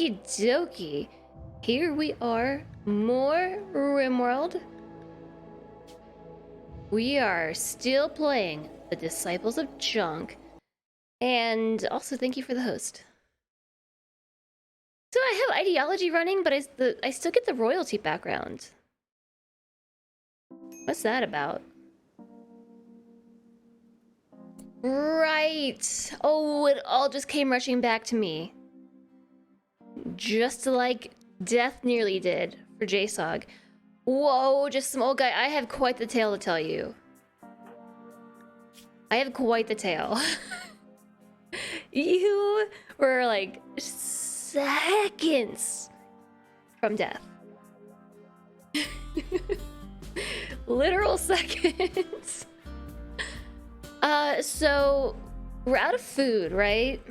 Okie dokie. Here we are. More RimWorld. We are still playing the Disciples of Chonk. And also thank you for the host. So I have ideology running, but I still get the royalty background. What's that about? Right. Oh, it all just came rushing back to me. Just like death nearly did for JSOG. Whoa, just some old guy. I have quite the tale to tell you. I have quite the tale. You were like seconds from death. Literal seconds. So we're out of food, right?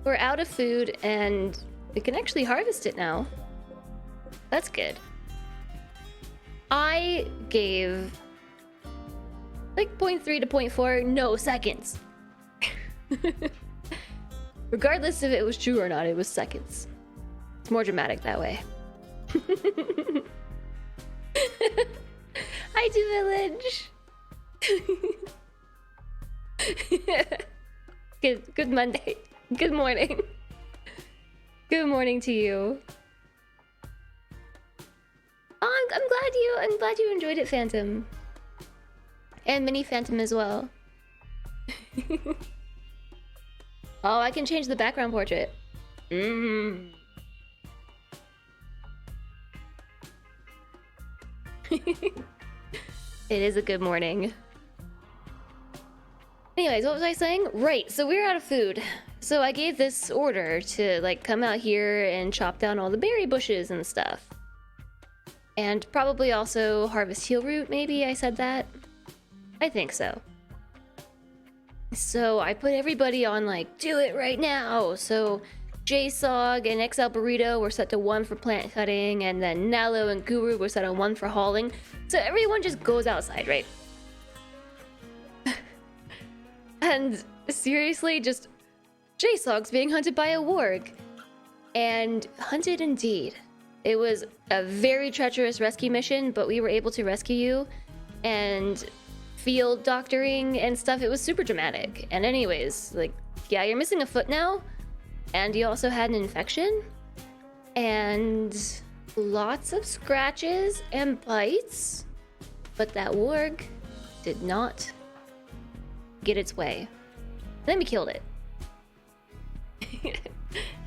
We're out of food and we can actually harvest it now. That's good. I gave like 0.3 to 0.4, no seconds. Regardless if it was true or not, it was seconds. It's more dramatic that way. Hi to village. Good Monday. Good morning. Good morning to you. Oh, I'm glad you enjoyed it, Phantom. And Mini Phantom as well. Oh, I can change the background portrait. It is a good morning. Anyways, what was I saying? Right, so we're out of food. So I gave this order to like come out here and chop down all the berry bushes and stuff. And probably also harvest heal root, maybe I said that? I think so. So I put everybody on like, do it right now. So JSOG and XL Burrito were set to 1 for plant cutting, and then Nalo and Guru were set on 1 for hauling. So everyone just goes outside, right? And seriously, just JSOG's being hunted by a warg. And hunted indeed. It was a very treacherous rescue mission, but we were able to rescue you. And field doctoring and stuff, it was super dramatic. And anyways, like, yeah, you're missing a foot now. And you also had an infection. And lots of scratches and bites. But that warg did not get its way. Then we killed it.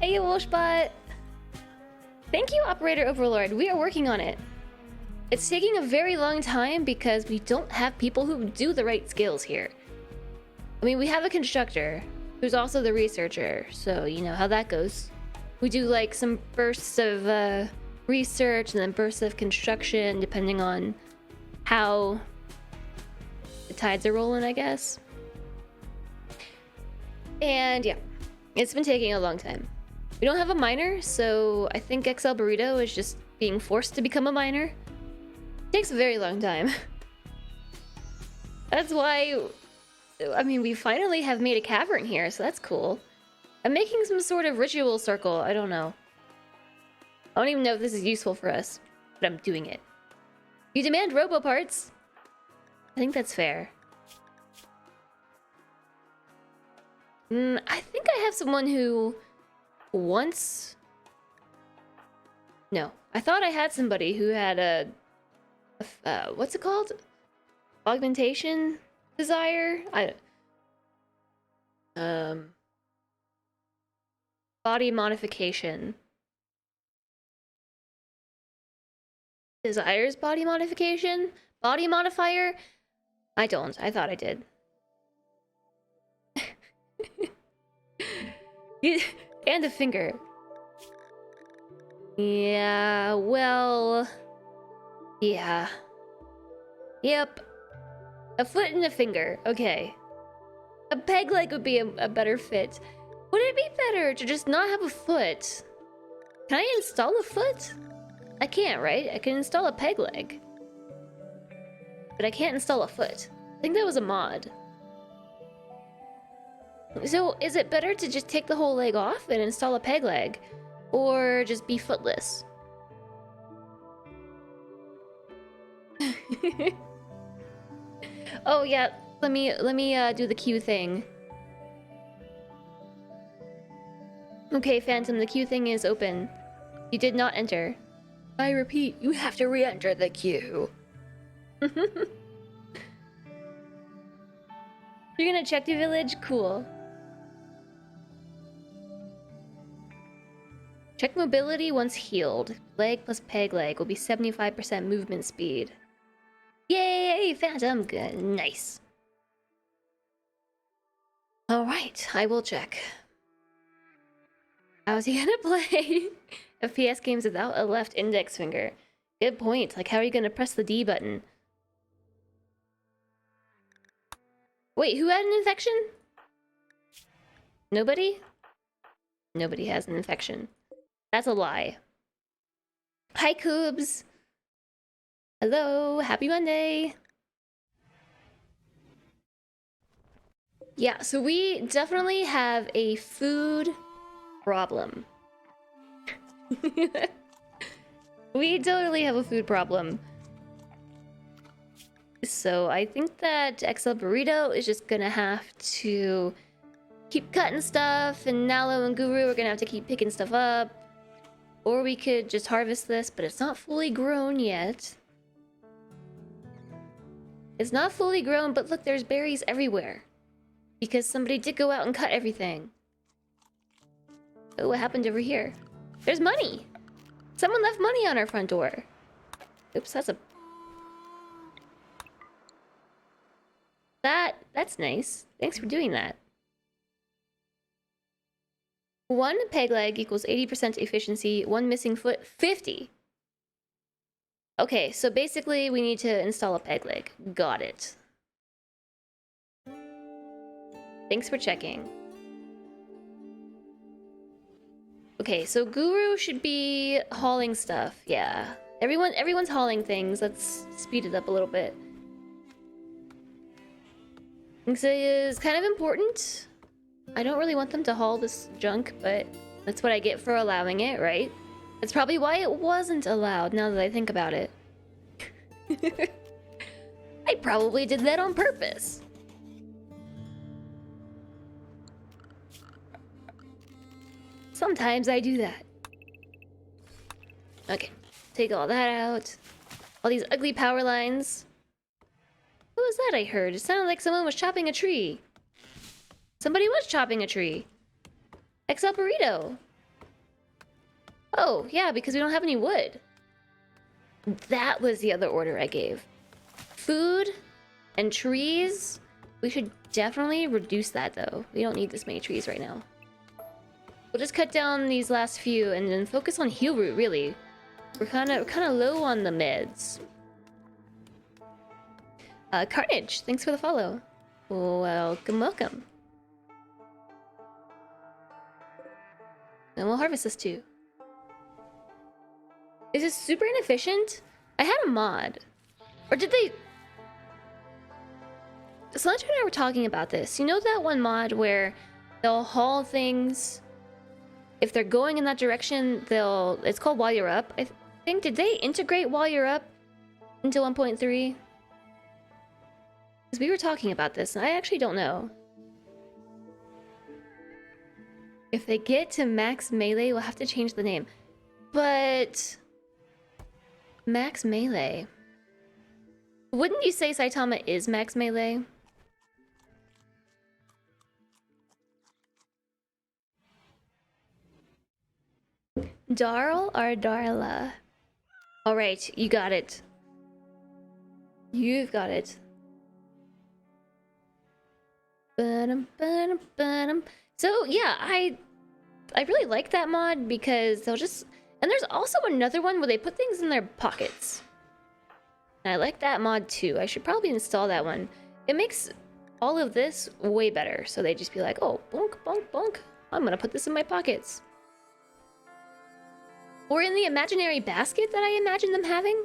Hey, Wolfbot. Thank you, Operator Overlord. We are working on it. It's taking a very long time because we don't have people who do the right skills here. I mean, we have a constructor who's also the researcher, so you know how that goes. We do like some bursts of research and then bursts of construction depending on how the tides are rolling, I guess. And yeah, it's been taking a long time. We don't have a miner, so I think XL Burrito is just being forced to become a miner. It takes a very long time. That's why, I mean, we finally have made a cavern here, so that's cool. I'm making some sort of ritual circle, I don't know. I don't even know if this is useful for us, but I'm doing it. You demand robo parts? I think that's fair. I think I have someone who wants... No, I thought I had somebody who had a what's it called? Augmentation desire? Body modification. Desires body modification? Body modifier? I don't. I thought I did. And a finger. Yeah, well... Yeah. Yep. A foot and a finger. Okay. A peg leg would be a better fit. Would it be better to just not have a foot? Can I install a foot? I can't, right? I can install a peg leg. But I can't install a foot. I think that was a mod. So, is it better to just take the whole leg off and install a peg leg? Or just be footless? Oh yeah, let me do the queue thing. Okay, Phantom, the queue thing is open. You did not enter. I repeat, you have to re-enter the queue. You're gonna check the village? Cool. Check mobility once healed. Leg plus peg leg will be 75% movement speed. Yay! Phantom, good. Nice. Alright, I will check. How's he gonna play FPS games without a left index finger? Good point. Like, how are you gonna press the D button? Wait, who had an infection? Nobody? Nobody has an infection. That's a lie. Hi, Coobs. Hello, happy Monday. Yeah, so we definitely have a food problem. We totally have a food problem. So I think that XL Burrito is just gonna have to keep cutting stuff, and Nalo and Guru are gonna have to keep picking stuff up. Or we could just harvest this, but it's not fully grown yet. It's not fully grown, but look, there's berries everywhere. Because somebody did go out and cut everything. Oh, what happened over here? There's money! Someone left money on our front door. Oops, that's nice. Thanks for doing that. 1 peg leg equals 80% efficiency, 1 missing foot, 50. Okay, so basically we need to install a peg leg. Got it. Thanks for checking. Okay, so Guru should be hauling stuff. Yeah. Everyone's hauling things. Let's speed it up a little bit. This is kind of important. I don't really want them to haul this junk, but that's what I get for allowing it, right? That's probably why it wasn't allowed, now that I think about it. I probably did that on purpose. Sometimes I do that. Okay, take all that out. All these ugly power lines. What was that I heard? It sounded like someone was chopping a tree. Somebody was chopping a tree. XL Burrito. Oh, yeah, because we don't have any wood. That was the other order I gave. Food and trees. We should definitely reduce that, though. We don't need this many trees right now. We'll just cut down these last few and then focus on heal root, really. We're kind of low on the meds. Carnage, thanks for the follow. Welcome, welcome. And we'll harvest this too. Is this super inefficient? I had a mod. Or did they... Slanter and I were talking about this. You know that one mod where they'll haul things... If they're going in that direction, they'll... It's called While You're Up. I think, did they integrate While You're Up into 1.3? Because we were talking about this, and I actually don't know. If they get to max melee, we'll have to change the name. But... Max melee... Wouldn't you say Saitama is max melee? Darl or Darla? Alright, you got it. You've got it. So yeah, I really like that mod because they'll just... And there's also another one where they put things in their pockets. And I like that mod too. I should probably install that one. It makes all of this way better. So they just be like, oh, bonk, bonk, bonk. I'm gonna put this in my pockets. Or in the imaginary basket that I imagine them having.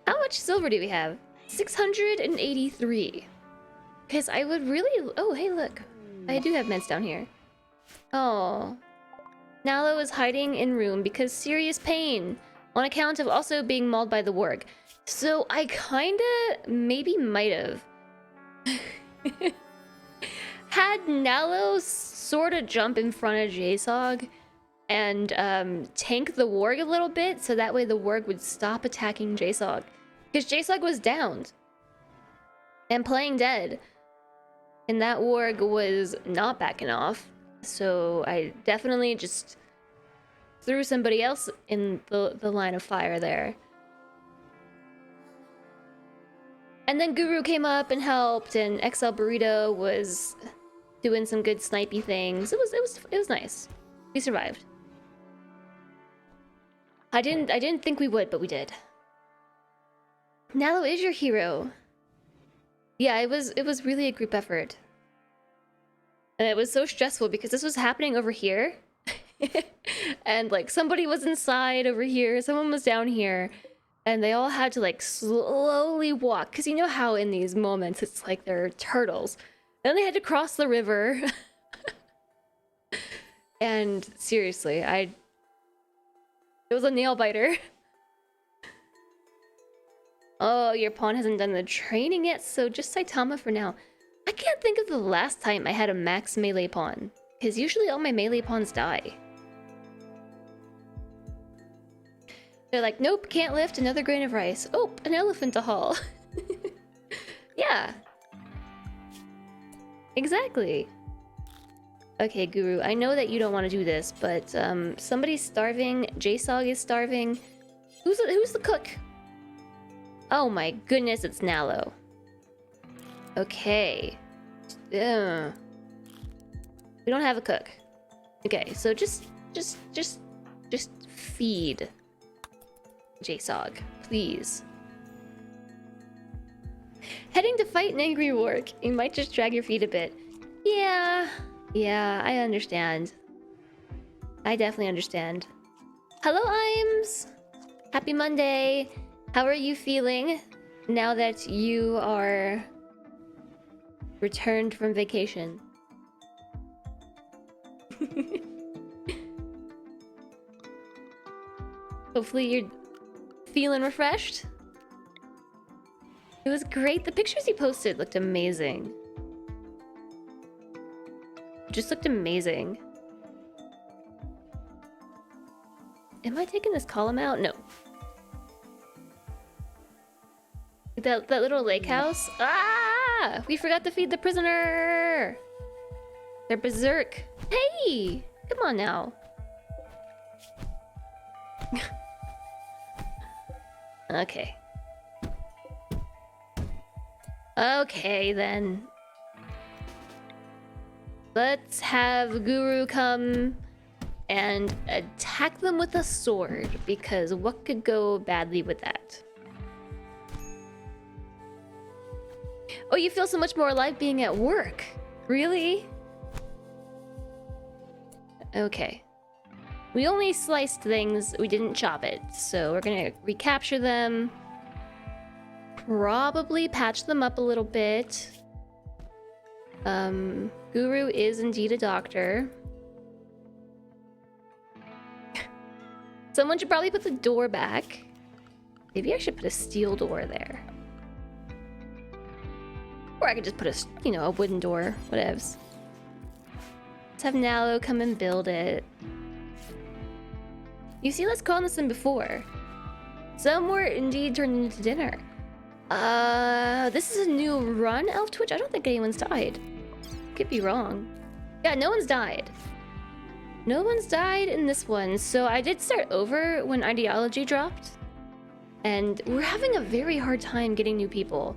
How much silver do we have? 683. Because I would really... Oh, hey, look. I do have meds down here. Oh. Nalo is hiding in room because serious pain on account of also being mauled by the warg. So I kinda maybe might have had Nalo sort of jump in front of JSOG and tank the warg a little bit so that way the warg would stop attacking JSOG. Because JSOG was downed and playing dead. And that warg was not backing off. So I definitely just threw somebody else in the line of fire there. And then Guru came up and helped, and XL Burrito was doing some good snipey things. It was nice. We survived. I didn't think we would, but we did. Nalo is your hero. Yeah, it was really a group effort. And it was so stressful because this was happening over here. And like somebody was inside over here, someone was down here, and they all had to like slowly walk, because you know how in these moments it's like they're turtles. Then they had to cross the river. And seriously, it was a nail biter. Oh, your pawn hasn't done the training yet, so just Saitama for now. I can't think of the last time I had a max melee pawn, because usually all my melee pawns die. They're like, nope, can't lift another grain of rice. Oh, an elephant to haul. Yeah. Exactly. Okay, Guru, I know that you don't want to do this, but somebody's starving. JSOG is starving. Who's the cook? Oh my goodness, it's Nalo. Okay. We don't have a cook. Okay, so just feed JSOG, please. Heading to fight an angry warg. You might just drag your feet a bit. Yeah, I understand. I definitely understand. Hello, Imes! Happy Monday! How are you feeling now that you are returned from vacation? Hopefully you're feeling refreshed. It was great. The pictures you posted looked amazing. Just looked amazing. Am I taking this column out? No. That little lake house? Ah! We forgot to feed the prisoner! They're berserk. Hey! Come on now. Okay. Okay, then. Let's have Guru come and attack them with a sword, because what could go badly with that? Oh, you feel so much more alive being at work. Really? Okay. We only sliced things, we didn't chop it, so we're gonna recapture them. Probably patch them up a little bit. Guru is indeed a doctor. Someone should probably put the door back. Maybe I should put a steel door there. Or I could just put a wooden door, whatevs. Let's have Nalo come and build it. You see, let's call this in before. Some were indeed turned into dinner. This is a new run, Elf Twitch? I don't think anyone's died. Could be wrong. Yeah, no one's died. No one's died in this one, so I did start over when Ideology dropped. And we're having a very hard time getting new people.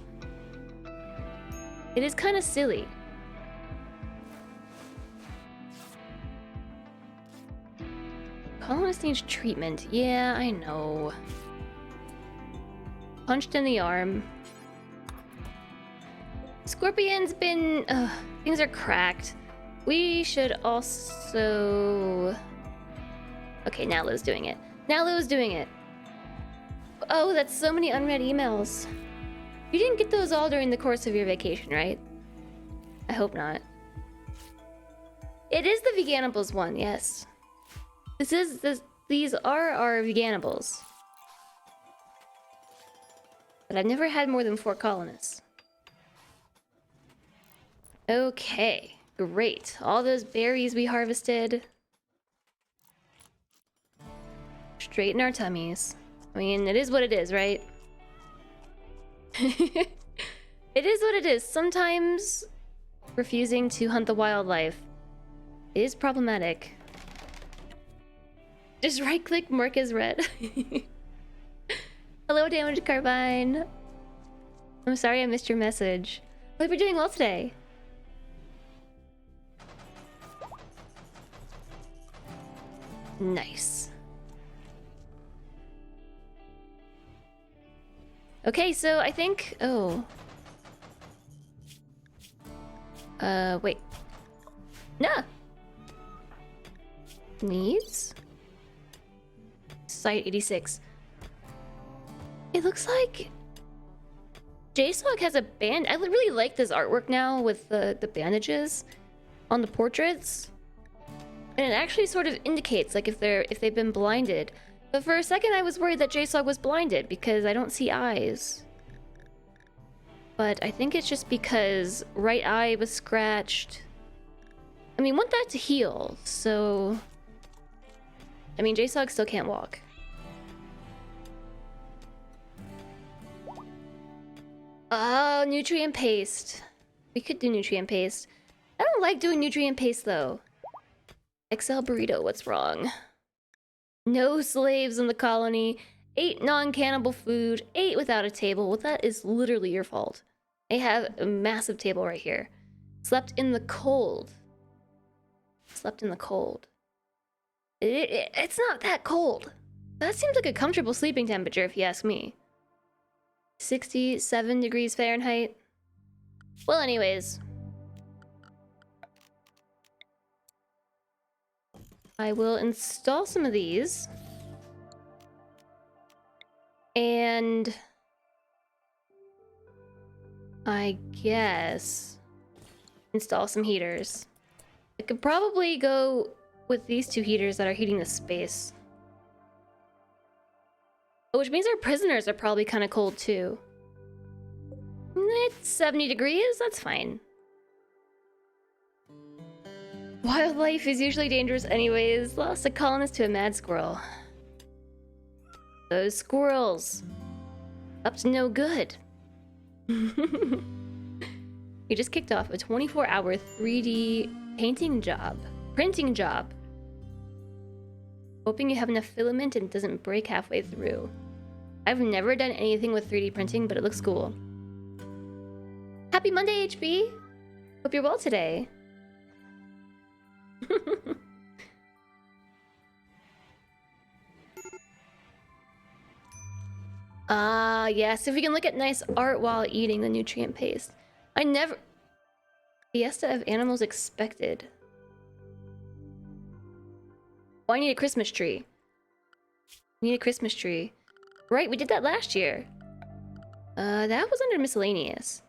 It is kind of silly. Colonist needs treatment. Yeah, I know. Punched in the arm. Scorpion's been... things are cracked. We should also... Okay, now Lou's doing it. Now Lou's doing it. Oh, that's so many unread emails. You didn't get those all during the course of your vacation, right? I hope not. It is the Veganibals one, yes. These are our Veganibals. But I've never had more than 4 colonists. Okay, great. All those berries we harvested. Straighten our tummies. I mean, it is what it is, right? It is what it is. Sometimes refusing to hunt the wildlife is problematic. Just right-click, mark as red. Hello, Damaged Carbine. I'm sorry I missed your message. Hope you're doing well today. Nice. Okay, so I think... Oh. Wait. Nah. Needs? Site 86. It looks like... JSOG has a band... I really like this artwork now with the bandages on the portraits. And it actually sort of indicates like if they've been blinded. But for a second I was worried that JSOG was blinded because I don't see eyes. But I think it's just because right eye was scratched. I mean, want that to heal, so... I mean, JSOG still can't walk. Oh, nutrient paste. We could do nutrient paste. I don't like doing nutrient paste though. XL burrito, what's wrong? No slaves in the colony. 8 non-cannibal food. 8 without a table. Well, that is literally your fault. I have a massive table right here. Slept in the cold. Slept in the cold. It's not that cold. That seems like a comfortable sleeping temperature if you ask me. 67 degrees Fahrenheit. Well, anyways. I will install some of these. And... I guess... install some heaters. I could probably go with these 2 heaters that are heating the space. Which means our prisoners are probably kind of cold too. It's 70 degrees, that's fine. Wildlife is usually dangerous anyways. Lost a colonist to a mad squirrel. Those squirrels. Up to no good. We just kicked off a 24-hour 3D painting job. Printing job. Hoping you have enough filament and it doesn't break halfway through. I've never done anything with 3D printing, but it looks cool. Happy Monday, HB! Hope you're well today. Ah, yes, if we can look at nice art while eating the nutrient paste. I never... Fiesta of animals expected. Oh, I need a Christmas tree. We need a Christmas tree. Right, we did that last year. That was under miscellaneous.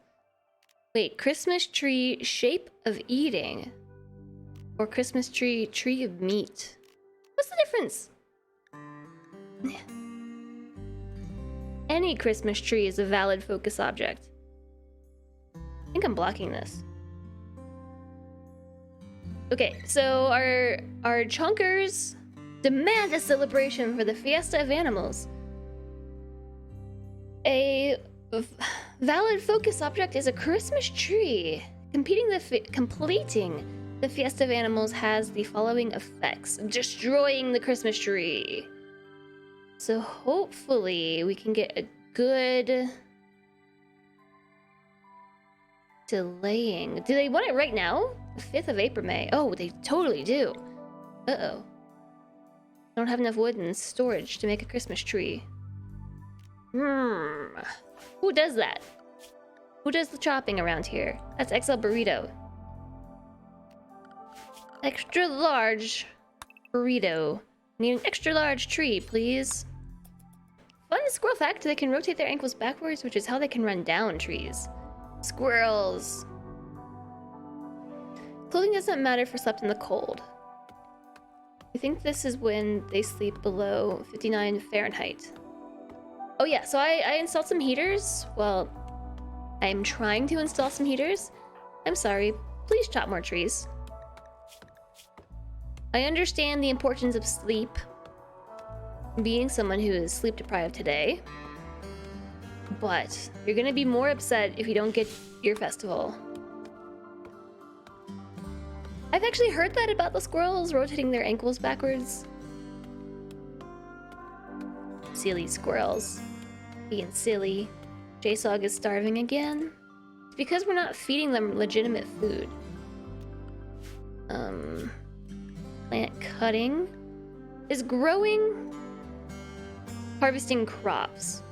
Wait, Christmas tree shape of eating. Or Christmas tree tree of meat. What's the difference? Any Christmas tree is a valid focus object. I think I'm blocking this. Okay, so our chunkers demand a celebration for the Fiesta of Animals. A valid focus object is a Christmas tree. Completing the Fiesta of Animals has the following effects. Destroying the Christmas tree. So hopefully we can get a good delaying. Do they want it right now? The 5th of April, May. Oh, they totally do. Uh-oh. Don't have enough wood and storage to make a Christmas tree. Who does that? Who does the chopping around here? That's XL Burrito. Extra large burrito. Need an extra large tree, please. Fun squirrel fact, they can rotate their ankles backwards, which is how they can run down trees. Squirrels. Clothing doesn't matter if we're slept in the cold. I think this is when they sleep below 59 Fahrenheit. Oh yeah, so I installed some heaters. Well, I'm trying to install some heaters. I'm sorry, please chop more trees. I understand the importance of sleep, being someone who is sleep deprived today, but you're gonna be more upset if you don't get your festival. I've actually heard that about the squirrels rotating their ankles backwards. Silly squirrels. Being silly. JSOG is starving again. It's because we're not feeding them legitimate food. Plant cutting. Is growing. Harvesting crops.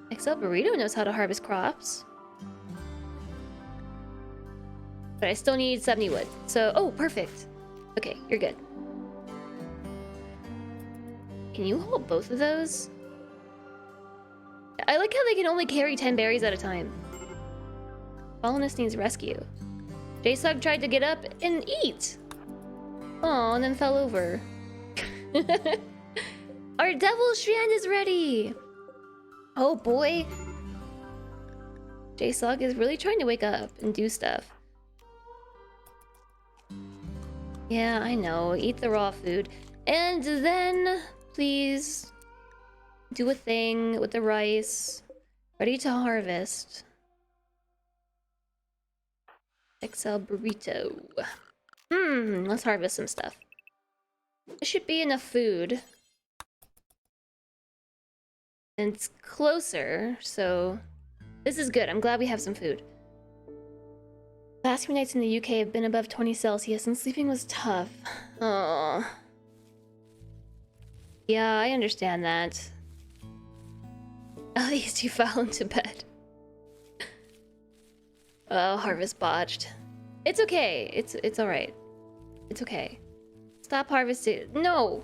Excel Burrito knows how to harvest crops. But I still need 70 wood. So, oh, perfect. Okay, you're good. Can you hold both of those? I like how they can only carry 10 berries at a time. Colonist needs rescue. JSOG tried to get up and eat. Oh, and then fell over. Our devil strand is ready. Oh boy. JSOG is really trying to wake up and do stuff. Yeah, I know. Eat the raw food. And then, please, do a thing with the rice. Ready to harvest. Excel burrito. Let's harvest some stuff. This should be enough food. And it's closer, so this is good. I'm glad we have some food. Last few nights in the UK have been above 20 Celsius and sleeping was tough. Oh. Yeah, I understand that. At least you fell into bed. Oh, harvest botched. It's okay. It's alright. It's okay. Stop harvesting. No!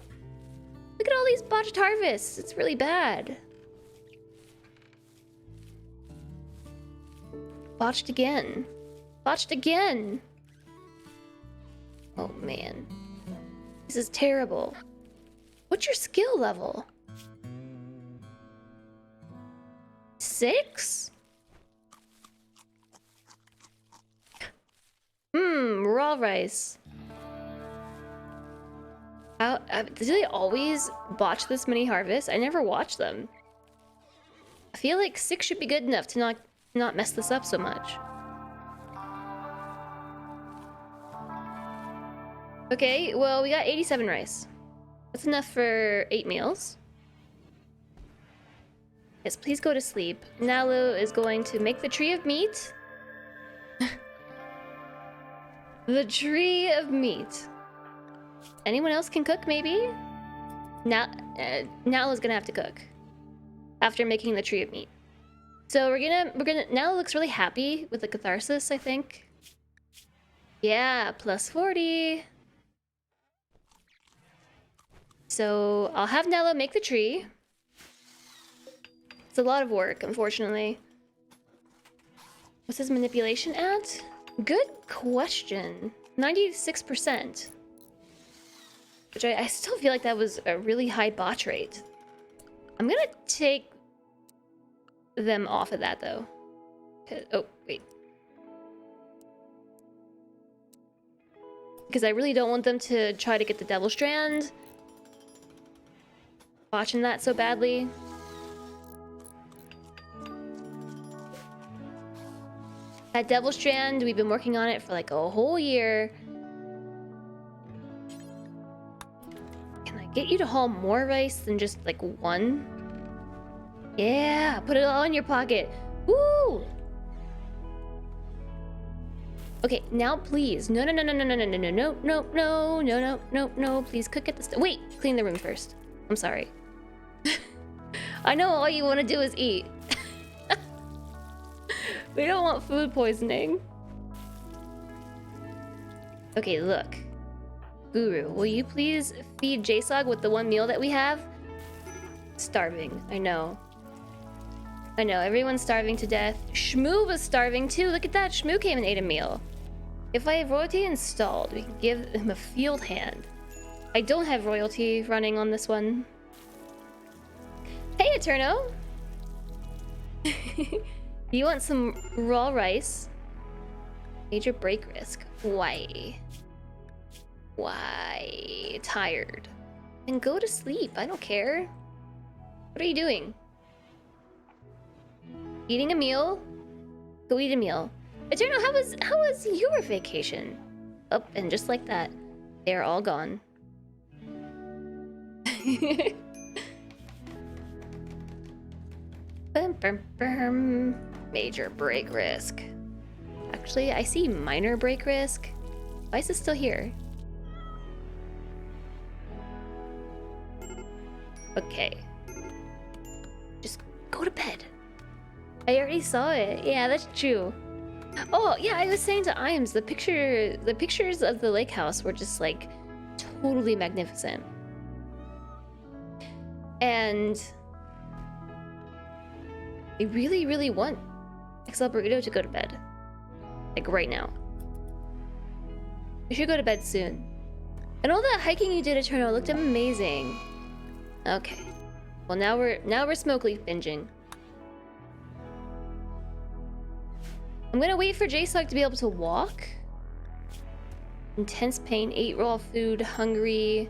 Look at all these botched harvests. It's really bad. Botched again. Botched again! Oh man. This is terrible. What's your skill level? 6? Raw rice. Do they always botch this many harvests? I never watch them. I feel like 6 should be good enough to not mess this up so much. Okay, well, we got 87 rice. That's enough for 8 meals. Yes, please go to sleep. Nalu is going to make the tree of meat. The tree of meat. Anyone else can cook, maybe? Nalu's gonna have to cook after making the tree of meat. So we're gonna. Nalu looks really happy with the catharsis, I think. Yeah, plus 40. So I'll have Nella make the tree. It's a lot of work, unfortunately. What's his manipulation at? Good question. 96%. Which I still feel like that was a really high botch rate. I'm gonna take them off of that, though. Oh, wait. Because I really don't want them to try to get the Devil Strand. Watching that so badly. That Devil Strand, we've been working on it for like a whole year. Can I get you to haul more rice than just like one? Yeah, put it all in your pocket. Woo! Okay, now please. No, please cook at the wait, clean the room first. I'm sorry. I know all you want to do is eat. We don't want food poisoning. Okay, look. Guru, will you please feed JSOG with the one meal that we have? Starving. I know. I know, everyone's starving to death. Shmoo was starving too. Look at that. Shmoo came and ate a meal. If I have royalty installed, we can give him a field hand. I don't have royalty running on this one. Hey, Eterno! You want some raw rice? Major break risk. Why? Why? Tired. And go to sleep. I don't care. What are you doing? Eating a meal? Go eat a meal. Eternal, how was your vacation? Oh, and just like that, they're all gone. Major break risk. Actually, I see minor break risk. Why is it still here? Okay. Just go to bed. I already saw it. Yeah, that's true. Oh, yeah, I was saying to Iams, the pictures of the lake house were just like totally magnificent. And I really, really want XL Burrito to go to bed. Like right now. You should go to bed soon. And all that hiking you did, Eternal, looked amazing. Okay. Well, now we're smoke leaf binging. I'm gonna wait for JSOG to be able to walk. Intense pain, 8 raw food, hungry,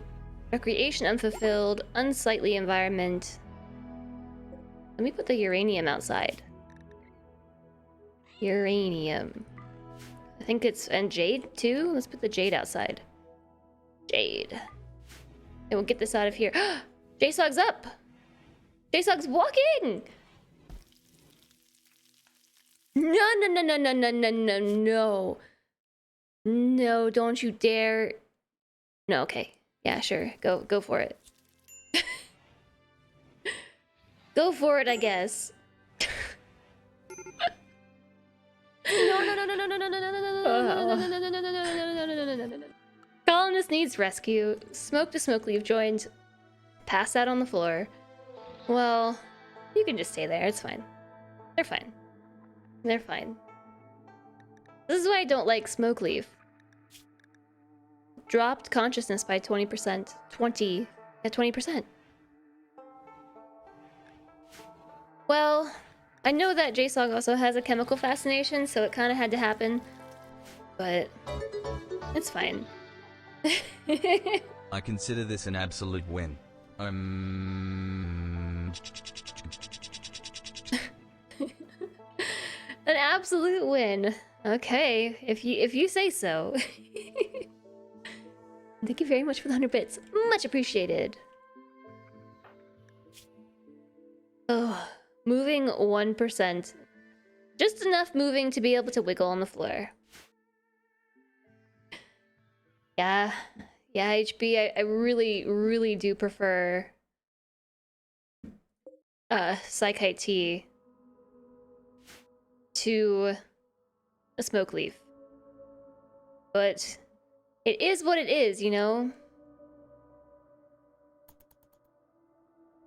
recreation unfulfilled, unsightly environment. Let me put the uranium outside. Uranium. I think it's, and jade too? Let's put the jade outside. Jade. And we'll get this out of here. JSOG's up! JSOG's walking! No. No, don't you dare. No, okay. Yeah, sure. Go for it. Go for it, I guess. Colonist needs rescue. Smoke to Smoke Leaf joined. Passed out on the floor. Well, you can just stay there. It's fine. They're fine. They're fine. This is why I don't like Smoke Leaf. Dropped consciousness by 20%. 20%. Well, I know that JSOG also has a chemical fascination, so it kind of had to happen. But it's fine. I consider this an absolute win. An absolute win. Okay, if you say so. Thank you very much for the 100 bits. Much appreciated. Oh, moving 1%. Just enough moving to be able to wiggle on the floor. Yeah, HB, I really, really do prefer Psychite Tea to a Smoke Leaf. But it is what it is, you know?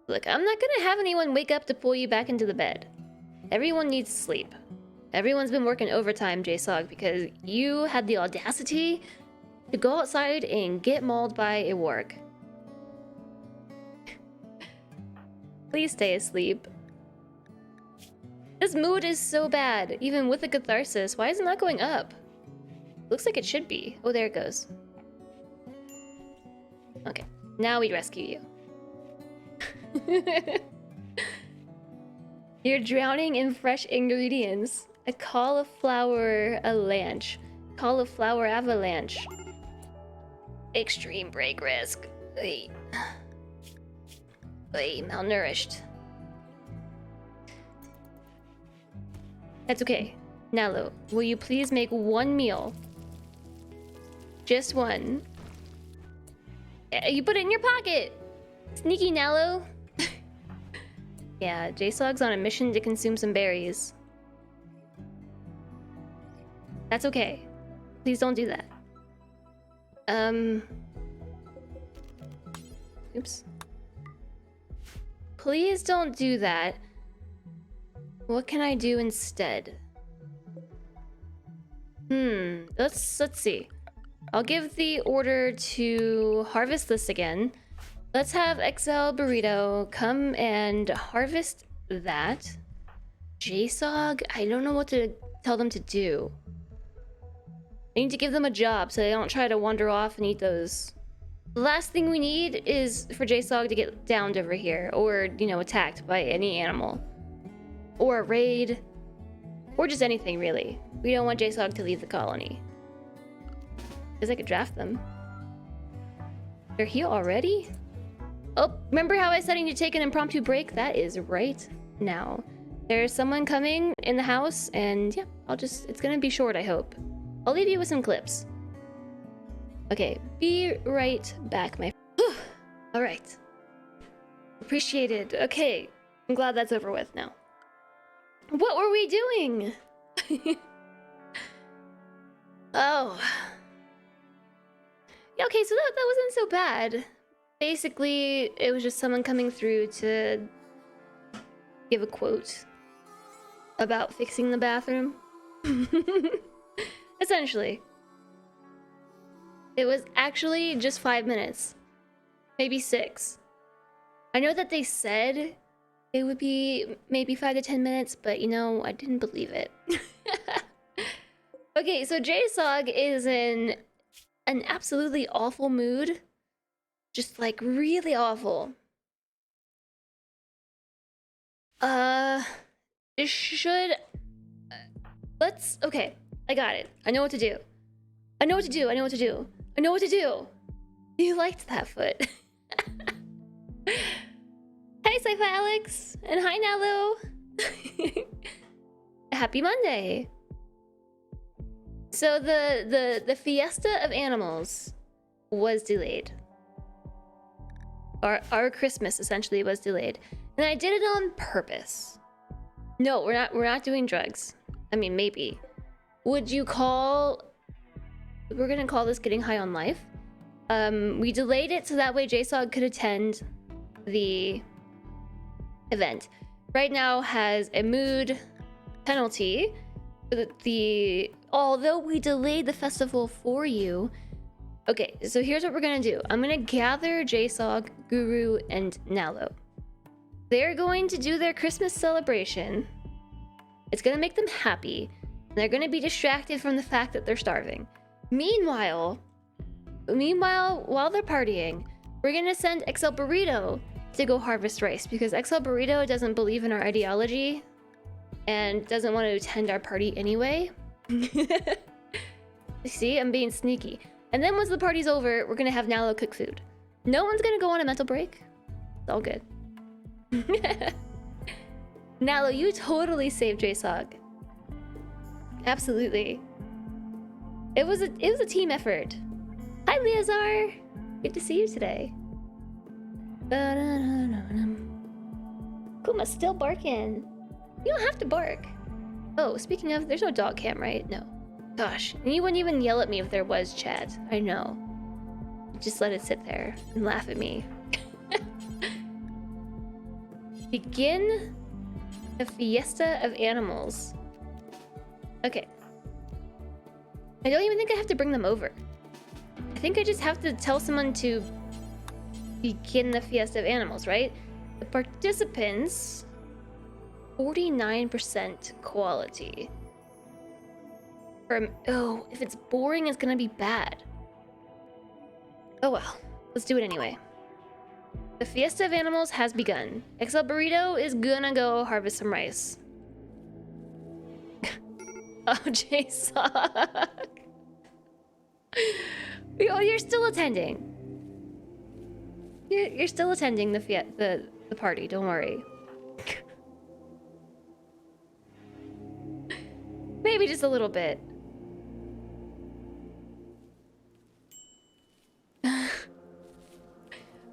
Look, I'm not gonna have anyone wake up to pull you back into the bed. Everyone needs sleep. Everyone's been working overtime, JSOG, because you had the audacity to go outside and get mauled by a warg. Please stay asleep. This mood is so bad, even with the catharsis. Why is it not going up? Looks like it should be. Oh, there it goes. Okay, now we rescue you. You're drowning in fresh ingredients. A cauliflower avalanche. Cauliflower avalanche. Extreme break risk. Wait, malnourished. That's okay. Nalo, will you please make one meal? Just one. You put it in your pocket! Sneaky Nalo. Yeah, JSOG's on a mission to consume some berries. That's okay. Please don't do that. Oops. please don't do that. What can I do instead? Let's see. I'll give the order to harvest this again. Let's have XL Burrito come and harvest that. JSOG, I don't know what to tell them to do. I need to give them a job so they don't try to wander off and eat those. The last thing we need is for JSOG to get downed over here, or, you know, attacked by any animal. Or a raid. Or just anything, really. We don't want JSOG to leave the colony. Because I could draft them. They're here already? Oh, remember how I said I need to take an impromptu break? That is right now. There's someone coming in the house, and yeah, it's gonna be short, I hope. I'll leave you with some clips. Okay, be right back, my Whew. All right. Appreciated. Okay, I'm glad that's over with now. What were we doing? Oh. Yeah, okay, so that wasn't so bad. Basically, it was just someone coming through to give a quote about fixing the bathroom. Essentially. It was actually just 5 minutes. Maybe 6. I know that they said it would be maybe 5 to 10 minutes, but you know, I didn't believe it. Okay, so JSOG is in an absolutely awful mood. Just like really awful. Okay, I got it. I know what to do. I know what to do. I know what to do. I know what to do. You liked that foot. Hi, Cypher Alex, and hi, Nalo. Happy Monday. So the Fiesta of Animals was delayed. Our Christmas essentially was delayed, and I did it on purpose. No, we're not doing drugs. I mean, maybe. Would you call? We're gonna call this getting high on life. We delayed it so that way JSOG could attend the event. Right now has a mood penalty. Although we delayed the festival for you. Okay, so here's what we're gonna do. I'm gonna gather JSOG, Guru, and Nalo. They're going to do their Christmas celebration. It's gonna make them happy. And they're gonna be distracted from the fact that they're starving. Meanwhile, while they're partying, we're gonna send XL Burrito to go harvest rice because XL Burrito doesn't believe in our ideology and doesn't want to attend our party anyway. See, I'm being sneaky. And then once the party's over, we're gonna have Nalo cook food. No one's gonna go on a mental break. It's all good. Nalo, you totally saved JSOG. Absolutely. It was a team effort. Hi, Leazar. Good to see you today. Kuma's still barking. You don't have to bark. Oh, speaking of, there's no dog cam, right? No. Gosh, and you wouldn't even yell at me if there was, chat. I know. Just let it sit there and laugh at me. Begin the Fiesta of Animals. Okay. I don't even think I have to bring them over. I think I just have to tell someone to begin the Fiesta of Animals, right? The participants, 49% quality. Oh, if it's boring, it's gonna be bad. Oh well, let's do it anyway. The Fiesta of Animals has begun. XL Burrito is gonna go harvest some rice. Oh, JSOG. Oh, you're still attending. You're still attending the party. Don't worry. Maybe just a little bit.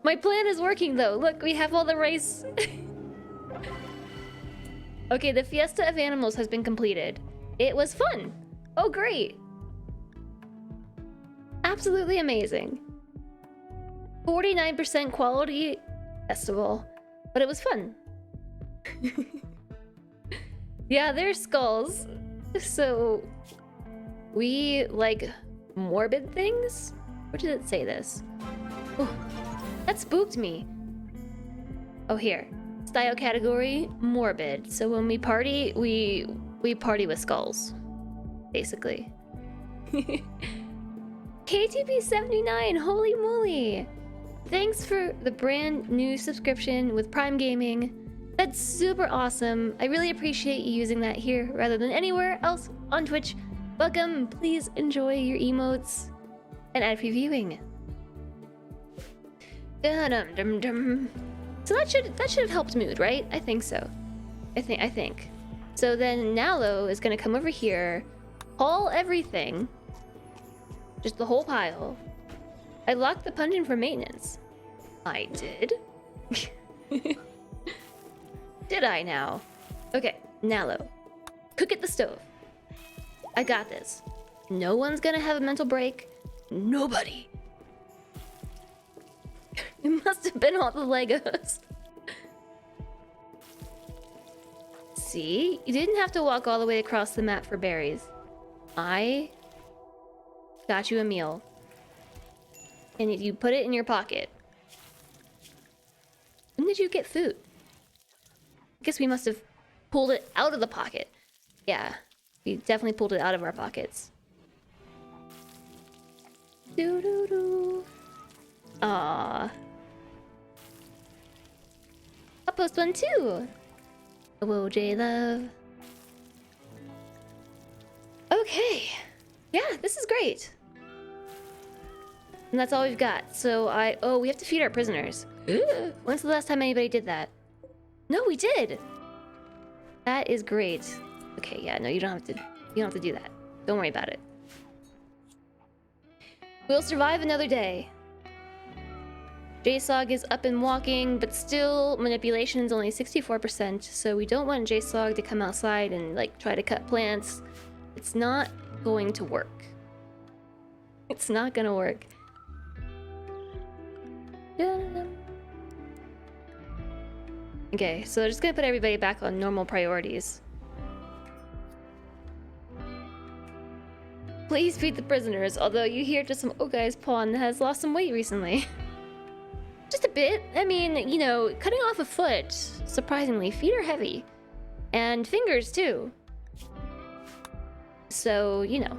My plan is working though. Look, we have all the rice. Okay, the Fiesta of Animals has been completed. It was fun. Oh, great. Absolutely amazing. 49% quality festival. but it was fun. Yeah, they're skulls. So we like morbid things? Where did it say this? Oh, that spooked me. Oh, here. Style category, morbid. So when we party, we party with skulls. Basically. KTP79, holy moly! Thanks for the brand new subscription with Prime Gaming. That's super awesome. I really appreciate you using that here rather than anywhere else on Twitch. Welcome, please enjoy your emotes and ad-free viewing. Dum-dum-dum-dum. So that should have helped mood, right? I think so. I think. So then Nalo is gonna come over here, haul everything, just the whole pile. I locked the pungeon for maintenance. I did. Did I now? Okay, Nalo. Cook at the stove. I got this. No one's gonna have a mental break. Nobody. It must have been all the Legos. See? You didn't have to walk all the way across the map for berries. I got you a meal. And you put it in your pocket. When did you get food? I guess we must have pulled it out of the pocket. Yeah, we definitely pulled it out of our pockets. Doo-doo-doo. Aww. I'll post one too. Whoa, J-Love. Okay. Yeah, this is great. And that's all we've got. So we have to feed our prisoners. When's the last time anybody did that? No, we did. That is great. Okay, yeah, no, you don't have to do that. Don't worry about it. We'll survive another day. JSOG is up and walking, but still manipulation is only 64%, so we don't want JSOG to come outside and like try to cut plants. It's not going to work. It's not gonna work. Okay, so just gonna put everybody back on normal priorities. Please feed the prisoners, although you hear just some guy's pawn that has lost some weight recently. Just a bit. I mean, you know, cutting off a foot, surprisingly, feet are heavy. And fingers, too. So, you know.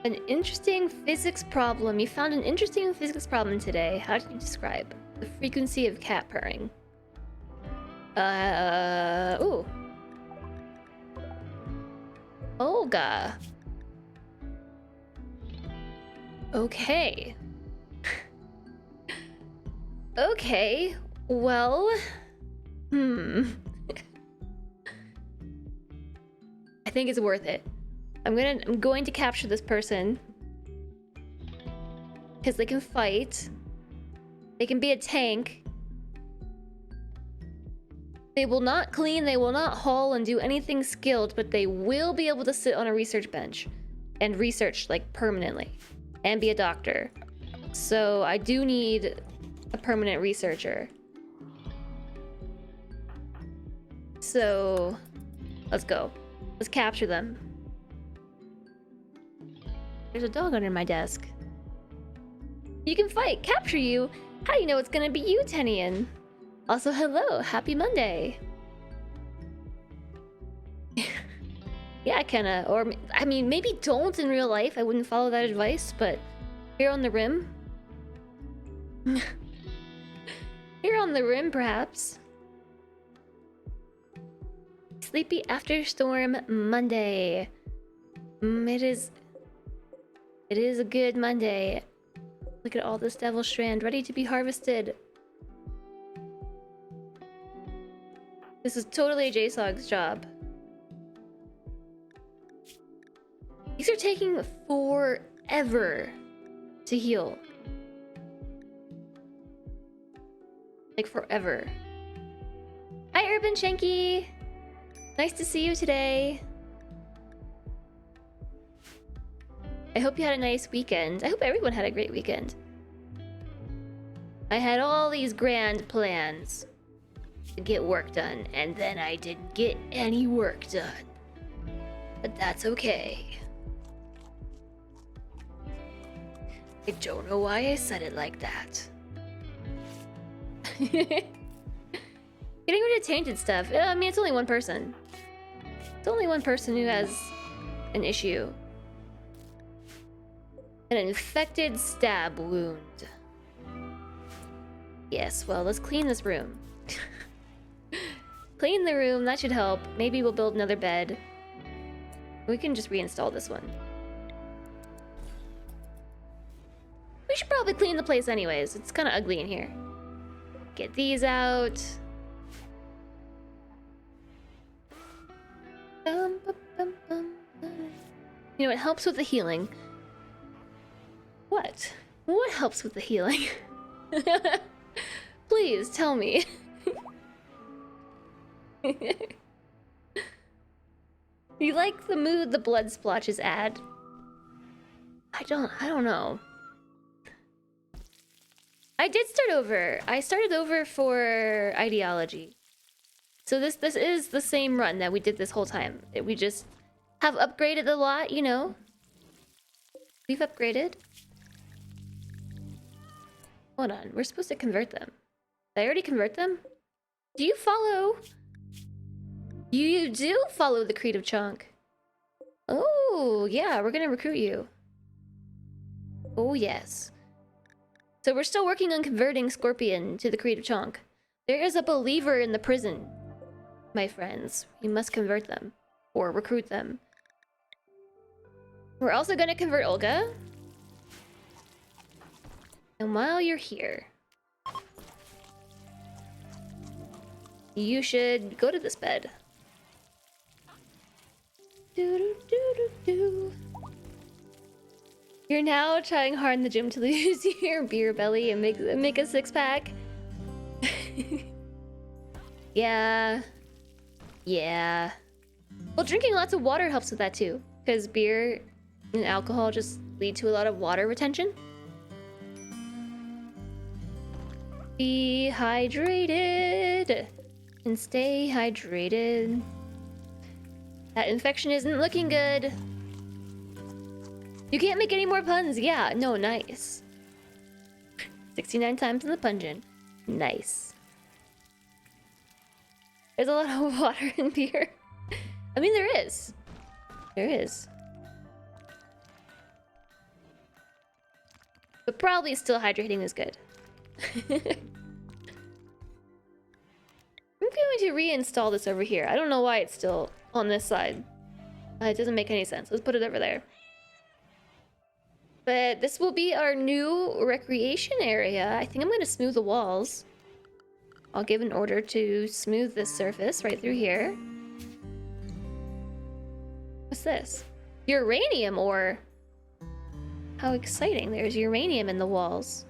An interesting physics problem. You found an interesting physics problem today. How did you describe the frequency of cat purring? Ooh. Olga. Okay. Okay. Well, I think it's worth it. I'm going to capture this person because they can fight. They can be a tank. They will not clean, they will not haul and do anything skilled, but they will be able to sit on a research bench and research like permanently and be a doctor. So I do need a permanent researcher. So let's go. Let's capture them. There's a dog under my desk. You can fight. Capture you? How do you know it's gonna be you, Tenian? Also, hello. Happy Monday. Yeah, kinda. Or, I mean, maybe don't in real life. I wouldn't follow that advice, but here on the rim? Here on the rim, perhaps. Sleepy after storm Monday. It is a good Monday. Look at all this devil strand ready to be harvested. This is totally JSOG's job. These are taking forever to heal. Like forever. Hi, Urban Shanky. Nice to see you today. I hope you had a nice weekend. I hope everyone had a great weekend. I had all these grand plans to get work done, and then I didn't get any work done. But that's okay. I don't know why I said it like that. Getting rid of tainted stuff. I mean, it's only one person. It's only one person who has an issue. An infected stab wound. Yes, well, let's clean this room. Clean the room, that should help. Maybe we'll build another bed. We can just reinstall this one. We should probably clean the place anyways. It's kind of ugly in here. Get these out. You know, it helps with the healing. What? What helps with the healing? Please tell me. You like the mood the blood splotches add? I don't know. I did start over. I started over for ideology. So this is the same run that we did this whole time. We just have upgraded a lot, you know. We've upgraded. Hold on, we're supposed to convert them. Did I already convert them? Do you follow? You do follow the Creed of Chonk. Oh, yeah, we're gonna recruit you. Oh, yes. So we're still working on converting Scorpion to the Creed of Chonk. There is a believer in the prison, my friends. We must convert them. Or recruit them. We're also gonna convert Olga. And while you're here, you should go to this bed. You're now trying hard in the gym to lose your beer belly and make a six-pack. Yeah. Yeah. Well, drinking lots of water helps with that too, because beer and alcohol just lead to a lot of water retention. Be hydrated and stay hydrated. That infection isn't looking good. You can't make any more puns. Yeah, no, nice. 69 times in the pungent. Nice. There's a lot of water in beer. I mean, there is. There is. But probably still hydrating is good. I'm going to reinstall this over here. I don't know why it's still on this side. It doesn't make any sense. Let's put it over there. But this will be our new recreation area. I think I'm going to smooth the walls. I'll give an order to smooth this surface right through here. What's this? Uranium ore. How exciting. There's uranium in the walls.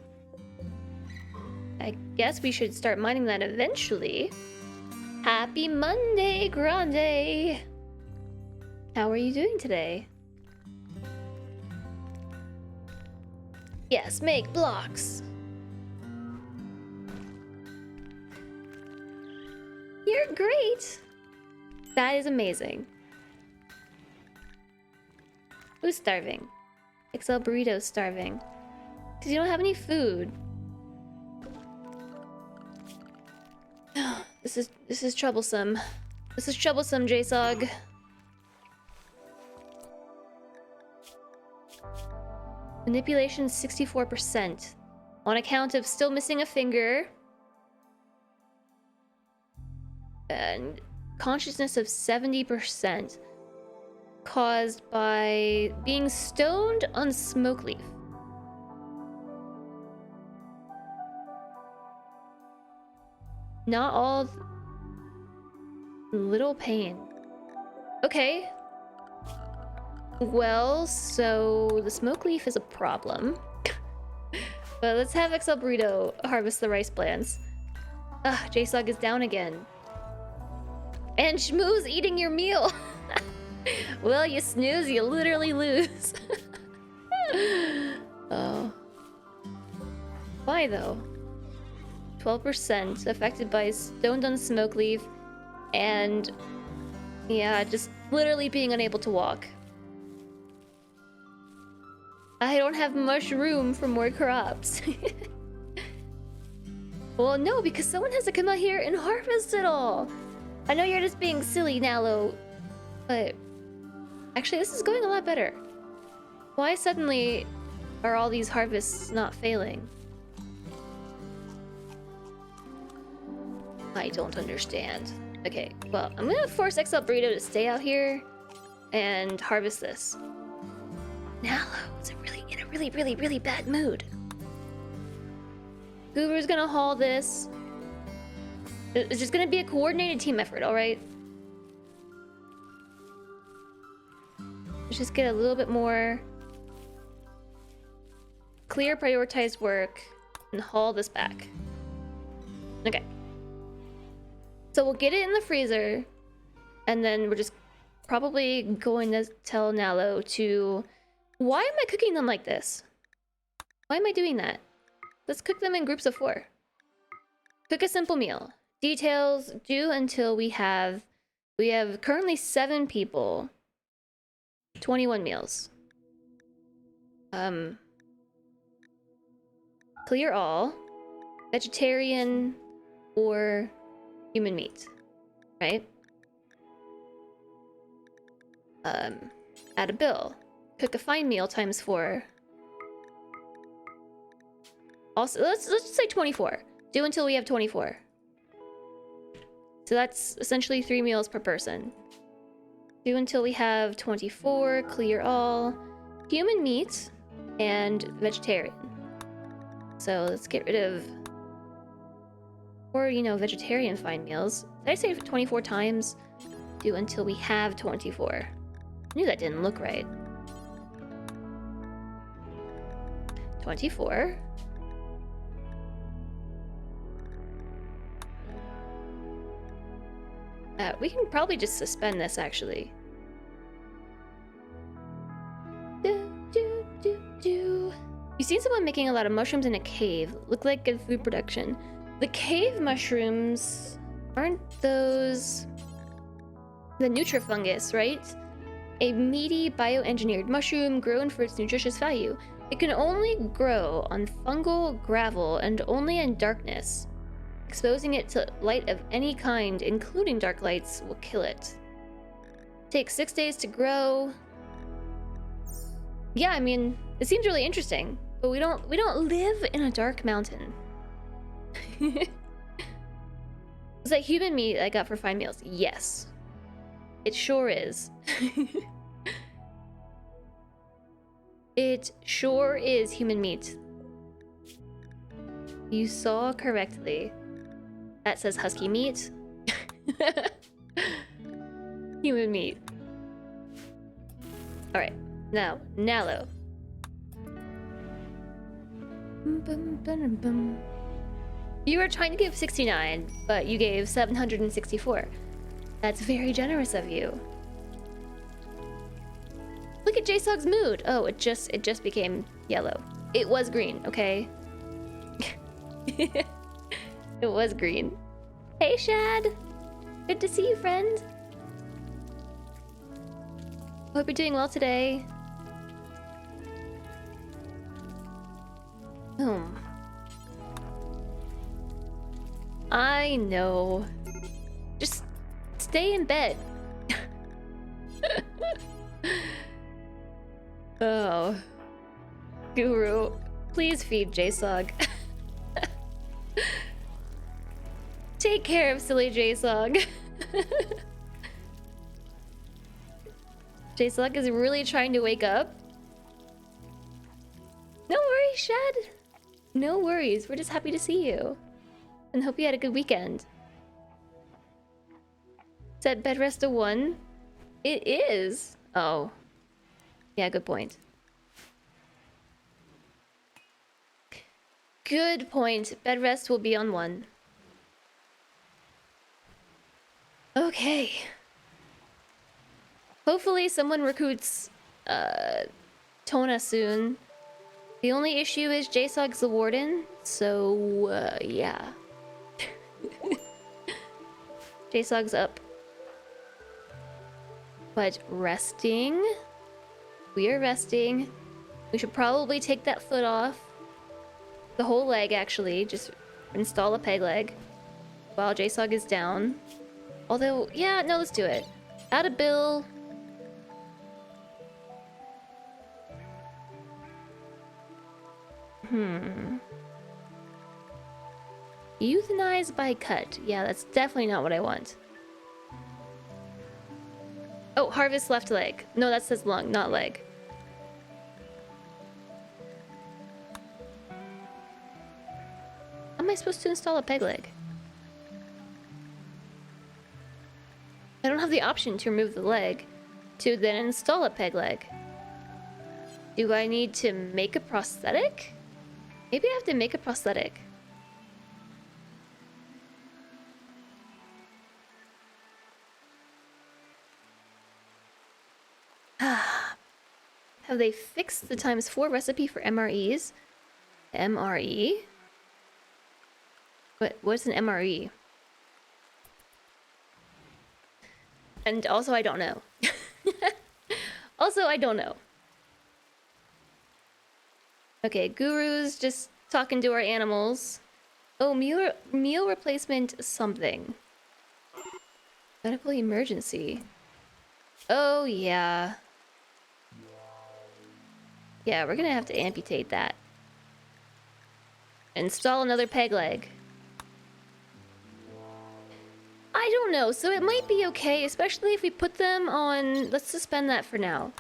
I guess we should start mining that eventually. Happy Monday, Grande! How are you doing today? Yes, make blocks. You're great! That is amazing. Who's starving? XL Burrito's starving. Because you don't have any food. This is troublesome. This is troublesome, JSOG. Manipulation 64%. On account of still missing a finger. And consciousness of 70%. Caused by being stoned on smoke leaf. Not all little pain. Okay. Well, so the smoke leaf is a problem. But let's have XL Burrito harvest the rice plants. Ugh, JSOG is down again. And Shmoo's eating your meal. Well, you snooze, you literally lose. Oh. Why though? 12% affected by stoned on smoke leaf and yeah, just literally being unable to walk. I don't have much room for more crops. Well, no, because someone has to come out here and harvest it all. I know you're just being silly, Nalo, but actually this is going a lot better. Why suddenly are all these harvests not failing? I don't understand. Okay, well, I'm gonna force XL Burrito to stay out here and harvest this. Nalo is in a really bad mood. Guru's gonna haul this. It's just gonna be a coordinated team effort, alright? Let's just get a little bit more clear, prioritized work and haul this back. Okay. So we'll get it in the freezer, and then we're just probably going to tell Nalo to... Why am I cooking them like this? Why am I doing that? Let's cook them in groups of 4. Cook a simple meal. Details due until we have... We have currently 7 people. 21 meals. Clear all. Vegetarian or human meat. Right? Add a bill. Cook a fine meal times 4. Also, let's just say 24. Do until we have 24. So that's essentially 3 meals per person. Do until we have 24. Clear all. Human meat and vegetarian. So let's get rid of... Or, you know, vegetarian fine meals. Did I say 24 times? Do until we have 24. I knew that didn't look right. 24. We can probably just suspend this, actually. You've seen someone making a lot of mushrooms in a cave. Look like good food production. The cave mushrooms... Aren't those... The nutrifungus, right? A meaty bioengineered mushroom grown for its nutritious value. It can only grow on fungal gravel and only in darkness. Exposing it to light of any kind, including dark lights, will kill it. Takes 6 days to grow. Yeah, I mean, it seems really interesting, but we don't live in a dark mountain. Is that human meat I got for fine meals? Yes. It sure is. It sure is human meat. You saw correctly. That says husky meat. Human meat. Alright, now, Nalo. You were trying to give 69, but you gave 764. That's very generous of you. Look at JSOG's mood. Oh, it just became yellow. It was green, okay? It was green. Hey, Shad! Good to see you, friend. Hope you're doing well today. I know. Just stay in bed. Oh. Guru, please feed JSOG. Take care of silly JSOG. JSOG is really trying to wake up. No worries, Shad. No worries. We're just happy to see you. And hope you had a good weekend. Is that bed rest a 1? It is. Oh. Yeah, good point. Good point. Bed rest will be on 1. Okay. Hopefully someone recruits Tona soon. The only issue is JSOG's the warden, so yeah. JSOG's up. But resting. We are resting. We should probably take that foot off. The whole leg, actually. Just install a peg leg while JSOG is down. Although, yeah, no, let's do it. Add a bill. Euthanize by cut. Yeah, that's definitely not what I want. Oh, harvest left leg. No, that says lung, not leg. How am I supposed to install a peg leg? I don't have the option to remove the leg to then install a peg leg. Do I need to make a prosthetic? Maybe I have to make a prosthetic. Have they fixed the ×4 recipe for MREs? MRE? What's an MRE? And also, I don't know. Also, I don't know. Okay, Guru's just talking to our animals. Oh, meal replacement something. Medical emergency. Oh, yeah. Yeah, we're gonna have to amputate that. Install another peg leg. I don't know, so it might be okay, especially if we put them on... Let's suspend that for now.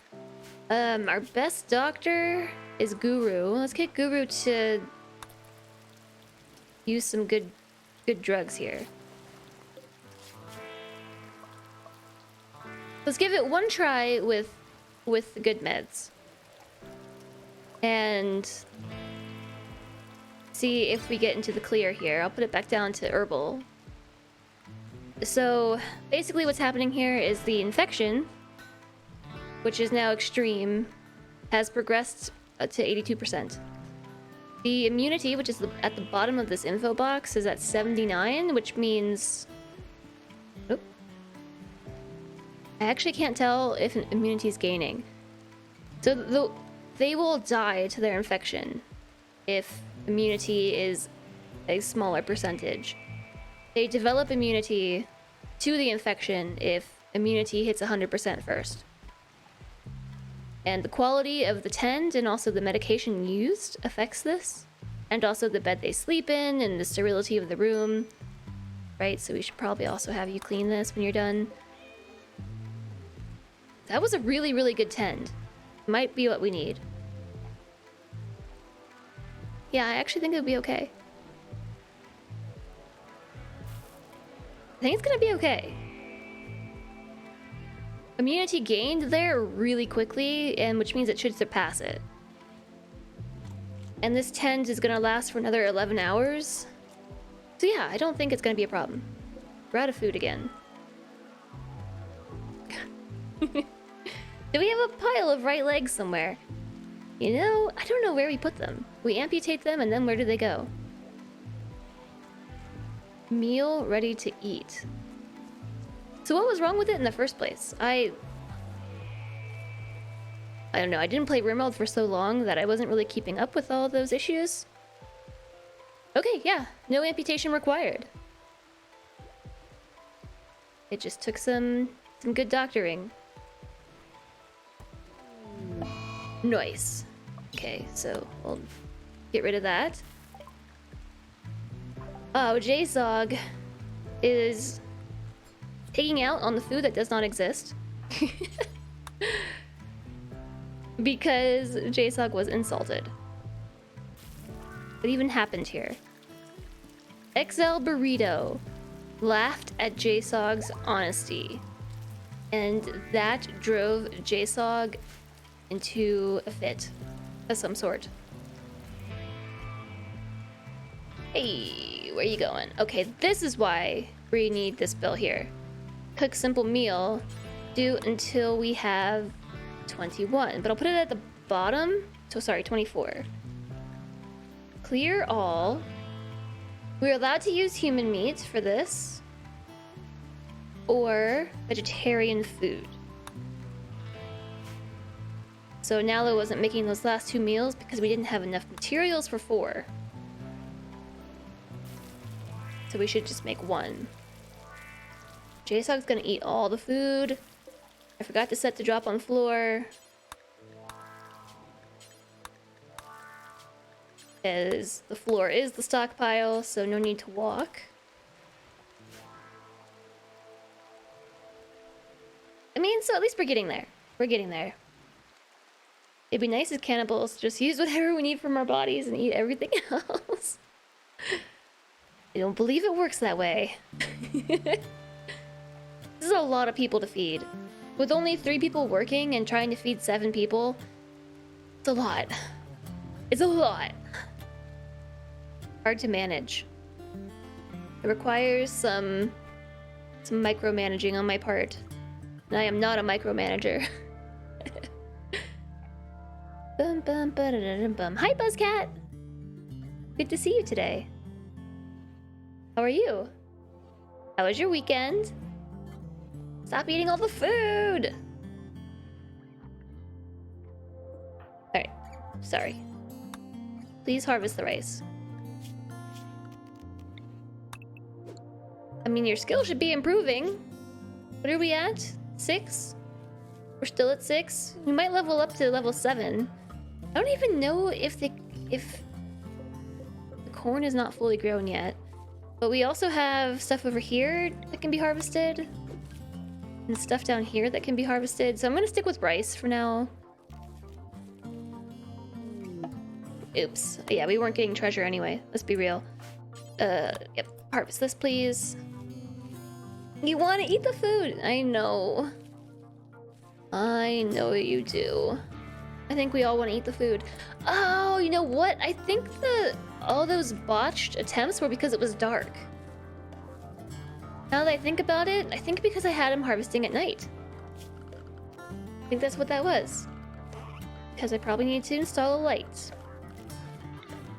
Our best doctor is Guru. Let's get Guru to use some good drugs here. Let's give it one try with the good meds. And see if we get into the clear here. I'll put it back down to herbal. So basically what's happening here is the infection, which is now extreme, has progressed to 82%. The immunity, which is at the bottom of this info box, is at 79, which means... Oop. I actually can't tell if immunity is gaining. So they will die to their infection if immunity is a smaller percentage. They develop immunity to the infection if immunity hits 100% first. And the quality of the tend and also the medication used affects this. And also the bed they sleep in and the sterility of the room. Right, so we should probably also have you clean this when you're done. That was a really, really good tend. Might be what we need. Yeah, I actually think it would be okay. I think it's gonna be okay. Immunity gained there really quickly, and which means it should surpass it. And this tend is gonna last for another 11 hours. So yeah, I don't think it's gonna be a problem. We're out of food again. Do we have a pile of right legs somewhere? You know, I don't know where we put them. We amputate them, and then where do they go? Meal ready to eat. So what was wrong with it in the first place? I don't know. I didn't play RimWorld for so long that I wasn't really keeping up with all of those issues. Okay, yeah. No amputation required. It just took some good doctoring. Nice. Okay, so we'll get rid of that. Oh, JSOG is taking out on the food that does not exist. Because JSOG was insulted. What even happened here? XL Burrito laughed at JSOG's honesty. And that drove JSOG into a fit of some sort. Hey, where you going? Okay, this is why we need this bill here. Cook simple meal, do until we have 21. But I'll put it at the bottom. So sorry, 24. Clear all. We're allowed to use human meat for this. Or vegetarian food. So Nala wasn't making those last 2 meals because we didn't have enough materials for 4. So we should just make 1. Jasog's gonna eat all the food. I forgot to set the drop on floor. As the floor is the stockpile, so no need to walk. I mean, so at least we're getting there. We're getting there. It'd be nice as cannibals to just use whatever we need from our bodies and eat everything else. I don't believe it works that way. This is a lot of people to feed. With only 3 people working and trying to feed 7 people, it's a lot. It's a lot. Hard to manage. It requires some micromanaging on my part. And I am not a micromanager. Bum, bum, ba-da-da-dum, bum. Hi, Buzzcat! Good to see you today. How are you? How was your weekend? Stop eating all the food! Alright, sorry. Please harvest the rice. I mean, your skill should be improving. What are we at? 6? We're still at 6. We might level up to level 7. I don't even know if the corn is not fully grown yet. But we also have stuff over here that can be harvested. And stuff down here that can be harvested. So I'm gonna stick with rice for now. Oops. Yeah, we weren't getting treasure anyway. Let's be real. Yep. Harvest this, please. You want to eat the food. I know. I know you do. I think we all want to eat the food. Oh, you know what? I think all those botched attempts were because it was dark. Now that I think about it, I think because I had him harvesting at night. I think that's what that was. Because I probably need to install a light.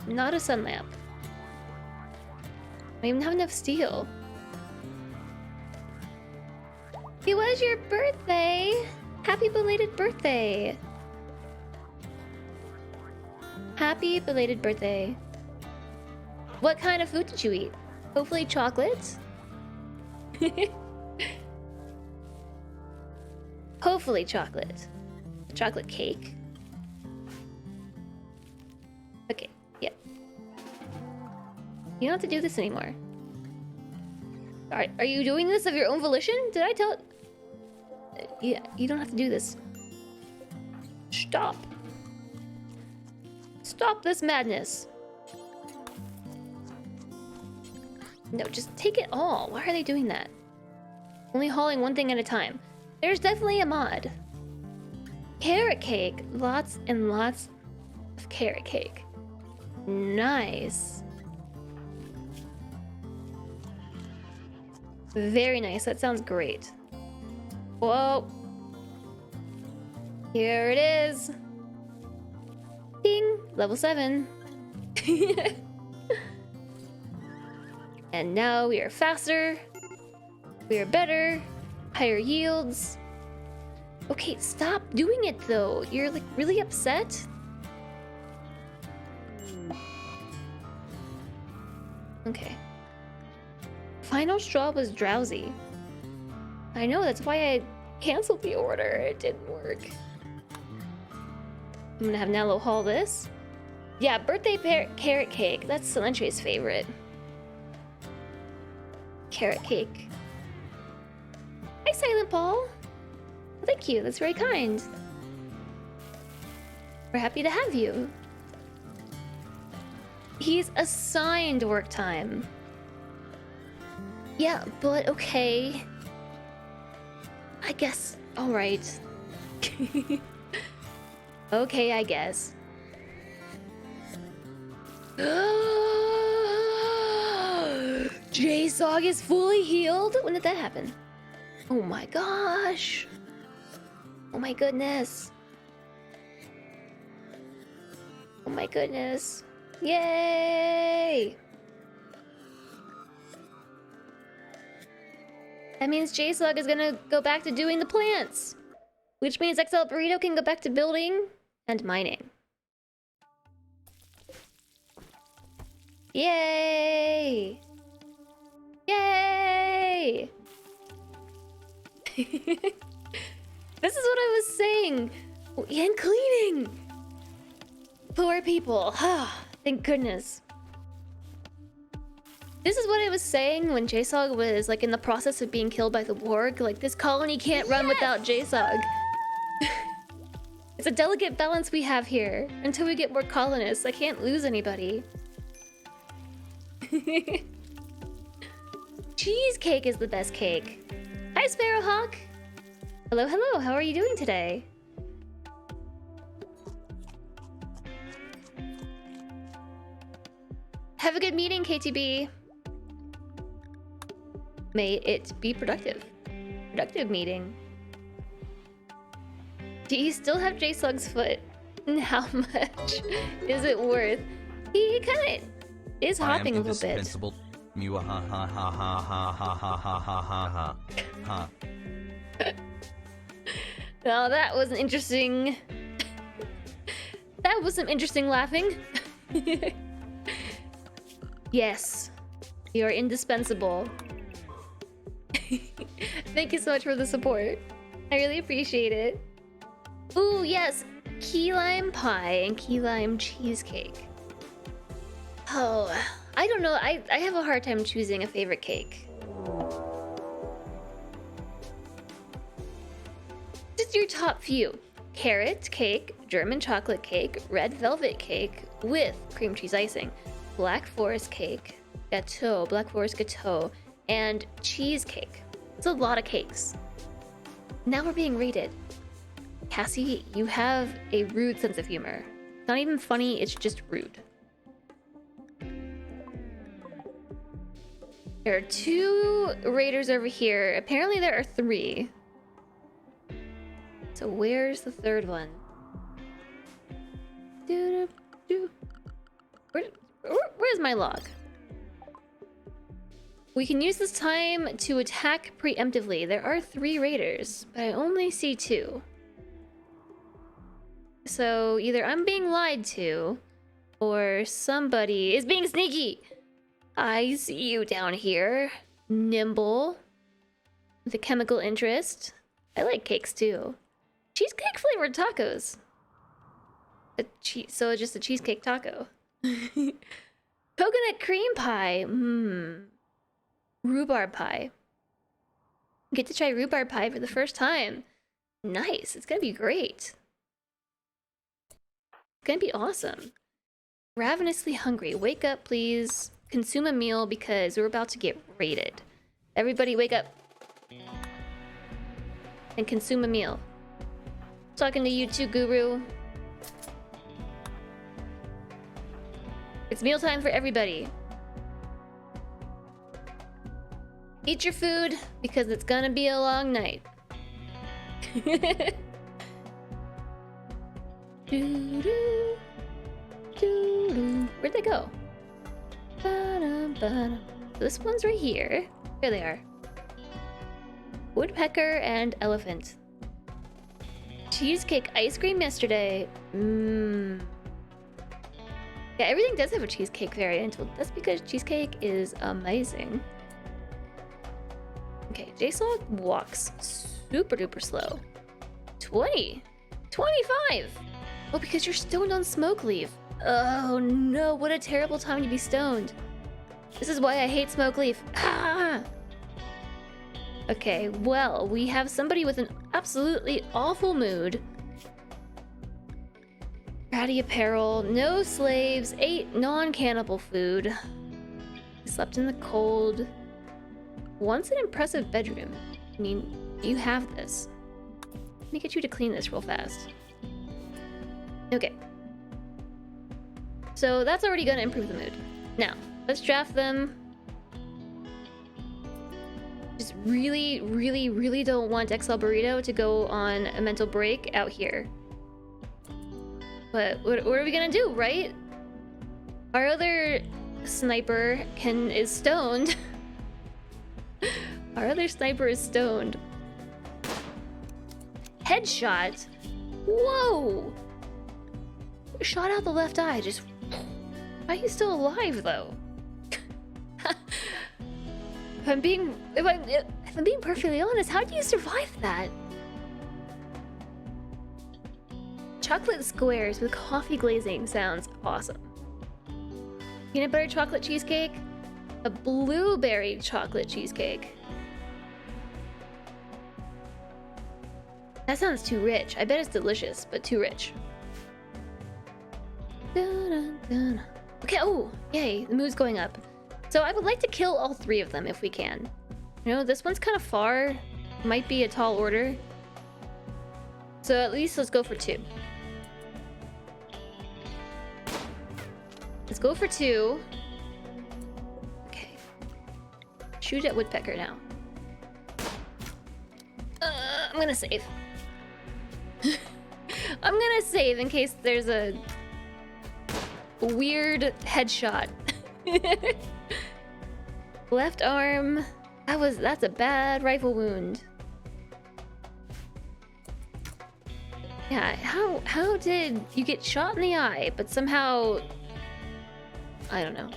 Not a sun lamp. I don't even have enough steel. It was your birthday! Happy belated birthday! Happy belated birthday. What kind of food did you eat? Hopefully chocolate? Hopefully chocolate. Chocolate cake. Okay, yeah. You don't have to do this anymore. Are you doing this of your own volition? Did I tell... Yeah, you don't have to do this. Stop. Stop this madness. No, just take it all. Why are they doing that? Only hauling one thing at a time. There's definitely a mod. Carrot cake. Lots and lots of carrot cake. Nice. Very nice. That sounds great. Whoa. Here it is. Ding. Level 7. And now we are faster. We are better. Higher yields. Okay, stop doing it though. You're like really upset. Okay. Final straw was drowsy. I know, that's why I canceled the order. It didn't work. I'm gonna have Nello haul this. Yeah, birthday carrot cake. That's Silentre's favorite. Carrot cake. Hi, Silent Paul. Thank you, that's very kind. We're happy to have you. He's assigned work time. Yeah, but okay. I guess, alright. Okay, I guess. J-Sog is fully healed? When did that happen? Oh my gosh. Oh my goodness. my goodness. Yay! That means J-Slug is gonna go back to doing the plants. Which means XL Burrito can go back to building and mining. Yay! Yay! This is what I was saying. And cleaning! Poor people. Thank goodness. This is what I was saying when J-Sog was like in the process of being killed by the warg. Like, this colony can't run without J-Sog. It's a delicate balance we have here. Until we get more colonists, I can't lose anybody. Cheesecake is the best cake. Hi, Sparrowhawk. Hello, hello. How are you doing today? Have a good meeting, KTB. May it be productive. Productive meeting. Do you still have J-Slug's foot? And how much is it worth? He kind of is hopping a little bit. Well, that was an interesting... That was some interesting laughing. Yes, you're indispensable. Thank you so much for the support. I really appreciate it. Ooh, yes, key lime pie and key lime cheesecake. Oh, I don't know. I have a hard time choosing a favorite cake. Just your top few. Carrot cake, German chocolate cake, red velvet cake with cream cheese icing, black forest cake, gâteau, black forest gâteau, and cheesecake. It's a lot of cakes. Now we're being rated. Cassie, you have a rude sense of humor. It's not even funny, it's just rude. There are 2 raiders over here. Apparently there are 3. So where's the 3rd one? Where's my log? We can use this time to attack preemptively. There are 3 raiders, but I only see 2. So either I'm being lied to, or somebody is being sneaky. I see you down here. Nimble. With a chemical interest. I like cakes too. Cheesecake flavored tacos. So just a cheesecake taco. Coconut cream pie. Rhubarb pie. Get to try rhubarb pie for the first time. Nice. It's gonna be great. It's gonna be awesome. Ravenously hungry. Wake up, please. Consume a meal because we're about to get raided. Everybody wake up. And consume a meal. Talking to you too, Guru. It's mealtime for everybody. Eat your food because it's gonna be a long night. Where'd they go? This one's right here. Here they are. Woodpecker and elephant. Cheesecake ice cream yesterday. Yeah, everything does have a cheesecake variant. Well, that's because cheesecake is amazing. Okay, J-Slog walks super duper slow. 20. 25. Oh, because you're stoned on smoke leaf. Oh no, what a terrible time to be stoned. This is why I hate smoke leaf. Ah! Okay, well, we have somebody with an absolutely awful mood. Ratty apparel, no slaves, ate non-cannibal food. Slept in the cold. Wants an impressive bedroom. I mean, you have this. Let me get you to clean this real fast. Okay. So that's already gonna improve the mood. Now, let's draft them. Just really, really, really don't want XL Burrito to go on a mental break out here. But what are we gonna do, right? Our other sniper is stoned. Our other sniper is stoned. Headshot? Whoa! Shot out the left eye, just... Why are you still alive, though? If I'm being perfectly honest, how do you survive that? Chocolate squares with coffee glazing sounds awesome. Peanut butter chocolate cheesecake? A blueberry chocolate cheesecake. That sounds too rich. I bet it's delicious, but too rich. Dun, dun, dun. Okay, oh, yay, the mood's going up. So I would like to kill all 3 of them if we can. You know, this one's kind of far. Might be a tall order. So at least let's go for 2. Let's go for 2. Okay. Shoot at Woodpecker now. I'm gonna save. I'm gonna save in case there's a weird headshot. Left arm. That's a bad rifle wound. Yeah, how did you get shot in the eye, but somehow I don't know.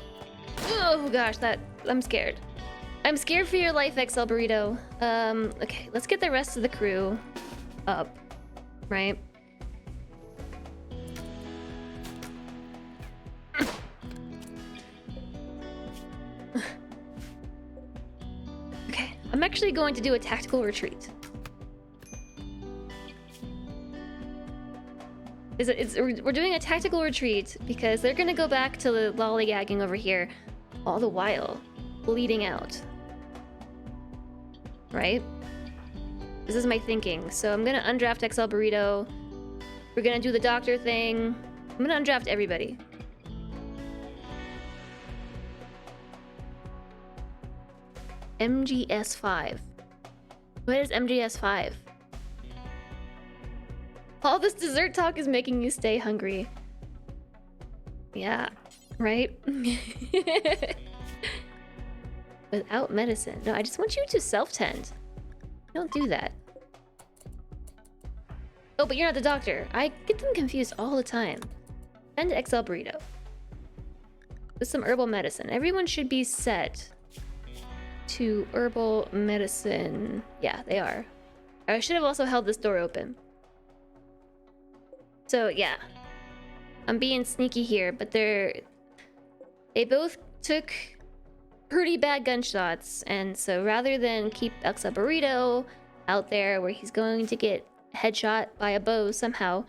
Oh gosh, I'm scared. I'm scared for your life, XL Burrito. Okay, let's get the rest of the crew up, right? Okay, I'm actually going to do a tactical retreat. We're doing a tactical retreat because they're gonna go back to the lollygagging over here, all the while bleeding out. Right? This is my thinking. So I'm gonna undraft XL Burrito. We're gonna do the doctor thing. I'm gonna undraft everybody. MGS5. What is MGS5? All this dessert talk is making you stay hungry. Yeah, right? Without medicine. No, I just want you to self-tend. Don't do that. Oh, but you're not the doctor. I get them confused all the time. Send XL Burrito. With some herbal medicine. Everyone should be set to herbal medicine. Yeah, they are. I should have also held this door open. So yeah, I'm being sneaky here, but they both took pretty bad gunshots, and so rather than keep XL Burrito out there where he's going to get headshot by a bow somehow,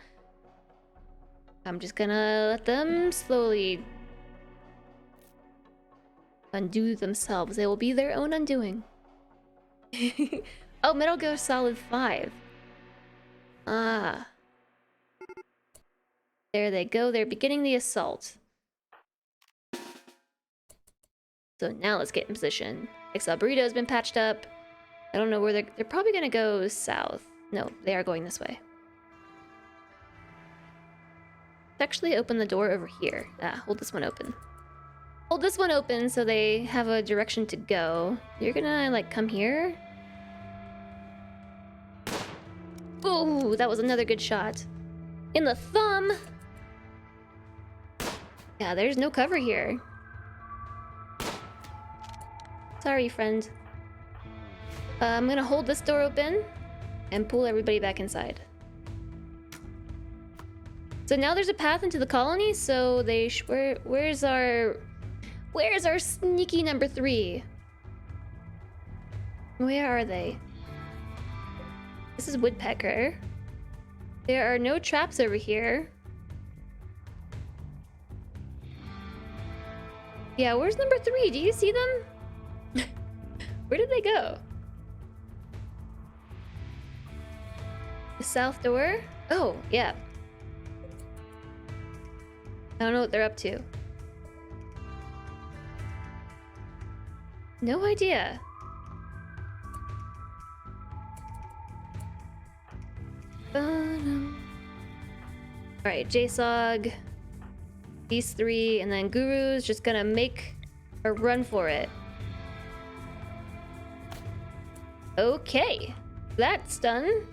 I'm just gonna let them slowly undo themselves. They will be their own undoing. Oh, Metal Gear Solid 5. Ah. There they go, they're beginning the assault. So now let's get in position. XL Burrito has been patched up. I don't know where they're probably gonna go south. No, they are going this way. Let's actually open the door over here. Hold this one open. Hold this one open so they have a direction to go. You're gonna, like, come here? Ooh, that was another good shot. In the thumb! Yeah, there's no cover here. Sorry, friend. I'm gonna hold this door open and pull everybody back inside. So now there's a path into the colony, so they where's our sneaky number 3? Where are they? This is Woodpecker. There are no traps over here. Yeah, where's number 3? Do you see them? Where did they go? The south door? Oh, yeah. I don't know what they're up to. No idea. Alright, JSOG. These three, and then Guru's just gonna make a run for it. Okay, that's done.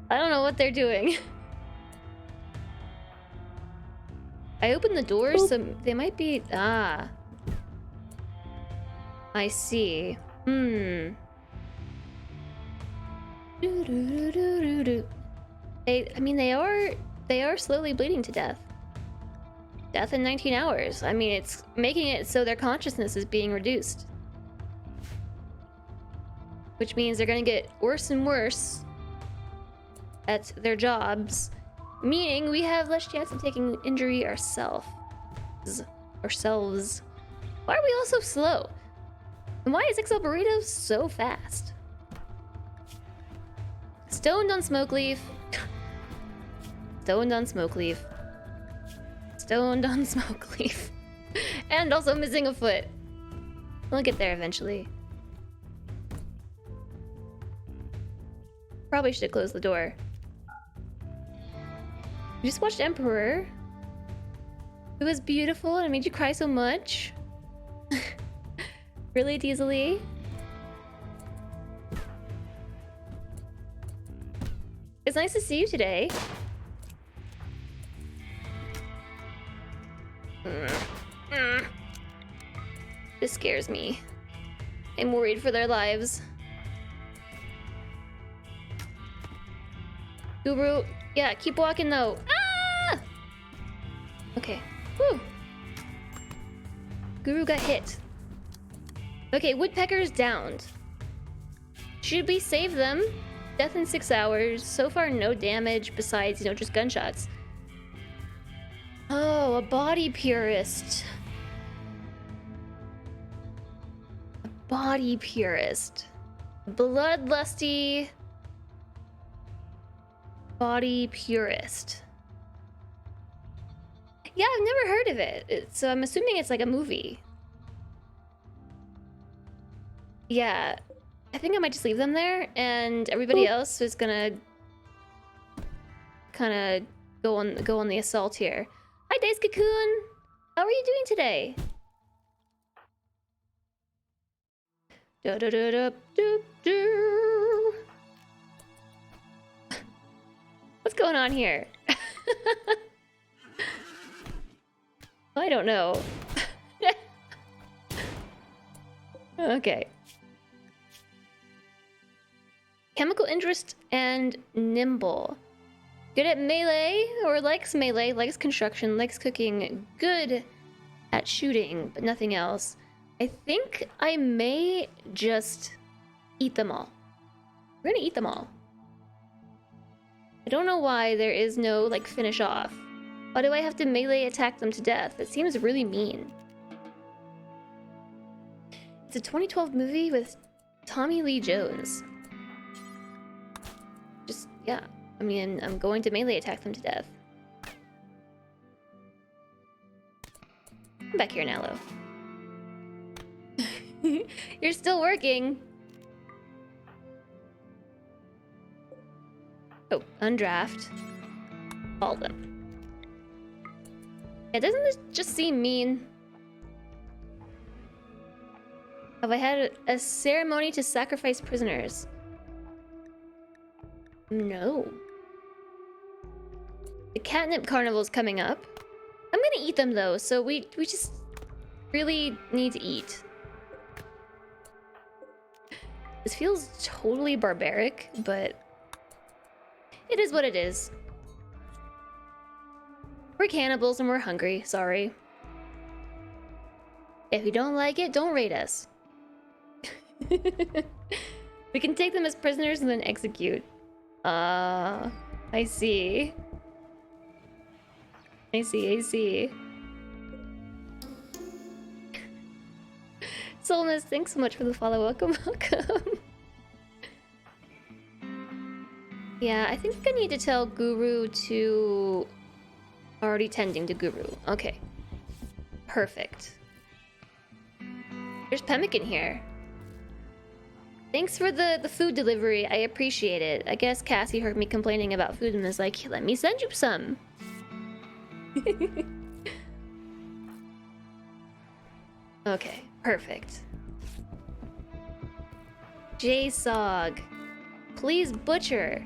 I don't know what they're doing. I opened the doors, so they might be... Ah. I see. I mean, they are slowly bleeding to death. Death in 19 hours. I mean, it's making it so their consciousness is being reduced. Which means they're gonna get worse and worse at their jobs. Meaning we have less chance of taking injury ourselves. Why are we all so slow? And why is XL Burrito so fast? Stoned on smoke leaf. Stoned on smoke leaf. Stoned on smoke leaf. And also missing a foot. We'll get there eventually. Probably should have closed the door. You just watched Emperor. It was beautiful and it made you cry so much. Really, Diesely? It's nice to see you today. This scares me. I'm worried for their lives. Guru, yeah, keep walking though. Ah! Okay. Whew. Guru got hit. Okay, Woodpecker's downed. Should we save them? Death in 6 hours. So far, no damage besides, just gunshots. Oh, a body purist. A body purist. Bloodlusty body purist. Yeah, I've never heard of it. So I'm assuming it's like a movie. Yeah, I think I might just leave them there, and everybody else is gonna kind of go on the assault here. Hi, Days Cocoon. How are you doing today? What's going on here? I don't know. Okay. Chemical interest and nimble. Good at melee, or likes melee, likes construction, likes cooking. Good at shooting, but nothing else. I think I may just eat them all. We're gonna eat them all. I don't know why there is no, finish off. Why do I have to melee attack them to death? It seems really mean. It's a 2012 movie with Tommy Lee Jones. Yeah, I mean, I'm going to melee attack them to death. Come back here, Nalo. You're still working. Oh, undraft. Call them. Yeah, doesn't this just seem mean? Have I had a ceremony to sacrifice prisoners? No. The catnip carnival's coming up. I'm gonna eat them though, so we just really need to eat. This feels totally barbaric, but it is what it is. We're cannibals and we're hungry, sorry. If you don't like it, don't raid us. We can take them as prisoners and then execute. I see. I see. Solnus, thanks so much for the follow. Welcome. Yeah, I think I need to tell Guru to... Already tending to Guru. Okay. Perfect. There's Pemmican here. Thanks for the food delivery. I appreciate it. I guess Cassie heard me complaining about food and was like, let me send you some. Okay, perfect. JSOG. Please butcher.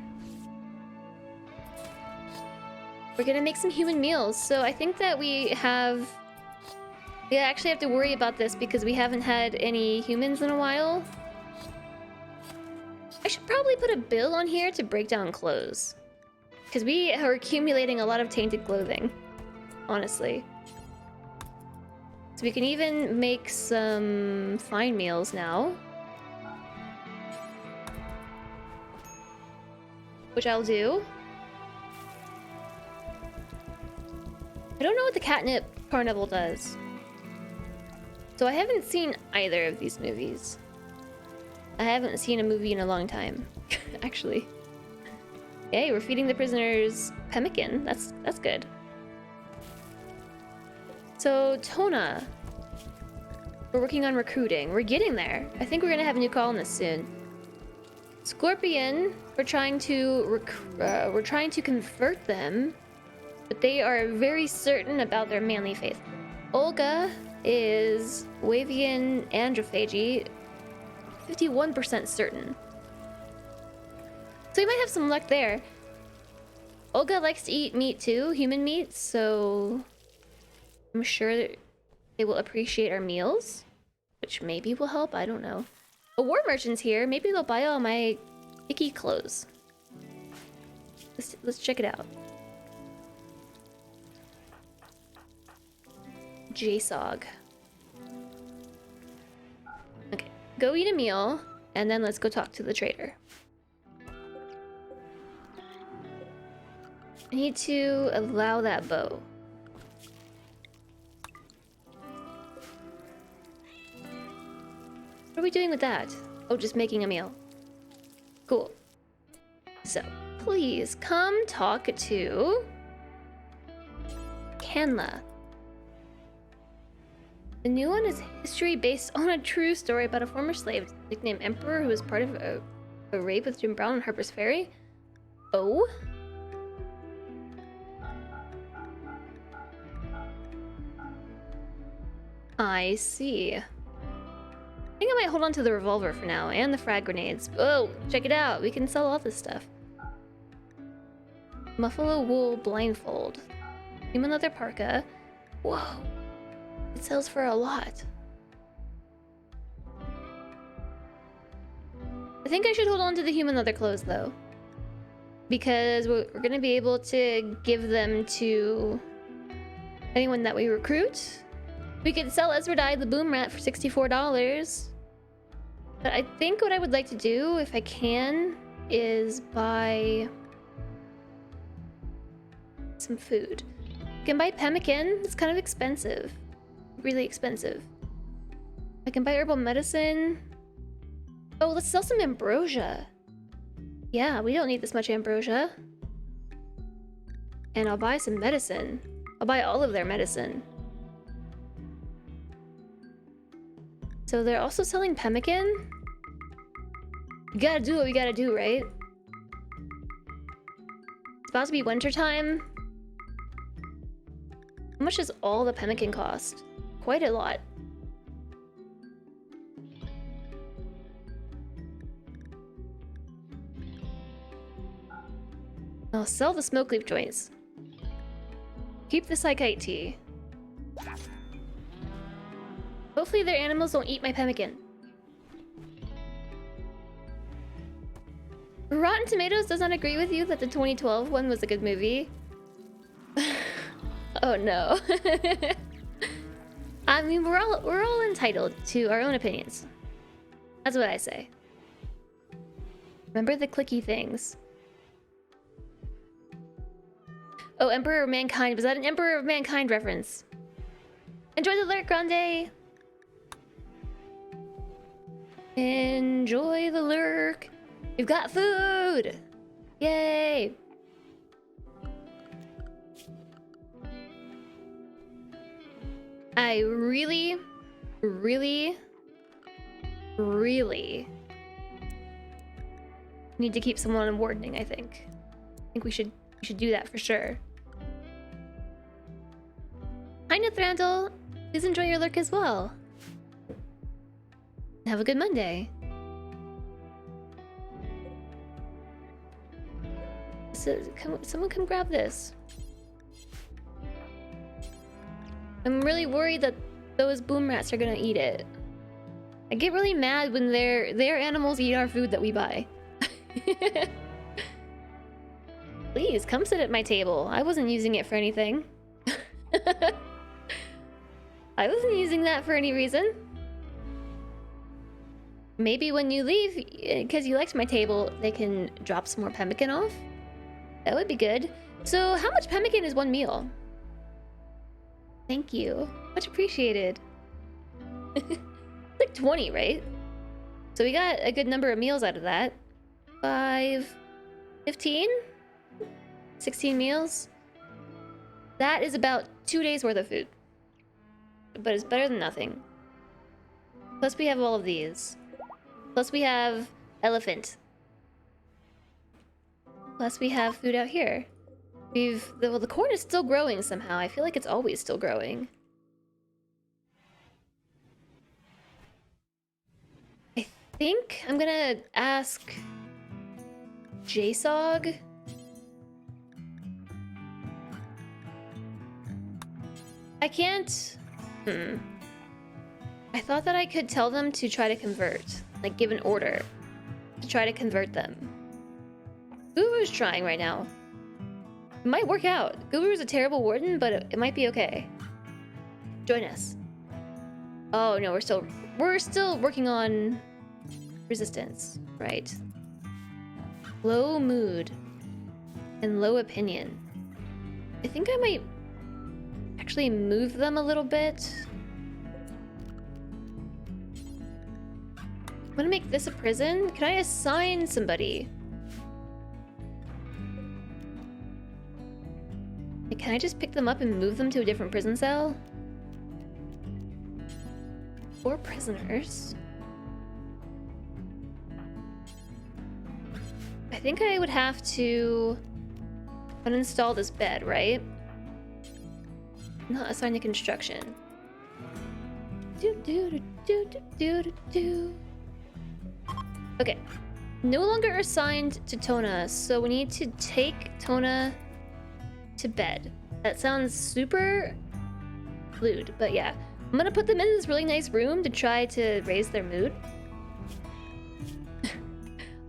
We're gonna make some human meals, so I think that we actually have to worry about this because we haven't had any humans in a while. I should probably put a bill on here to break down clothes. Because we are accumulating a lot of tainted clothing, honestly. So we can even make some fine meals now. Which I'll do. I don't know what the catnip carnival does. So I haven't seen either of these movies. I haven't seen a movie in a long time, actually. Okay, we're feeding the prisoners pemmican. That's good. So Tona, we're working on recruiting. We're getting there. I think we're gonna have a new colonist soon. Scorpion, we're trying to convert them, but they are very certain about their manly faith. Olga is Wavian androphagy, 51% certain. So we might have some luck there. Olga likes to eat meat too, human meat, so I'm sure that they will appreciate our meals, which maybe will help, I don't know. A war merchant's here, maybe they'll buy all my icky clothes. Let's check it out. JSOG. Okay, go eat a meal, and then let's go talk to the trader. I need to allow that bow. What are we doing with that? Oh, just making a meal. Cool. So, please come talk to Kanla. The new one is history based on a true story about a former slave nicknamed Emperor who was part of a rape with Jim Brown on Harper's Ferry. Oh? I see. I think I might hold on to the revolver for now and the frag grenades. Oh, check it out. We can sell all this stuff. Buffalo wool blindfold. Human leather parka. Whoa. It sells for a lot. I think I should hold on to the human leather clothes though, because we're gonna be able to give them to anyone that we recruit. We could sell Ezra the Boom Rat for $64. But I think what I would like to do, if I can, is buy some food. I can buy pemmican. It's kind of expensive. Really expensive. I can buy herbal medicine. Oh, let's sell some ambrosia. Yeah, we don't need this much ambrosia. And I'll buy some medicine. I'll buy all of their medicine. So they're also selling pemmican? We gotta do what we gotta do, right? It's about to be winter time. How much does all the pemmican cost? Quite a lot. I'll sell the smoke leaf joints. Keep the psychite tea. Hopefully their animals don't eat my pemmican. Rotten Tomatoes does not agree with you that the 2012 one was a good movie. Oh no. I mean, we're all entitled to our own opinions. That's what I say. Remember the clicky things. Oh, Emperor of Mankind. Was that an Emperor of Mankind reference? Enjoy the lurk, Grande! Enjoy the lurk. We've got food! Yay! I really Need to keep someone on wardening, I think. I think we should do that for sure. Hi Nathrandel! Please enjoy your lurk as well. Have a good Monday. So, someone come grab this. I'm really worried that those boom rats are gonna eat it. I get really mad when their animals eat our food that we buy. Please, come sit at my table. I wasn't using it for anything. I wasn't using that for any reason. Maybe when you leave, because you liked my table, they can drop some more pemmican off. That would be good. So how much pemmican is one meal? Thank you. Much appreciated. Like 20, right? So we got a good number of meals out of that. 5, 15? 16 meals? That is about 2 days worth of food. But it's better than nothing. Plus we have all of these. Plus we have elephant. Plus we have food out here. Well, the corn is still growing somehow. I feel like it's always still growing. I think I'm gonna ask JSOG. I can't... I thought that I could tell them to try to convert. Like, give an order to try to convert them. Guru's trying right now. It might work out. Guru's a terrible warden, but it might be okay. Join us. Oh no, we're still working on resistance, right? Low mood and low opinion. I think I might actually move them a little bit. I'm gonna make this a prison. Can I assign somebody? Like, can I just pick them up and move them to a different prison cell? 4 prisoners. I think I would have to uninstall this bed, right? Not assign to construction. Okay. No longer assigned to Tona, so we need to take Tona to bed. That sounds super lewd, but yeah. I'm gonna put them in this really nice room to try to raise their mood.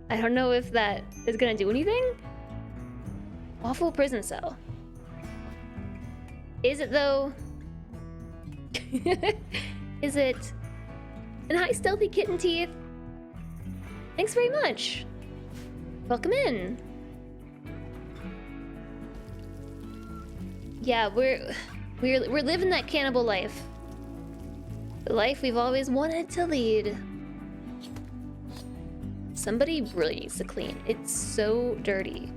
I don't know if that is gonna do anything. Awful prison cell. Is it though? Is it? And hi, Stealthy Kitten Teeth. Thanks very much. Welcome in. Yeah, we're living that cannibal life. The life we've always wanted to lead. Somebody really needs to clean. It's so dirty.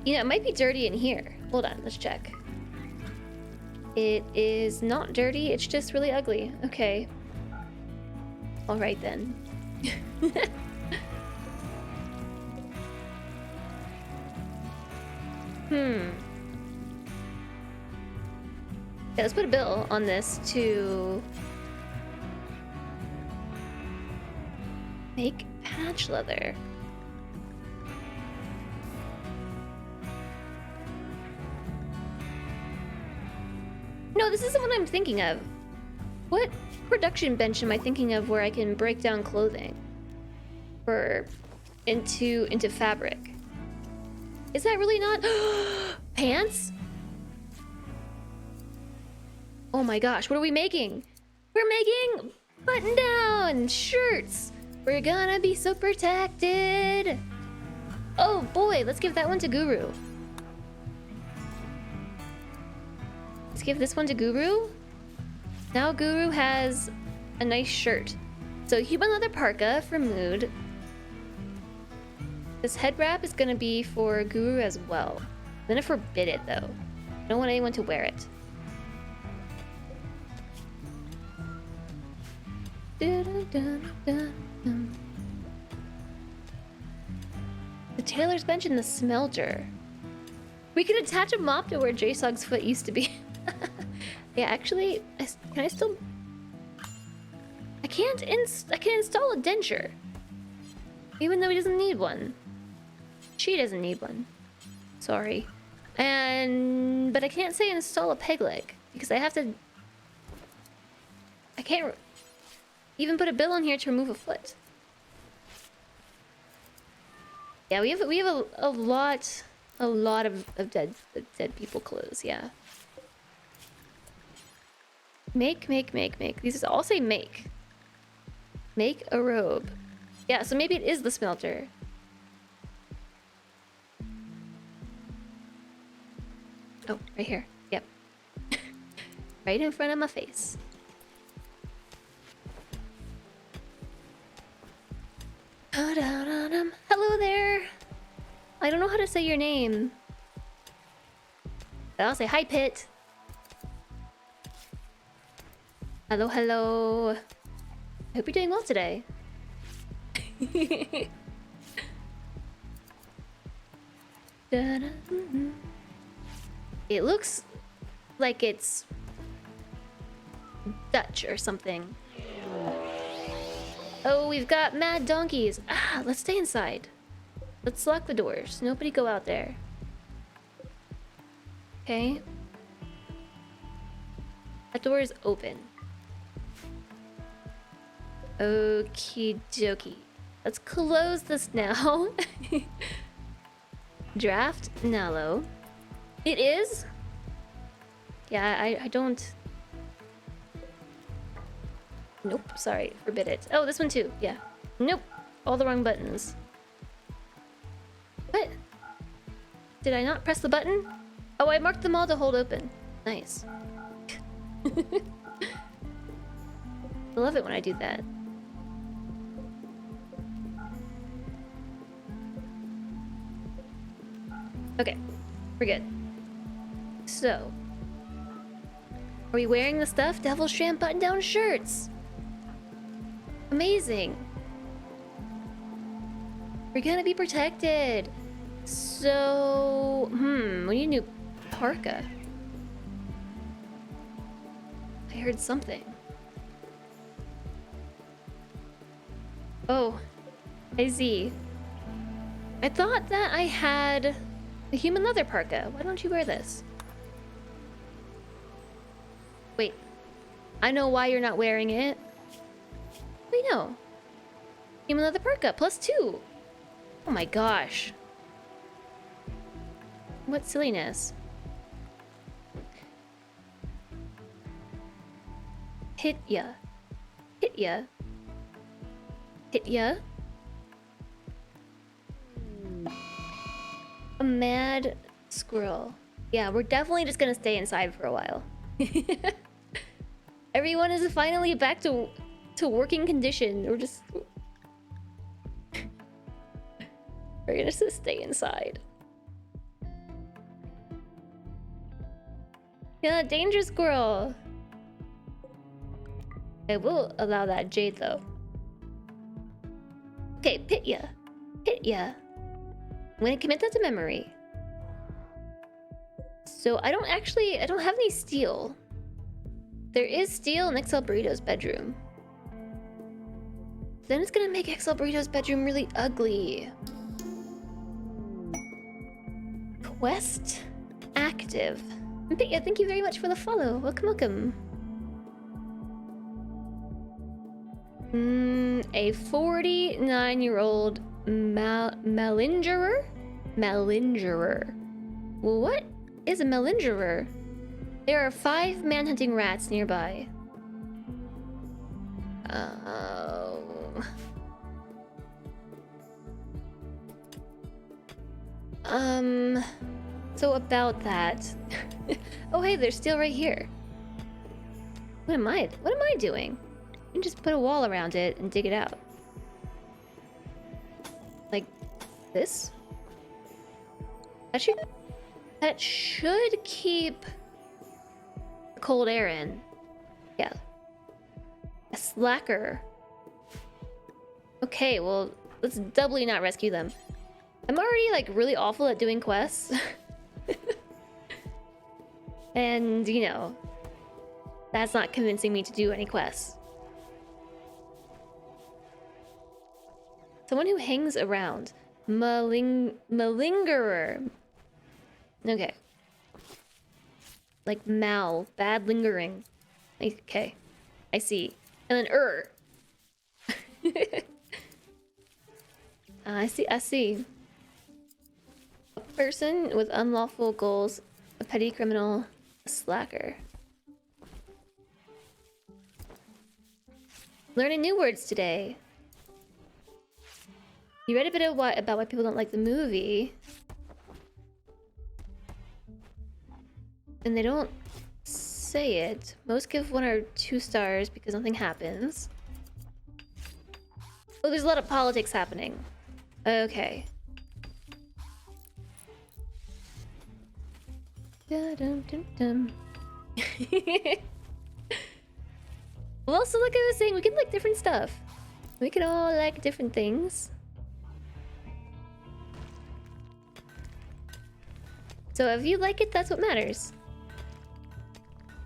You know, it might be dirty in here. Hold on, let's check. It is not dirty, it's just really ugly. Okay. Alright then. Yeah, let's put a bill on this to make patch leather. No, this isn't what I'm thinking of. What production bench am I thinking of where I can break down clothing into fabric? Is that really not pants? Oh my gosh, what are we making? We're making button-down shirts. We're gonna be so protected. Oh boy, let's give that one to Guru. Let's give this one to Guru. Now Guru has a nice shirt. So human leather parka for mood. This head wrap is gonna be for Guru as well. I'm gonna forbid it though. I don't want anyone to wear it. Dun. The tailor's bench in the smelter. We could attach a mop to where J-Sog's foot used to be. Yeah, actually, can I still... I can't install a denture. Even though he doesn't need one. She doesn't need one. Sorry. But I can't say install a peg leg. Because I have to... I can't even put a bill on here to remove a foot. Yeah, we have a lot of dead people clothes, yeah. Make. These all say make. Make a robe. Yeah, so maybe it is the smelter. Oh, right here. Yep. Right in front of my face. Hello there. I don't know how to say your name. But I'll say hi, Pit. Hello, hello. I hope you're doing well today. It looks like it's Dutch or something. Oh, we've got mad donkeys. Ah, let's stay inside. Let's lock the doors. Nobody go out there. Okay. That door is open. Okie dokie. Let's close this now. Draft Nallo. It is? Yeah, I don't... Nope, sorry, forbid it. Oh, this one too, yeah. Nope, all the wrong buttons. What? Did I not press the button? Oh, I marked them all to hold open. Nice. I love it when I do that. Okay, we're good. So, are we wearing the stuff? Devil Shrimp button-down shirts. Amazing. We're gonna be protected. So, we need a new parka. I heard something. Oh, I see. I thought that I had the human leather parka. Why don't you wear this? Wait, I know why you're not wearing it. We know. Human leather parka, +2. Oh my gosh. What silliness. Hit ya. Hit ya. Hit ya. A mad squirrel. Yeah, we're definitely just gonna stay inside for a while. Everyone is finally back to working condition. We're gonna just stay inside. Yeah, danger squirrel. I will allow that jade though. Okay, pit ya. Pit ya. I'm gonna commit that to memory. So I don't have any steel. There is steel in XL Burrito's bedroom. Then it's gonna make XL Burrito's bedroom really ugly. Quest active. Yeah, thank you very much for the follow. Welcome. A 49-year-old malingerer? Malingerer. What is a malingerer? There are 5 manhunting rats nearby. Oh. So about that. Oh hey, they're still right here. What am I doing? You can just put a wall around it and dig it out. Like this? That should keep cold air in. Yeah. A slacker Okay, well, let's doubly not rescue them. I'm already, like, really awful at doing quests. And, you know, that's not convincing me to do any quests. Someone who hangs around. Malingerer. Okay. Like mal. Bad lingering. Okay. I see. And then I see. A person with unlawful goals. A petty criminal. A slacker. Learning new words today. You read a bit about why people don't like the movie. And they don't say it. Most give 1 or 2 stars because nothing happens. Oh, there's a lot of politics happening. Okay. Dum-dum-dum-dum. Well, so like I was saying, we can like different stuff. We can all like different things. So if you like it, that's what matters.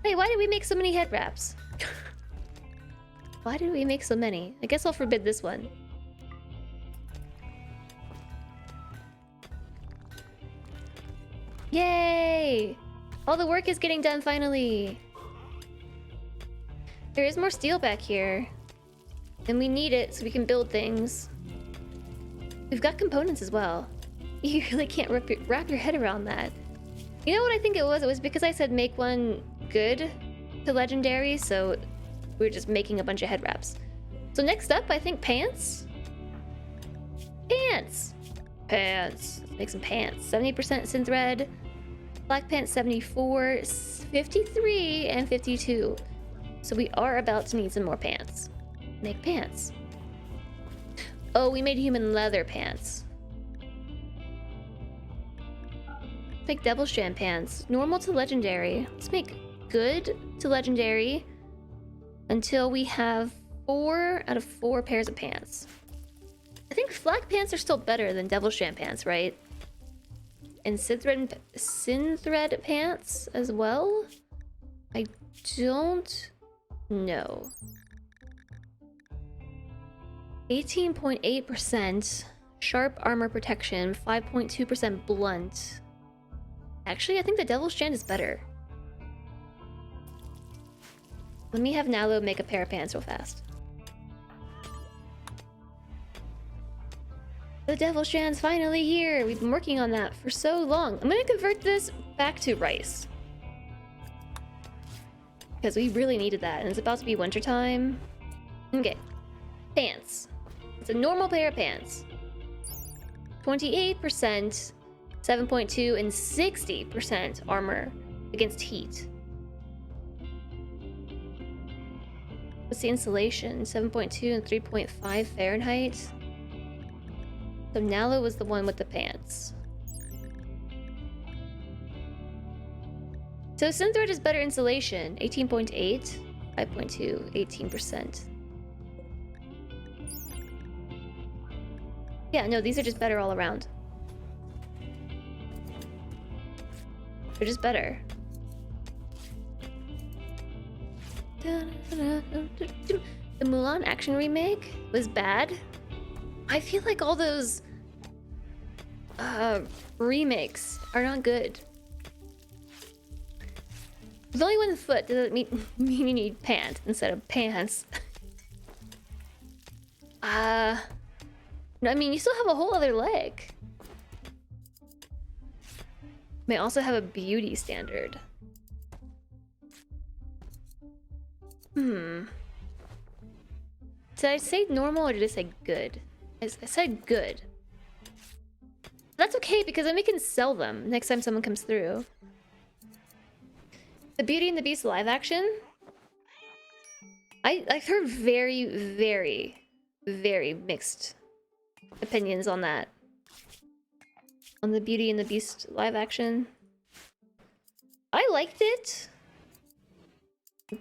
Hey, why did we make so many head wraps? Why did we make so many? I guess I'll forbid this one. Yay! All the work is getting done finally. There is more steel back here. And we need it so we can build things. We've got components as well. You really can't wrap your head around that. You know what I think it was? It was because I said make one good to legendary, so we're just making a bunch of head wraps. So next up, I think pants? Pants! Pants. Let's make some pants. 70% synthread. Black pants 74, 53, and 52. So we are about to need some more pants. Make pants. Oh, we made human leather pants. Make double strand pants. Normal to legendary. Let's make good to legendary until we have 4 out of 4 pairs of pants. I think flak pants are still better than double strand pants, right? And synthread pants as well? I don't know. 18.8% sharp armor protection, 5.2% blunt. Actually, I think the Devil Strand is better. Let me have Nalo make a pair of pants real fast. The Devil Strand's finally here! We've been working on that for so long. I'm gonna convert this back to rice. Because we really needed that, and it's about to be wintertime. Okay. Pants. It's a normal pair of pants. 28%, 7.2, and 60% armor against heat. What's the insulation? 7.2 and 3.5 Fahrenheit. So Nala was the one with the pants. So Synthread is better insulation. 18.8, 5.2, 18%. Yeah, no, these are just better all around. They're just better. The Mulan action remake was bad. I feel like all those remakes are not good. With only 1 foot doesn't mean you need pants instead of pants. No, I mean, you still have a whole other leg. May also have a beauty standard. Did I say normal or did I say good? I said good. That's okay because then we can sell them next time someone comes through. The Beauty and the Beast live action? I've heard very, very, very mixed opinions on that. On the Beauty and the Beast live action. I liked it,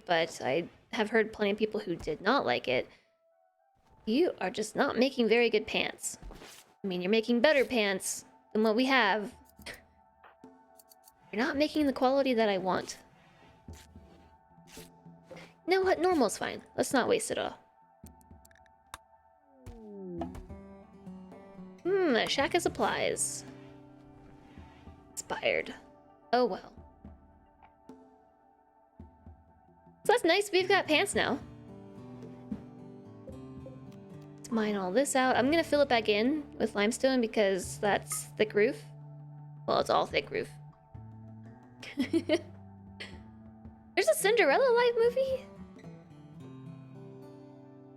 but I have heard plenty of people who did not like it. You are just not making very good pants. I mean, you're making better pants than what we have. You're not making the quality that I want. You know what? Normal's fine. Let's not waste it all. A shack of supplies. Expired. Oh well. So that's nice. We've got pants now. Let's mine all this out. I'm gonna fill it back in with limestone because that's thick roof. Well, it's all thick roof. There's a Cinderella Live movie?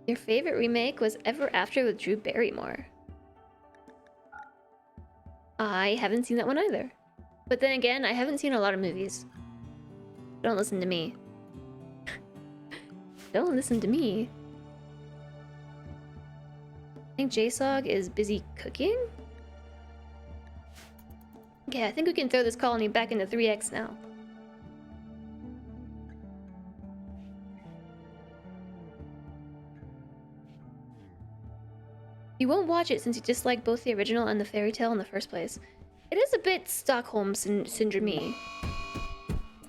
Your favorite remake was Ever After with Drew Barrymore. I haven't seen that one either. But then again, I haven't seen a lot of movies. Don't listen to me. Don't listen to me. I think JSOG is busy cooking? Okay, I think we can throw this colony back into 3x now. You won't watch it since you dislike both the original and the fairy tale in the first place. It is a bit Stockholm syndrome-y.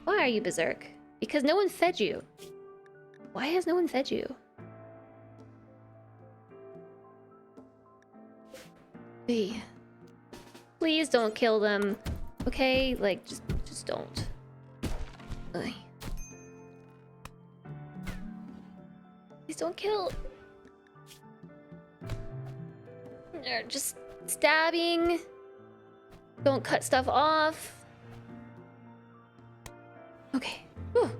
Why are you berserk? Because no one fed you. Why has no one fed you? Hey. Please don't kill them. Okay? Like, just don't. Ugh. Please don't kill. They're just stabbing. Don't cut stuff off. Okay. Whew.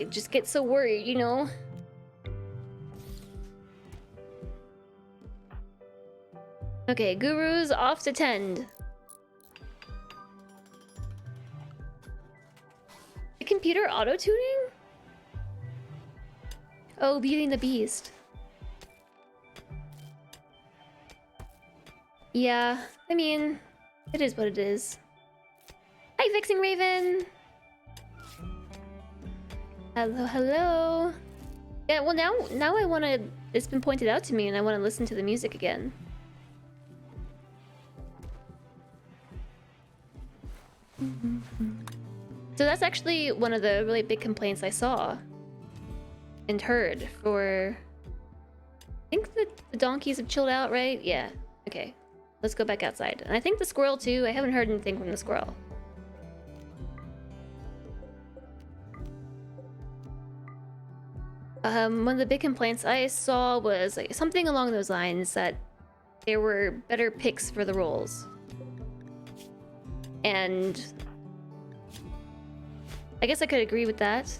I just get so worried, you know? Okay, Guru's off to tend. The computer auto-tuning? Oh, Beauty and the Beast. Yeah, I mean, it is what it is. Hi, Vixen Raven! Hello, hello! Yeah, well now I wanna... It's been pointed out to me and I wanna listen to the music again. So that's actually one of the really big complaints I saw and heard for... I think that the donkeys have chilled out, right? Yeah, okay. Let's go back outside. And I think the squirrel too. I haven't heard anything from the squirrel. One of the big complaints I saw was like something along those lines that there were better picks for the roles. And I guess I could agree with that.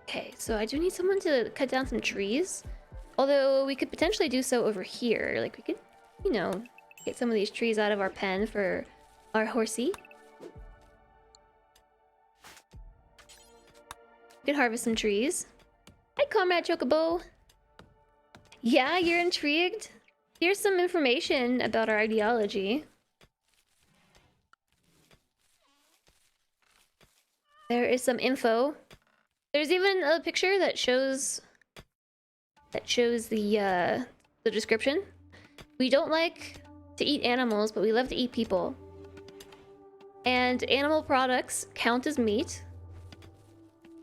Okay, so I do need someone to cut down some trees. Although we could potentially do so over here. Like we could, you know, get some of these trees out of our pen for our horsey. We could harvest some trees. Hi, Comrade Chocobo. Yeah, you're intrigued? Here's some information about our ideology. There is some info. There's even a picture that shows the description. We don't like to eat animals, but we love to eat people. And animal products count as meat,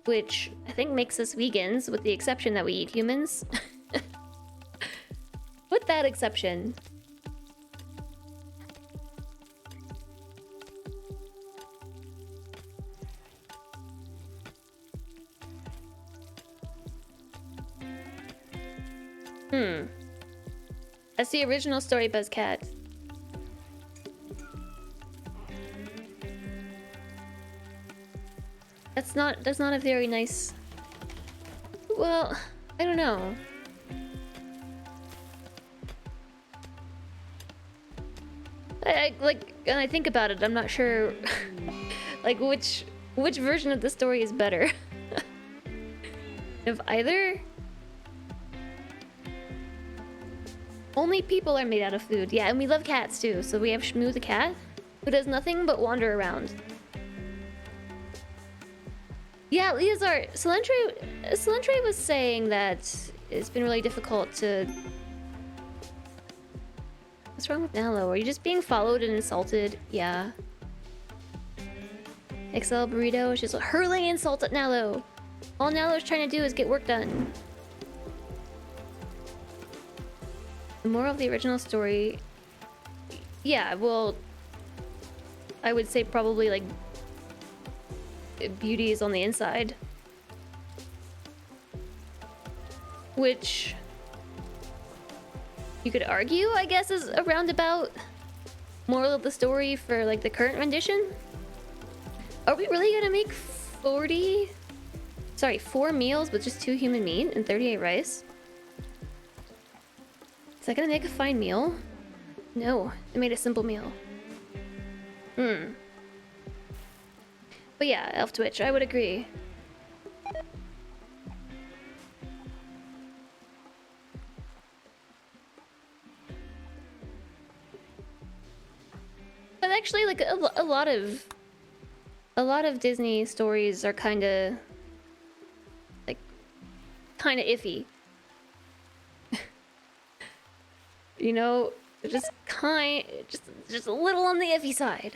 which I think makes us vegans, with the exception that we eat humans. With that exception. That's the original story, Buzzcat. That's not a very nice... Well, I don't know. Like, when I think about it, I'm not sure like which version of the story is better. If either? Only people are made out of food. Yeah, and we love cats too. So we have Shmoo the cat, who does nothing but wander around. Yeah, Leazar, Salentre was saying that it's been really difficult to... What's wrong with Nalo? Are you just being followed and insulted? Yeah. XL Burrito is just hurling insult at Nalo. All Nalo's trying to do is get work done. The moral of the original story... Yeah, well... I would say probably, like... beauty is on the inside. Which... you could argue, I guess, is a roundabout moral of the story for, like, the current rendition. Are we really gonna make 4 meals with just 2 human meat and 38 rice? Is that gonna make a fine meal? No, it made a simple meal. But yeah, Elf Twitch, I would agree. But actually, like, a lot of Disney stories are kind of iffy. You know, just a little on the iffy side.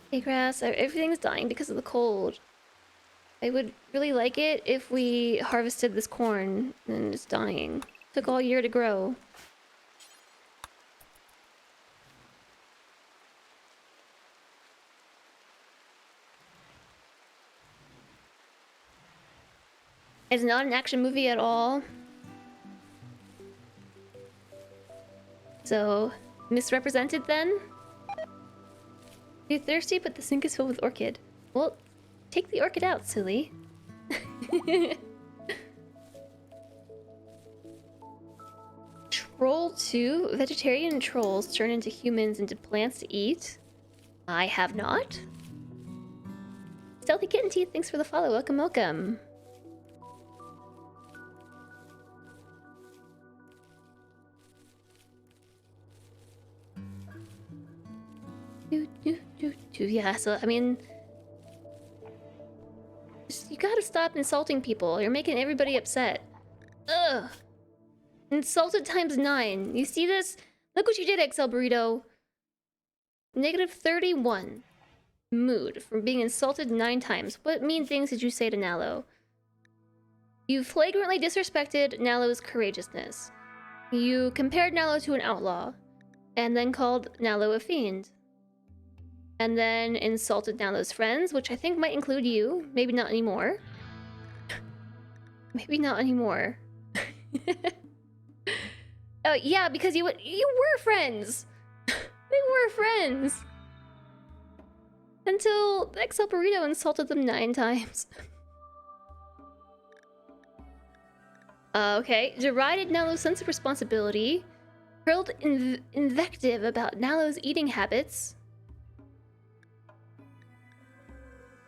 Hey grass, everything's dying because of the cold. I would really like it if we harvested this corn and it's dying. Took all year to grow. It's not an action movie at all. So, misrepresented then? You're thirsty, but the sink is filled with orchid. Well, take the orchid out, silly. Troll 2? Vegetarian trolls turn into humans into plants to eat? I have not. Stealthy Kitten Teeth, thanks for the follow. Welcome, welcome. Yeah, so I mean, you gotta stop insulting people. You're making everybody upset. Ugh. Insulted times 9. You see this? Look what you did, XL Burrito. Negative 31 mood from being insulted 9 times. What mean things did you say to Nalo? You flagrantly disrespected Nalo's courageousness. You compared Nalo to an outlaw, and then called Nalo a fiend. And then insulted Nalo's friends, which I think might include you. Maybe not anymore. Maybe not anymore. Oh, yeah, because you were friends. They were friends. Until XL Burrito insulted them 9 times. Okay, derided Nalo's sense of responsibility. Hurled invective about Nalo's eating habits.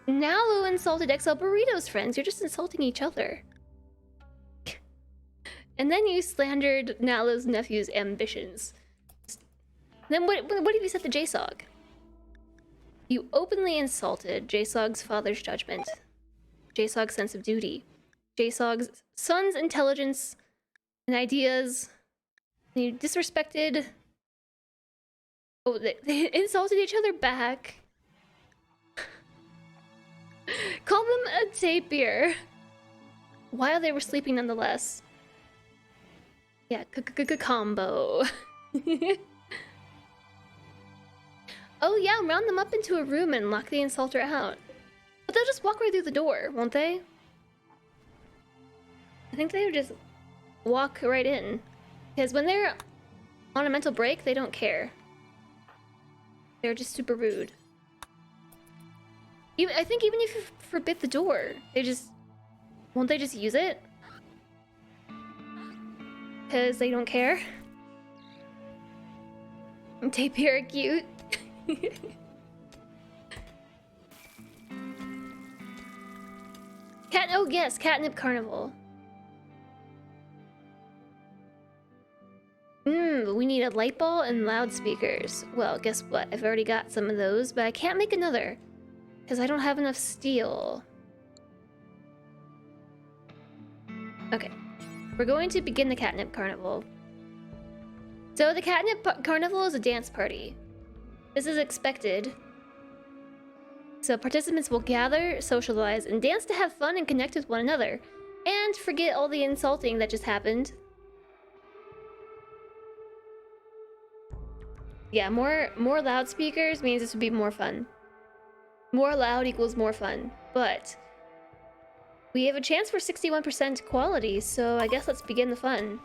Nalo insulted XL Burrito's friends. You're just insulting each other. And then you slandered Nalo's nephew's ambitions. Then what have you said to JSOG? You openly insulted JSOG's father's judgment, JSOG's sense of duty, JSOG's son's intelligence and ideas. And you disrespected... Oh, they insulted each other back. Called them a tapir. While they were sleeping nonetheless. Yeah, combo. Oh yeah, round them up into a room and lock the insulter out. But they'll just walk right through the door, won't they? I think they'll just walk right in. Because when they're on a mental break, they don't care. They're just super rude. I think even if you forbid the door, won't they just use it? Because they don't care? Tapir are cute. Oh yes, Catnip Carnival. We need a light ball and loudspeakers. Well, guess what? I've already got some of those, but I can't make another. because I don't have enough steel. Okay, we're going to begin the catnip carnival. So the catnip carnival is a dance party. This is expected. So participants will gather, socialize, and dance to have fun and connect with one another. And forget all the insulting that just happened. Yeah, more loudspeakers means this would be more fun. More loud equals more fun. But we have a chance for 61% quality, so I guess let's begin the fun.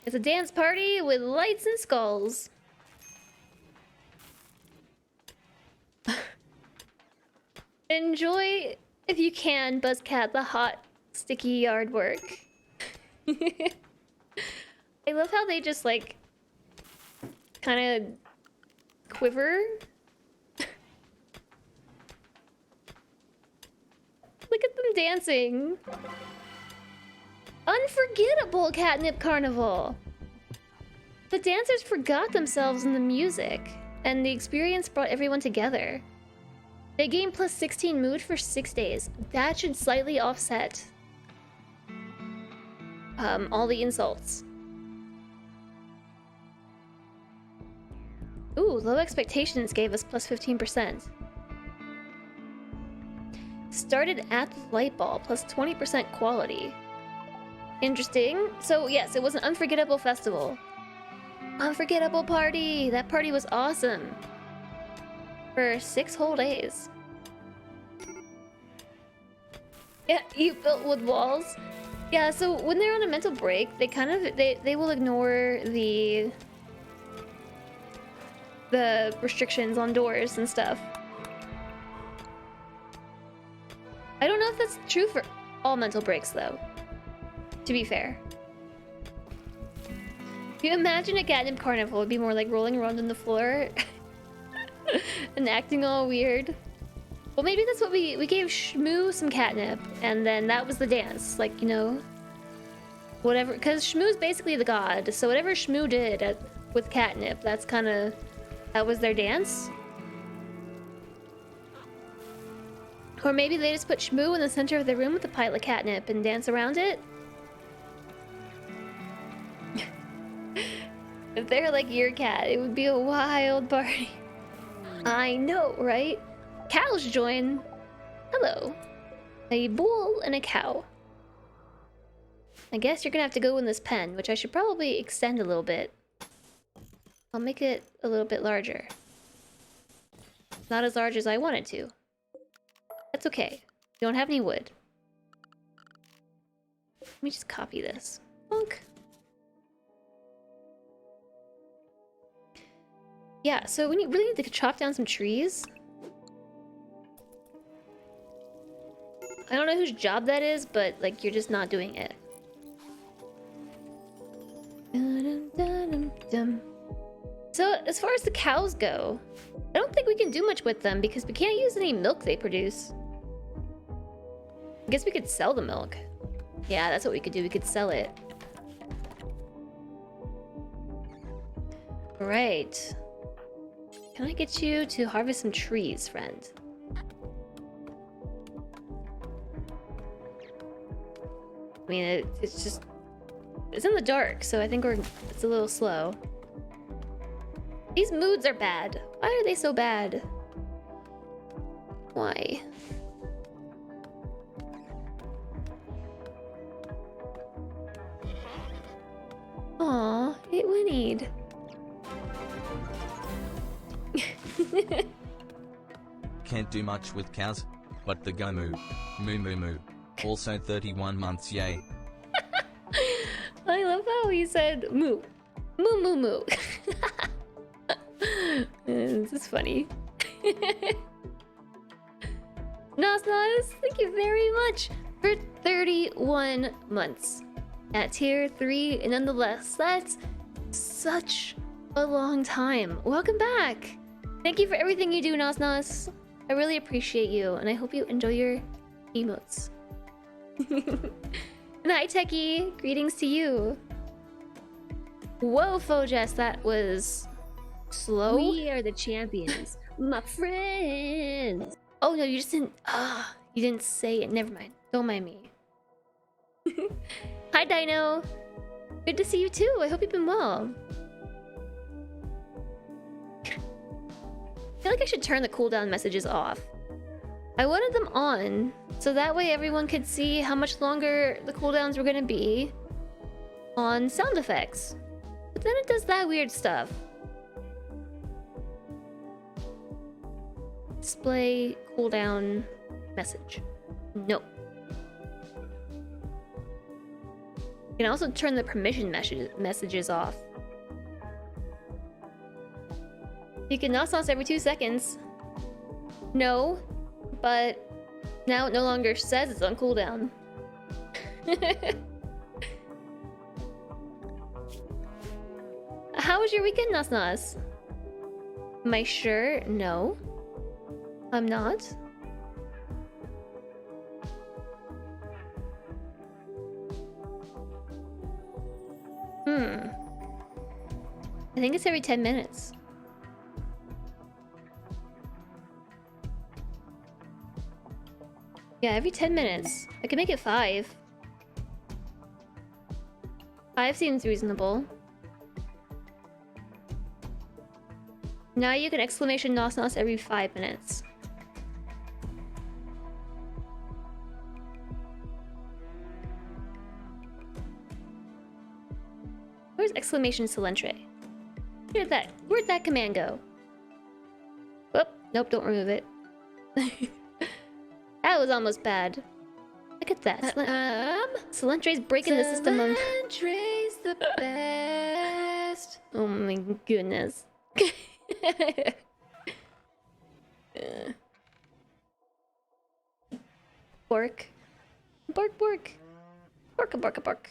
It's a dance party with lights and skulls. Enjoy, if you can, Buzzcat, the hot, sticky yard work. I love how they just, like, kind of quiver. Look at them dancing. Unforgettable catnip carnival. The dancers forgot themselves in the music, and the experience brought everyone together. They gained plus 16 mood for 6 days. That should slightly offset all the insults. Ooh, low expectations gave us plus 15%. Started at the light ball, plus 20% quality. Interesting. So yes, it was an unforgettable festival. Unforgettable party! That party was awesome. For 6 whole days. Yeah, you built wood walls. Yeah, so when they're on a mental break, they kind of they will ignore the restrictions on doors and stuff. I don't know if that's true for all mental breaks though, to be fair. If you imagine a catnip carnival, would be more like rolling around on the floor and acting all weird. Well, maybe that's what we gave Shmoo some catnip, and then that was the dance. Like, you know, whatever, because Shmoo's basically the god, so whatever Shmoo did with catnip, that's kind of, that was their dance. Or maybe they just put Shmoo in the center of the room with a pile of catnip and dance around it. If they're like your cat, it would be a wild party. I know, right? Cows join. Hello. A bull and a cow. I guess you're gonna have to go in this pen, which I should probably extend a little bit. I'll make it a little bit larger. Not as large as I wanted to. That's okay. You don't have any wood. Let me just copy this. Bonk. Yeah, so we really need to chop down some trees. I don't know whose job that is, but like you're just not doing it. So as far as the cows go, I don't think we can do much with them because we can't use any milk they produce. I guess we could sell the milk. Yeah, that's what we could do. We could sell it. Right. Can I get you to harvest some trees, friend? I mean, it's just... It's in the dark, so I think it's a little slow. These moods are bad. Why are they so bad? Why? Aw, it whinnied. Can't do much with cows, but the go moo. Moo moo moo. Also 31 months, yay. I love how he said moo. Moo moo moo. This is funny. Nos, thank you very much for 31 months at tier 3, and nonetheless, that's such a long time. Welcome back. Thank you for everything you do, Nos. I really appreciate you, and I hope you enjoy your emotes. And hi, Techie. Greetings to you. Whoa, woahhjess, that was slow. We are the champions. My friends. Oh no, you just didn't. You didn't say it. Never mind. Don't mind me. Hi, Dino. Good to see you too. I hope you've been well. I feel like I should turn the cooldown messages off. I wanted them on, so that way everyone could see how much longer the cooldowns were gonna be on sound effects. But then it does that weird stuff. Display cooldown message. No. You can also turn the permission messages off. You can NOS every 2 seconds. No, but now it no longer says it's on cooldown. How was your weekend, NOS? Am I sure? No. I'm not. I think it's every 10 minutes. Yeah, every 10 minutes. I can make it 5. 5 seems reasonable. Now you can exclamation NOS every 5 minutes. Where's exclamation Silentre? Where'd that command go? Whoop, nope, don't remove it. That was almost bad. Look at that. Silentre's breaking the system. Silentre's the best. Oh my goodness. Bork. Bork, bork. Bork, bark, bark.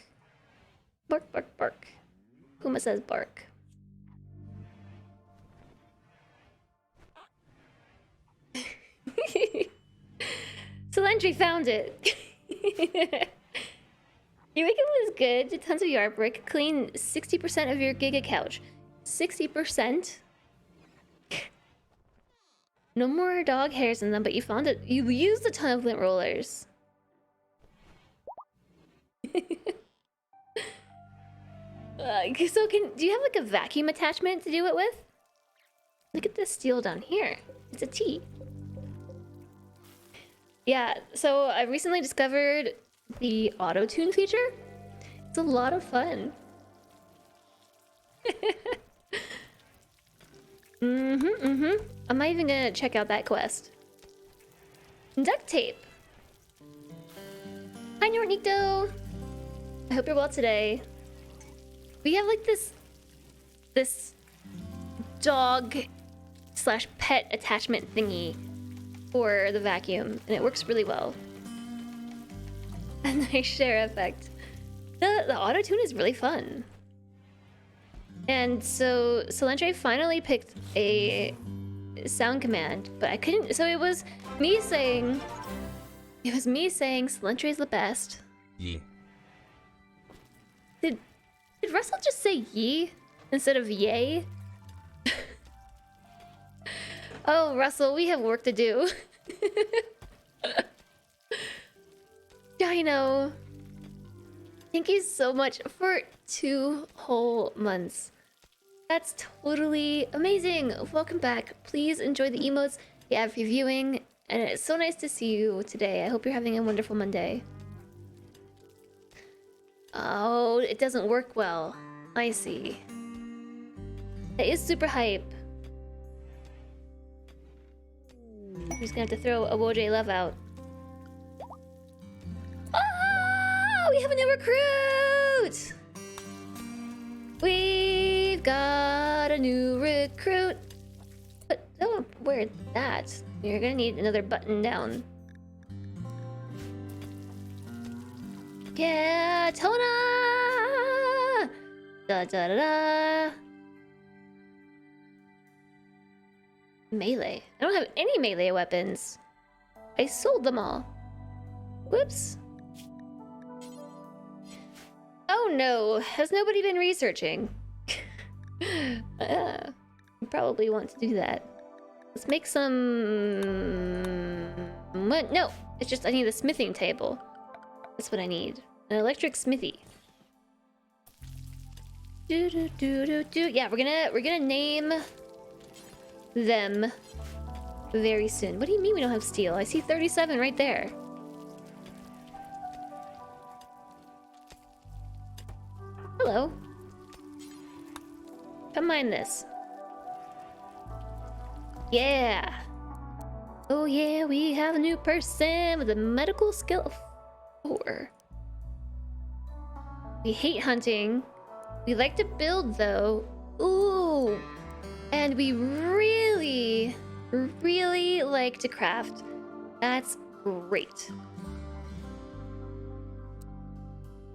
Bark, bark, bark. Kuma says bark. Silentre found it. Your weekend was good. Did tons of yard work. Clean 60% of your Giga couch. 60%? No more dog hairs in them, but you found it. You used a ton of lint rollers. So do you have like a vacuum attachment to do it with? Look at this steel down here. It's a T. Yeah, so I recently discovered the auto-tune feature. It's a lot of fun. I might even gonna check out that quest. Duct tape. Hi, Nornito. I hope you're well today. We have like this dog / pet attachment thingy for the vacuum, and it works really well. A nice share effect. The auto tune is really fun. And so Silentre finally picked a sound command, but I couldn't. So it was me saying Silentre is the best. Yeah. Did Russell just say ye instead of yay? Oh, Russell, we have work to do. Dino, thank you so much for 2 whole months. That's totally amazing. Welcome back. Please enjoy the emotes, the ad reviewing, and it's so nice to see you today. I hope you're having a wonderful Monday. Oh, it doesn't work well. I see. That is super hype. I'm just gonna have to throw a woahhjess love out. Oh, we have a new recruit! We've got a new recruit. But don't wear that. You're gonna need another button down. Yeah, Tona! Da da da da. Melee. I don't have any melee weapons. I sold them all. Whoops. Oh no, has nobody been researching? You probably want to do that. Let's make some... What? No, it's just I need a smithing table. That's what I need. An electric smithy. Yeah, we're gonna name them very soon. What do you mean we don't have steel? I see 37 right there. Hello. Come mine this. Yeah. Oh yeah, we have a new person with a medical skill of 4. We hate hunting. We like to build though. Ooh. And we really, really like to craft. That's great.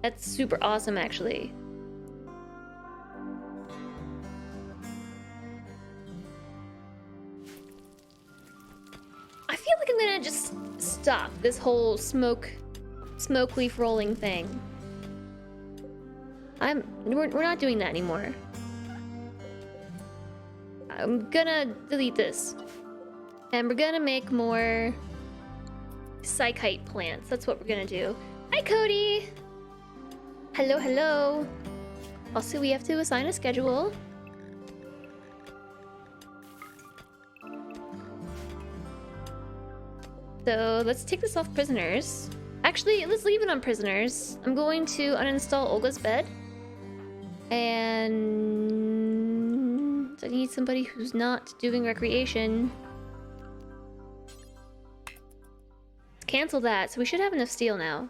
That's super awesome actually. I feel like I'm gonna just stop this whole smoke leaf rolling thing. We're not doing that anymore. I'm gonna delete this. And we're gonna make more psychite plants. That's what we're gonna do. Hi, Cody! Hello, hello. Also, we have to assign a schedule. So let's take this off prisoners. Actually, let's leave it on prisoners. I'm going to uninstall Olga's bed. And I need somebody who's not doing recreation. Cancel that. So we should have enough steel now.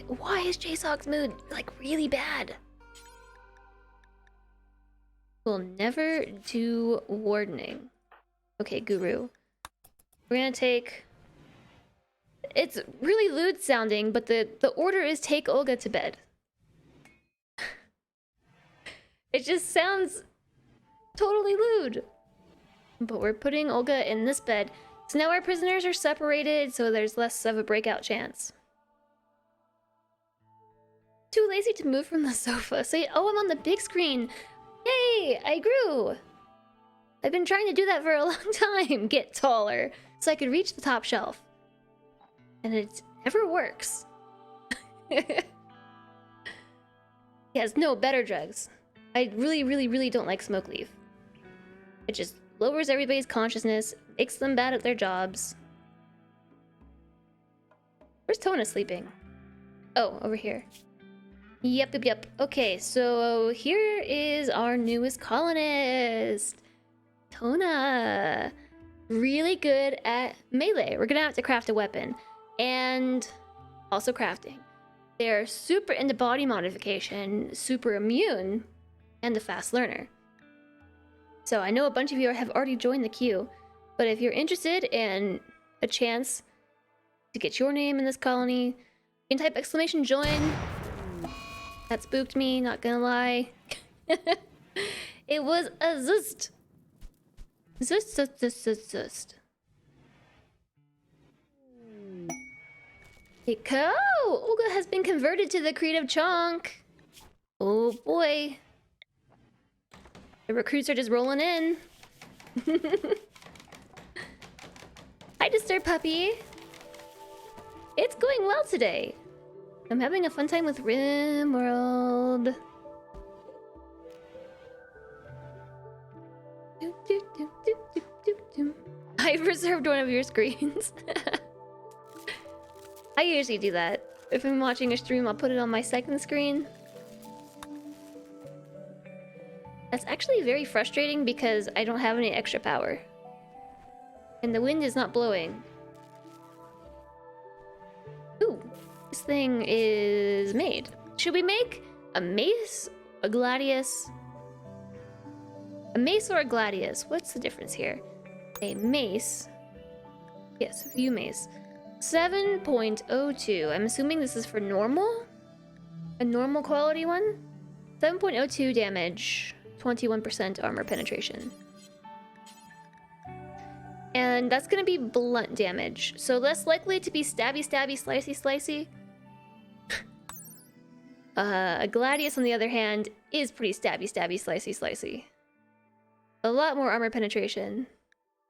Why is JSOG's mood like really bad? We'll never do wardening. Okay, Guru. We're gonna take... It's really lewd sounding, but the order is take Olga to bed. It just sounds totally lewd. But we're putting Olga in this bed. So now our prisoners are separated, so there's less of a breakout chance. Too lazy to move from the sofa. So, oh, I'm on the big screen. Yay, I grew. I've been trying to do that for a long time. Get taller so I could reach the top shelf. And it never works. Yes, no, better drugs. I really, really, really don't like smoke leaf. It just lowers everybody's consciousness, makes them bad at their jobs. Where's Tona sleeping? Oh, over here. Yep. Okay, so here is our newest colonist. Tona. Really good at melee. We're gonna have to craft a weapon. And also crafting. They're super into body modification, super immune, and a fast learner. So I know a bunch of you have already joined the queue, but if you're interested in a chance to get your name in this colony, you can type exclamation join. That spooked me, not gonna lie. It was a zust. Zust. Go! Olga has been converted to the Creed of Chonk. Oh boy. The recruits are just rolling in. Hi, Disturbed Puppy. It's going well today. I'm having a fun time with RimWorld. I reserved one of your screens. I usually do that. If I'm watching a stream, I'll put it on my second screen. That's actually very frustrating because I don't have any extra power. And the wind is not blowing. Ooh, this thing is made. Should we make a mace, a gladius? A mace or a gladius? What's the difference here? A mace. Yes, a view mace. 7.02. I'm assuming this is for normal? A normal quality one? 7.02 damage. 21% armor penetration. And that's gonna be blunt damage. So less likely to be stabby, slicey. A gladius, on the other hand, is pretty stabby, slicey. A lot more armor penetration.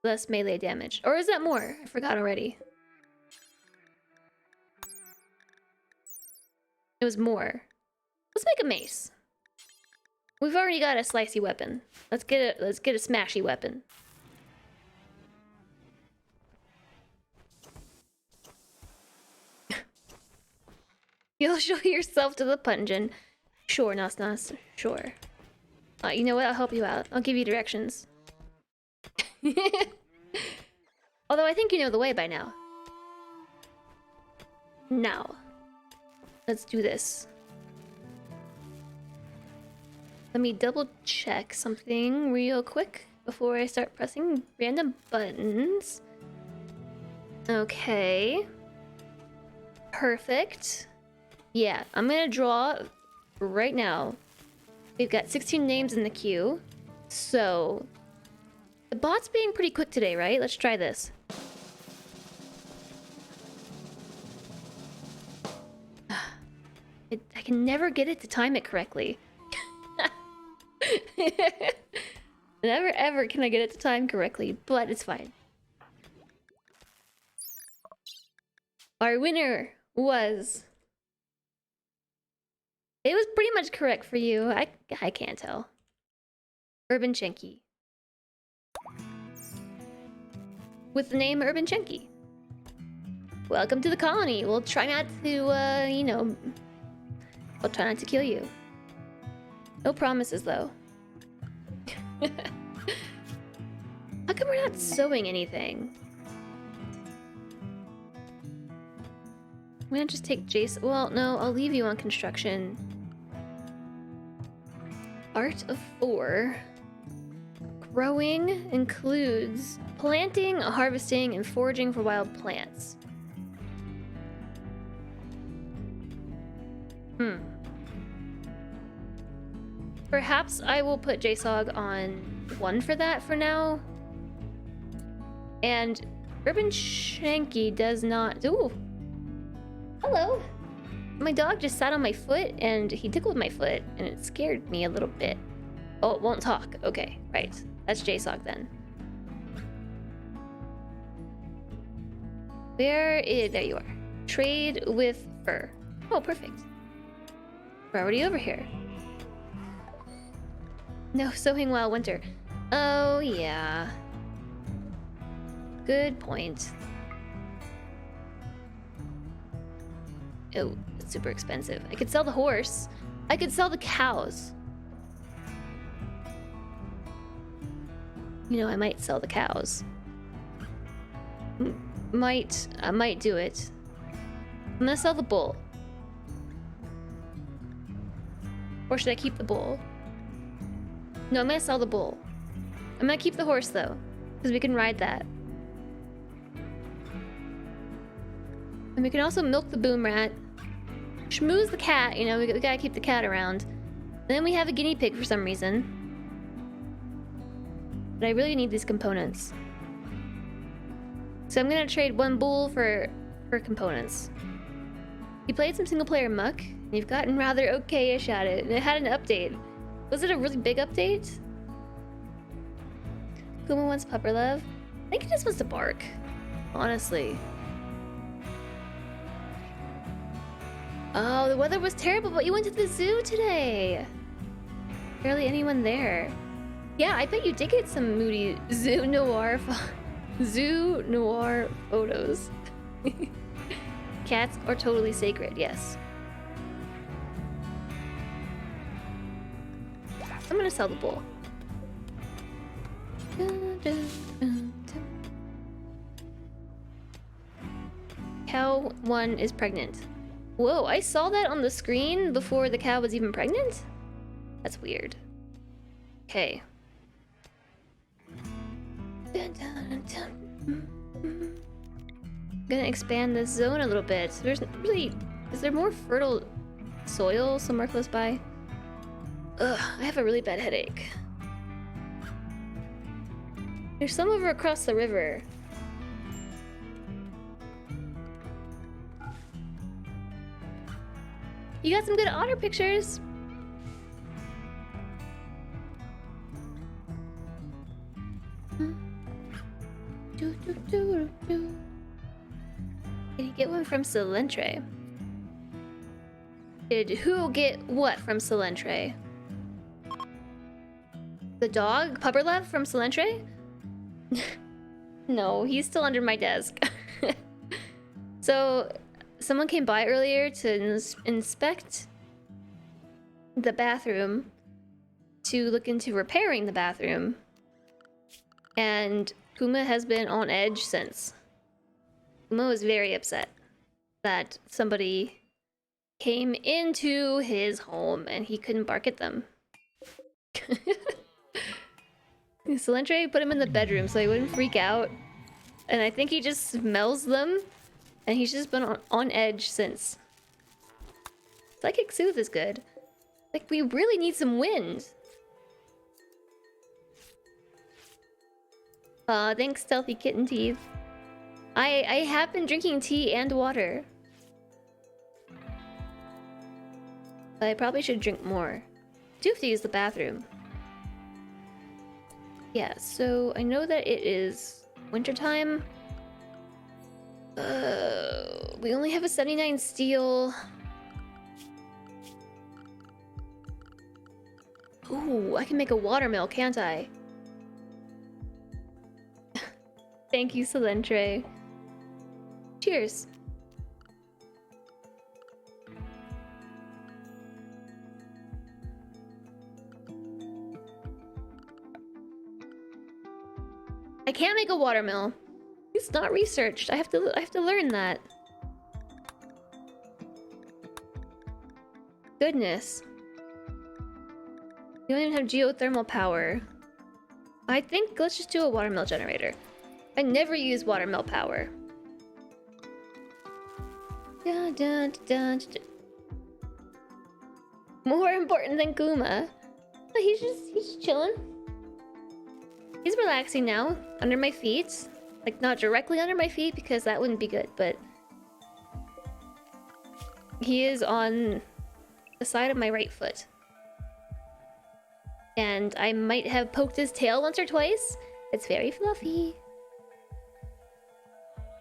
Less melee damage. Or is that more? I forgot already. It was more. Let's make a mace. We've already got a slicey weapon. Let's get a smashy weapon. You'll show yourself to the pungeon. Sure, Nas. Sure. You know what? I'll help you out. I'll give you directions. Although I think you know the way by now. Now. Let's do this. Let me double check something real quick before I start pressing random buttons. Okay. Perfect. Yeah, I'm gonna draw right now. We've got 16 names in the queue. So, the bot's being pretty quick today, right? Let's try this. I can never get it to time it correctly. Never ever can I get it to time correctly, but it's fine. Our winner was... It was pretty much correct for you. I can't tell. Urban Chenky. With the name Urban Chenky. Welcome to the colony. We'll try not to, you know... We'll try not to kill you. No promises, though. How come we're not sewing anything? I'm gonna just take Jason. Well, no, I'll leave you on construction. Art of 4. Growing includes planting, harvesting, and foraging for wild plants. Perhaps I will put JSOG on 1 for that for now. And Urban Shanky does not... Ooh! Hello! My dog just sat on my foot and he tickled my foot and it scared me a little bit. Oh, it won't talk. Okay, right. That's JSOG then. There you are. Trade with fur. Oh, perfect. We're already over here. No sowing while winter. Oh, yeah. Good point. Oh, it's super expensive. I could sell the horse. I could sell the cows. You know, I might sell the cows. I might do it. I'm gonna sell the bull. Or should I keep the bull? No, I'm gonna sell the bull. I'm gonna keep the horse though, because we can ride that. And we can also milk the boom rat. Schmooze the cat, you know, we gotta keep the cat around. And then we have a guinea pig for some reason. But I really need these components. So I'm gonna trade 1 bull for components. You played some single player muck, and you've gotten rather okay-ish at it, and it had an update. Was it a really big update? Kuma wants pupper love. I think he just wants to bark, honestly. Oh, the weather was terrible, but you went to the zoo today. Barely anyone there. Yeah, I bet you did get some moody zoo noir photos. Cats are totally sacred, yes. I'm gonna sell the bull. Cow 1 is pregnant. Whoa, I saw that on the screen before the cow was even pregnant? That's weird. Okay. Gonna expand this zone a little bit. There's really... Is there more fertile soil somewhere close by? Ugh, I have a really bad headache. There's some over across the river. You got some good otter pictures. Did he get one from Silentre? Did who get what from Silentre? The dog? Pupperlev from Silentre? No, he's still under my desk. So, someone came by earlier to inspect the bathroom, to look into repairing the bathroom. And Kuma has been on edge since. Kuma was very upset that somebody came into his home and he couldn't bark at them. Silentre put him in the bedroom so he wouldn't freak out. And I think he just smells them. And he's just been on edge since. Psychic Soothe is good. Like, we really need some wind. Aw, thanks, Stealthy Kitten Teeth. I have been drinking tea and water. But I probably should drink more. I do have to use the bathroom. Yeah, so I know that it is wintertime. We only have a 79 steel. Ooh, I can make a watermill, can't I? Thank you, Silentre. Cheers. I can't make a watermill. It's not researched. I have to learn that. Goodness. You don't even have geothermal power. I think let's just do a watermill generator. I never use watermill power. Dun, dun, dun, dun. More important than Kuma. Oh, he's just chilling. He's relaxing now, under my feet. Like, not directly under my feet because that wouldn't be good, but he is on the side of my right foot. And I might have poked his tail once or twice. It's very fluffy.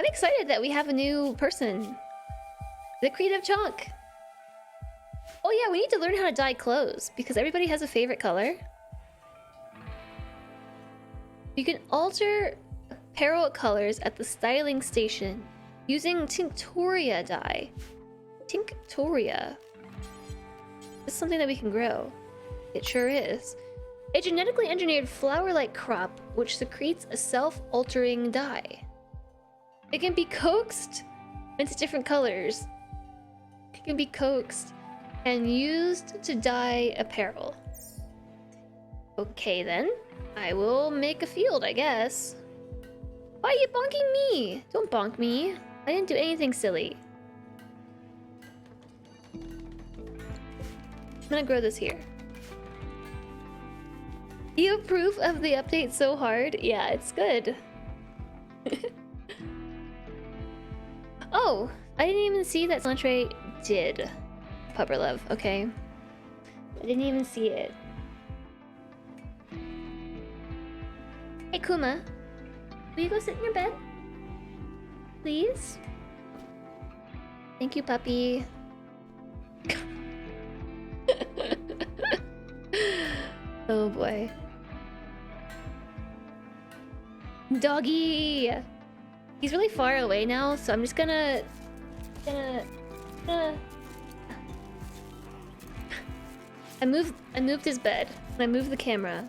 I'm excited that we have a new person. The Creed of Chonk. Oh yeah, we need to learn how to dye clothes because everybody has a favorite color. You can alter apparel colors at the styling station using Tinctoria dye. Tinctoria. This is something that we can grow. It sure is. A genetically engineered flower-like crop which secretes a self-altering dye. It can be coaxed into different colors. It can be coaxed and used to dye apparel. Okay then, I will make a field, I guess. Why are you bonking me? Don't bonk me. I didn't do anything silly. I'm gonna grow this here. You approve of the update so hard? Yeah, it's good. Oh, I didn't even see that Silentre did Pupperlev, okay. I didn't even see it. Hey Kuma, will you go sit in your bed? Please? Thank you, puppy. Oh boy. Doggy! He's really far away now, so I'm just gonna... I moved his bed, and I moved the camera.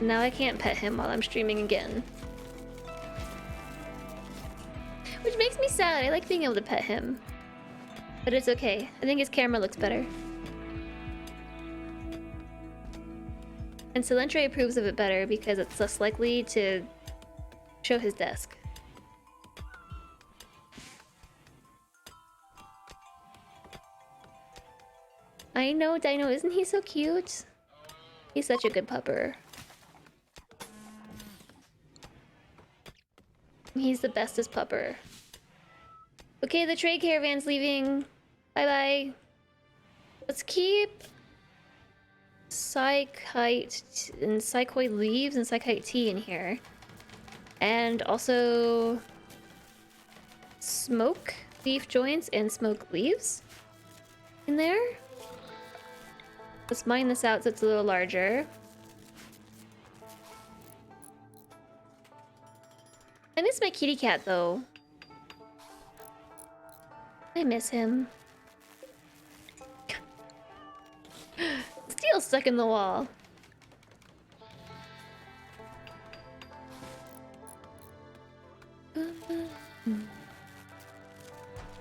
Now I can't pet him while I'm streaming again. Which makes me sad. I like being able to pet him. But it's okay. I think his camera looks better. And Silentre approves of it better because it's less likely to show his desk. I know, Dino, isn't he so cute? He's such a good pupper. He's the bestest pupper. Okay, the trade caravan's leaving. Bye-bye. Let's keep psychite and psychoid leaves and psychite tea in here. And also smoke leaf joints and smoke leaves in there. Let's mine this out so it's a little larger. I miss my kitty cat though. I miss him. Steel stuck in the wall.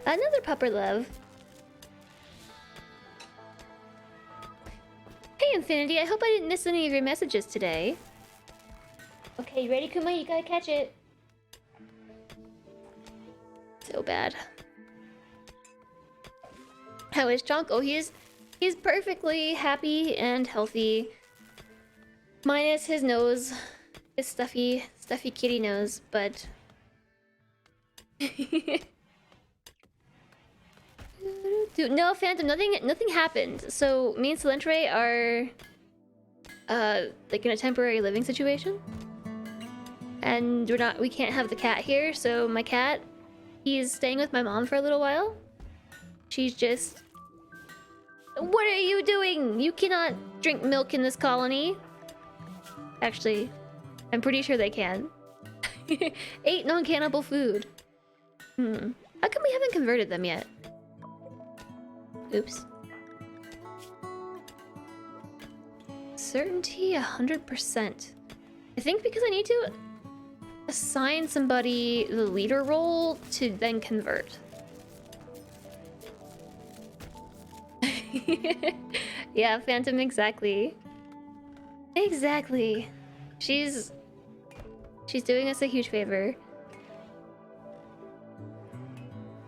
Another pupper love. Hey Infinity, I hope I didn't miss any of your messages today. Okay, you ready, Kuma? You gotta catch it. So bad. How is Chonk? Oh, he's perfectly happy and healthy. Minus his nose. His stuffy kitty nose, but... Dude, no, Phantom, nothing happened. So, me and Silentre are... like in a temporary living situation. And we can't have the cat here, so my cat... He's staying with my mom for a little while. She's just... What are you doing? You cannot drink milk in this colony. Actually, I'm pretty sure they can. 8 non-cannibal food. How come we haven't converted them yet? Oops. Certainty 100%. I think because I need to assign somebody the leader role to then convert. Yeah, Phantom, exactly. Exactly. She's doing us a huge favor.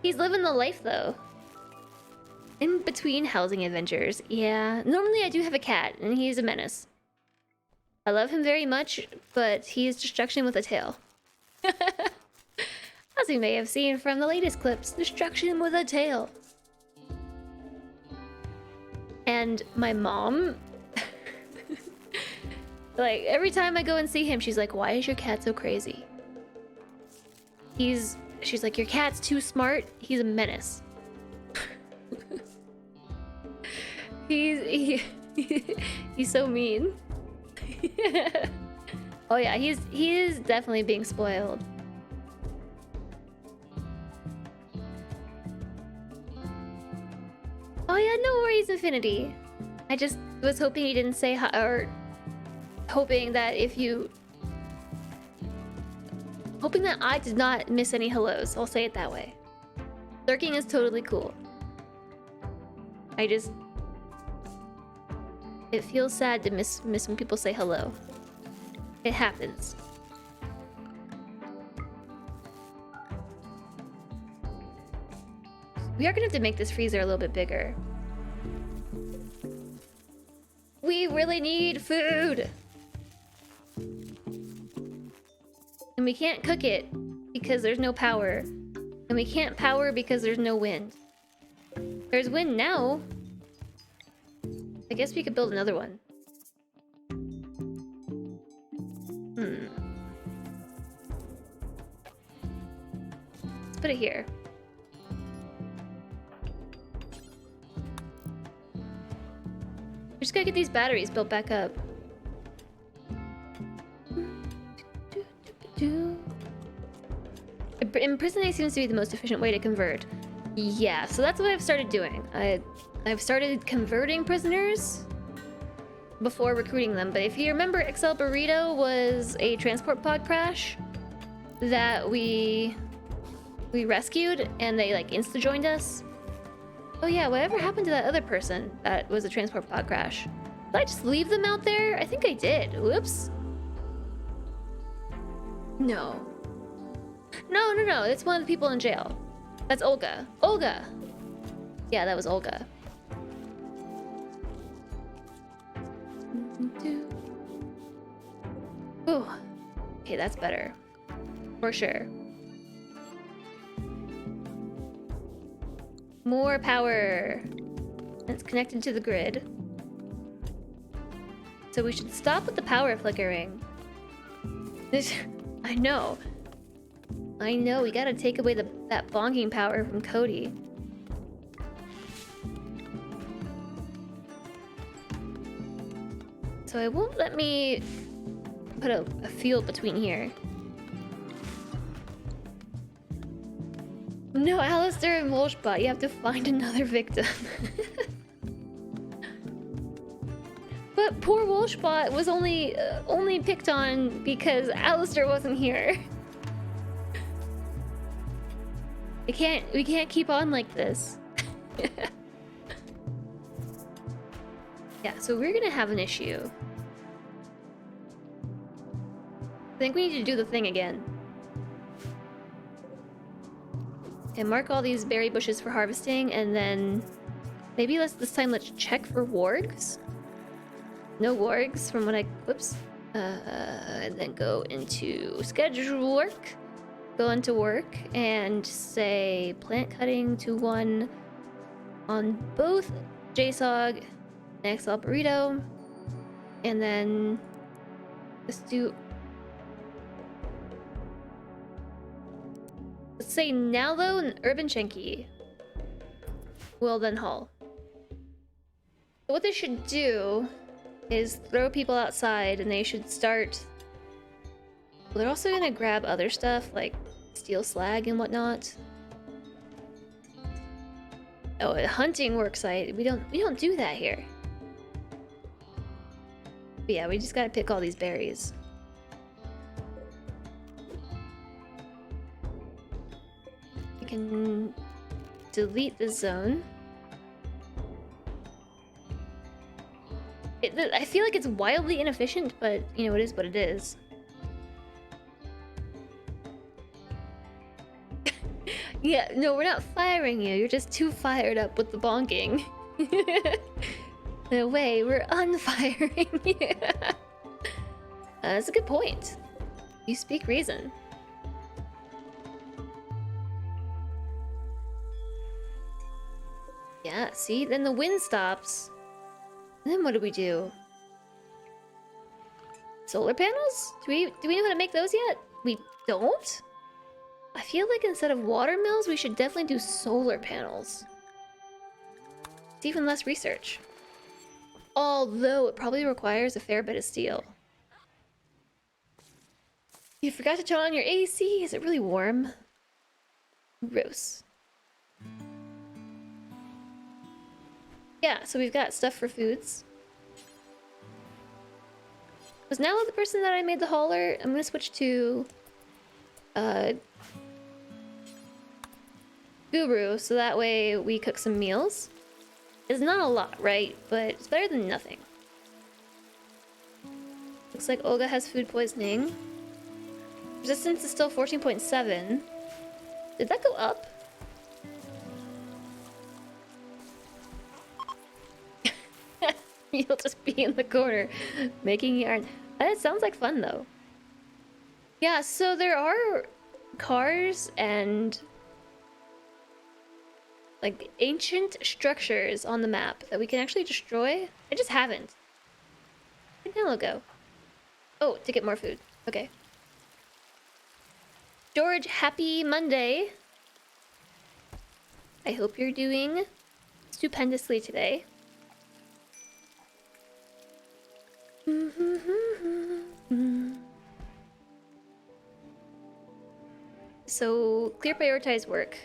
He's living the life though. In between housing adventures. Yeah, normally I do have a cat and he's a menace. I love him very much, but he is destruction with a tail. As you may have seen from the latest clips, destruction with a tail. And my mom, like every time I go and see him, she's like, "Why is your cat so crazy?" She's like, "Your cat's too smart. He's a menace." He's so mean. Oh yeah, he is definitely being spoiled. Oh yeah, no worries, Infinity. I just was hoping you didn't say hi, or hoping that I did not miss any hellos. I'll say it that way. Lurking is totally cool. It feels sad to miss when people say hello. It happens. We are gonna have to make this freezer a little bit bigger. We really need food! And we can't cook it because there's no power. And we can't power because there's no wind. There's wind now. I guess we could build another one. Let's put it here. We just gotta get these batteries built back up. Imprisoning seems to be the most efficient way to convert. Yeah, so that's what I've started doing. I've started converting prisoners before recruiting them. But if you remember, Excel Burrito was a transport pod crash that we rescued, and they like insta-joined us. Oh yeah, whatever happened to that other person that was a transport pod crash? Did I just leave them out there? I think I did. Whoops. No. No. It's one of the people in jail. That's Olga. Olga! Yeah, that was Olga. Ooh. Okay, that's better. For sure. More power. It's connected to the grid. So we should stop with the power flickering. I know. I know, we gotta take away that bonking power from Cody. So it won't let me put a field between here. No, Alistair and Wolfspot, you have to find another victim. But poor Wolfspot was only picked on because Alistair wasn't here. We can't keep on like this. Yeah, so we're gonna have an issue. I think we need to do the thing again. And mark all these berry bushes for harvesting, and then maybe this time let's check for wargs. No wargs from when I whoops. And then go into schedule work. Go into work and say plant cutting to 1 on both JSOG and XL burrito. And then let's do, let's say Nalo and Urban Shenki will then haul. So what they should do is throw people outside, and they should start. Well, they're also gonna grab other stuff like steel slag and whatnot. Oh, a hunting worksite. We don't do that here. But yeah, we just gotta pick all these berries. We can delete the zone. I feel like it's wildly inefficient, but you know, it is what it is. Yeah, no, we're not firing you. You're just too fired up with the bonking. In a way, we're unfiring you. That's a good point. You speak reason. Yeah, see? Then the wind stops. And then what do? Solar panels? Do we know how to make those yet? We don't? I feel like instead of water mills, we should definitely do solar panels. It's even less research. Although it probably requires a fair bit of steel. You forgot to turn on your AC? Is it really warm? Gross. Yeah, so we've got stuff for foods. Was Nala the person that I made the hauler? I'm gonna switch to Guru, so that way we cook some meals. It's not a lot, right? But it's better than nothing. Looks like Olga has food poisoning. Resistance is still 14.7. Did that go up? You'll just be in the corner making yarn. That sounds like fun though. Yeah, so there are cars and like ancient structures on the map that we can actually destroy. I just haven't. Where'd Nello go? Oh, to get more food. Okay. George, happy Monday. I hope you're doing stupendously today. So, clear prioritize work.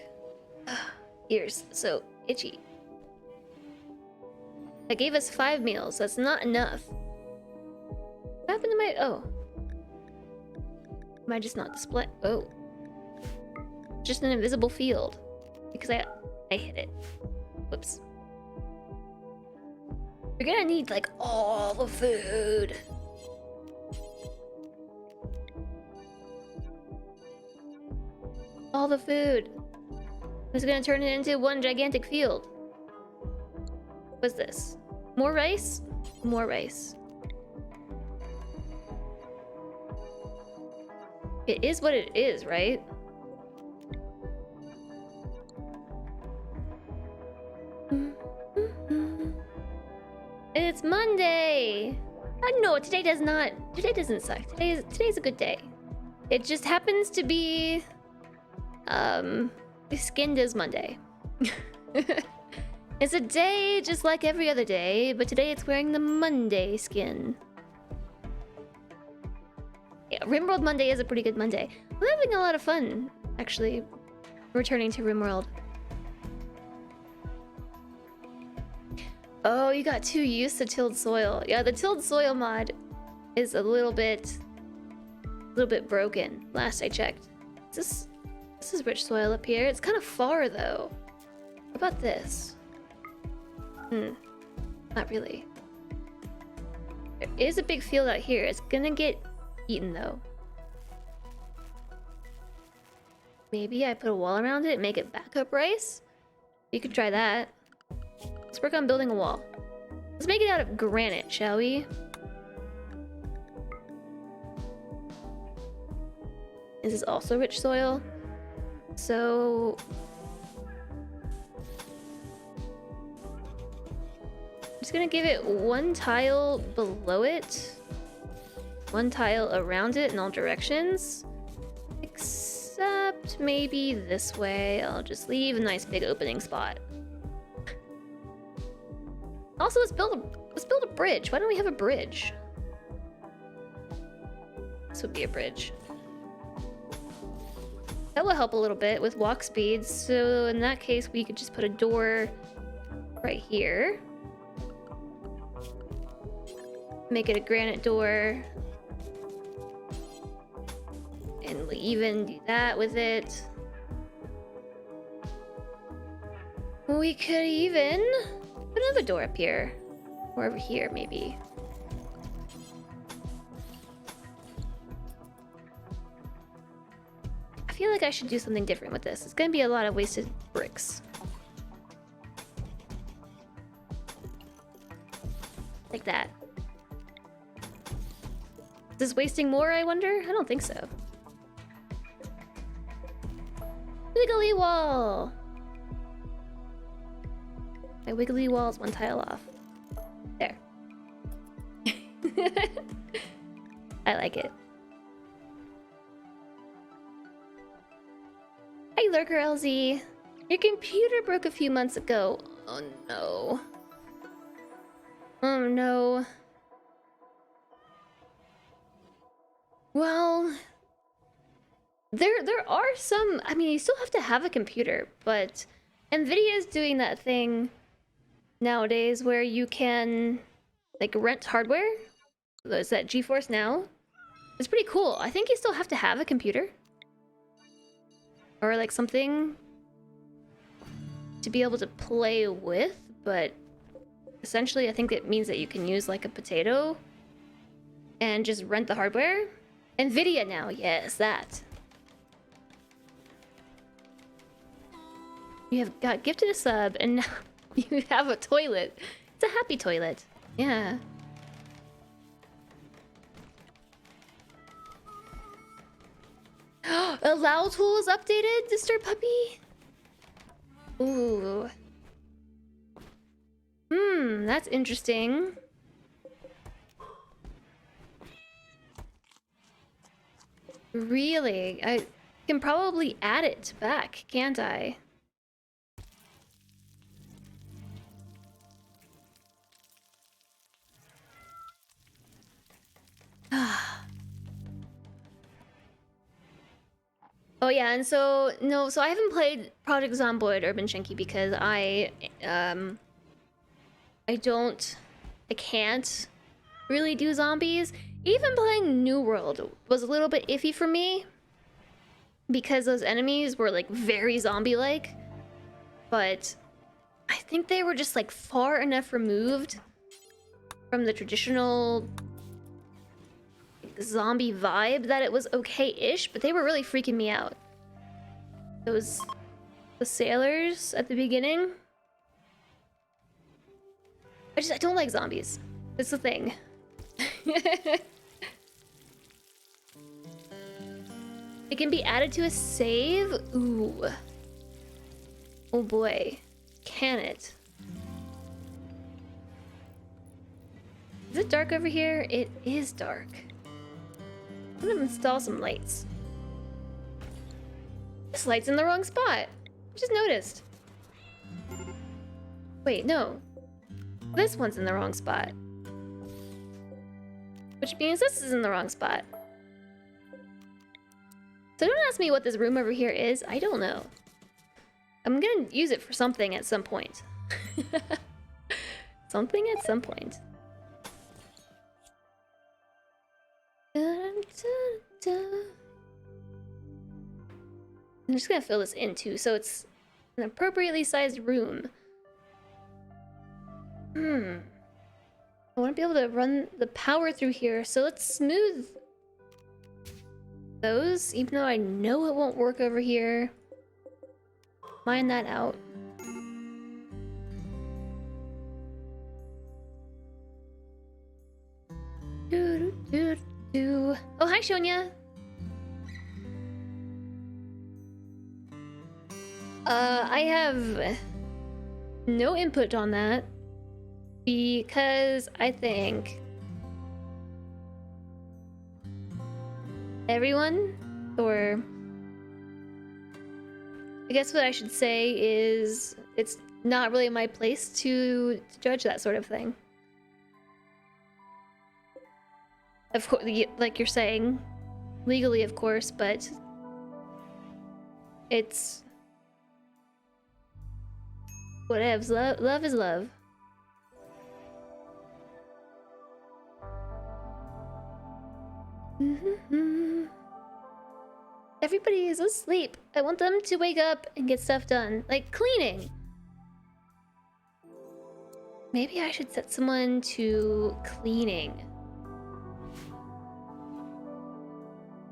Ears, so itchy. That gave us 5 meals. That's not enough. What happened to my... Oh. Am I just not display... Oh. Just an invisible field. Because I hit it. Whoops. We're gonna need, like, all the food. All the food. It's gonna turn it into one gigantic field. What's this? More rice? More rice. It is what it is, right? It's Monday! No, today does not. Today doesn't suck. Today's a good day. It just happens to be skinned as Monday. It's a day just like every other day, but today it's wearing the Monday skin. Yeah, RimWorld Monday is a pretty good Monday. I'm having a lot of fun, actually, returning to RimWorld. Oh, you got too used to tilled soil. Yeah, the tilled soil mod is a little bit broken. Last I checked. This is rich soil up here. It's kind of far though. What about this? Not really. There is a big field out here. It's gonna get eaten though. Maybe I put a wall around it and make it backup rice? You could try that. Let's work on building a wall. Let's make it out of granite, shall we? This is also rich soil. So... I'm just gonna give it one tile below it. One tile around it in all directions. Except maybe this way. I'll just leave a nice big opening spot. Also, let's build a bridge. Why don't we have a bridge? This would be a bridge. That will help a little bit with walk speed. So in that case, we could just put a door right here. Make it a granite door. And we'll even do that with it. We could even put another door up here. Or over here, maybe. I feel like I should do something different with this. It's gonna be a lot of wasted bricks. Like that. Is this wasting more, I wonder? I don't think so. Wiggly wall! My wiggly wall is one tile off. There. I like it. Hi, Lurker LZ. Your computer broke a few months ago. Oh no. Oh no. Well, there are some. I mean, you still have to have a computer, but Nvidia is doing that thing nowadays where you can like rent hardware. Is that GeForce Now? It's pretty cool. I think you still have to have a computer or like something to be able to play with, but essentially I think it means that you can use like a potato and just rent the hardware. Nvidia now, yes, that. You have got gifted a sub and now you have a toilet. It's a happy toilet. Yeah. Allow tool is updated, Disturb Puppy? Ooh. That's interesting. Really? I can probably add it back, can't I? Oh yeah, and so so I haven't played Project Zomboid Urban Shinky because I can't really do zombies. Even playing New World was a little bit iffy for me because those enemies were like very zombie-like, but I think they were just like far enough removed from the traditional zombie vibe that it was okay-ish, but they were really freaking me out. The sailors at the beginning. I don't like zombies. It's the thing. It can be added to a save? Ooh. Oh boy. Can it? Is it dark over here? It is dark. I'm gonna install some lights. This light's in the wrong spot. Just noticed. Wait, no. This one's in the wrong spot. Which means this is in the wrong spot. So don't ask me what this room over here is. I don't know. I'm gonna use it for something at some point. Something at some point. Dun, dun, dun. I'm just gonna fill this in too, so it's an appropriately sized room. I want to be able to run the power through here, so let's smooth those, even though I know it won't work over here. Mine that out. Oh, hi, Shonya. I have no input on that because I think everyone, or I guess what I should say is it's not really my place to judge that sort of thing. Of course, like you're saying, legally, of course, but it's whatevs. Love is love. Everybody is asleep. I want them to wake up and get stuff done, like cleaning. Maybe I should set someone to cleaning.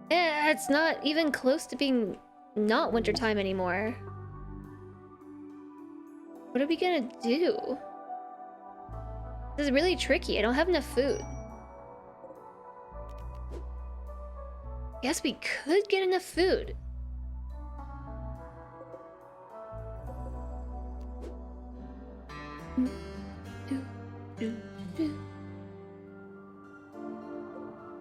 Yeah, it's not even close to being not wintertime anymore. What are we gonna do? This is really tricky. I don't have enough food. Guess we could get enough food.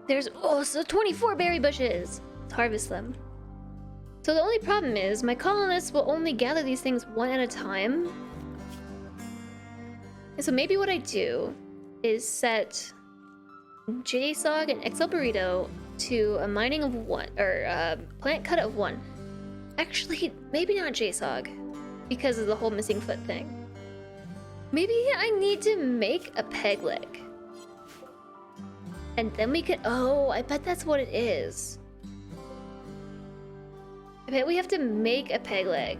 There's also 24 berry bushes. Let's harvest them. So the only problem is my colonists will only gather these things one at a time. And so maybe what I do is set JSOG and XL Burrito to a mining of 1, or a plant cut of 1. Actually, maybe not JSOG, because of the whole missing foot thing. Maybe I need to make a peg leg. And then we could, oh, I bet that's what it is. I bet we have to make a peg leg.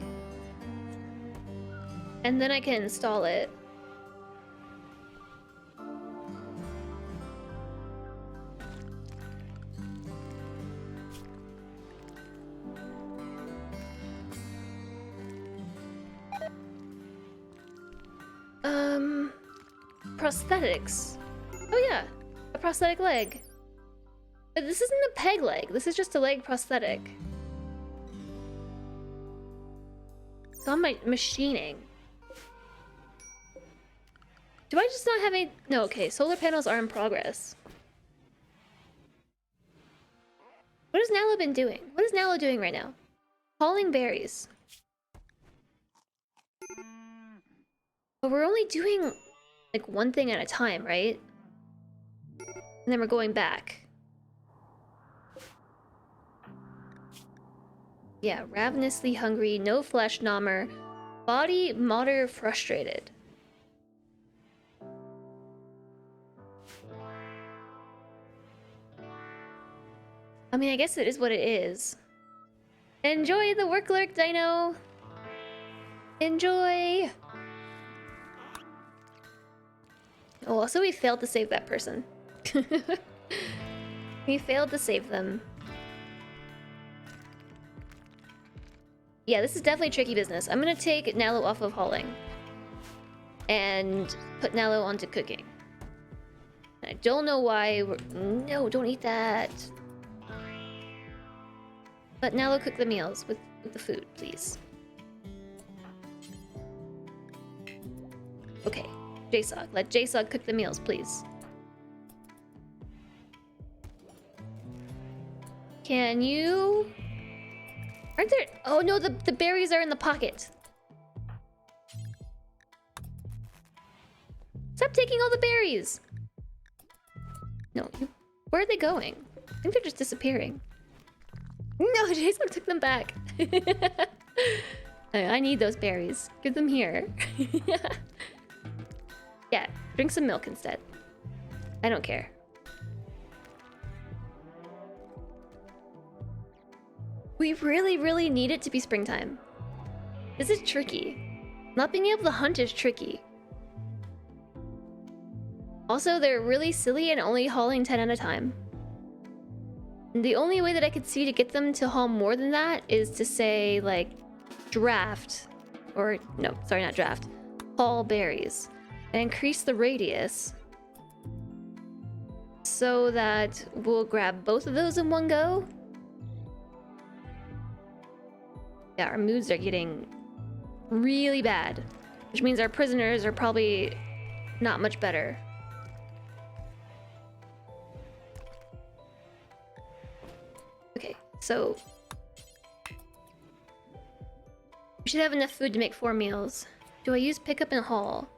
And then I can install it. Prosthetics. Oh yeah, a prosthetic leg. But this isn't a peg leg, this is just a leg prosthetic. It's on my machining. Do I just not have any? No, okay, solar panels are in progress. What has Nalo been doing? What is Nalo doing right now? Hauling berries. But we're only doing like one thing at a time, right? And then we're going back. Yeah, ravenously hungry, no flesh nommer, body moder frustrated. I mean, I guess it is what it is. Enjoy the work lurk, Dino! Enjoy! Oh, also we failed to save that person. We failed to save them. Yeah, this is definitely tricky business. I'm gonna take Nalo off of hauling. And put Nalo onto cooking. I don't know why we're... No, don't eat that! Let Nalo cook the meals with the food, please. Okay. JSOG. Let JSOG cook the meals, please. Can you... Aren't there... Oh no, the berries are in the pocket. Stop taking all the berries. No, where are they going? I think they're just disappearing. No, Jason took them back. I need those berries. Give them here. Yeah, drink some milk instead. I don't care. We really, really need it to be springtime. This is tricky. Not being able to hunt is tricky. Also, they're really silly and only hauling 10 at a time. And the only way that I could see to get them to haul more than that is to say, like, draft. Or, no, sorry, not draft. Haul berries. And increase the radius. So that we'll grab both of those in one go. Yeah, our moods are getting really bad. Which means our prisoners are probably not much better. Okay, so... we should have enough food to make 4 meals. Do I use pickup and haul?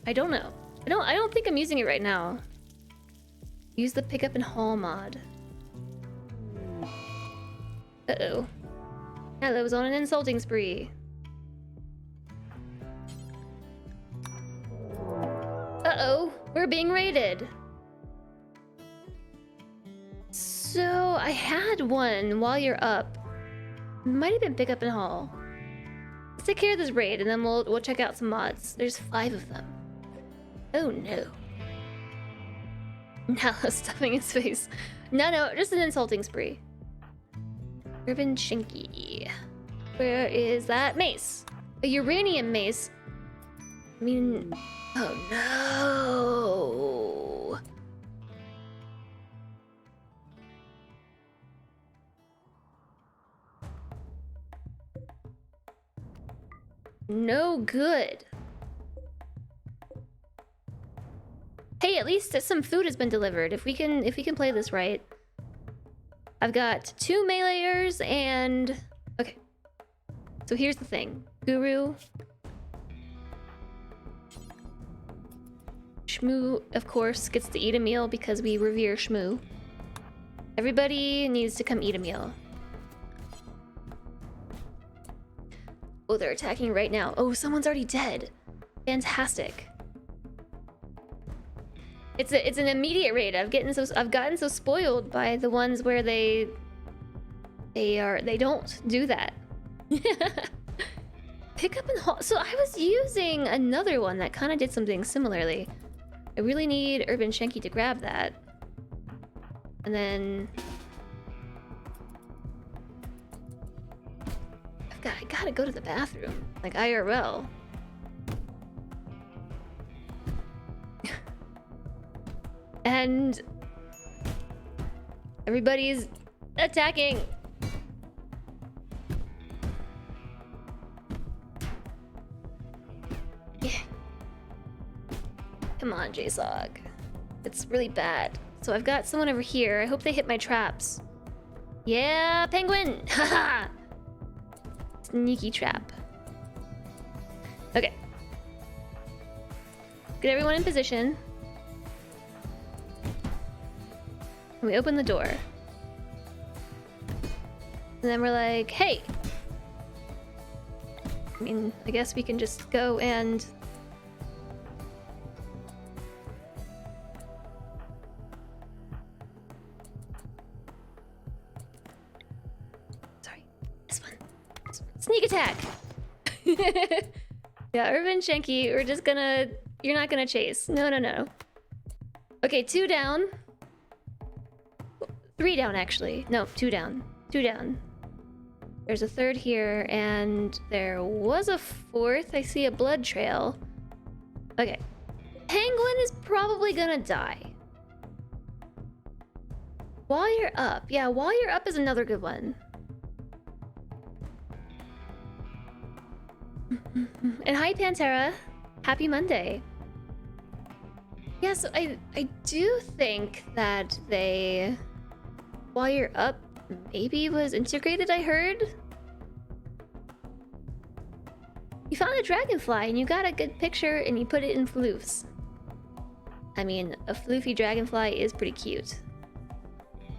I don't know. I don't think I'm using it right now. Use the pickup and haul mod. Uh-oh. Hello's on an insulting spree. Uh-oh, we're being raided. So, I had one while you're up. Might have been pick up and haul. Let's take care of this raid and then we'll check out some mods. There's 5 of them. Oh no. Now stuffing his face. No, just an insulting spree. Urban Shinky. Where is that mace? A uranium mace. I mean, oh no. No good. Hey, at least some food has been delivered. If we can play this right. I've got 2 melayers and... okay. So here's the thing. Guru. Shmoo, of course, gets to eat a meal because we revere Shmoo. Everybody needs to come eat a meal. Oh, they're attacking right now. Oh, someone's already dead. Fantastic. It's an immediate raid. I've gotten so spoiled by the ones where they don't do that. Pick up and haul. So I was using another one that kind of did something similarly. I really need Urban Shanky to grab that. And then I gotta go to the bathroom, like IRL. And everybody's attacking. Yeah. Come on, JSOG. It's really bad. So I've got someone over here. I hope they hit my traps. Yeah, penguin! Haha! Sneaky trap. Okay. Get everyone in position. We open the door. And then we're like, hey! I mean, I guess we can just go and... sorry. This one. Sneak attack! Yeah, Urban Shanky, we're just gonna... you're not gonna chase. No. Okay, 2 down. 3 down, actually. No, 2 down. 2 down. There's a 3rd here, and there was a 4th. I see a blood trail. Okay. Penguin is probably gonna die. While you're up. Yeah, while you're up is another good one. And hi, Pantera. Happy Monday. Yeah, so I do think that they, while you're up, maybe was integrated, I heard? You found a dragonfly and you got a good picture and you put it in floofs. I mean, a floofy dragonfly is pretty cute.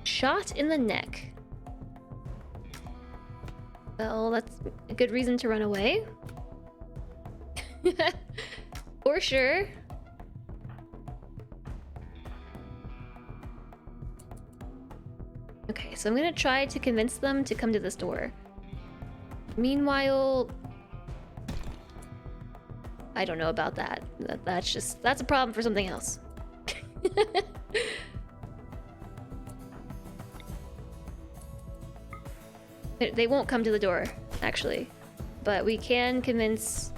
Shot in the neck. Well, that's a good reason to run away. For sure. Okay, so I'm gonna try to convince them to come to this door. Meanwhile, I don't know about that. That's a problem for something else. They won't come to the door, actually. But we can convince...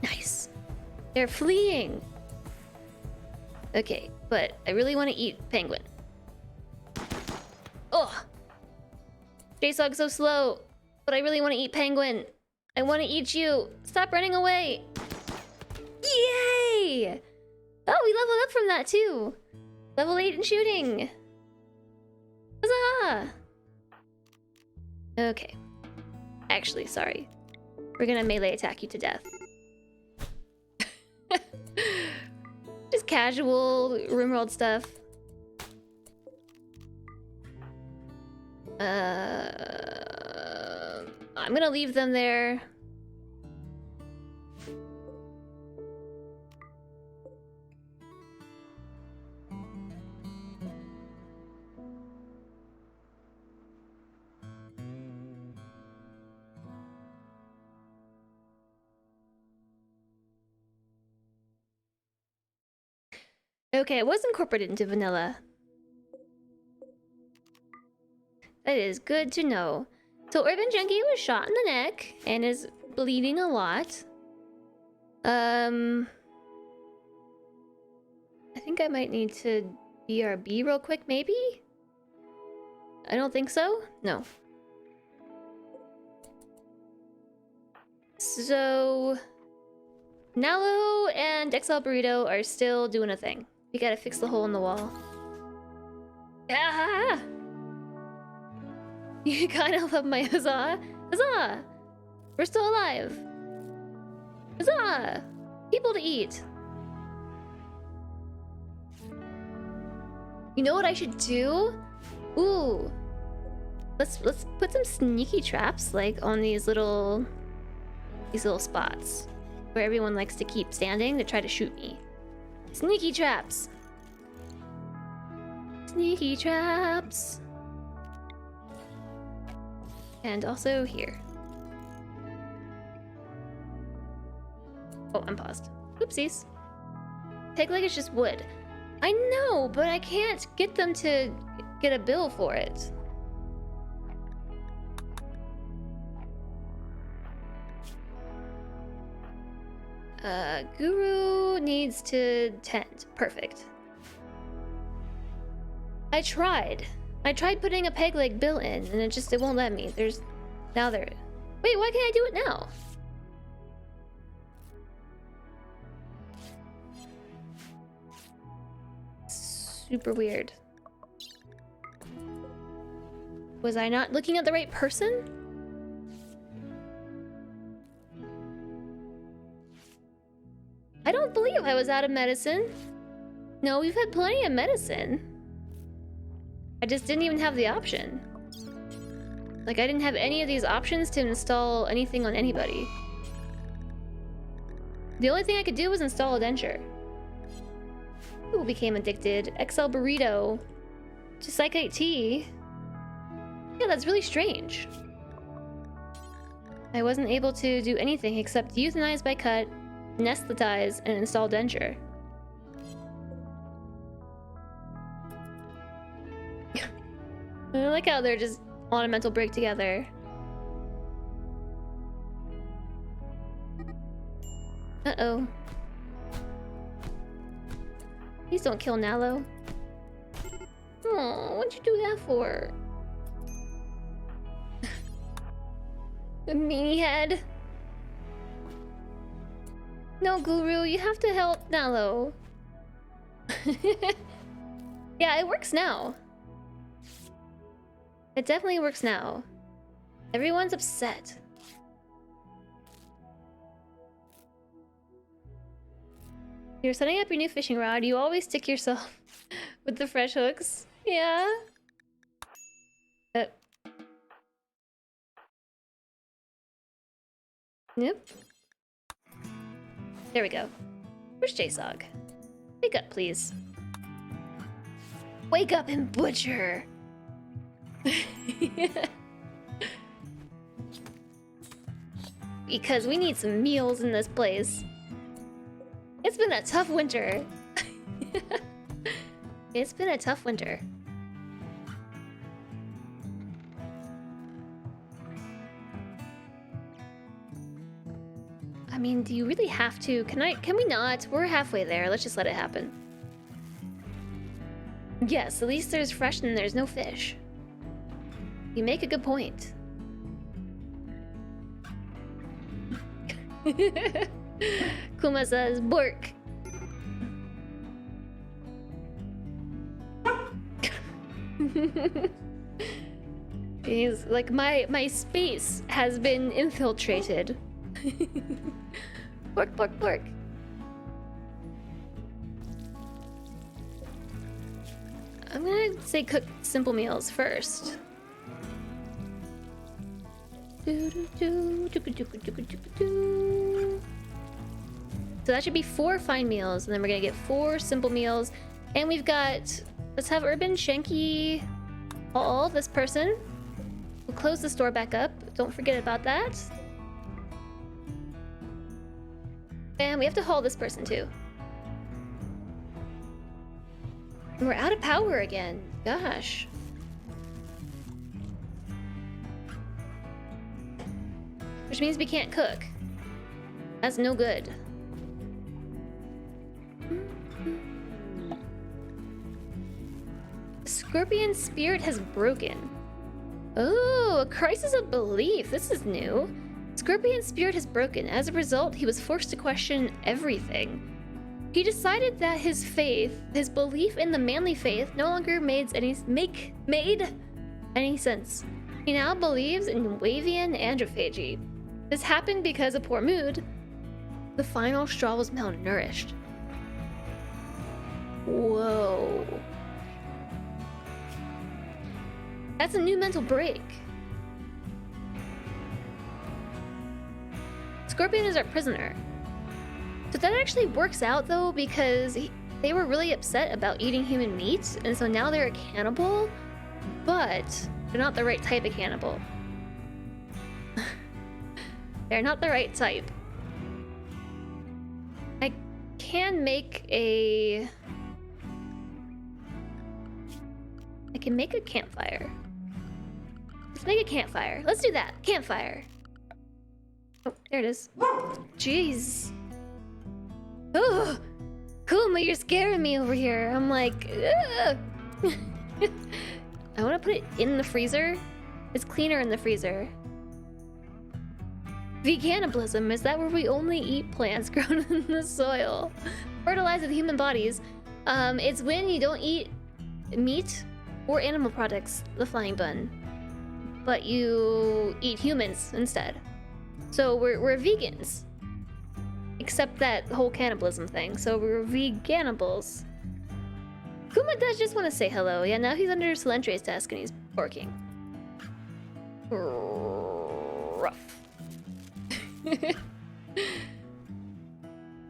Nice. They're fleeing. Okay, but I really want to eat penguin. Ugh. J-Sog's so slow, but I really want to eat penguin. I want to eat you. Stop running away. Yay! Oh, we leveled up from that too. Level 8 in shooting. Huzzah! Okay. Actually, sorry. We're gonna melee attack you to death. Just casual RimWorld stuff. I'm gonna leave them there. Okay, it was incorporated into vanilla. That is good to know. So Urban Junkie was shot in the neck and is bleeding a lot. I think I might need to BRB real quick, maybe? I don't think so? No. So... Nalo and XL Burrito are still doing a thing. We gotta fix the hole in the wall. Ah! You kinda love my huzzah? Huzzah! We're still alive! Huzzah! People to eat! You know what I should do? Ooh! Let's put some sneaky traps, like, on these little spots where everyone likes to keep standing to try to shoot me. Sneaky traps! Sneaky traps! And also here. Oh, I'm paused. Oopsies. Peg leg is just wood. I know, but I can't get them to get a bill for it. Guru needs to tend. Perfect. I tried putting a peg leg bill in, and it won't let me. Now there. Wait, why can't I do it now? Super weird. Was I not looking at the right person? I don't believe I was out of medicine. No, we've had plenty of medicine. I just didn't even have the option. Like, I didn't have any of these options to install anything on anybody. The only thing I could do was install a denture. Who became addicted? XL Burrito. To Psychite Tea. Yeah, that's really strange. I wasn't able to do anything except euthanize by cut, anesthetize, and install denture. I like how they're just on a mental break together. Uh-oh. Please don't kill Nalo. Oh, what'd you do that for? The meanie head. No, Guru, you have to help Nalo. Yeah, it works now. It definitely works now. Everyone's upset. You're setting up your new fishing rod. You always stick yourself with the fresh hooks. Yeah. Yep. There we go. Where's JSOG? Wake up, please. Wake up and butcher! Because we need some meals in this place. It's been a tough winter. It's been a tough winter. I mean, do you really have to? Can we not? We're halfway there. Let's just let it happen. Yes, at least there's fresh and there's no fish. You make a good point. Kuma says, Bork. He's like, my space has been infiltrated. Bork, bork, bork. I'm gonna say cook simple meals first. So that should be 4 fine meals, and then we're gonna get 4 simple meals. And we've got, let's have Urban, Shanky, all this person. We'll close the store back up. Don't forget about that. And we have to haul this person too. And we're out of power again. Gosh. Which means we can't cook. That's no good. Scorpion spirit has broken. Oh, a crisis of belief. This is new. Scorpion's spirit has broken. As a result, he was forced to question everything. He decided that his faith, his belief in the manly faith, no longer made any sense. He now believes in Wavian androphagy. This happened because of poor mood. The final straw was malnourished. Whoa. That's a new mental break. Scorpion is our prisoner. So that actually works out though, because they were really upset about eating human meat, and so now they're a cannibal, but they're not the right type of cannibal. They're not the right type. I can make a campfire. Let's make a campfire. Let's do that. Campfire. Oh, there it is. Jeez. Oh, Kuma, you're scaring me over here. I'm like, ugh. I want to put it in the freezer. It's cleaner in the freezer. Veganism, is that where we only eat plants grown in the soil? Fertilized with human bodies. It's when you don't eat meat or animal products, the flying bun, but you eat humans instead. So we're vegans. Except that whole cannibalism thing. So we're veganibals. Kuma does just want to say hello. Yeah, now he's under Silentre's desk and he's barking. Rough.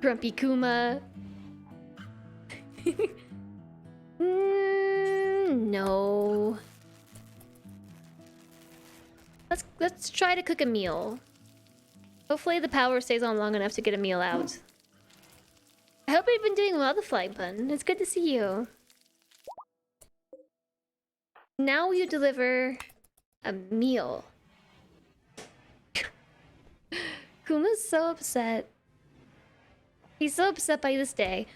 Grumpy Kuma. No. Let's try to cook a meal. Hopefully the power stays on long enough to get a meal out. I hope you've been doing well, the flying bun. It's good to see you. Now you deliver a meal. Kuma's so upset. He's so upset by this day.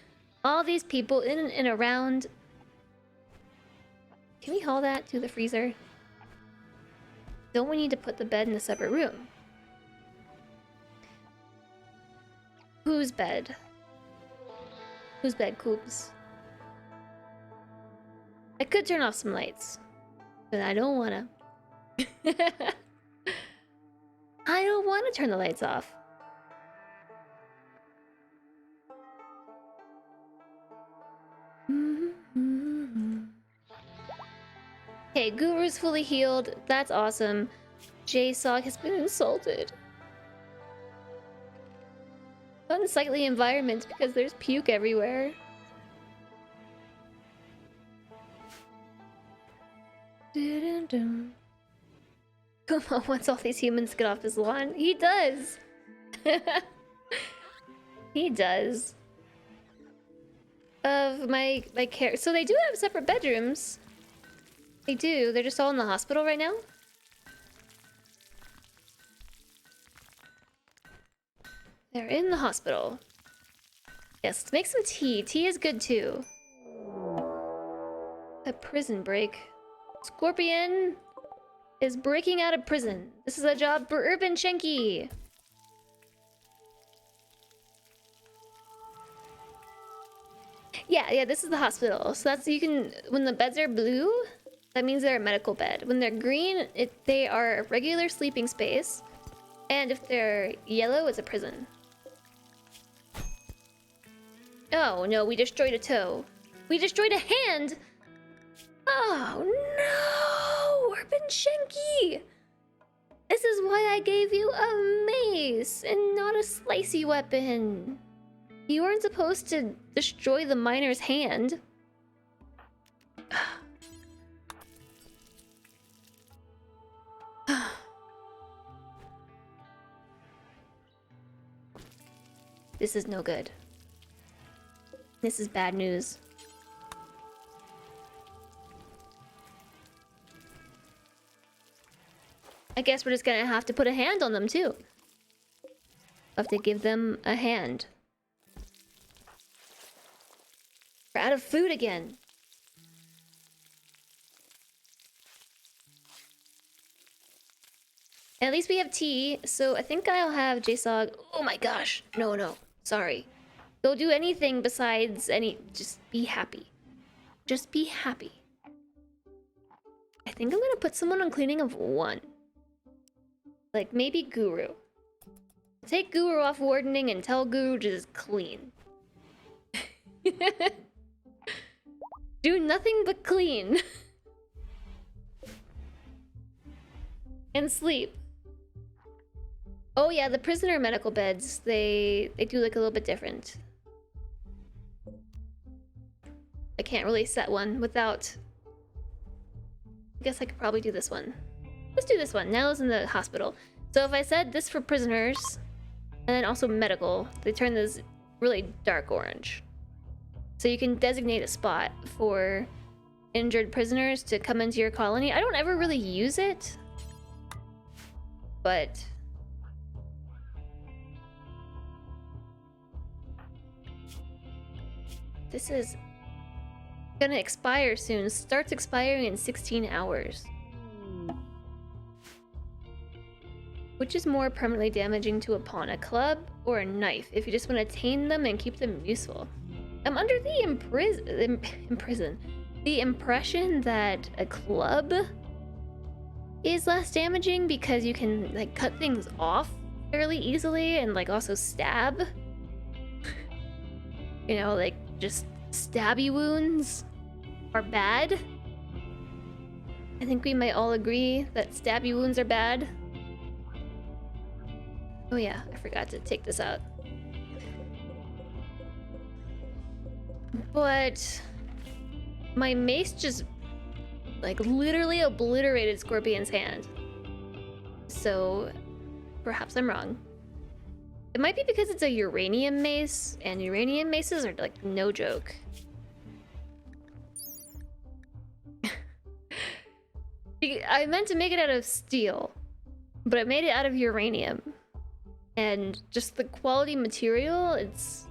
All these people in and around. Can we haul that to the freezer? Don't we need to put the bed in a separate room? Whose bed? Whose bed, Coops? I could turn off some lights, but I don't wanna. I don't want to turn the lights off. Okay, Guru's fully healed. That's awesome. J-Sog has been insulted. Unsightly environment because there's puke everywhere. Come on, once all these humans get off his lawn. He does! He does. Of my care. So they do have separate bedrooms. They do. They're just all in the hospital right now. They're in the hospital. Yes, let's make some tea. Tea is good too. A prison break. Scorpion is breaking out of prison. This is a job for Urban Shenki. Yeah, this is the hospital. So that's, you can, when the beds are blue, that means they're a medical bed. When they're green, they are a regular sleeping space. And if they're yellow, it's a prison. Oh no, we destroyed a toe. We destroyed a hand! Oh no! Urban Shenki! This is why I gave you a mace and not a slicey weapon. You weren't supposed to destroy the miner's hand. This is no good. This is bad news. I guess we're just gonna have to put a hand on them too. Have to give them a hand. We're out of food again. At least we have tea, so I think I'll have J-Sog. Oh my gosh. No. Sorry. Don't do anything besides just be happy. Just be happy. I think I'm gonna put someone on cleaning of 1. Like maybe Guru. Take Guru off wardening and tell Guru to just clean. Do nothing but clean. And sleep. Oh yeah, the prisoner medical beds, they do look a little bit different. I can't really set one without... I guess I could probably do this one. Let's do this one. Nell's in the hospital. So if I said this for prisoners, and then also medical, they turn this really dark orange. So you can designate a spot for injured prisoners to come into your colony. I don't ever really use it, but... This is gonna expire soon. Starts expiring in 16 hours. Which is more permanently damaging to a pawn, a club or a knife, if you just want to tame them and keep them useful? I'm under the impression that a club is less damaging because you can like cut things off fairly easily and like also stab. You know, like just stabby wounds are bad. I think we might all agree that stabby wounds are bad. Oh yeah, I forgot to take this out. But my mace just like literally obliterated Scorpion's hand. So perhaps I'm wrong. It might be because it's a uranium mace, and uranium maces are like no joke. I meant to make it out of steel, but I made it out of uranium. And just the quality material, it's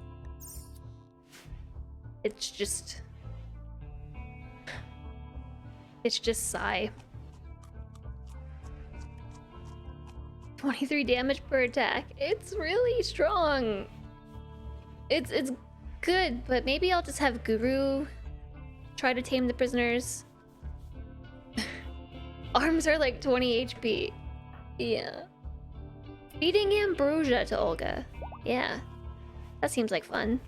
just sigh. 23 damage per attack. It's really strong. It's good, but maybe I'll just have Guru try to tame the prisoners. Arms are like 20 HP. Yeah. Feeding ambrosia to Olga. Yeah. That seems like fun.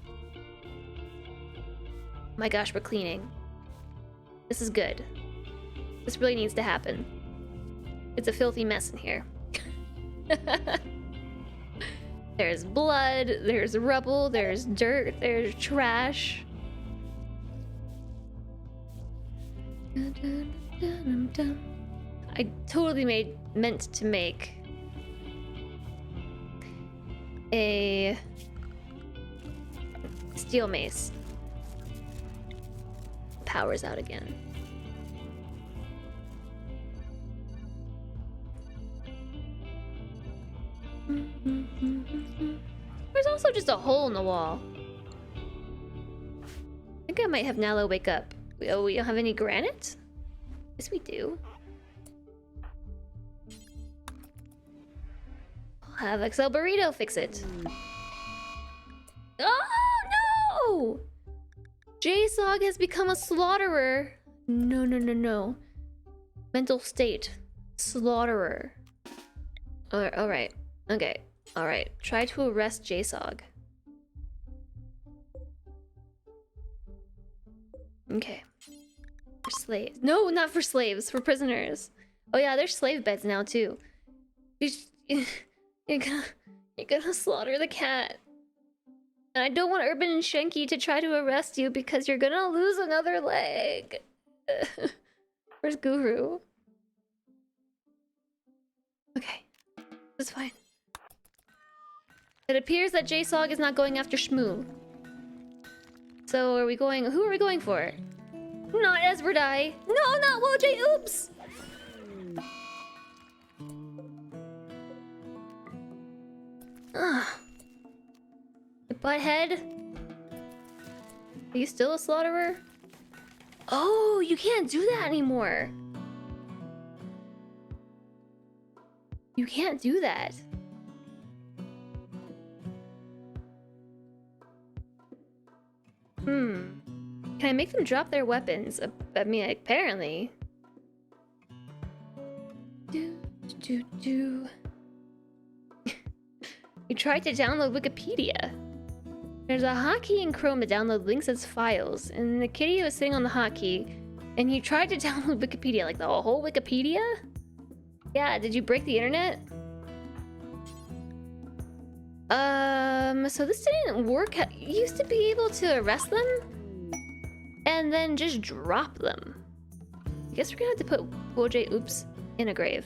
My gosh, we're cleaning. This is good. This really needs to happen. It's a filthy mess in here. There's blood, there's rubble, there's dirt, there's trash. I totally meant to make a steel mace. Power's out again. There's also just a hole in the wall. I think I might have Nala wake up. Oh, we don't have any granite? Yes, we do. I'll have Excel Burrito fix it. Oh, no! J-Sog has become a slaughterer. No. Mental state. Slaughterer. Alright. Okay. Alright. Try to arrest J-Sog. Okay. For slaves. No, not for slaves. For prisoners. Oh yeah, there's slave beds now too. You're gonna slaughter the cat. And I don't want Urban and Shanky to try to arrest you because you're gonna lose another leg. Where's Guru? Okay. That's fine. It appears that J-Sog is not going after Shmoo. So are we going... Who are we going for? Not Esberdai. No, not Woj. Oops! Ugh. Butthead? Are you still a slaughterer? Oh, you can't do that anymore. You can't do that. Can I make them drop their weapons? I mean, apparently. You tried to download Wikipedia. There's a hotkey in Chrome to download links as files, and the kitty was sitting on the hotkey, and you tried to download Wikipedia, like the whole Wikipedia? Yeah, did you break the internet? So this didn't work. You used to be able to arrest them, and then just drop them. I guess we're gonna have to put Woj Oops in a grave.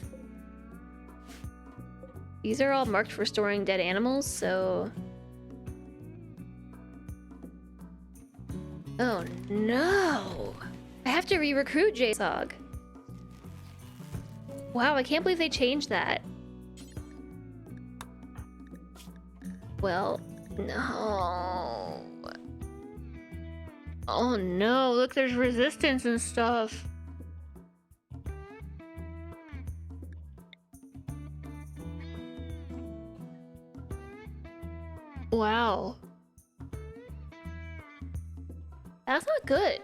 These are all marked for storing dead animals, so... Oh no! I have to re-recruit J-Sog. Wow, I can't believe they changed that. Well, no. Oh no, look, there's resistance and stuff. Wow. That's not good.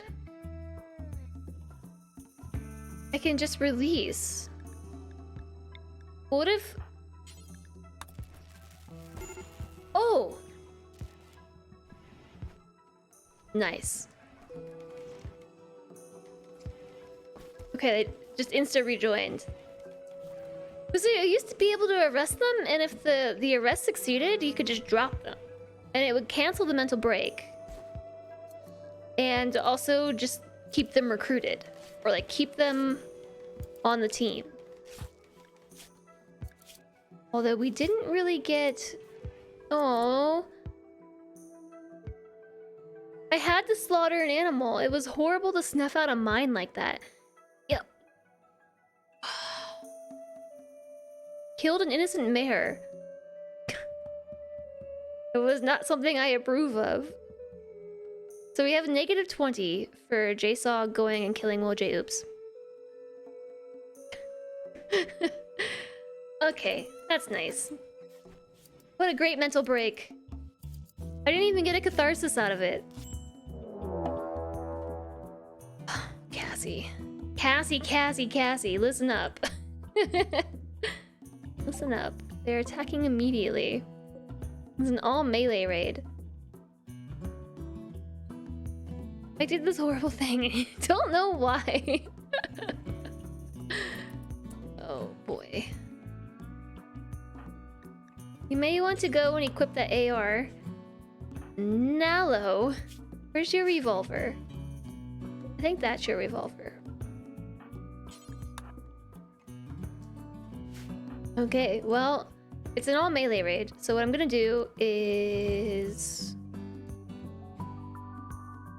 I can just release. What if... Oh! Nice. Okay, they just insta-rejoined. So you used to be able to arrest them, and if the arrest succeeded, you could just drop them. And it would cancel the mental break. And also just keep them recruited. Or like keep them on the team. Although we didn't really get... Oh, I had to slaughter an animal. It was horrible to snuff out a mine like that. Yep. Killed an innocent mare. It was not something I approve of. So we have negative 20 for J-Sog going and killing Woj Oops. Okay, that's nice. What a great mental break. I didn't even get a catharsis out of it. Cassie. Cassie, listen up. Listen up. They're attacking immediately. It's an all melee raid. I did this horrible thing and I don't know why. Oh boy. You may want to go and equip the AR. Nalo, where's your revolver? I think that's your revolver. Okay, well, it's an all melee raid, so what I'm gonna do is... I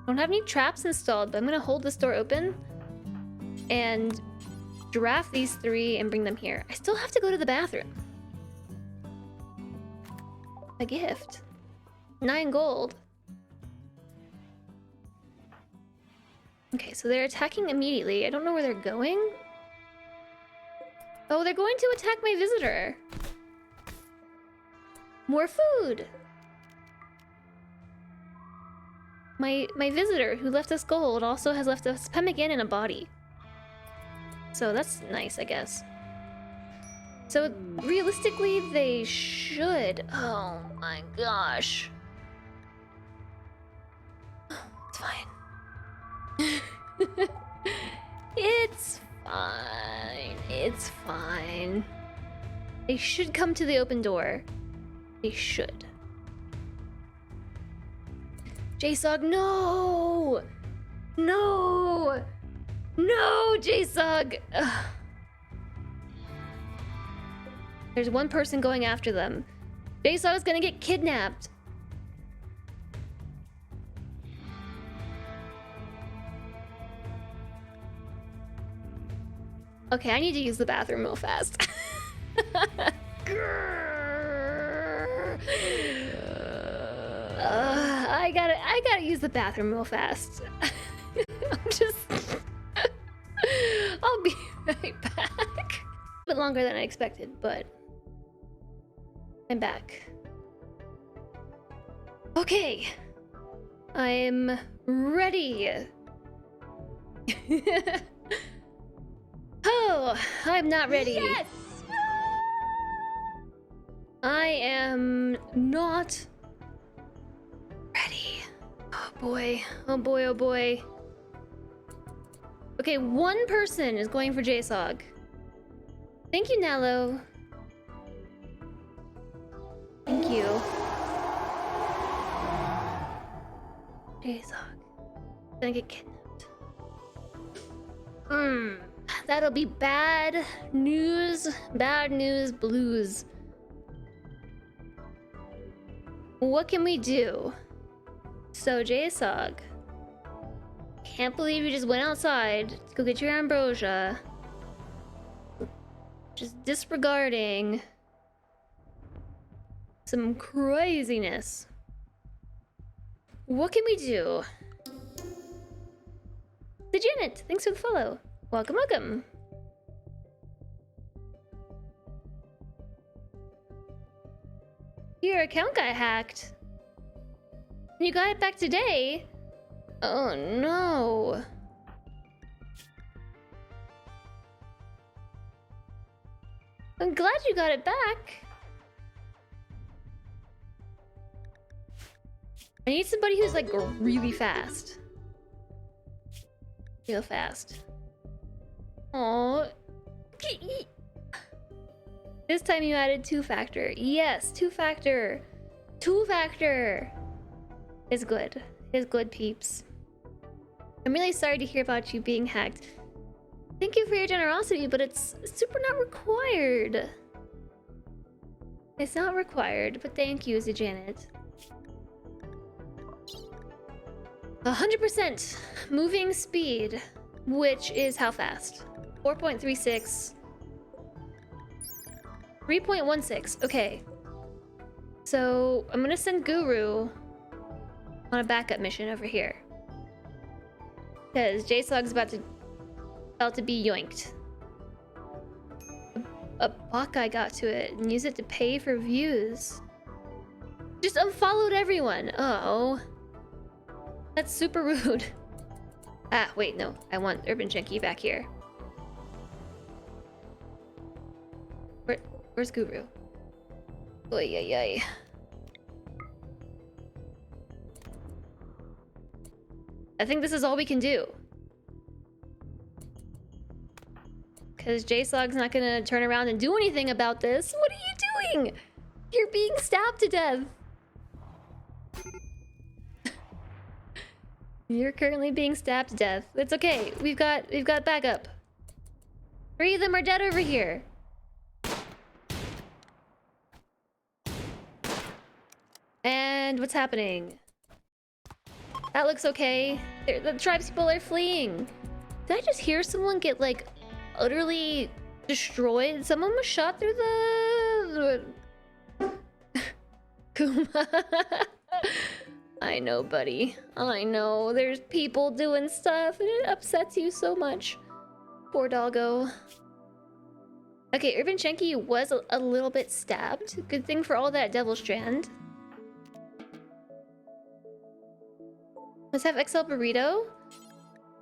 don't have any traps installed, but I'm gonna hold this door open and draft these 3 and bring them here. I still have to go to the bathroom. A gift. 9 gold. Okay, so they're attacking immediately. I don't know where they're going. Oh, they're going to attack my visitor. More food. My visitor who left us gold also has left us pemmican and a body. So that's nice, I guess. So realistically, they should. Oh my gosh. It's fine. It's fine. It's fine. They should come to the open door. They should. JSOG, no! No! No, JSOG! Ugh. There's one person going after them. JSOG is gonna get kidnapped. Okay, I need to use the bathroom real fast. I gotta use the bathroom real fast. I'm just... I'll be right back. A bit longer than I expected, but... I'm back. Okay. I'm ready. Oh, I'm not ready. Yes! I am not ready. Oh boy. Oh boy, oh boy. Okay, one person is going for JSOG. Thank you, Nalo. Thank you. JSOG. Gonna get kidnapped. That'll be bad news. Bad news blues. What can we do? So, JSOG. Can't believe you just went outside to go get your ambrosia. Just disregarding some craziness. What can we do? The Janet, thanks for the follow. Welcome, welcome. Your account got hacked. You got it back today? Oh no. I'm glad you got it back. I need somebody who's like really fast. Real fast. Oh. This time you added 2-factor. Yes, 2-factor. 2-factor. It's good. It's good, peeps. I'm really sorry to hear about you being hacked. Thank you for your generosity, but it's super not required. It's not required, but thank you, Janet. 100% moving speed, which is how fast? 4.36. 3.16. Okay. So I'm gonna send Guru on a backup mission over here. Because JSOG's about to be yoinked. A bot guy got to it and used it to pay for views. Just unfollowed everyone. Oh. That's super rude. Ah, wait, no. I want Urban Chenky back here. Where's Guru? Oy, oy, oy. I think this is all we can do. Because JSOG's not gonna turn around and do anything about this. What are you doing? You're being stabbed to death. You're currently being stabbed to death. It's okay. We've got backup. 3 of them are dead over here. And what's happening? That looks okay. The tribespeople are fleeing. Did I just hear someone get like utterly destroyed? Someone was shot through the Kuma. I know, buddy. I know. There's people doing stuff and it upsets you so much. Poor doggo. Okay, Urban Chenky was a little bit stabbed. Good thing for all that Devil Strand. Let's have XL Burrito.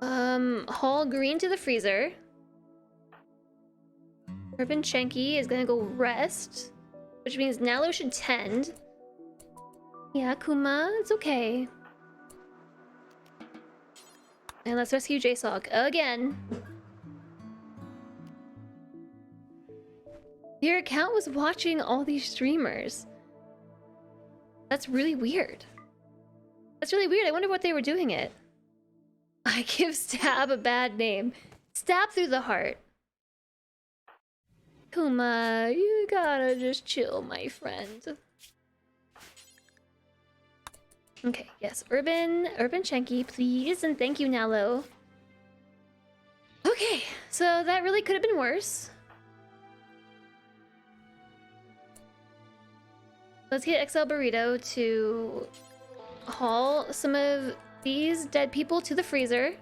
Haul green to the freezer. Urban Chenky is gonna go rest, which means Nalo should tend. Yeah, Kuma, it's okay. And let's rescue JSOG again. Your account was watching all these streamers. That's really weird. That's really weird. I wonder what they were doing it. I give Stab a bad name. Stab through the heart. Kuma, you gotta just chill, my friend. Okay, yes. Urban Chenky, please. And thank you, Nalo. Okay, so that really could have been worse. Let's get XL Burrito to haul some of these dead people to the freezer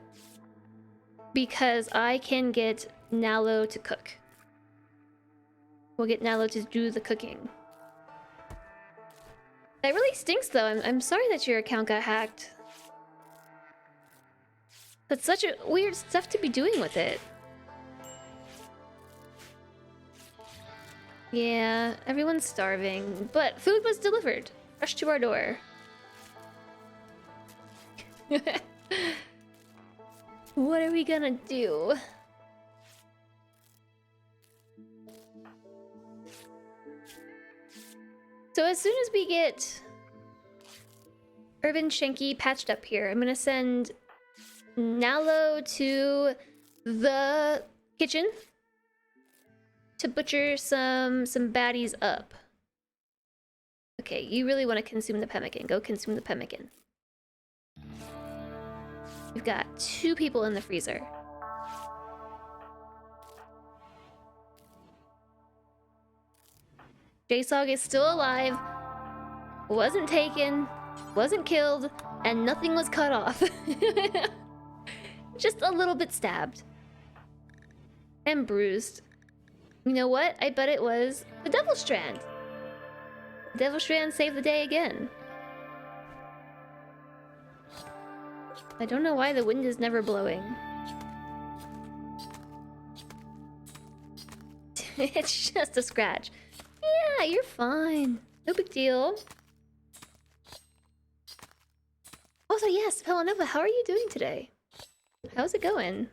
because I can get Nalo to cook. We'll get Nalo to do the cooking. That really stinks though. I'm sorry that your account got hacked. That's such a weird stuff to be doing with it. Yeah, everyone's starving, but food was delivered fresh to our door. What are we gonna do? So as soon as we get Urban Chenky patched up here, I'm gonna send Nalo to the kitchen to butcher some baddies up. Okay, you really want to consume the pemmican. Go consume the pemmican. We've got 2 people in the freezer. JSOG is still alive, wasn't taken, wasn't killed, and nothing was cut off. Just a little bit stabbed. And bruised. You know what? I bet it was the Devil Strand. The Devil Strand saved the day again. I don't know why the wind is never blowing. It's just a scratch. Yeah, you're fine. No big deal. Also, yes, Pelanova, how are you doing today? How's it going?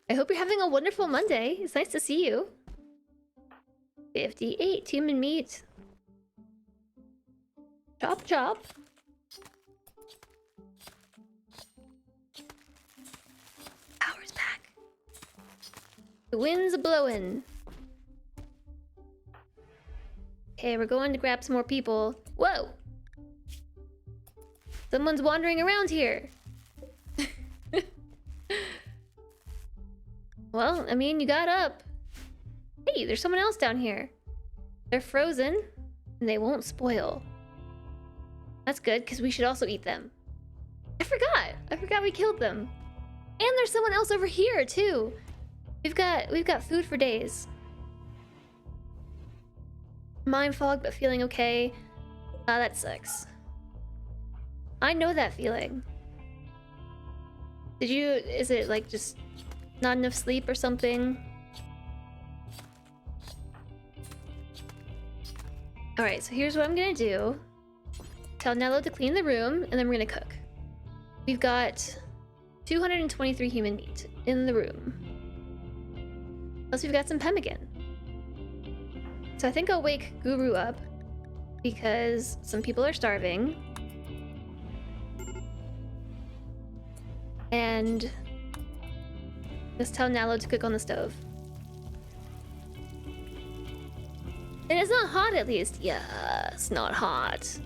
I hope you're having a wonderful Monday. It's nice to see you. 58 human meat. Chop chop. Power's back. The wind's blowing. Okay, we're going to grab some more people. Whoa! Someone's wandering around here. Well, I mean, you got up. Hey, there's someone else down here. They're frozen, and they won't spoil. That's good, because we should also eat them. I forgot we killed them. And there's someone else over here, too. We've got food for days. mind fog, but feeling okay. That sucks. I know that feeling. Did you... Is it like just not enough sleep or something? Alright, so here's what I'm gonna do. Tell Nello to clean the room, and then we're gonna cook. We've got 223 human meat in the room. Plus we've got some pemmican. So I think I'll wake Guru up because some people are starving. And just tell Nalo to cook on the stove. And it's not hot, at least. Yeah, it's not hot.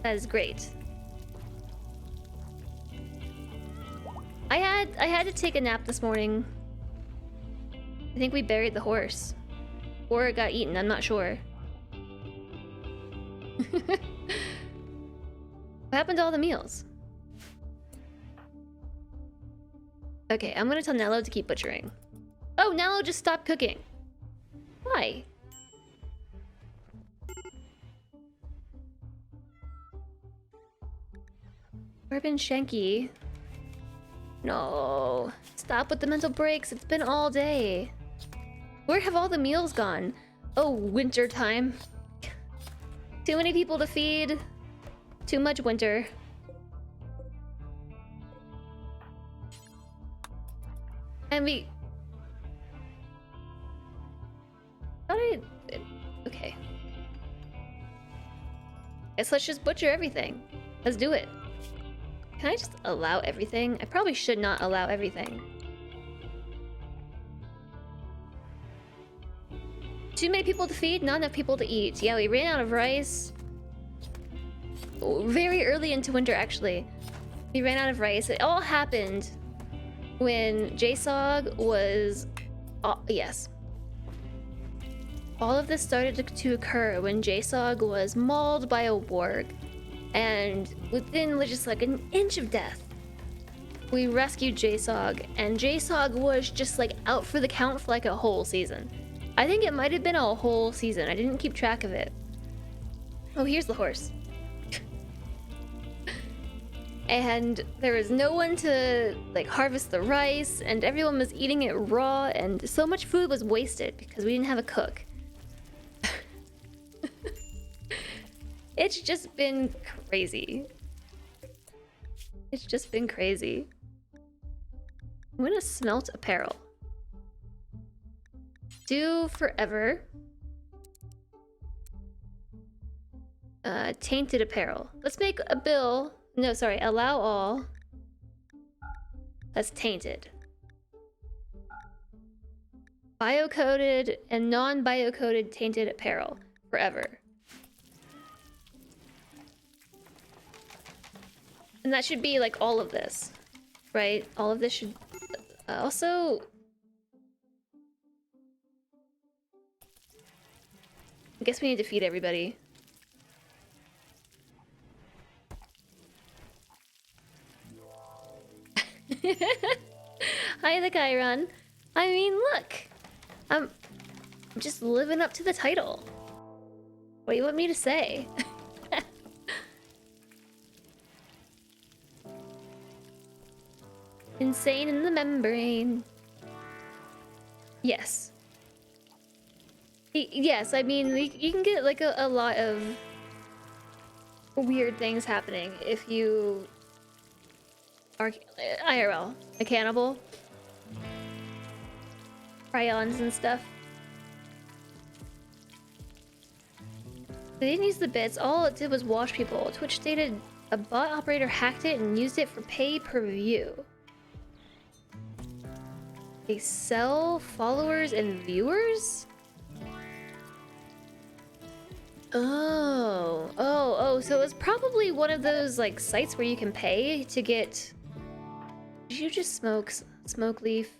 That is great. I had to take a nap this morning. I think we buried the horse. Or it got eaten, I'm not sure. What happened to all the meals? Okay, I'm gonna tell Nello to keep butchering. Oh, Nello just stopped cooking. Why? Urban Shanky. No. Stop with the mental breaks. It's been all day. Where have all the meals gone? Oh, winter time. Too many people to feed. Too much winter. And we... Okay. Guess let's just butcher everything. Let's do it. Can I just allow everything? I probably should not allow everything. Too many people to feed, not enough people to eat. Yeah, we ran out of rice. Very early into winter, actually. We ran out of rice. It all happened when JSOG was... yes. All of this started to occur when JSOG was mauled by a warg. And within just like an inch of death, we rescued JSOG, and JSOG was just like out for the count for like a whole season. I think it might have been a whole season. I didn't keep track of it. Oh, here's the horse. And there was no one to like harvest the rice, and everyone was eating it raw, and so much food was wasted because we didn't have a cook. It's just been crazy. It's just been crazy. I'm gonna smelt apparel. Do forever. Tainted apparel. Let's make a bill. No, sorry, allow all. That's tainted. Bio-coded and non-bio-coded tainted apparel. Forever. And that should be like all of this, right? All of this should also... I guess we need to feed everybody. Hi, the Chiron. I mean, look. I'm just living up to the title. What do you want me to say? Insane in the membrane. Yes. Yes, I mean, you can get like a lot of weird things happening if you are IRL, a cannibal. Prions and stuff. They didn't use the bits, all it did was wash people. Twitch stated a bot operator hacked it and used it for pay-per-view. They sell followers and viewers? Oh, so it's probably one of those like sites where you can pay to get... Did you just smoke leaf?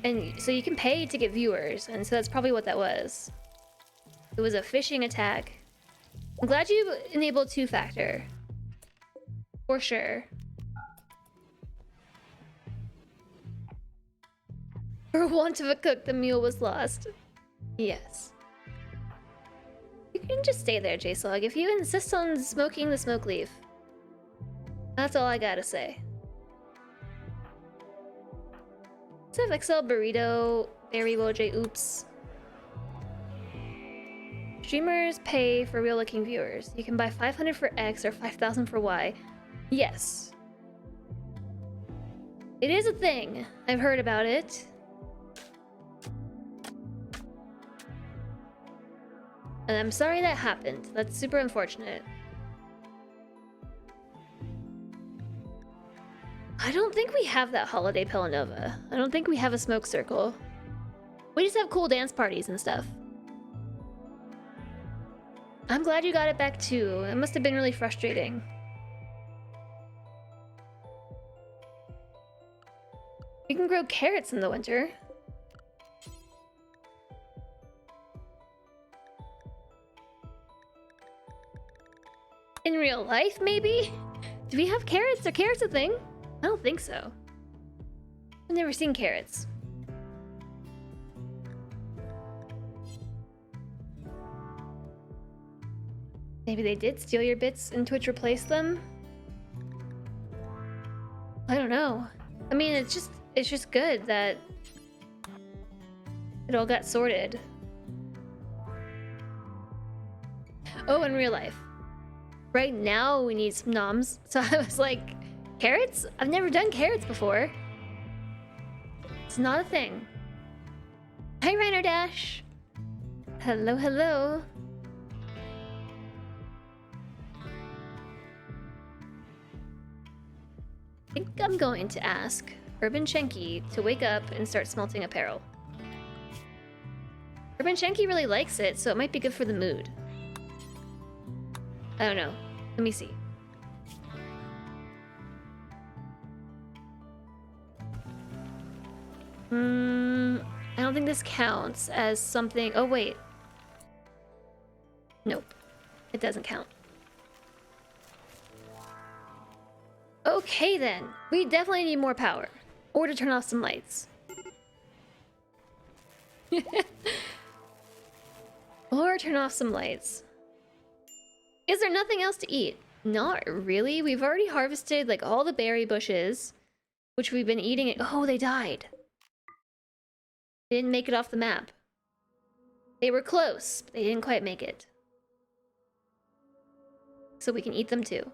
And so you can pay to get viewers, and so that's probably what that was. It was a phishing attack. I'm glad you enabled two-factor. For sure. For want of a cook, the meal was lost. Yes. You can just stay there, J-Slog, if you insist on smoking the smoke leaf. That's all I gotta say. Let's have XL Burrito, Berry Woj, oops. Streamers pay for real-looking viewers. You can buy 500 for X or 5,000 for Y. Yes. It is a thing. I've heard about it. And I'm sorry that happened. That's super unfortunate. I don't think we have that holiday Pillanova. I don't think we have a smoke circle. We just have cool dance parties and stuff. I'm glad you got it back too. It must have been really frustrating. We can grow carrots in the winter. In real life, maybe? Do we have carrots? Are carrots a thing? I don't think so. I've never seen carrots. Maybe they did steal your bits and Twitch replaced them? I don't know. I mean, it's just good that it all got sorted. Oh, in real life. Right now, we need some noms. So I was like, carrots? I've never done carrots before. It's not a thing. Hi, Reiner Dash. Hello, hello. I think I'm going to ask Urban Shenki to wake up and start smelting apparel. Urban Shenki really likes it, so it might be good for the mood. I don't know. Let me see. I don't think this counts as something. Oh, wait. Nope. It doesn't count. Okay, then. We definitely need more power. Or to turn off some lights. Or turn off some lights. Is there nothing else to eat? Not really. We've already harvested like all the berry bushes, which we've been eating. Oh, they died. They didn't make it off the map. They were close, but they didn't quite make it. So we can eat them too.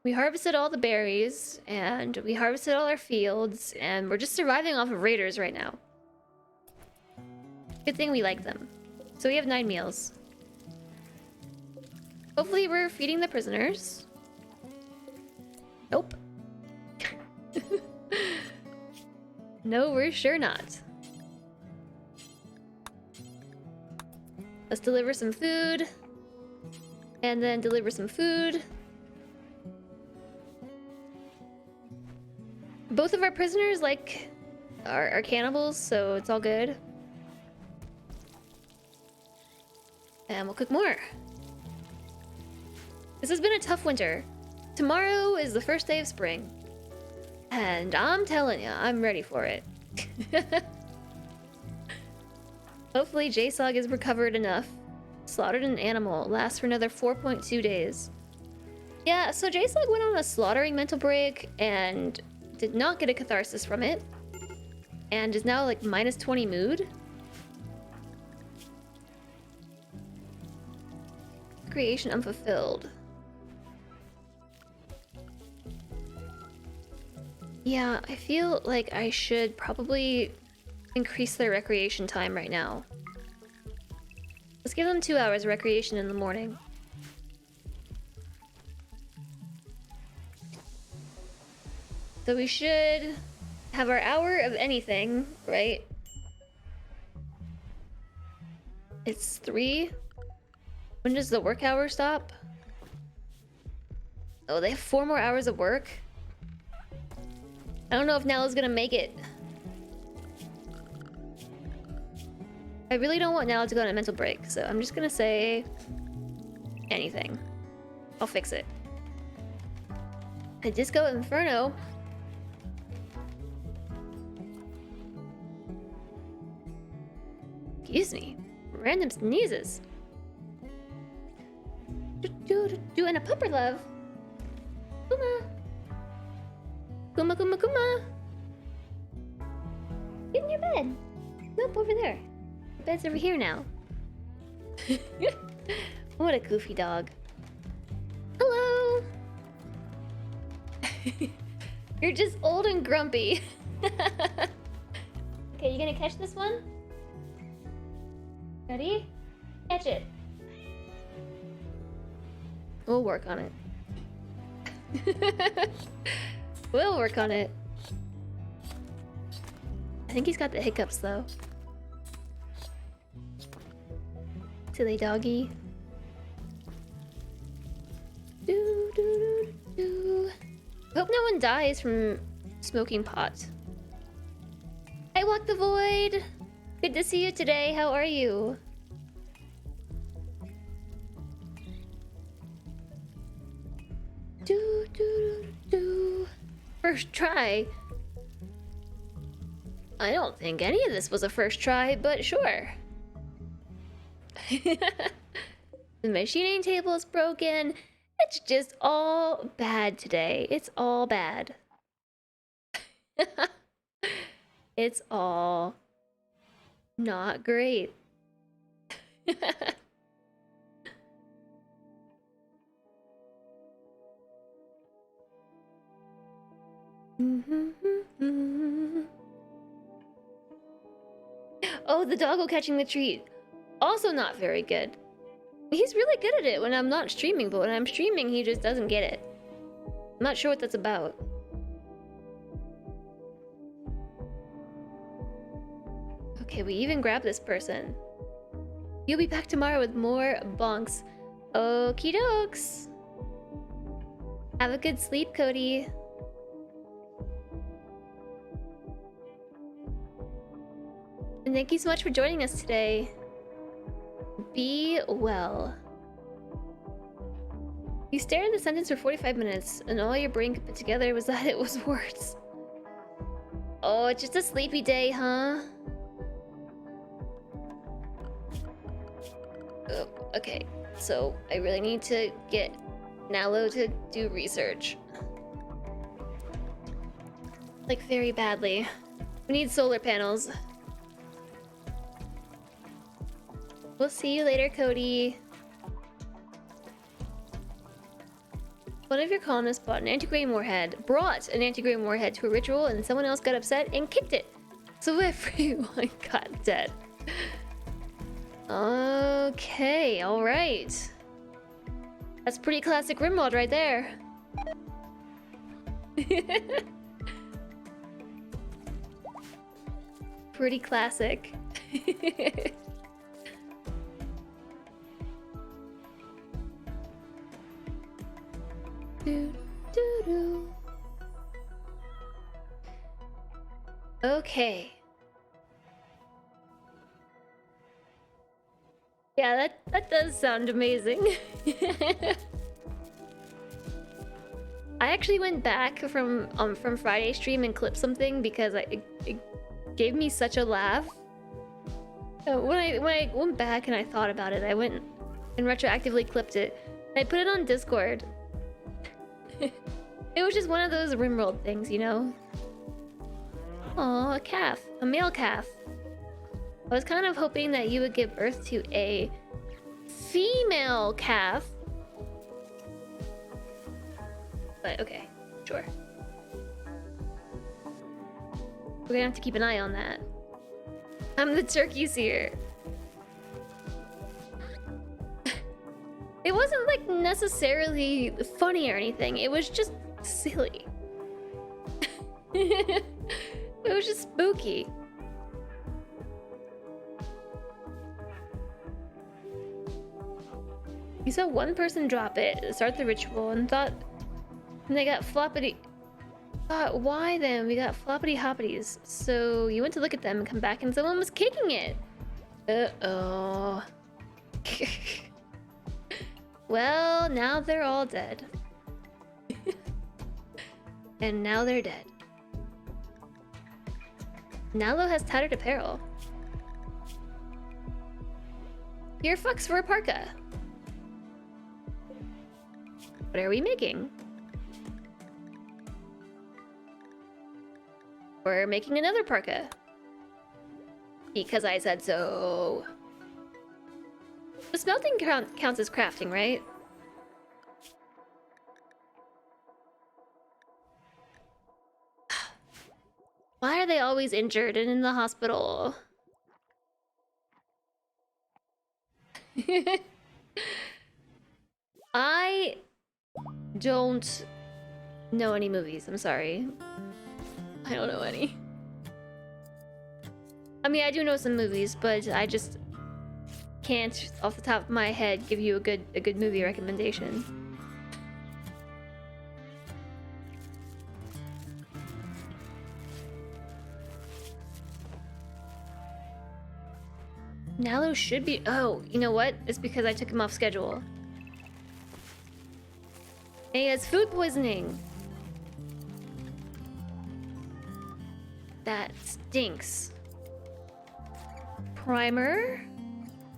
We harvested all the berries, and we harvested all our fields, and we're just surviving off of raiders right now. Good thing we like them. So we have 9 meals. Hopefully we're feeding the prisoners. Nope. No, we're sure not. Let's deliver some food. And then deliver some food. Both of our prisoners, like, are cannibals, so it's all good. And we'll cook more. This has been a tough winter. Tomorrow is the first day of spring. And I'm telling you, I'm ready for it. Hopefully JSOG is recovered enough. Slaughtered an animal. Lasts for another 4.2 days. Yeah, so JSOG went on a slaughtering mental break and did not get a catharsis from it. And is now like minus 20 mood. Creation unfulfilled. Yeah, I feel like I should probably increase their recreation time right now. Let's give them 2 hours of recreation in the morning. So we should have our hour of anything, right? It's 3. When does the work hour stop? Oh, they have 4 more hours of work? I don't know if Nella's gonna make it. I really don't want Nella to go on a mental break, so I'm just gonna say anything. I'll fix it. A Disco Inferno. Excuse me. Random sneezes. And a pupper love. Kuma. Kuma, kuma, kuma. Get in your bed. Nope, over there. The bed's over here now. What a goofy dog. Hello. You're just old and grumpy. Okay, you gonna catch this one? Ready? Catch it. We'll work on it. We'll work on it. I think he's got the hiccups though. Silly doggy. Do, do, do, do. Hope no one dies from smoking pot. I walk the void. Good to see you today. How are you? Do, do, do. First try. I don't think any of this was a first try, but sure. The machining table is broken. It's just all bad today. It's all bad. It's all not great. Oh, the doggo catching the treat. Also not very good. He's really good at it when I'm not streaming, but when I'm streaming, he just doesn't get it. I'm not sure what that's about. Okay, we even grabbed this person. You'll be back tomorrow with more bonks. Okie dokes. Have a good sleep, Cody. And thank you so much for joining us today. Be well. You stared at the sentence for 45 minutes, and all your brain could put together was that it was words. Oh, it's just a sleepy day, huh? Oh, okay, so I really need to get Nalo to do research. Like, very badly. We need solar panels. We'll see you later, Cody. One of your colonists brought an anti-gray warhead to a ritual, and someone else got upset and kicked it. So everyone got dead. Okay, alright. That's pretty classic RimWorld right there. Pretty classic. Okay. Yeah, that does sound amazing. I actually went back from Friday's stream and clipped something because it gave me such a laugh. When I went back and I thought about it, I went and retroactively clipped it. I put it on Discord. It was just one of those RimWorld things, you know? Aw, a calf. A male calf. I was kind of hoping that you would give birth to a female calf. But okay, sure. We're gonna have to keep an eye on that. I'm the turkey seer. It wasn't like necessarily funny or anything. It was just silly. It was just spooky. You saw one person drop it, start the ritual, and they got floppity. Thought, why then? We got floppity hoppities. So you went to look at them and come back, and someone was kicking it. Uh-oh. Well, now they're all dead. And now they're dead. Nalo has tattered apparel. Here fucks for a parka. What are we making? We're making another parka. Because I said so. The smelting counts as crafting, right? Why are they always injured and in the hospital? I don't know any movies, I'm sorry. I don't know any. I mean, I do know some movies, but I just can't, off the top of my head, give you a good movie recommendation. Nalo should be. Oh, you know what? It's because I took him off schedule. And he has food poisoning. That stinks. Primer?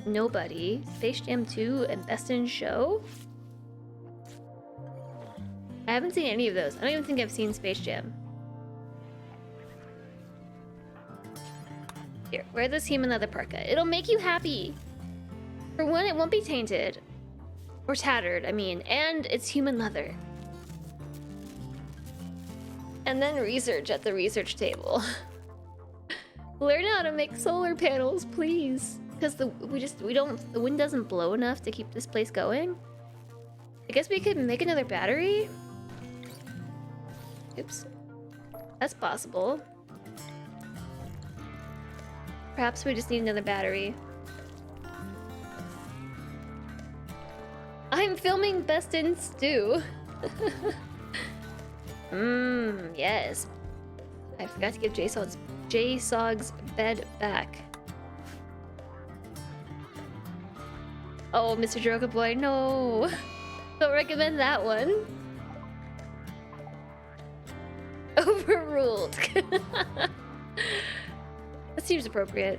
Nobody. Space Jam 2 and Best in Show? I haven't seen any of those. I don't even think I've seen Space Jam. Here, wear this human leather parka. It'll make you happy. For one, it won't be tainted. Or tattered, I mean. And it's human leather. And then research at the research table. Learn how to make solar panels, please. Because the wind doesn't blow enough to keep this place going. I guess we could make another battery? Oops. That's possible. Perhaps we just need another battery. I'm filming Best in Stew. Yes. I forgot to give J-Sog's bed back. Oh, Mr. Joker Boy, no. Don't recommend that one. Overruled. That seems appropriate.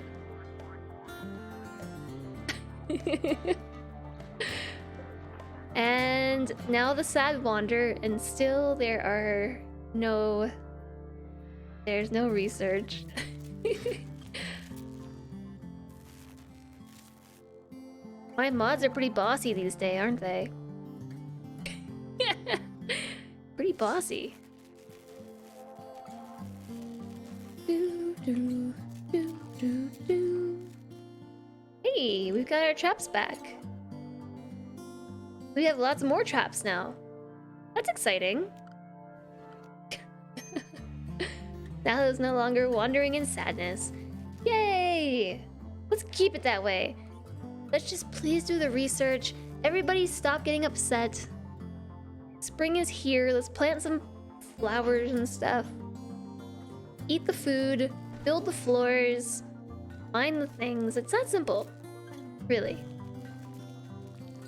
And now the sad wander, and still there's no research. My mods are pretty bossy these days, aren't they? Pretty bossy. Hey, we've got our traps back. We have lots more traps now. That's exciting. Now it's no longer wandering in sadness. Yay! Let's keep it that way. Let's just please do the research. Everybody stop getting upset. Spring is here. Let's plant some flowers and stuff. Eat the food. Build the floors. Find the things. It's that simple. Really.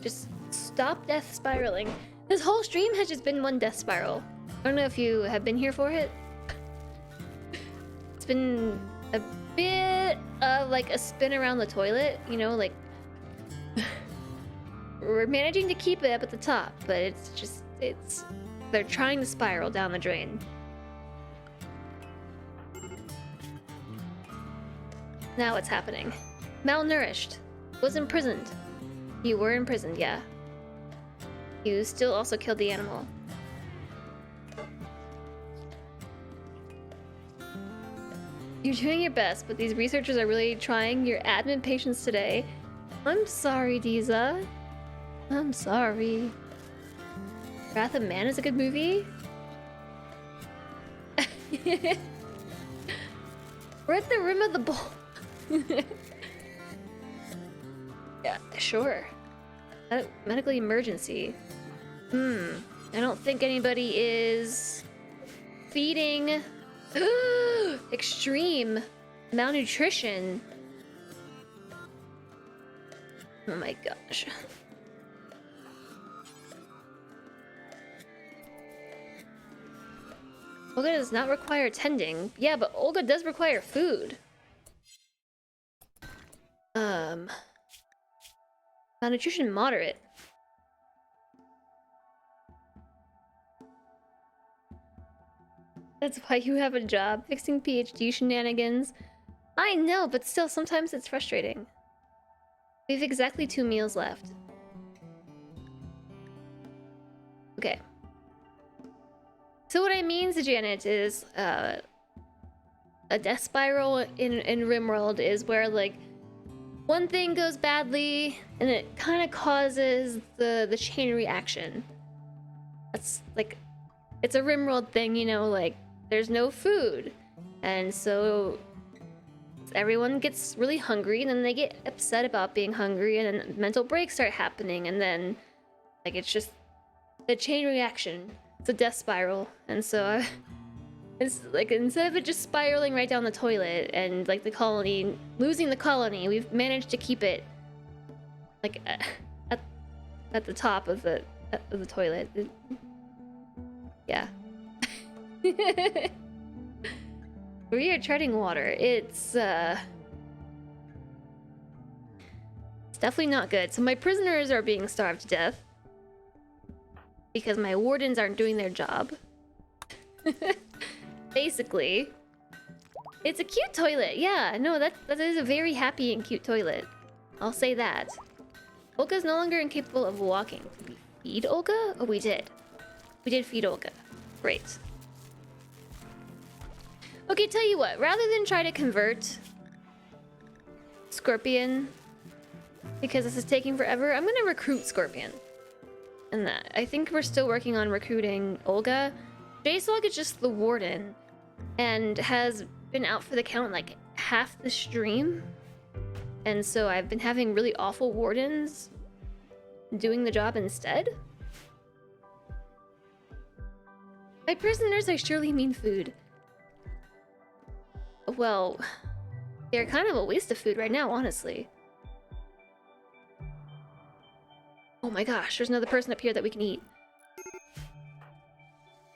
Just stop death spiraling. This whole stream has just been one death spiral. I don't know if you have been here for it. It's been a bit of like a spin around the toilet, you know, like we're managing to keep it up at the top, but they're trying to spiral down the drain. Now what's happening? Malnourished. Was imprisoned. You were imprisoned, yeah. You still also killed the animal. You're doing your best, but these researchers are really trying your admin patience today. I'm sorry, Diza. I'm sorry. Wrath of Man is a good movie? We're at the rim of the bowl. Yeah, sure. Medical emergency. I don't think anybody is feeding. Extreme malnutrition. Oh my gosh. Olga does not require tending. Yeah, but Olga does require food. Malnutrition moderate. That's why you have a job, fixing PhD shenanigans. I know, but still, sometimes it's frustrating. We have exactly 2 meals left. Okay. So what I mean to Janet is, a death spiral in RimWorld is where, like, one thing goes badly, and it kind of causes the chain reaction. That's, like, it's a RimWorld thing, you know, like, there's no food. And so everyone gets really hungry, and then they get upset about being hungry, and then mental breaks start happening, and then, like, it's just a chain reaction. It's a death spiral. And so it's like, instead of it just spiraling right down the toilet and, like, the colony, losing the colony, we've managed to keep it, like, at the top of the toilet. Yeah. We are treading water. It's definitely not good. So my prisoners are being starved to death because my wardens aren't doing their job. Basically. It's a cute toilet. Yeah, no, that is a very happy and cute toilet. I'll say that. Olga's no longer incapable of walking. Did we feed Olga? Oh, we did. We did feed Olga. Great. Okay, tell you what. Rather than try to convert Scorpion, because this is taking forever, I'm gonna recruit Scorpion. And that, I think we're still working on recruiting Olga. JSOG is just the warden and has been out for the count like half the stream. And so I've been having really awful wardens doing the job instead. By prisoners, I surely mean food. Well, they're kind of a waste of food right now, honestly. Oh my gosh, there's another person up here that we can eat.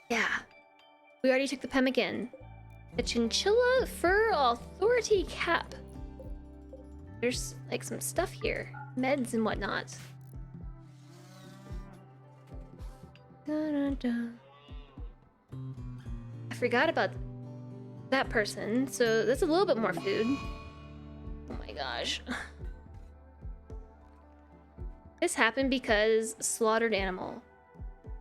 Yeah. We already took the pemmican. The chinchilla fur authority cap. There's like some stuff here. Meds and whatnot. I forgot about that person, so that's a little bit more food. Oh my gosh. This happened because slaughtered animal.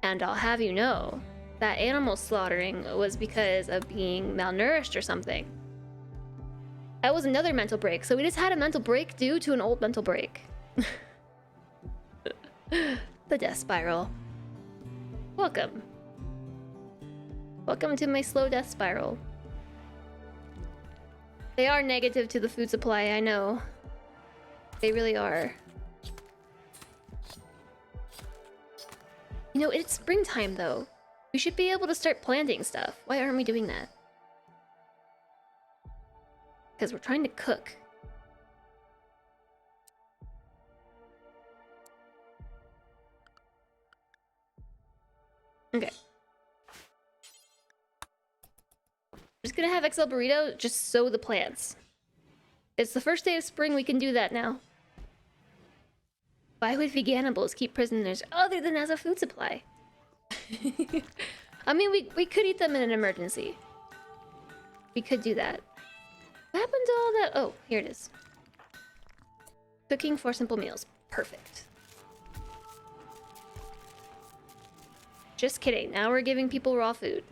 And I'll have you know, that animal slaughtering was because of being malnourished or something. That was another mental break, so we just had a mental break due to an old mental break. The death spiral. Welcome. Welcome to my slow death spiral. They are negative to the food supply, I know. They really are. You know, it's springtime though. We should be able to start planting stuff. Why aren't we doing that? Because we're trying to cook. Okay. Just gonna have XL Burrito just sow the plants. It's the first day of spring, we can do that now. Why would cannibals keep prisoners other than as a food supply? I mean, we could eat them in an emergency. We could do that. What happened to all that? Oh, here it is. Cooking for simple meals. Perfect. Just kidding. Now we're giving people raw food.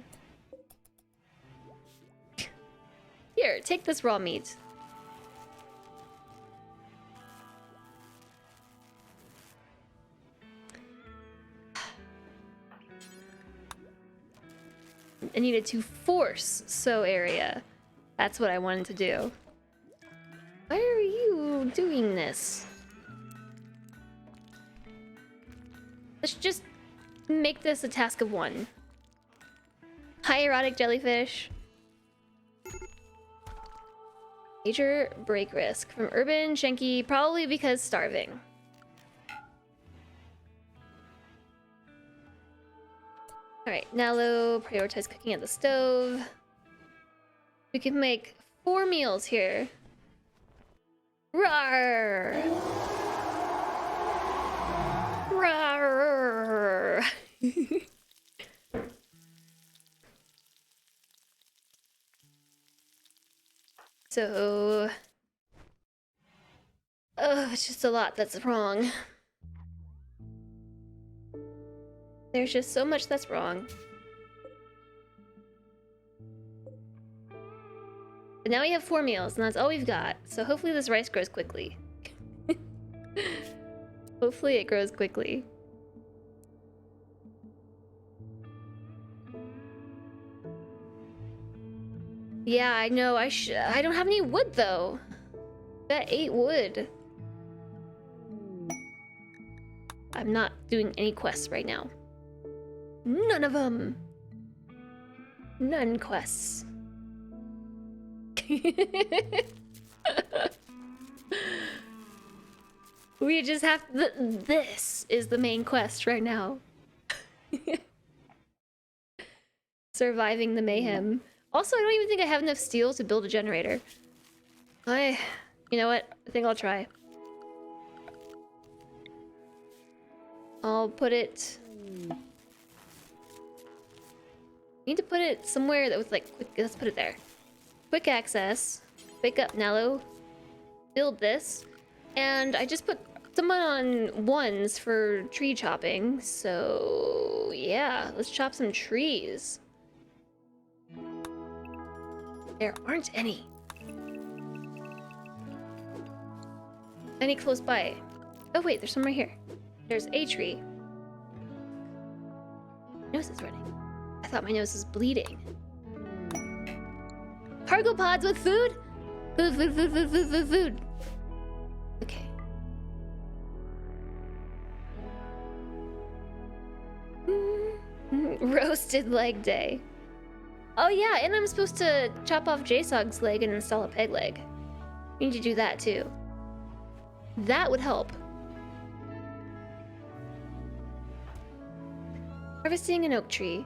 Here, take this raw meat. I needed to force sow area. That's what I wanted to do. Why are you doing this? Let's just make this a task of one. Hi, erotic jellyfish. Major break risk from Urban Shanky, probably because starving. Alright, Nalo, prioritize cooking at the stove. We can make 4 meals here. Rawr! So... Oh, it's just a lot that's wrong. There's just so much that's wrong. But now we have 4 meals, and that's all we've got. So hopefully this rice grows quickly. Hopefully it grows quickly. Yeah, I know. I don't have any wood though. Got 8 wood. I'm not doing any quests right now. None of them. None quests. We just have this is the main quest right now. Surviving the mayhem. Also, I don't even think I have enough steel to build a generator. You know what? I think I'll try. I'll put it... Need to put it somewhere that was like quick. Let's put it there. Quick access. Wake up, Nello. Build this. And I just put someone on ones for tree chopping. So yeah, let's chop some trees. There aren't any. Any close by? Oh wait, there's some right here. There's a tree. My nose is running. I thought my nose was bleeding. Cargo pods with food? Food. Okay. Roasted leg day. Oh yeah, and I'm supposed to chop off JSOG's leg and install a peg leg. We need to do that too. That would help. Harvesting an oak tree.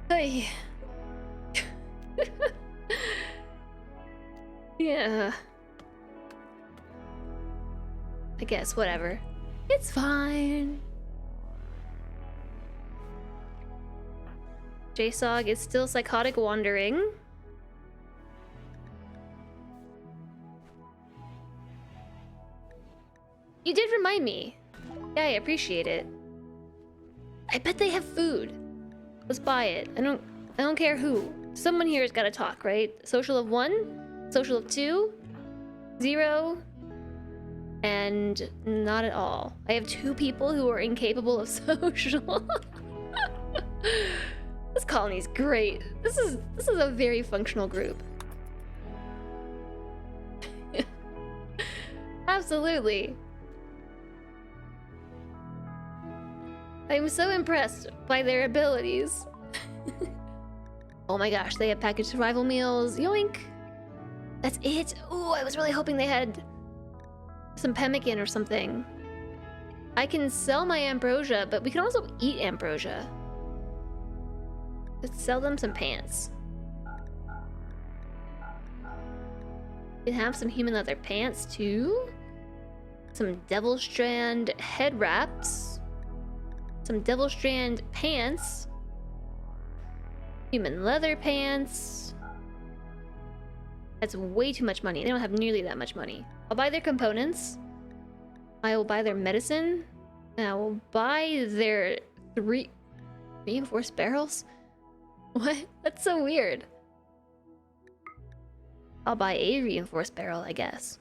Hey. Yeah. I guess, whatever. It's fine. JSOG is still psychotic wandering. You did remind me. Yeah, I appreciate it. I bet they have food. Let's buy it. I don't care who. Someone here has got to talk, right? Social of 1, social of 2, 0, and not at all. I have 2 people who are incapable of social. This colony's great. This is a very functional group. Absolutely. I'm so impressed by their abilities. Oh my gosh, they have packaged survival meals. Yoink! That's it. Ooh, I was really hoping they had some pemmican or something. I can sell my ambrosia, but we can also eat ambrosia. Let's sell them some pants. We can have some human leather pants too. Some devil strand head wraps. Some devil strand pants. Human leather pants. That's way too much money. They don't have nearly that much money. I'll buy their components. I will buy their medicine. And I will buy their 3 reinforced barrels. What? That's so weird. I'll buy a reinforced barrel, I guess.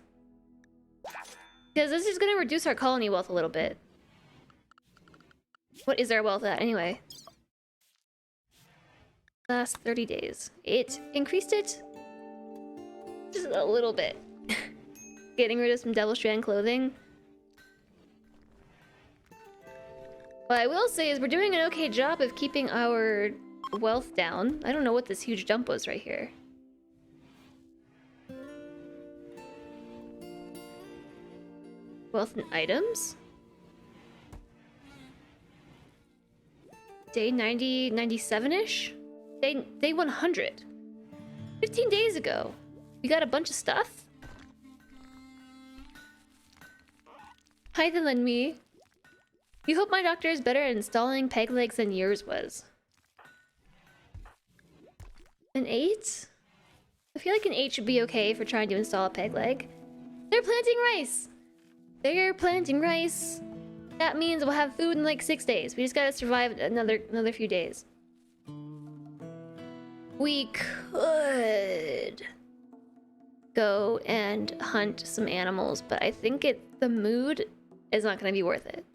Because this is going to reduce our colony wealth a little bit. What is our wealth at, anyway? Last 30 days. It increased it just a little bit. Getting rid of some Devil Strand clothing. What I will say is we're doing an okay job of keeping our wealth down. I don't know what this huge dump was right here. Wealth and items? Day 90, 97-ish? Day 100. 15 days ago. We got a bunch of stuff. Hi, the and me. You hope my doctor is better at installing peg legs than yours was. An 8? I feel like an 8 should be okay for trying to install a peg leg. They're planting rice! They're planting rice. That means we'll have food in like 6 days. We just gotta survive another few days. We could go and hunt some animals, but I think the mood is not gonna be worth it.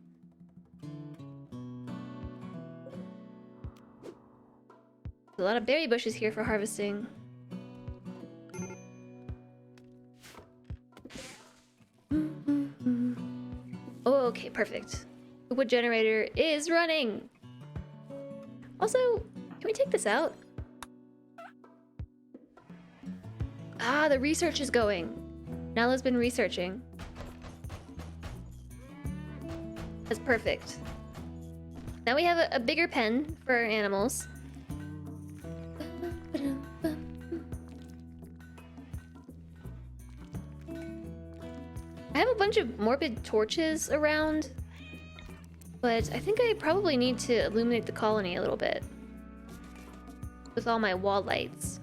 A lot of berry bushes here for harvesting. Oh, okay, perfect. The wood generator is running. Also, can we take this out? Ah, the research is going. Nala's been researching. That's perfect. Now we have a bigger pen for our animals. I have a bunch of morbid torches around, but I think I probably need to illuminate the colony a little bit with all my wall lights.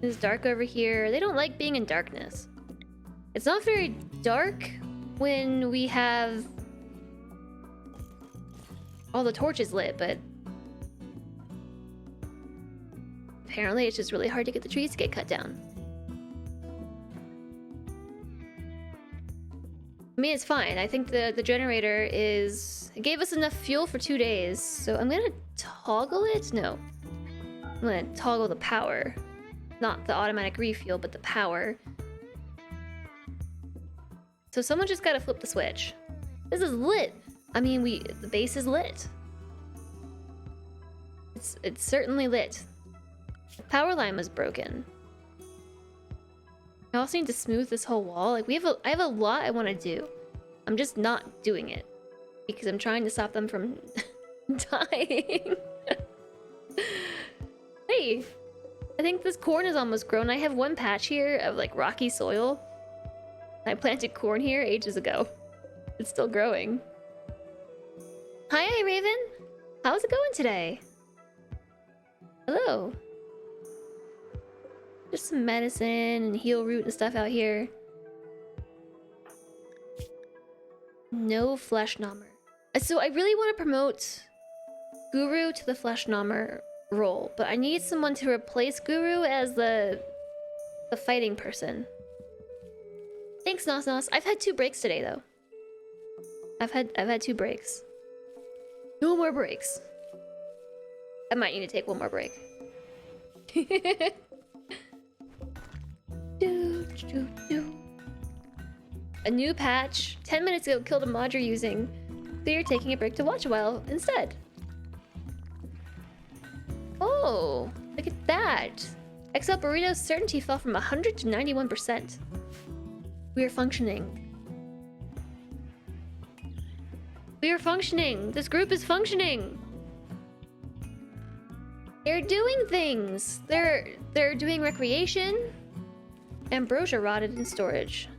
It's dark over here. They don't like being in darkness. It's not very dark when we have all the torches lit, but apparently it's just really hard to get the trees to get cut down. I mean, it's fine. I think the generator it gave us enough fuel for 2 days, so I'm gonna toggle it? No. I'm gonna toggle the power. Not the automatic refuel, but the power. So someone just gotta flip the switch. This is lit. I mean, the base is lit. It's certainly lit. The power line was broken. I also need to smooth this whole wall. Like I have a lot I want to do. I'm just not doing it because I'm trying to stop them from dying. Hey, I think this corn is almost grown. I have one patch here of like rocky soil. I planted corn here ages ago. It's still growing. Hi, Raven. How's it going today? Hello. Just some medicine and heal root and stuff out here. No flesh nommer. So I really want to promote Guru to the flesh nommer role, but I need someone to replace Guru as the fighting person. Thanks, Nos Nos. I've had 2 breaks today though. I've had 2 breaks. No more breaks. I might need to take one more break. A new patch. 10 minutes ago killed a mod you're using. So you're taking a break to watch a while instead. Oh, look at that. XL Burrito's certainty fell from 100 to 91%. We are functioning. We are functioning. This group is functioning. They're doing things. They're doing recreation. Ambrosia rotted in storage.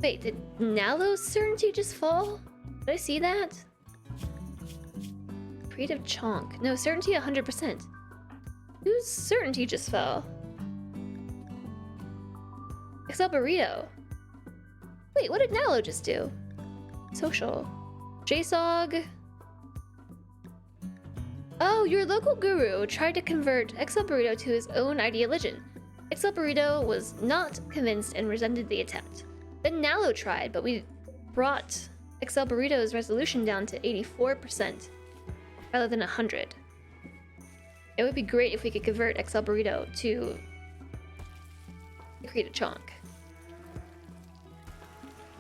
Wait, did Nalo's certainty just fall? Did I see that? Creed of Chonk. No, certainty 100%. Whose certainty just fell? XL Burrito. Wait, what did Nalo just do? Social. JSOG. Oh, your local guru tried to convert XL Burrito to his own Ideoligion. XL Burrito was not convinced and resented the attempt. Then Nalo tried, but we brought XL Burrito's resolution down to 84% rather than 100. It would be great if we could convert XL Burrito to Creed of Chonk.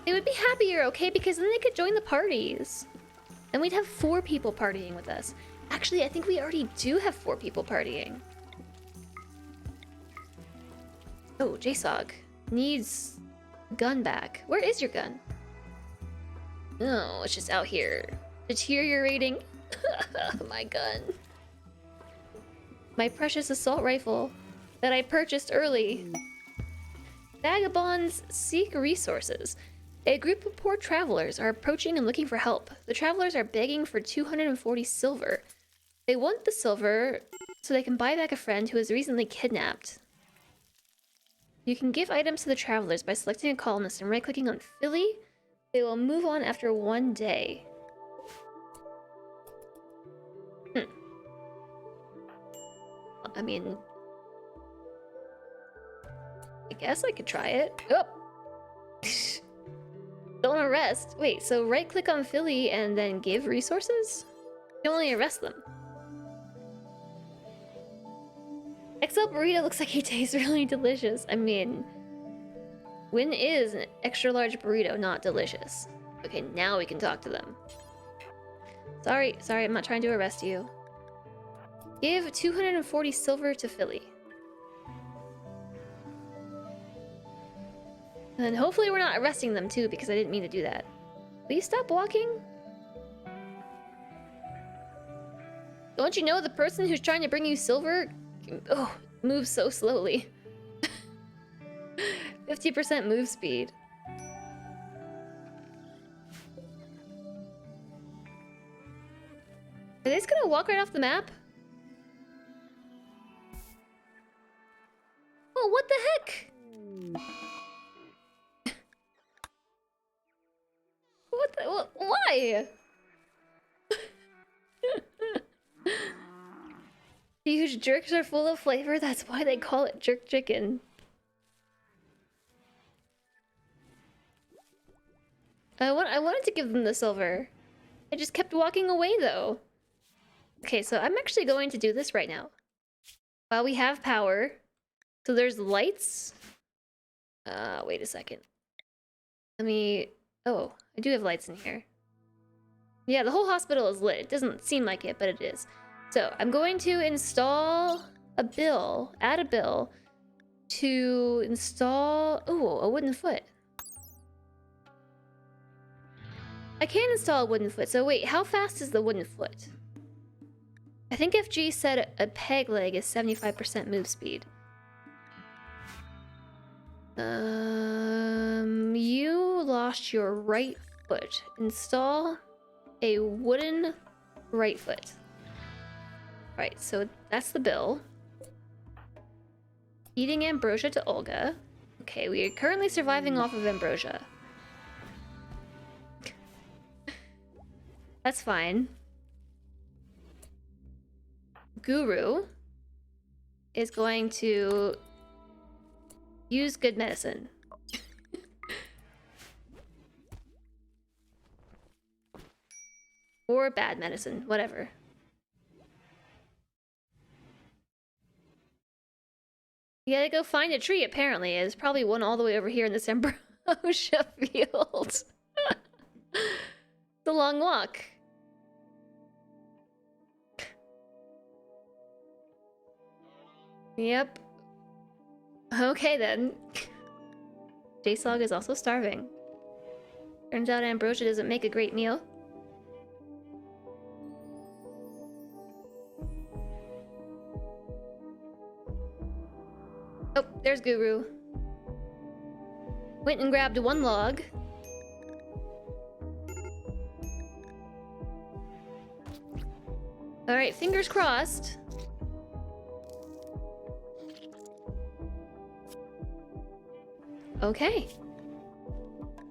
They would be happier, okay? Because then they could join the parties. And we'd have 4 people partying with us. Actually, I think we already do have 4 people partying. Oh, JSOG needs gun back. Where is your gun? No, it's just out here deteriorating. My gun. My precious assault rifle that I purchased early. Vagabonds seek resources. A group of poor travelers are approaching and looking for help. The travelers are begging for 240 silver. They want the silver so they can buy back a friend who was recently kidnapped. You can give items to the travelers by selecting a colonist and right-clicking on Philly. They will move on after 1 day. I mean, I guess I could try it. Oh! Don't arrest. Wait, so right-click on Philly and then give resources? You only arrest them. XL burrito looks like he tastes really delicious. I mean, when is an extra large burrito not delicious? Okay, now we can talk to them. Sorry, I'm not trying to arrest you. Give 240 silver to Philly. And hopefully we're not arresting them too, because I didn't mean to do that. Will you stop walking? Don't you know the person who's trying to bring you silver moves so slowly? 50% move speed. Are they just gonna walk right off the map? Oh, what the heck? Why? Huge jerks are full of flavor, that's why they call it jerk chicken. I wanted to give them the silver. I just kept walking away though. Okay, so I'm actually going to do this right now. While we have power. So there's lights. Wait a second. Let me... Oh, I do have lights in here. Yeah, the whole hospital is lit. It doesn't seem like it, but it is. So I'm going to install a bill, add a bill to install... Oh, a wooden foot. I can install a wooden foot. So wait, how fast is the wooden foot? I think FG said a peg leg is 75% move speed. You lost your right foot. Install a wooden right foot. Right, so that's the bill. Eating ambrosia to Olga. Okay, we are currently surviving off of ambrosia. That's fine. Guru is going to use good medicine. Or bad medicine, whatever. You gotta go find a tree, apparently. There's probably one all the way over here in this ambrosia field. It's a long walk. Yep. Okay then. J-Slog is also starving. Turns out ambrosia doesn't make a great meal. Oh, there's Guru. Went and grabbed one log. Alright, fingers crossed. Okay.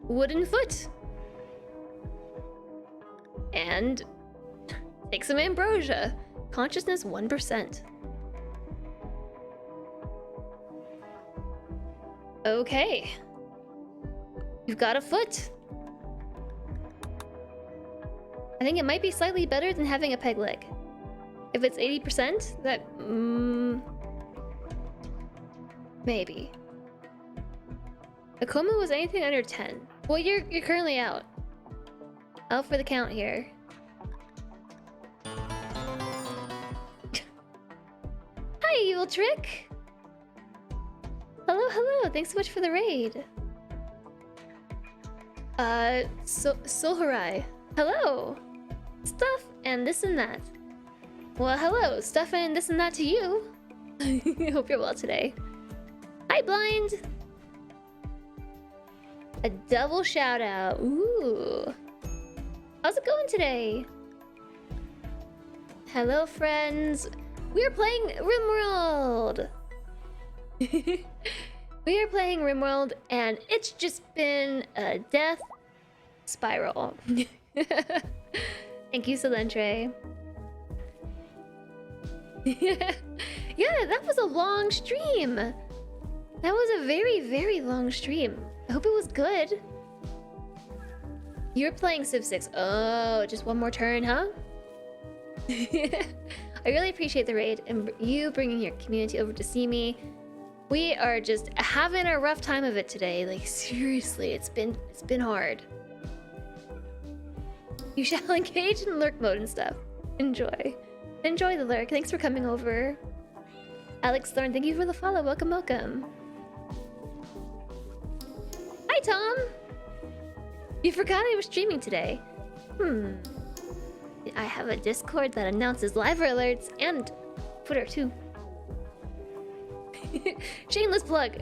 Wooden foot. And take some ambrosia. Consciousness 1%. Okay. You've got a foot. I think it might be slightly better than having a peg leg. If it's 80%, that... maybe. A coma was anything under 10. Well, you're currently out. Out for the count here. Hi, evil trick! Hello, hello! Thanks so much for the raid. Soharai. Hello. Stuff and this and that. Well, hello. Stuff and this and that to you. I hope you're well today. Hi, Blind. A double shout out. Ooh. How's it going today? Hello, friends. We are playing RimWorld. We are playing RimWorld, and it's just been a death spiral. Thank you, Solentre. Yeah, that was a long stream. That was a very, very long stream. I hope it was good. You're playing Civ 6. Oh, just one more turn, huh? I really appreciate the raid and you bringing your community over to see me. We are just having a rough time of it today. Like, seriously, it's been hard. You shall engage in lurk mode and stuff. Enjoy the lurk. Thanks for coming over. Alex Thorne, thank you for the follow. Welcome, welcome. Hi, Tom. You forgot I was streaming today. I have a Discord that announces live alerts and Twitter too. Shameless plug.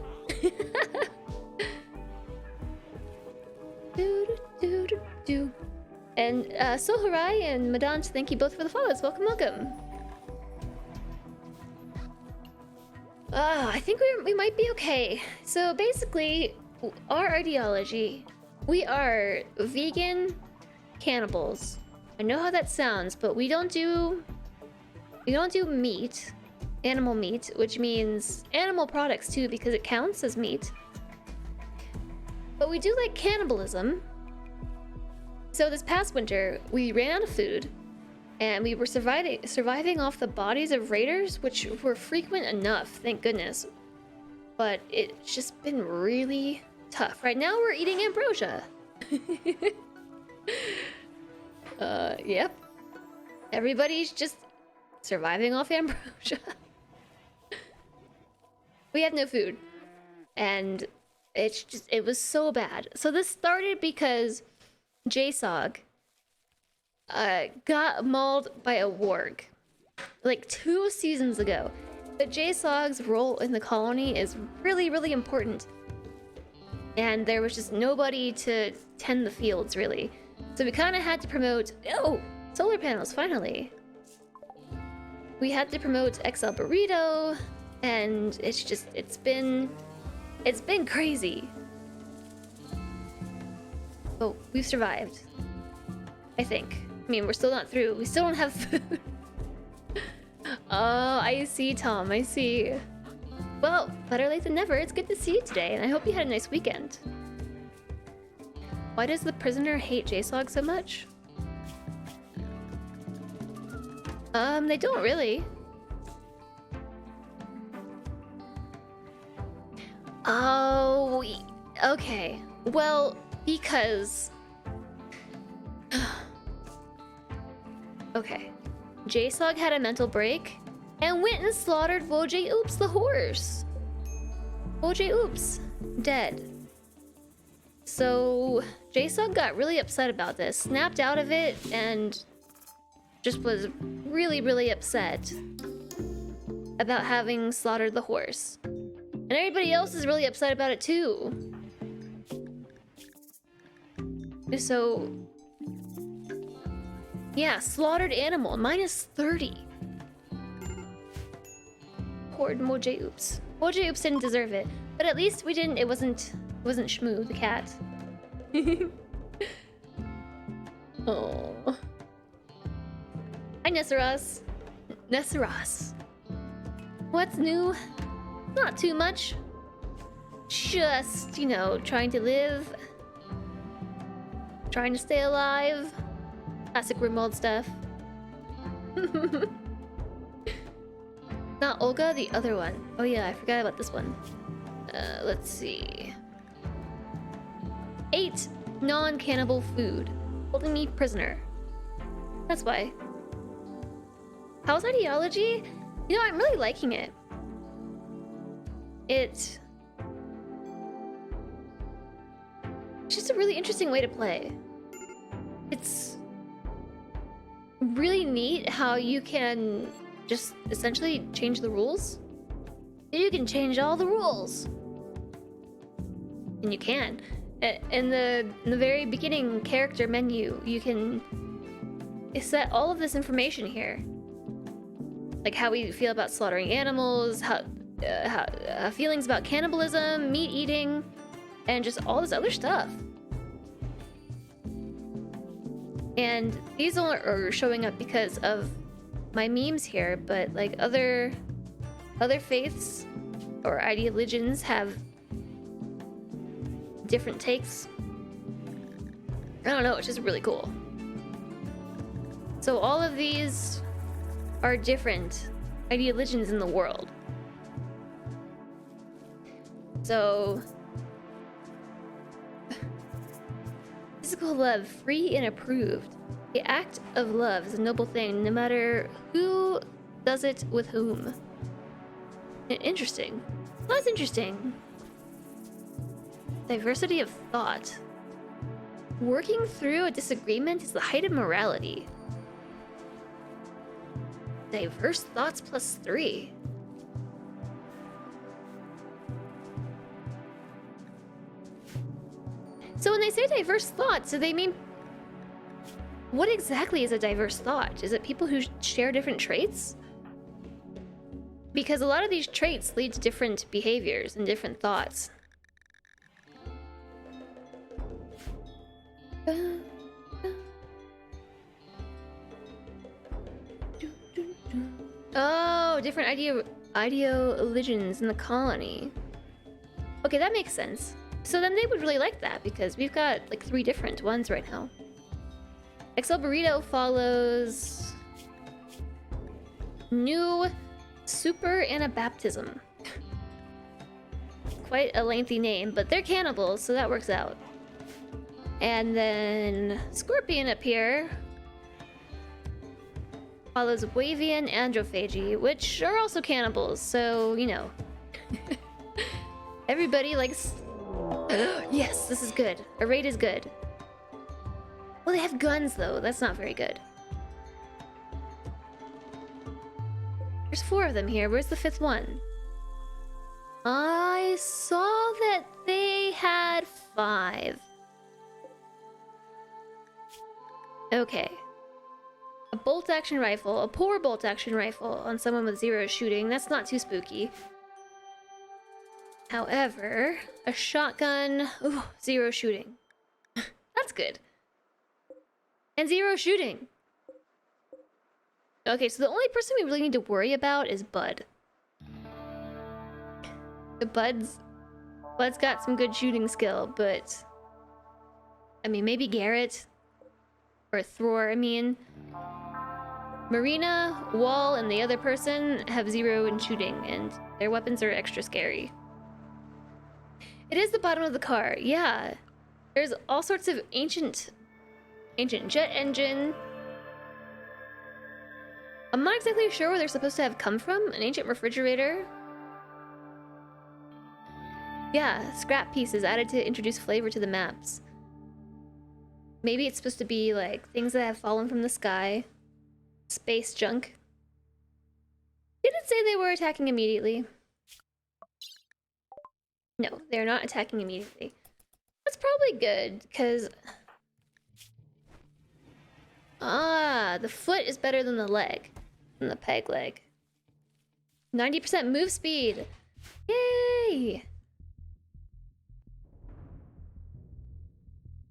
And Soharai and Madant, thank you both for the follows. Welcome, welcome. I think we might be okay. So basically, our ideology, we are vegan cannibals. I know how that sounds, but we don't do meat, animal meat, which means animal products too, because it counts as meat. But we do like cannibalism. So this past winter, we ran out of food, and we were surviving off the bodies of raiders, which were frequent enough, thank goodness. But it's just been really tough. Right now, we're eating ambrosia. Yep. Everybody's just surviving off ambrosia. We have no food. And it was so bad. So this started because JSOG got mauled by a warg like 2 seasons ago. But JSOG's role in the colony is really, really important. And there was just nobody to tend the fields, really. So we kind of had to promote... Oh! Solar panels, finally! We had to promote XL Burrito, and it's been crazy. But we've survived. I think. I mean, we're still not through. We still don't have food. Oh, I see, Tom. I see. Well, better late than never. It's good to see you today, and I hope you had a nice weekend. Why does the prisoner hate JSOG so much? They don't really. Oh, okay. Well, because... Okay. JSOG had a mental break and went and slaughtered woahhjess the horse. woahhjess, dead. So JSOG got really upset about this, snapped out of it, and just was really, really upset about having slaughtered the horse. And everybody else is really upset about it too. So, yeah, slaughtered animal, -30. Poor woahhjess. woahhjess didn't deserve it, but at least we didn't. It wasn't Shmoo the cat. Oh. Hi, Nesseros. Nesseros. What's new? Not too much. Just, you know, trying to live. Trying to stay alive. Classic RimWorld stuff. Not Olga, the other one. Oh yeah, I forgot about this one. Let's see. 8 non-cannibal food. Holding me prisoner. That's why. How's ideology? You know, I'm really liking it. It's just a really interesting way to play. It's really neat how you can just essentially change the rules. You can change all the rules. And you can. In the very beginning character menu, you can set all of this information here. Like how we feel about slaughtering animals, how feelings about cannibalism, meat eating, and just all this other stuff. And these are showing up because of my memes here, but like other faiths or ideoligions have different takes. I don't know, it's just really cool. So all of these are different ideoligions in the world. So physical love, free and approved. The act of love is a noble thing, no matter who does it with whom. Interesting. Well, that's interesting. Diversity of thought. Working through a disagreement is the height of morality. Diverse thoughts plus 3. So when they say diverse thoughts, do they mean... What exactly is a diverse thought? Is it people who share different traits? Because a lot of these traits lead to different behaviors and different thoughts. Oh, different ideoligions in the colony. Okay, that makes sense. So then they would really like that because we've got like 3 different ones right now. Excel Burrito follows new super Anabaptism. Quite a lengthy name, but they're cannibals, so that works out. And then Scorpion up here follows Wavian Androphagy, which are also cannibals, so you know. Everybody likes... Yes, this is good. A raid is good. Well, they have guns though, that's not very good. There's 4 of them here, where's the 5th one? I saw that they had 5. Okay. A bolt-action rifle, a poor bolt-action rifle on someone with 0 shooting, that's not too spooky. However, a shotgun, ooh, 0 shooting. That's good. And 0 shooting. Okay, so the only person we really need to worry about is Bud. The Bud's got some good shooting skill, but... I mean, maybe Garrett. Or Thror, I mean. Marina, Wall, and the other person have 0 in shooting, and their weapons are extra scary. It is the bottom of the car, yeah. There's all sorts of ancient jet engine. I'm not exactly sure where they're supposed to have come from. An ancient refrigerator. Yeah, scrap pieces added to introduce flavor to the maps. Maybe it's supposed to be like things that have fallen from the sky. Space junk. Did it say they were attacking immediately? No, they're not attacking immediately. That's probably good, because... Ah, the foot is better than the leg. Than the peg leg. 90% move speed! Yay!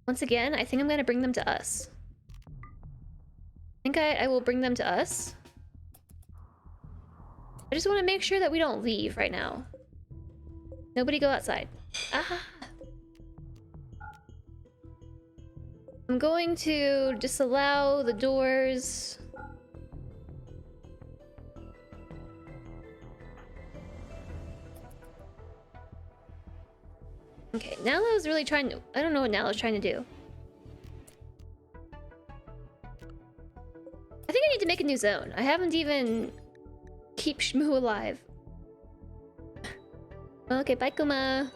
Once again, I think I'm gonna bring them to us. I think I will bring them to us. I just want to make sure that we don't leave right now. Nobody go outside. Ah! I'm going to disallow the doors. Okay, Nalo's really trying to... I don't know what Nalo's trying to do. I think I need to make a new zone. I haven't even... Keep Shmoo alive. Okay, bye Kuma.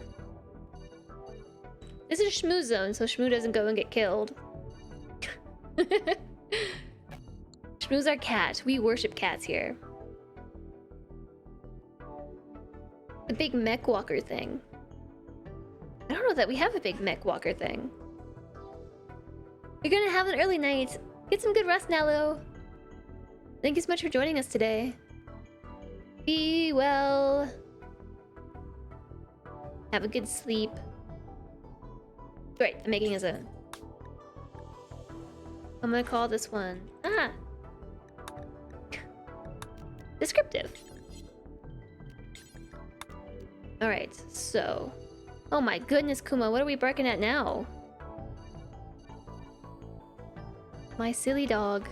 This is Shmoo zone, so Shmoo doesn't go and get killed. Shmoo's our cat. We worship cats here. The big mech walker thing. I don't know that we have a big mech walker thing. You're gonna have an early night. Get some good rest, Nalo. Thank you so much for joining us today. Be well. Have a good sleep. Right, I'm making a zone. I'm gonna call this one... Ah! Descriptive. Alright, so... Oh my goodness, Kuma, what are we barking at now? My silly dog.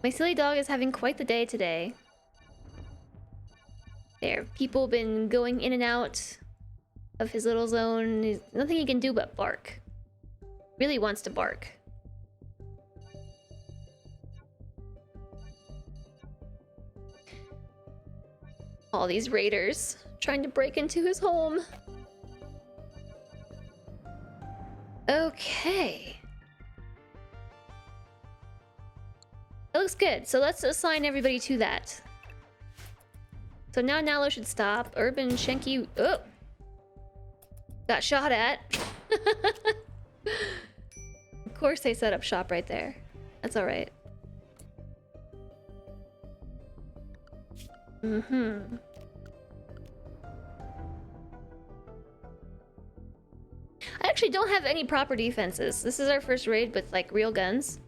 My silly dog is having quite the day today. There, people been going in and out of his little zone. There's nothing he can do but bark. Really wants to bark. All these raiders trying to break into his home. Okay. That looks good. So let's assign everybody to that. So now Nalo should stop. Urban Shenki... Oh! Got shot at. Of course they set up shop right there. That's alright. Mm-hmm. I actually don't have any proper defenses. This is our first raid with, like, real guns.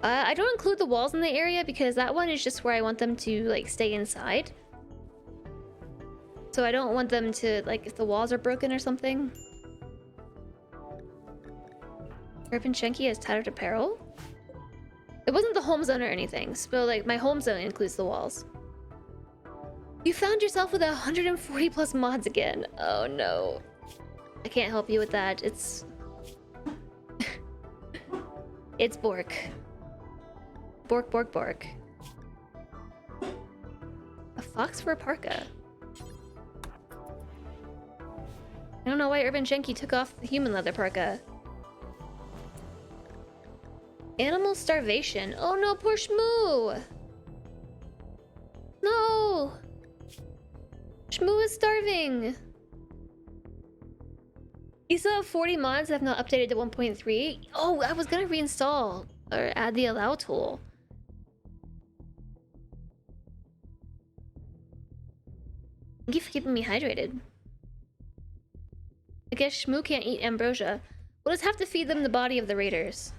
I don't include the walls in the area because that one is just where I want them to, like, stay inside. So I don't want them to, like, if the walls are broken or something. Urban Shenki has tattered apparel? It wasn't the home zone or anything, so, like, my home zone includes the walls. You found yourself with 140 plus mods again. Oh no. I can't help you with that. It's... It's Bork. Bork, bork, bork. A fox for a parka. I don't know why Urban Shenki took off the human leather parka. Animal starvation. Oh no, poor Shmoo! No! Shmoo is starving! You still have 40 mods that have not updated to 1.3? Oh, I was gonna reinstall or add the allow tool. Thank you for keeping me hydrated. I guess Shmoo can't eat ambrosia. We'll just have to feed them the body of the raiders.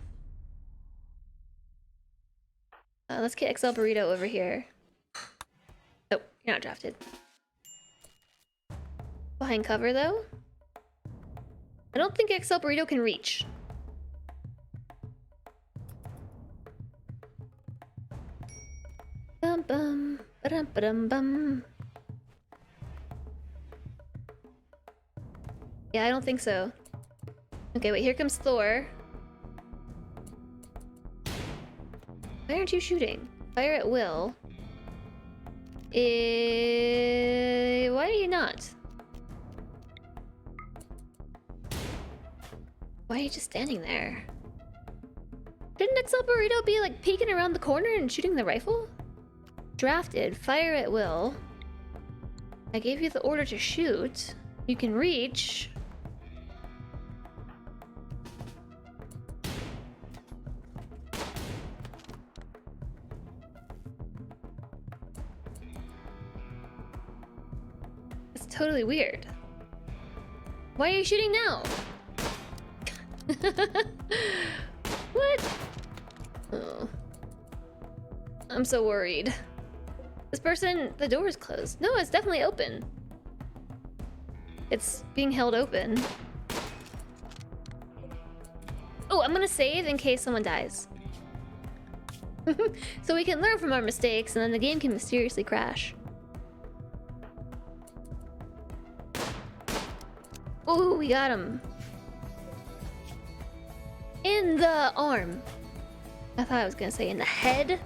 Let's get XL Burrito over here. Oh, you're not drafted. Behind cover, though? I don't think XL Burrito can reach. Bum bum, ba-dum ba-dum bum. Yeah, I don't think so. Okay, wait, here comes Thor. Why aren't you shooting? Fire at will. Why are you not? Why are you just standing there? Didn't XL Burrito be like peeking around the corner and shooting the rifle? Drafted. Fire at will. I gave you the order to shoot. You can reach. It's totally weird. Why are you shooting now? What? Oh. I'm so worried. This person, the door is closed. No, it's definitely open. It's being held open. Oh, I'm gonna save in case someone dies. So we can learn from our mistakes and then the game can mysteriously crash. Ooh, we got him. In the arm. I thought I was gonna say in the head.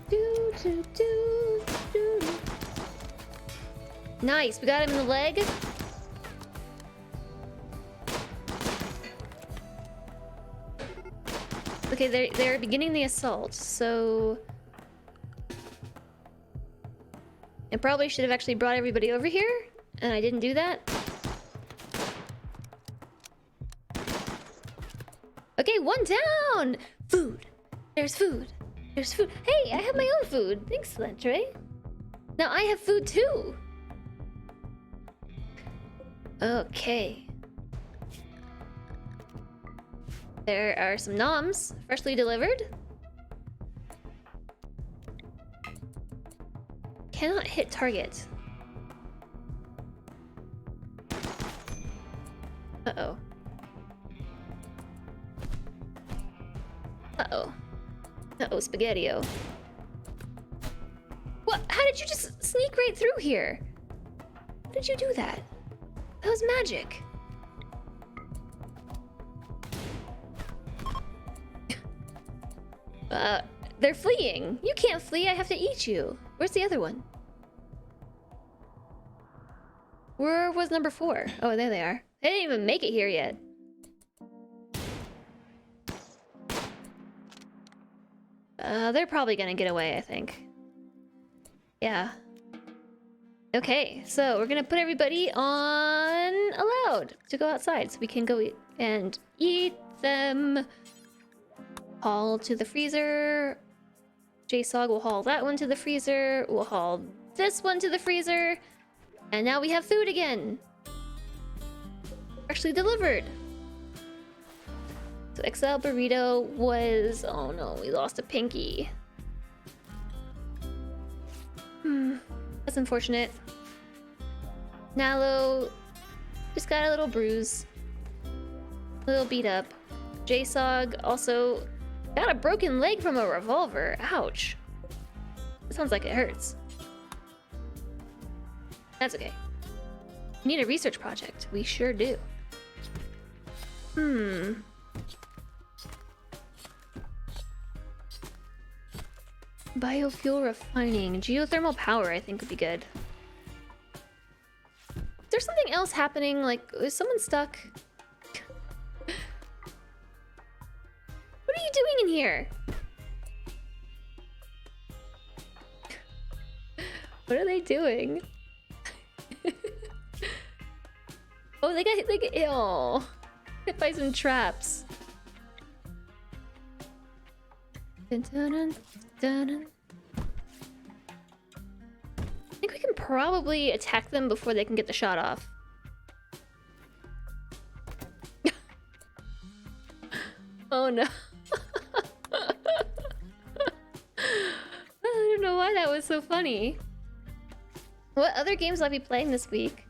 Do, do, do, Nice, we got him in the leg. Okay, they're beginning the assault, so... I probably should have actually brought everybody over here, and I didn't do that. Okay, one down! Food! There's food! There's food! Hey, I have my own food! Thanks, Lentre. Now I have food too! Okay. There are some noms, freshly delivered. Cannot hit target. Uh-oh. Uh-oh. Uh-oh, Spaghetti-O. What? How did you just sneak right through here? How did you do that? That was magic. They're fleeing. You can't flee, I have to eat you. Where's the other one? Where was number 4? Oh, there they are. They didn't even make it here yet. They're probably gonna get away, I think. Yeah. Okay, so we're gonna put everybody on allowed to go outside so we can go eat them. Haul to the freezer. JSOG will haul that one to the freezer. We'll haul this one to the freezer. And now we have food again. Actually delivered. So XL Burrito was... Oh no, we lost a pinky. That's unfortunate. Nalo just got a little bruise. A little beat up. JSOG also got a broken leg from a revolver. Ouch. That sounds like it hurts. That's okay. We need a research project. We sure do. Biofuel refining. Geothermal power, I think, would be good. Is there something else happening? Like, is someone stuck? What are you doing in here? What are they doing? Oh, they got oh, hit by some traps. Dun, dun, dun, dun, dun. I think we can probably attack them before they can get the shot off. Oh no. I don't know why that was so funny. What other games will I be playing this week?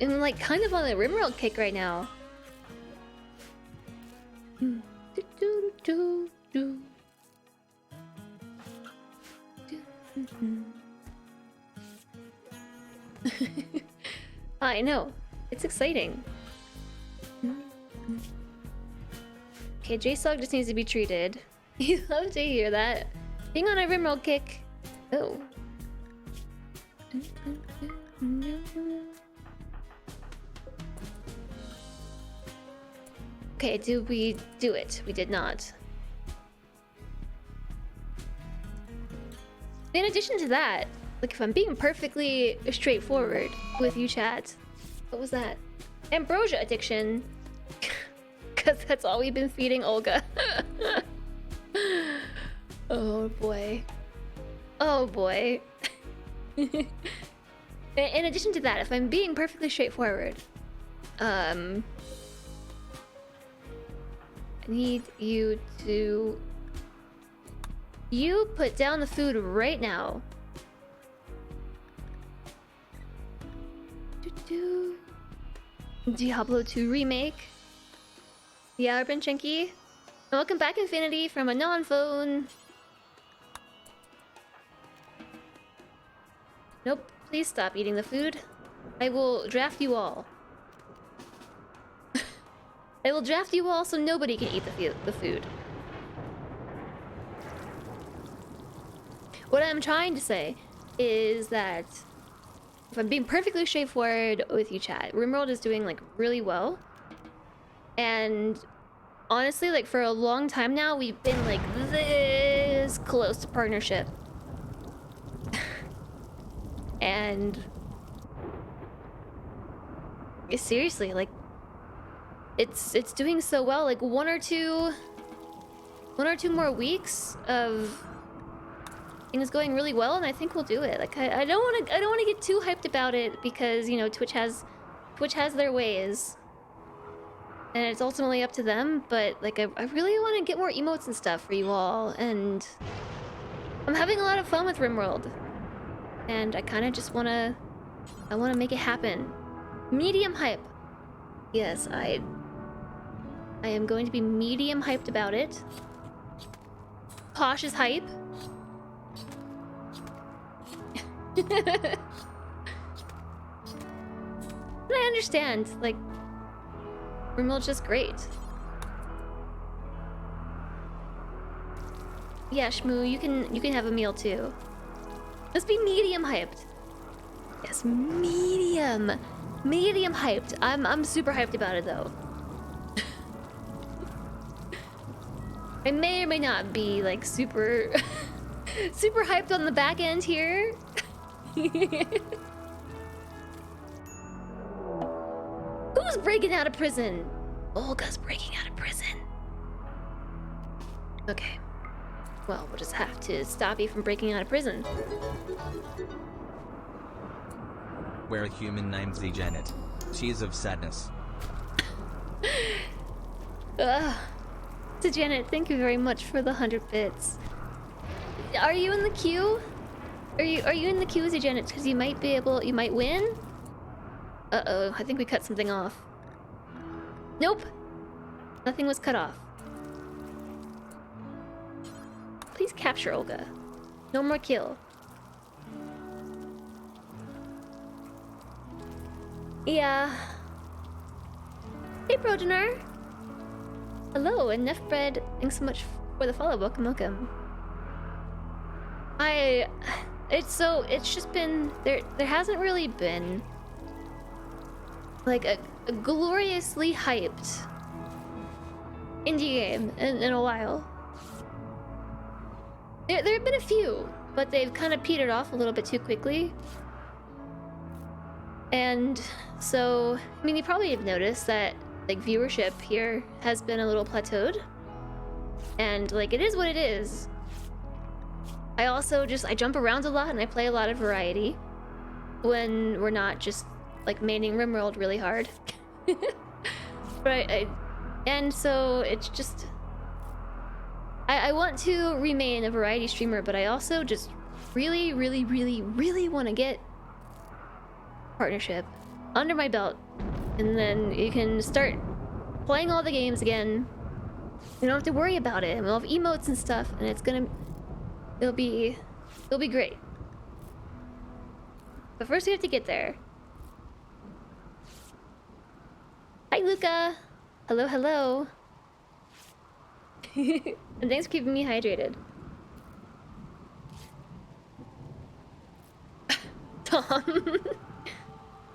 I'm like kind of on a RimWorld kick right now. I know. It's exciting. Okay, JSOG just needs to be treated. You love to hear that. Being on a RimWorld kick. Oh. Okay, did we do it? We did not. In addition to that, like if I'm being perfectly straightforward with you chat, what was that? Ambrosia addiction. Because that's all we've been feeding Olga. Oh boy. Oh boy. In addition to that, if I'm being perfectly straightforward, I need you to... You put down the food right now. Diablo 2 Remake. Yeah, Urbanchenki. Welcome back, Infinity, from a non-phone. Nope, please stop eating the food. I will draft you all. I will draft you all so nobody can eat the food. What I'm trying to say is that, if I'm being perfectly straightforward with you, chat, RimWorld is doing like really well. And honestly, like for a long time now, we've been like this close to partnership. And seriously, like it's doing so well. Like one or two more weeks of things going really well, and I think we'll do it. Like I don't want to get too hyped about it, because you know Twitch has their ways, and it's ultimately up to them. But like I really want to get more emotes and stuff for you all, and I'm having a lot of fun with RimWorld, and I kind of just want to make it happen. Medium hype. Yes, I am going to be medium hyped about it. Cautious hype. But I understand, like, RimWorld's just great. Yeah, Shmoo, you can have a meal too. Let's be medium hyped. Yes, medium hyped. I'm super hyped about it though. I may or may not be like super super hyped on the back end here. Who's breaking out of prison? Olga's breaking out of prison. Okay. Well, we'll just have to stop you from breaking out of prison. We're a human named Z Janet. Tears of sadness. So Janet, thank you very much for the 100 bits. Are you in the queue? Are you in the queue, Z Janet? Because you might win. Uh-oh, I think we cut something off. Nope. Nothing was cut off. Please capture Olga. No more kill. Yeah. Hey, Progener. Hello, and Nefbread, thanks so much for the follow. Welcome. It's just been there hasn't really been like a gloriously hyped indie game in a while. There have been a few, but they've kind of petered off a little bit too quickly. And so, I mean, you probably have noticed that like viewership here has been a little plateaued. And like it is what it is. I also I jump around a lot and I play a lot of variety when we're not just like maining RimWorld really hard. But and so it's just I want to remain a variety streamer, but I also just really want to get partnership under my belt, and then you can start playing all the games again. You don't have to worry about it, and we'll have emotes and stuff, and it'll be great. But first we have to get there. Hi Luca. Hello. And thanks for keeping me hydrated. Tom.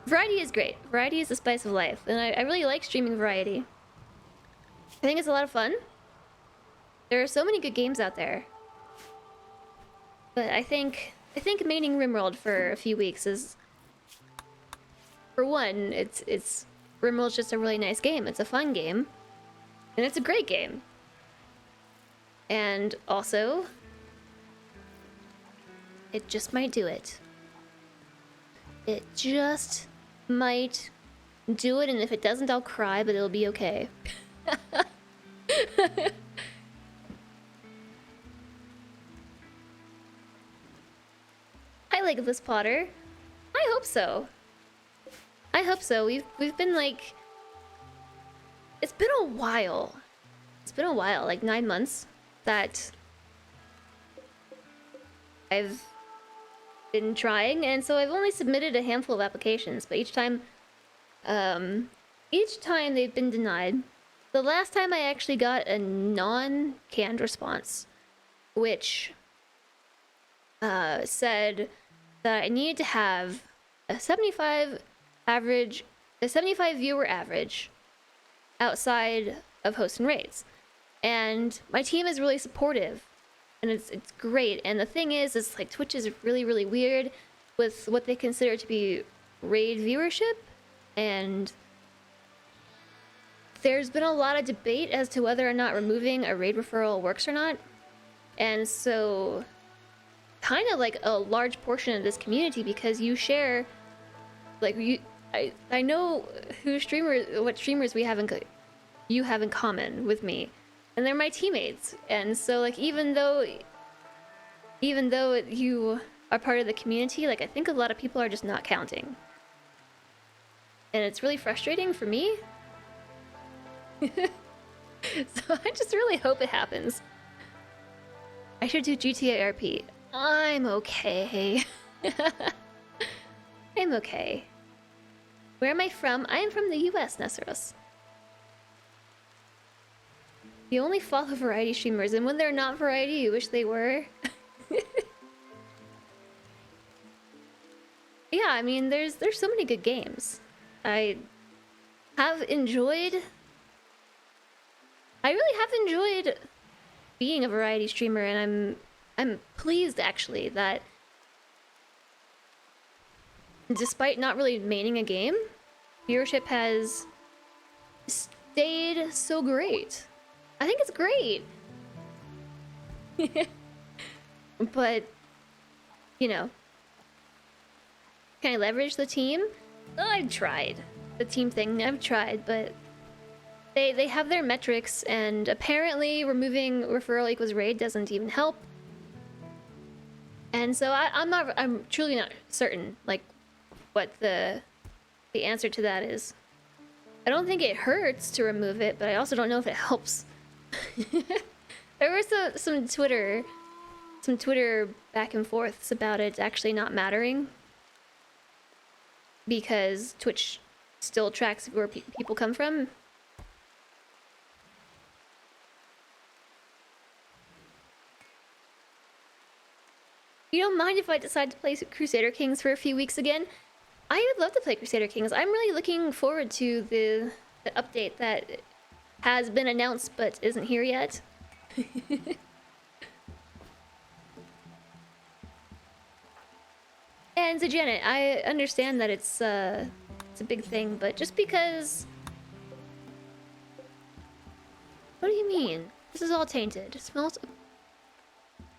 Variety is great. Variety is the spice of life, and I really like streaming variety. I think it's a lot of fun. There are so many good games out there. But I think maining RimWorld for a few weeks is, for one, it's RimWorld's just a really nice game. It's a fun game. And it's a great game. And also, it just might do it. It just might do it, and if it doesn't, I'll cry, but it'll be okay. Hi, Legolas Potter. I hope so. We've been like... It's been a while. Like 9 months that I've been trying, and so I've only submitted a handful of applications, but each time they've been denied. The last time I actually got a non-canned response, which said, that I needed to have a 75 average, a 75 viewer average outside of hosts and raids. And my team is really supportive, and it's great. And the thing is like Twitch is really weird with what they consider to be raid viewership, and there's been a lot of debate as to whether or not removing a raid referral works or not. And so kind of like a large portion of this community, because you share, like, I know what streamers you have in common with me, and they're my teammates. And so like even though you are part of the community, like I think a lot of people are just not counting, and it's really frustrating for me. So I just really hope it happens. I should do GTA RP. I'm okay. I'm okay. Where am I from? I am from the US, Nesseros. You only follow variety streamers, and when they're not variety, you wish they were. Yeah, I mean, there's so many good games. I really have enjoyed being a variety streamer, and I'm pleased actually that despite not really maining a game, viewership has stayed so great. I think it's great. But, you know, can I leverage the team? Oh, I've tried. The team thing, I've tried, but they have their metrics, and apparently removing referral equals raid doesn't even help. And so I'm truly not certain, like, what the answer to that is. I don't think it hurts to remove it, but I also don't know if it helps. There was some Twitter back and forths about it actually not mattering, because Twitch still tracks where people come from. You don't mind if I decide to play Crusader Kings for a few weeks again? I would love to play Crusader Kings. I'm really looking forward to the update that has been announced but isn't here yet. And so Janet, I understand that it's a big thing, but just because... What do you mean? This is all tainted. Smells...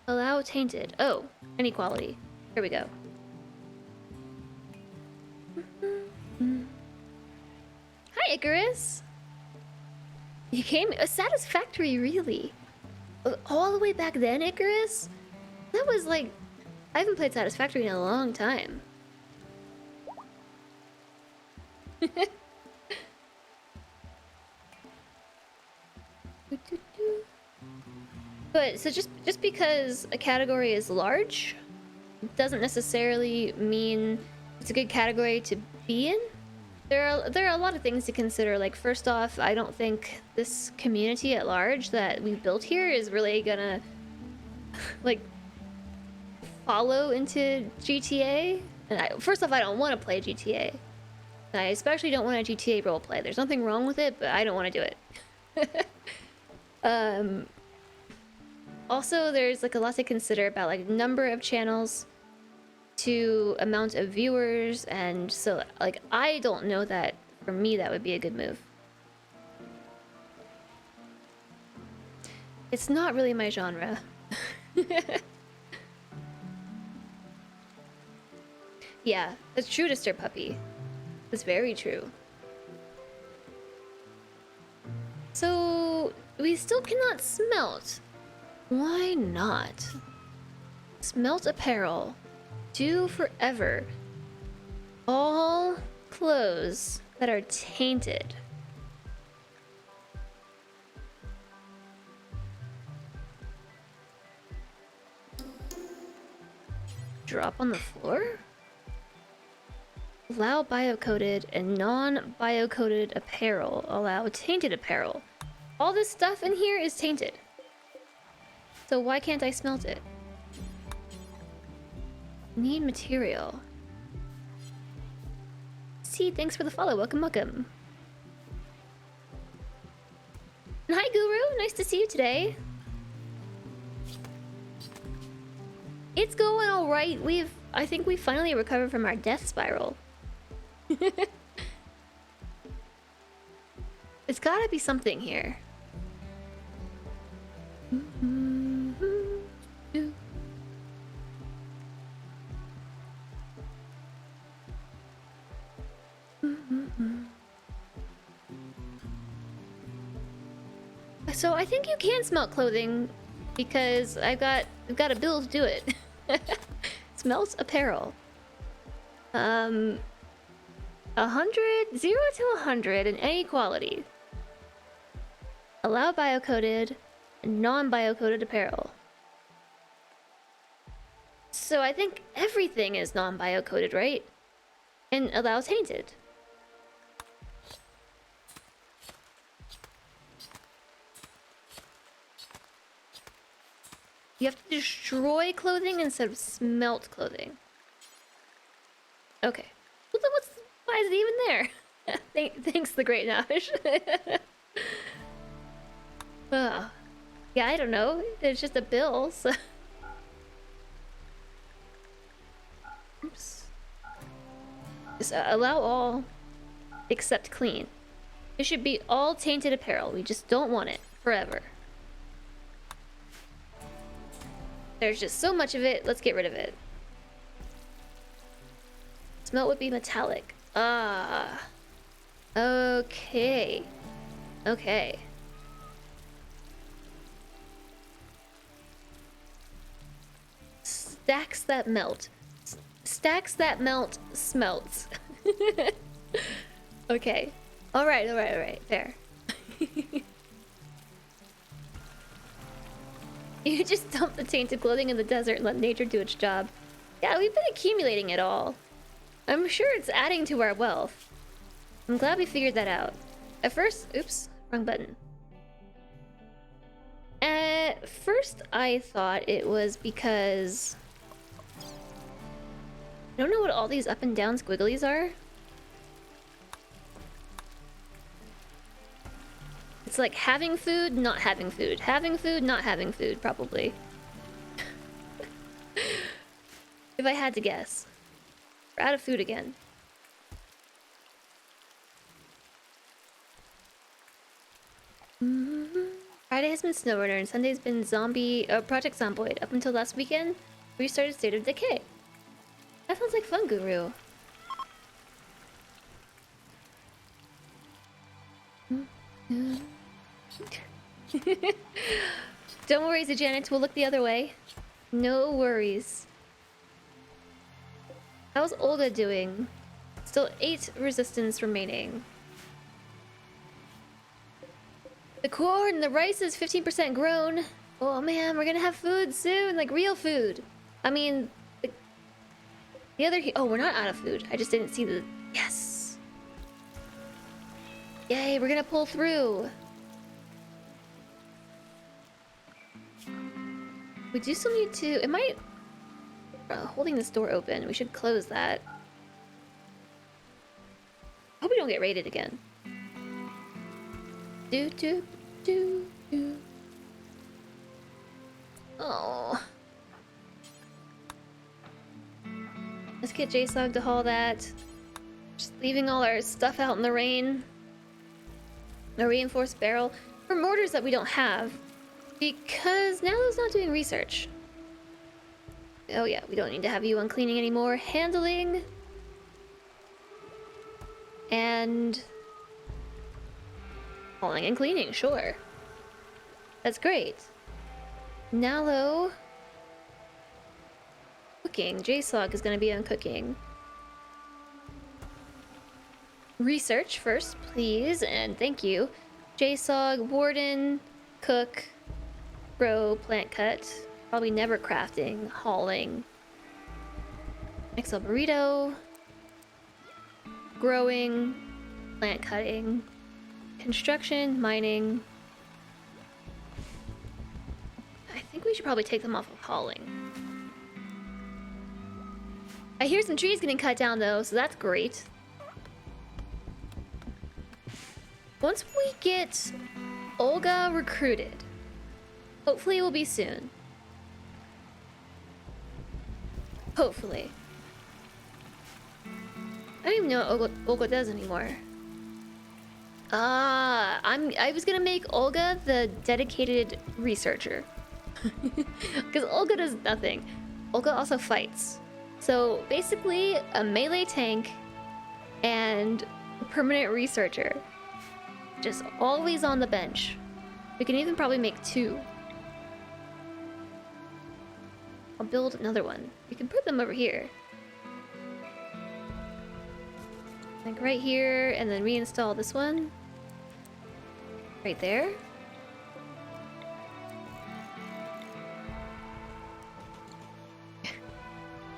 Allow tainted. Oh, inequality. Here we go. Hi, Icarus! You came... Satisfactory, really? All the way back then, Icarus? That was like... I haven't played Satisfactory in a long time. But so just because a category is large doesn't necessarily mean it's a good category to be in. There are a lot of things to consider. Like, first off, I don't think this community at large that we've built here is really gonna like follow into GTA. And first off, I don't want to play GTA. And I especially don't want a GTA roleplay. There's nothing wrong with it, but I don't want to do it. Also, there's like a lot to consider about like number of channels to amount of viewers, and so like I don't know that for me that would be a good move. It's not really my genre. Yeah, that's true, Disturb Puppy. That's very true. So we still cannot smelt. Why not? Smelt apparel. Do forever. All clothes that are tainted. Drop on the floor? Allow biocoded and non-biocoded apparel. Allow tainted apparel. All this stuff in here is tainted. So why can't I smelt it? Need material. See, thanks for the follow. Welcome, welcome. And hi, Guru. Nice to see you today. It's going all right. I think we finally recovered from our death spiral. It's gotta be something here. So I think you can smelt clothing because I've got a bill to do it. Smelt apparel. 100, 0 to 100 in any quality. Allow biocoded, non-biocoded apparel. So I think everything is non-biocoded, right? And allow tainted. You have to destroy clothing instead of smelt clothing. Okay. Why is it even there? Thanks, the Great Nash. Yeah, I don't know. It's just a bill, so... Oops. Just allow all except clean. It should be all tainted apparel. We just don't want it forever. There's just so much of it. Let's get rid of it. Smelt would be metallic. Ah. Okay. Okay. Stacks that melt. Stacks that melt smelts. Okay. Alright. Fair. You just dump the tainted clothing in the desert and let nature do its job. Yeah, we've been accumulating it all. I'm sure it's adding to our wealth. I'm glad we figured that out. At first... Oops. Wrong button. At first, I thought it was because... I don't know what all these up and down squigglies are. It's like having food, not having food. Having food, not having food, probably. If I had to guess. We're out of food again. Friday has been SnowRunner and Sunday's been Project Zomboid up until last weekend. We started State of Decay. That sounds like fun, Guru. Don't worry, Zajanix, we'll look the other way. No worries. How's Olga doing? Still 8 resistance remaining. The corn, the rice is 15% grown. Oh man, we're gonna have food soon, like real food. I mean, the other... Oh, we're not out of food. I just didn't see the... Yes! Yay, we're gonna pull through. We do still need to... It might... holding this door open. We should close that. Hope we don't get raided again. Do. Oh. Let's get JSOG to haul that. Just leaving all our stuff out in the rain. A reinforced barrel. For mortars that we don't have. Because Nalo's not doing research. Oh yeah, we don't need to have you on cleaning anymore. Handling. And... hauling and cleaning, sure. That's great. Nalo... cooking. JSOG is going to be on cooking. Research first, please, and thank you. JSOG, Warden, Cook, Grow, Plant Cut. Probably never crafting, hauling. XL Burrito. Growing, plant cutting. Construction, mining. I think we should probably take them off of hauling. I hear some trees getting cut down though, so that's great. Once we get Olga recruited, hopefully it will be soon. Hopefully. I don't even know what Olga does anymore. I was gonna make Olga the dedicated researcher. Because Olga does nothing. Olga also fights. So basically, a melee tank and a permanent researcher. Just always on the bench. We can even probably make 2. I'll build another one. We can put them over here. Like right here, and then reinstall this one. Right there.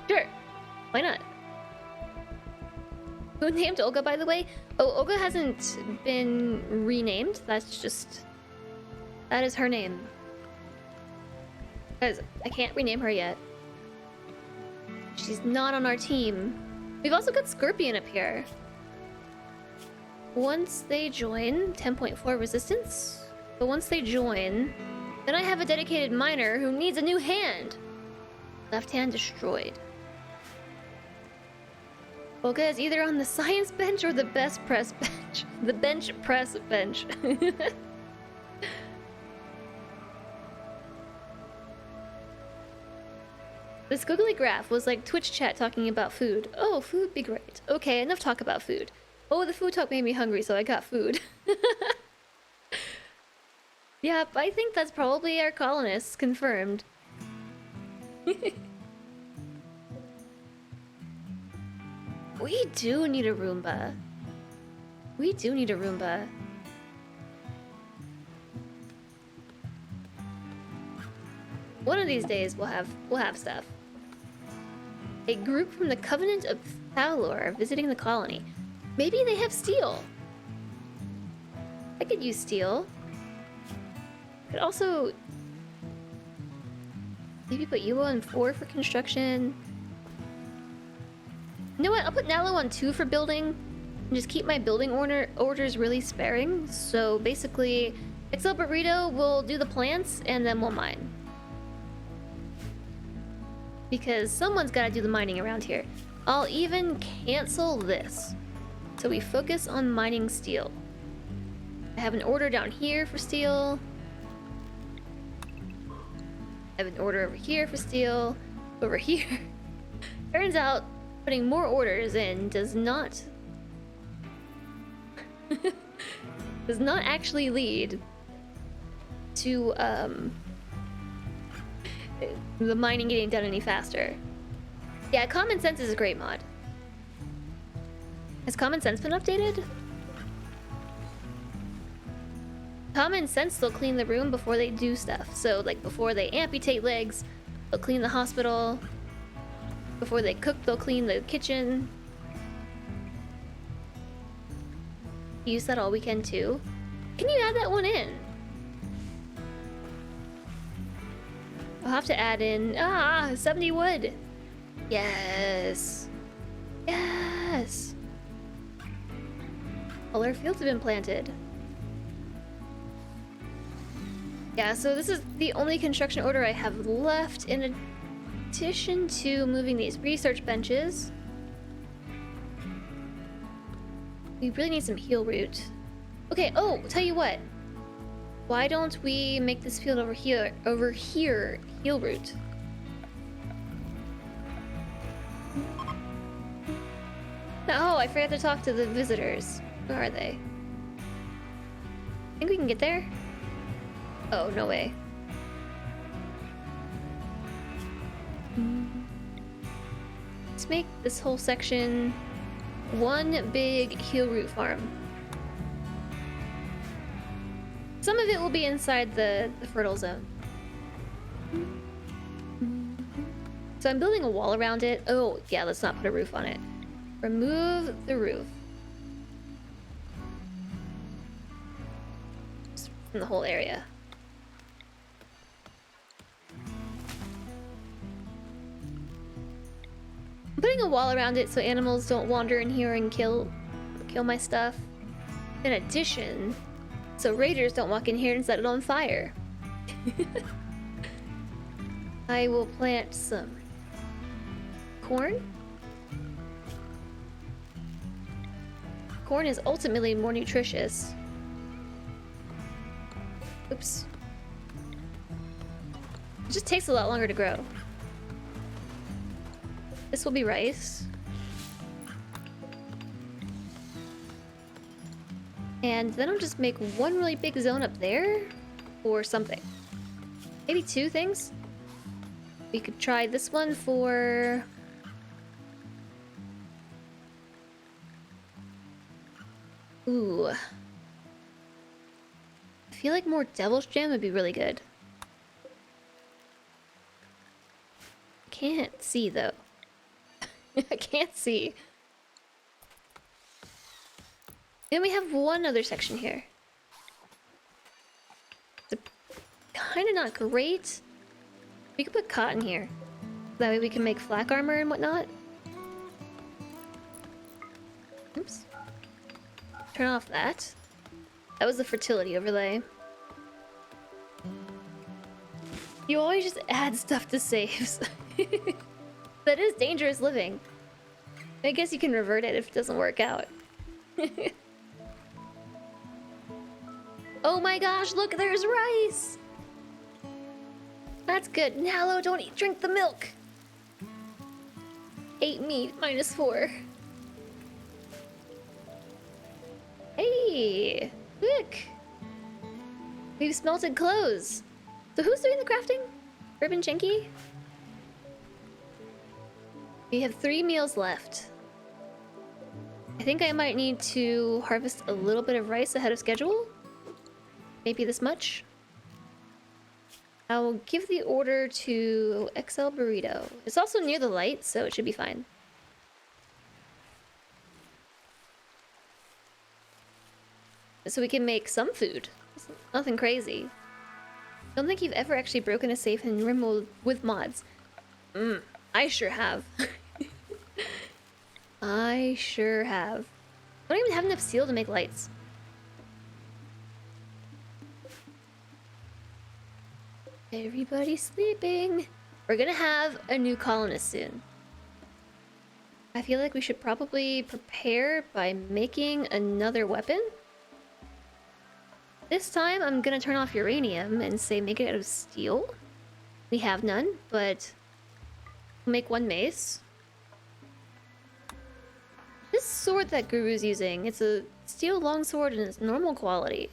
Sure. Why not? Who named Olga, by the way? Oh, Olga hasn't been renamed. That's just... That is her name. Because I can't rename her yet. She's not on our team. We've also got Scorpion up here. Once they join, 10.4 resistance. But once they join, then I have a dedicated miner who needs a new hand. Left hand destroyed. Olga is either on the science bench or the best press bench. The bench press bench. The squiggly graph was like Twitch chat talking about food. Oh, food be great. Okay, enough talk about food. Oh, the food talk made me hungry, so I got food. Yep, I think that's probably our colonists, confirmed. We do need a Roomba. We do need a Roomba. One of these days we'll have stuff. A group from the Covenant of Thalor visiting the colony. Maybe they have steel. I could use steel. Could also maybe put you on 4 for construction. You know what? I'll put Nalo on 2 for building and just keep my building orders really sparing. So basically, Excel Burrito will do the plants and then we'll mine. Because someone's got to do the mining around here. I'll even cancel this. So we focus on mining steel. I have an order down here for steel. I have an order over here for steel. Over here. Turns out putting more orders in does not does not actually lead to the mining getting done any faster. Yeah, Common Sense is a great mod. Has Common Sense been updated? Common Sense they'll clean the room before they do stuff. So like before they amputate legs, they'll clean the hospital. Before they cook, they'll clean the kitchen. Use that all weekend too. Can you add that one in? I'll have to add in 70 wood. Yes. Yes. All our fields have been planted. Yeah, so this is the only construction order I have left in addition to moving these research benches. We really need some heal root. Okay, oh, tell you what. Why don't we make this field over here, heal root? Oh, I forgot to talk to the visitors. Where are they? Think we can get there? Oh, no way. Let's make this whole section one big heal root farm. Some of it will be inside the fertile zone. So I'm building a wall around it. Oh, yeah, let's not put a roof on it. Remove the roof. Just from the whole area. I'm putting a wall around it so animals don't wander in here and kill my stuff. In addition, so raiders don't walk in here and set it on fire. I will plant some corn. Corn is ultimately more nutritious. Oops. It just takes a lot longer to grow. This will be rice. And then I'll just make one really big zone up there for something. Maybe two things. We could try this one for... Ooh. I feel like more Devil's Jam would be really good. Can't see though. I can't see. Then we have one other section here. It's kind of not great. We could put cotton here. That way we can make flak armor and whatnot. Oops. Turn off that. That was the fertility overlay. You always just add stuff to saves. That is dangerous living. I guess you can revert it if it doesn't work out. Oh my gosh, look, there's rice! That's good. Nalo, don't eat, drink the milk! 8 meat, -4. Hey! Look! We've smelted clothes. So who's doing the crafting? Ribbon Chinky? We have 3 meals left. I think I might need to harvest a little bit of rice ahead of schedule. Maybe this much. I'll give the order to XL Burrito. It's also near the light, so it should be fine. So we can make some food. It's nothing crazy. Don't think you've ever actually broken a safe in RimWorld with mods. I sure have. I sure have. I don't even have enough steel to make lights. Everybody's sleeping. We're gonna have a new colonist soon. I feel like we should probably prepare by making another weapon. This time I'm gonna turn off uranium and say make it out of steel. We have none, but we'll make one mace. This sword that Guru's using, it's a steel longsword and it's normal quality.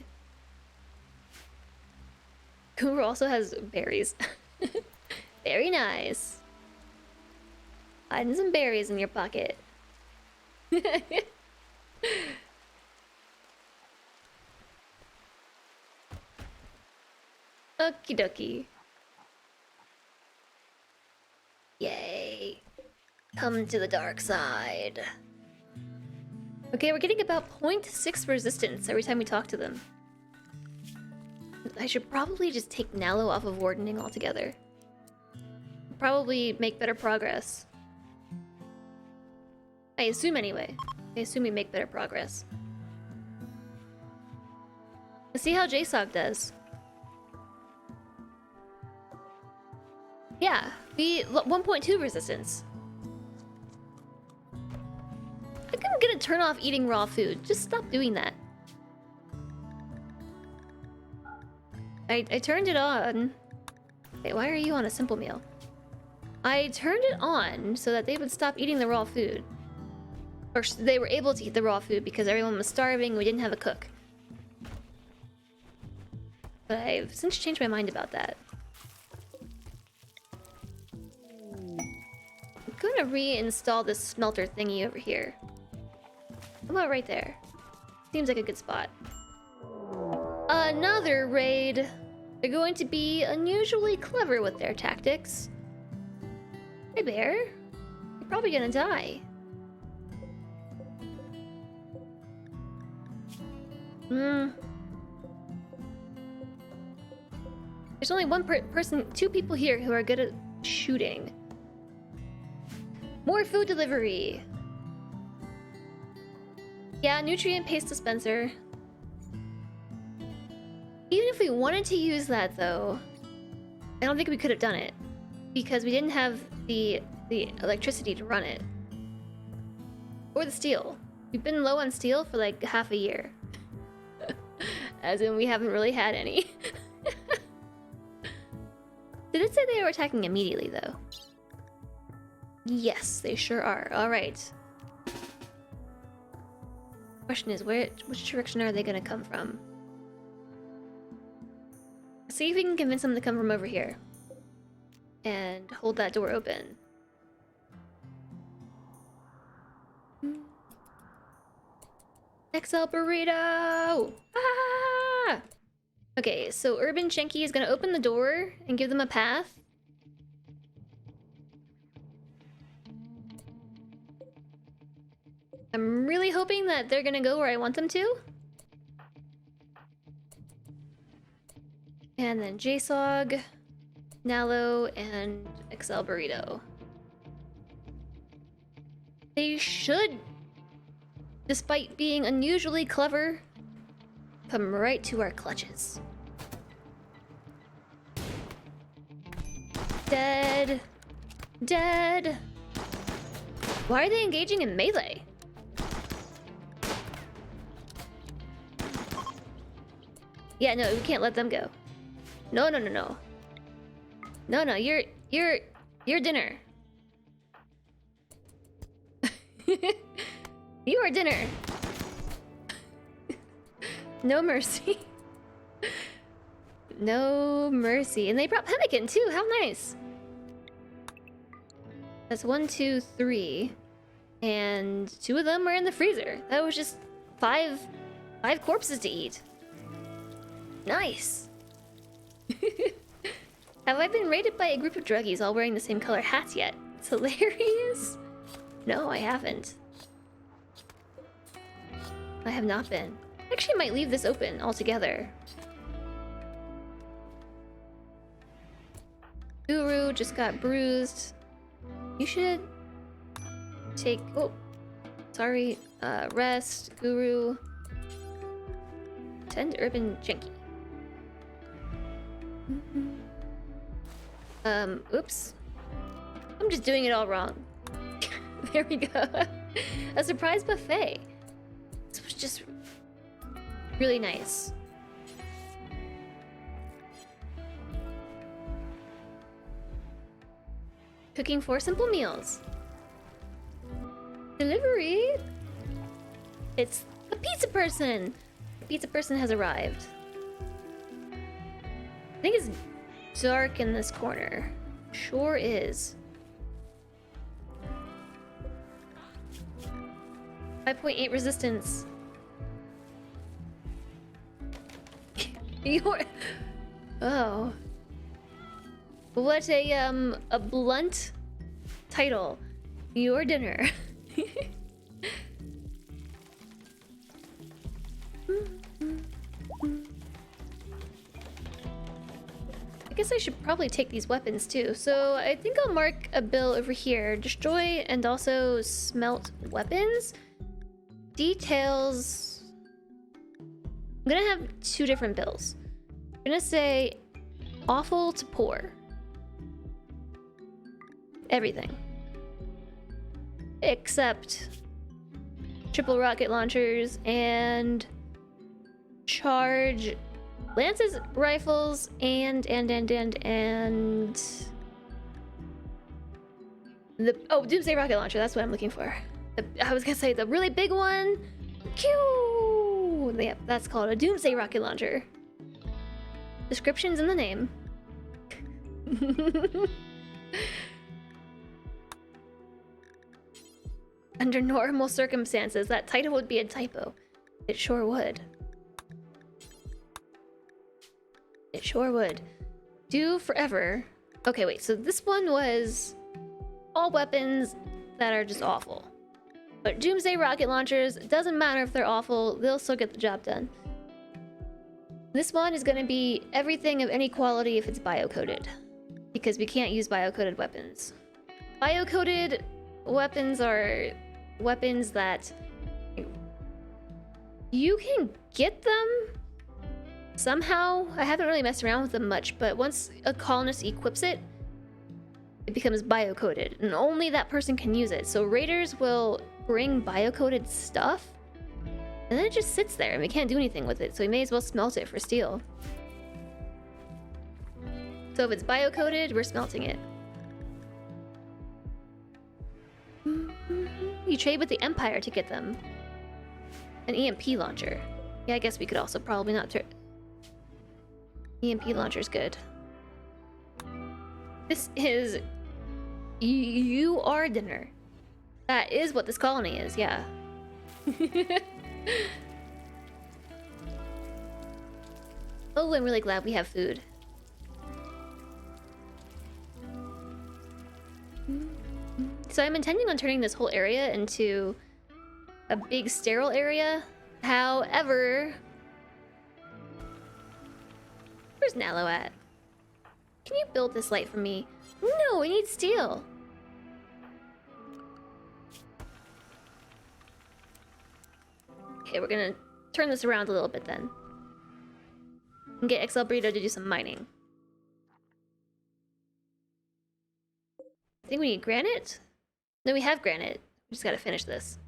Guru also has berries. Very nice. Hiding some berries in your pocket. Okie dokie. Yay. Come to the dark side. Okay, we're getting about 0.6 resistance every time we talk to them. I should probably just take Nalo off of wardening altogether. Probably make better progress. I assume anyway. I assume we make better progress. Let's see how JSOG does. Yeah, we 1.2 resistance. I'm gonna turn off eating raw food. Just stop doing that. I turned it on. Wait, why are you on a simple meal? I turned it on so that they would stop eating the raw food. Or they were able to eat the raw food because everyone was starving and we didn't have a cook. But I've since changed my mind about that. I'm gonna reinstall this smelter thingy over here. How about right there? Seems like a good spot. Another raid. They're going to be unusually clever with their tactics. Hey bear, you're probably gonna die. There's only one person, 2 people here who are good at shooting. More food delivery. Yeah, nutrient paste dispenser. Even if we wanted to use that though, I don't think we could have done it because we didn't have the electricity to run it. Or the steel. We've been low on steel for like half a year. As in we haven't really had any. Did it say they were attacking immediately though? Yes, they sure are. Alright. Question is, which direction are they gonna come from? See if we can convince them to come from over here. And hold that door open. XL burrito! Ah! Okay, so Urban Chenky is gonna open the door and give them a path. I'm really hoping that they're gonna go where I want them to. And then JSOG, Nalo, and XL Burrito. They should, despite being unusually clever, come right to our clutches. Dead. Dead. Why are they engaging in melee? Yeah, no, we can't let them go. No, no, no, no. No, no, you're dinner. You are dinner. No mercy. No mercy. And they brought Pemmican too, how nice. That's 1, 2, 3. And 2 of them are in the freezer. That was just five corpses to eat. Nice. Have I been raided by a group of druggies all wearing the same color hats yet? It's hilarious. No, I haven't. I have not been. I actually might leave this open altogether. Guru just got bruised. You should take... Oh, sorry. Rest, Guru. Tend Urban Jinky. Oops. I'm just doing it all wrong. There we go. A surprise buffet. This was just really nice. Cooking 4 simple meals. Delivery? It's a pizza person! The pizza person has arrived. I think it's dark in this corner. Sure is. 5.8 resistance. You're... Oh. What a blunt title. Your dinner. I guess I should probably take these weapons too. So I think I'll mark a bill over here. Destroy and also smelt weapons. Details. I'm gonna have 2 different bills. I'm gonna say awful to poor. Everything. Except triple rocket launchers and charge lances, rifles, and the Doomsday rocket launcher. That's what I'm looking for. I was gonna say the really big one. Pew! Yep, that's called a Doomsday rocket launcher. Description's in the name. Under normal circumstances, that title would be a typo. It sure would. It sure would. Do forever. Okay, wait, so this one was all weapons that are just awful. But Doomsday rocket launchers, it doesn't matter if they're awful, they'll still get the job done. This one is gonna be everything of any quality if it's bio-coded. Because we can't use bio-coded weapons. Bio-coded weapons are weapons that you can get them somehow. I haven't really messed around with them much, but once a colonist equips it, it becomes biocoded, and only that person can use it. So raiders will bring biocoded stuff, and then it just sits there, and we can't do anything with it, so we may as well smelt it for steel. So if it's biocoded, we're smelting it. You trade with the Empire to get them. An EMP launcher. Yeah, I guess we could also probably not EMP launcher's good. This is... You are dinner. That is what this colony is, yeah. Oh, I'm really glad we have food. So I'm intending on turning this whole area into a big sterile area. However... Where's Nalo at? Can you build this light for me? No, we need steel. Okay, we're gonna turn this around a little bit then. And get XL Burrito to do some mining. I think we need granite? No, we have granite. We just gotta finish this.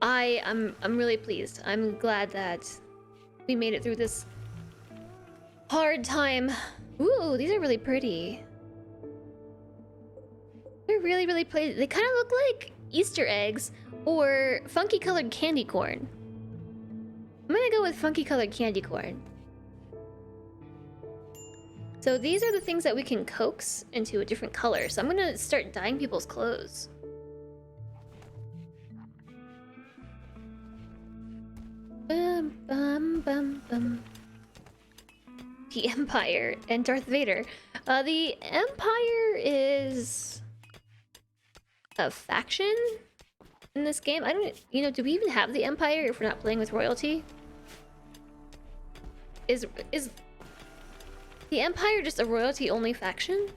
I'm really pleased. I'm glad that we made it through this hard time. Ooh, these are really pretty. They're really, really pretty. They kind of look like Easter eggs or funky colored candy corn. I'm gonna go with funky colored candy corn. So these are the things that we can coax into a different color. So I'm gonna start dyeing people's clothes. Bum, bum, bum, bum. The Empire and Darth Vader. The Empire is a faction in this game. I don't, do we even have the Empire if we're not playing with royalty? Is the Empire just a royalty-only faction?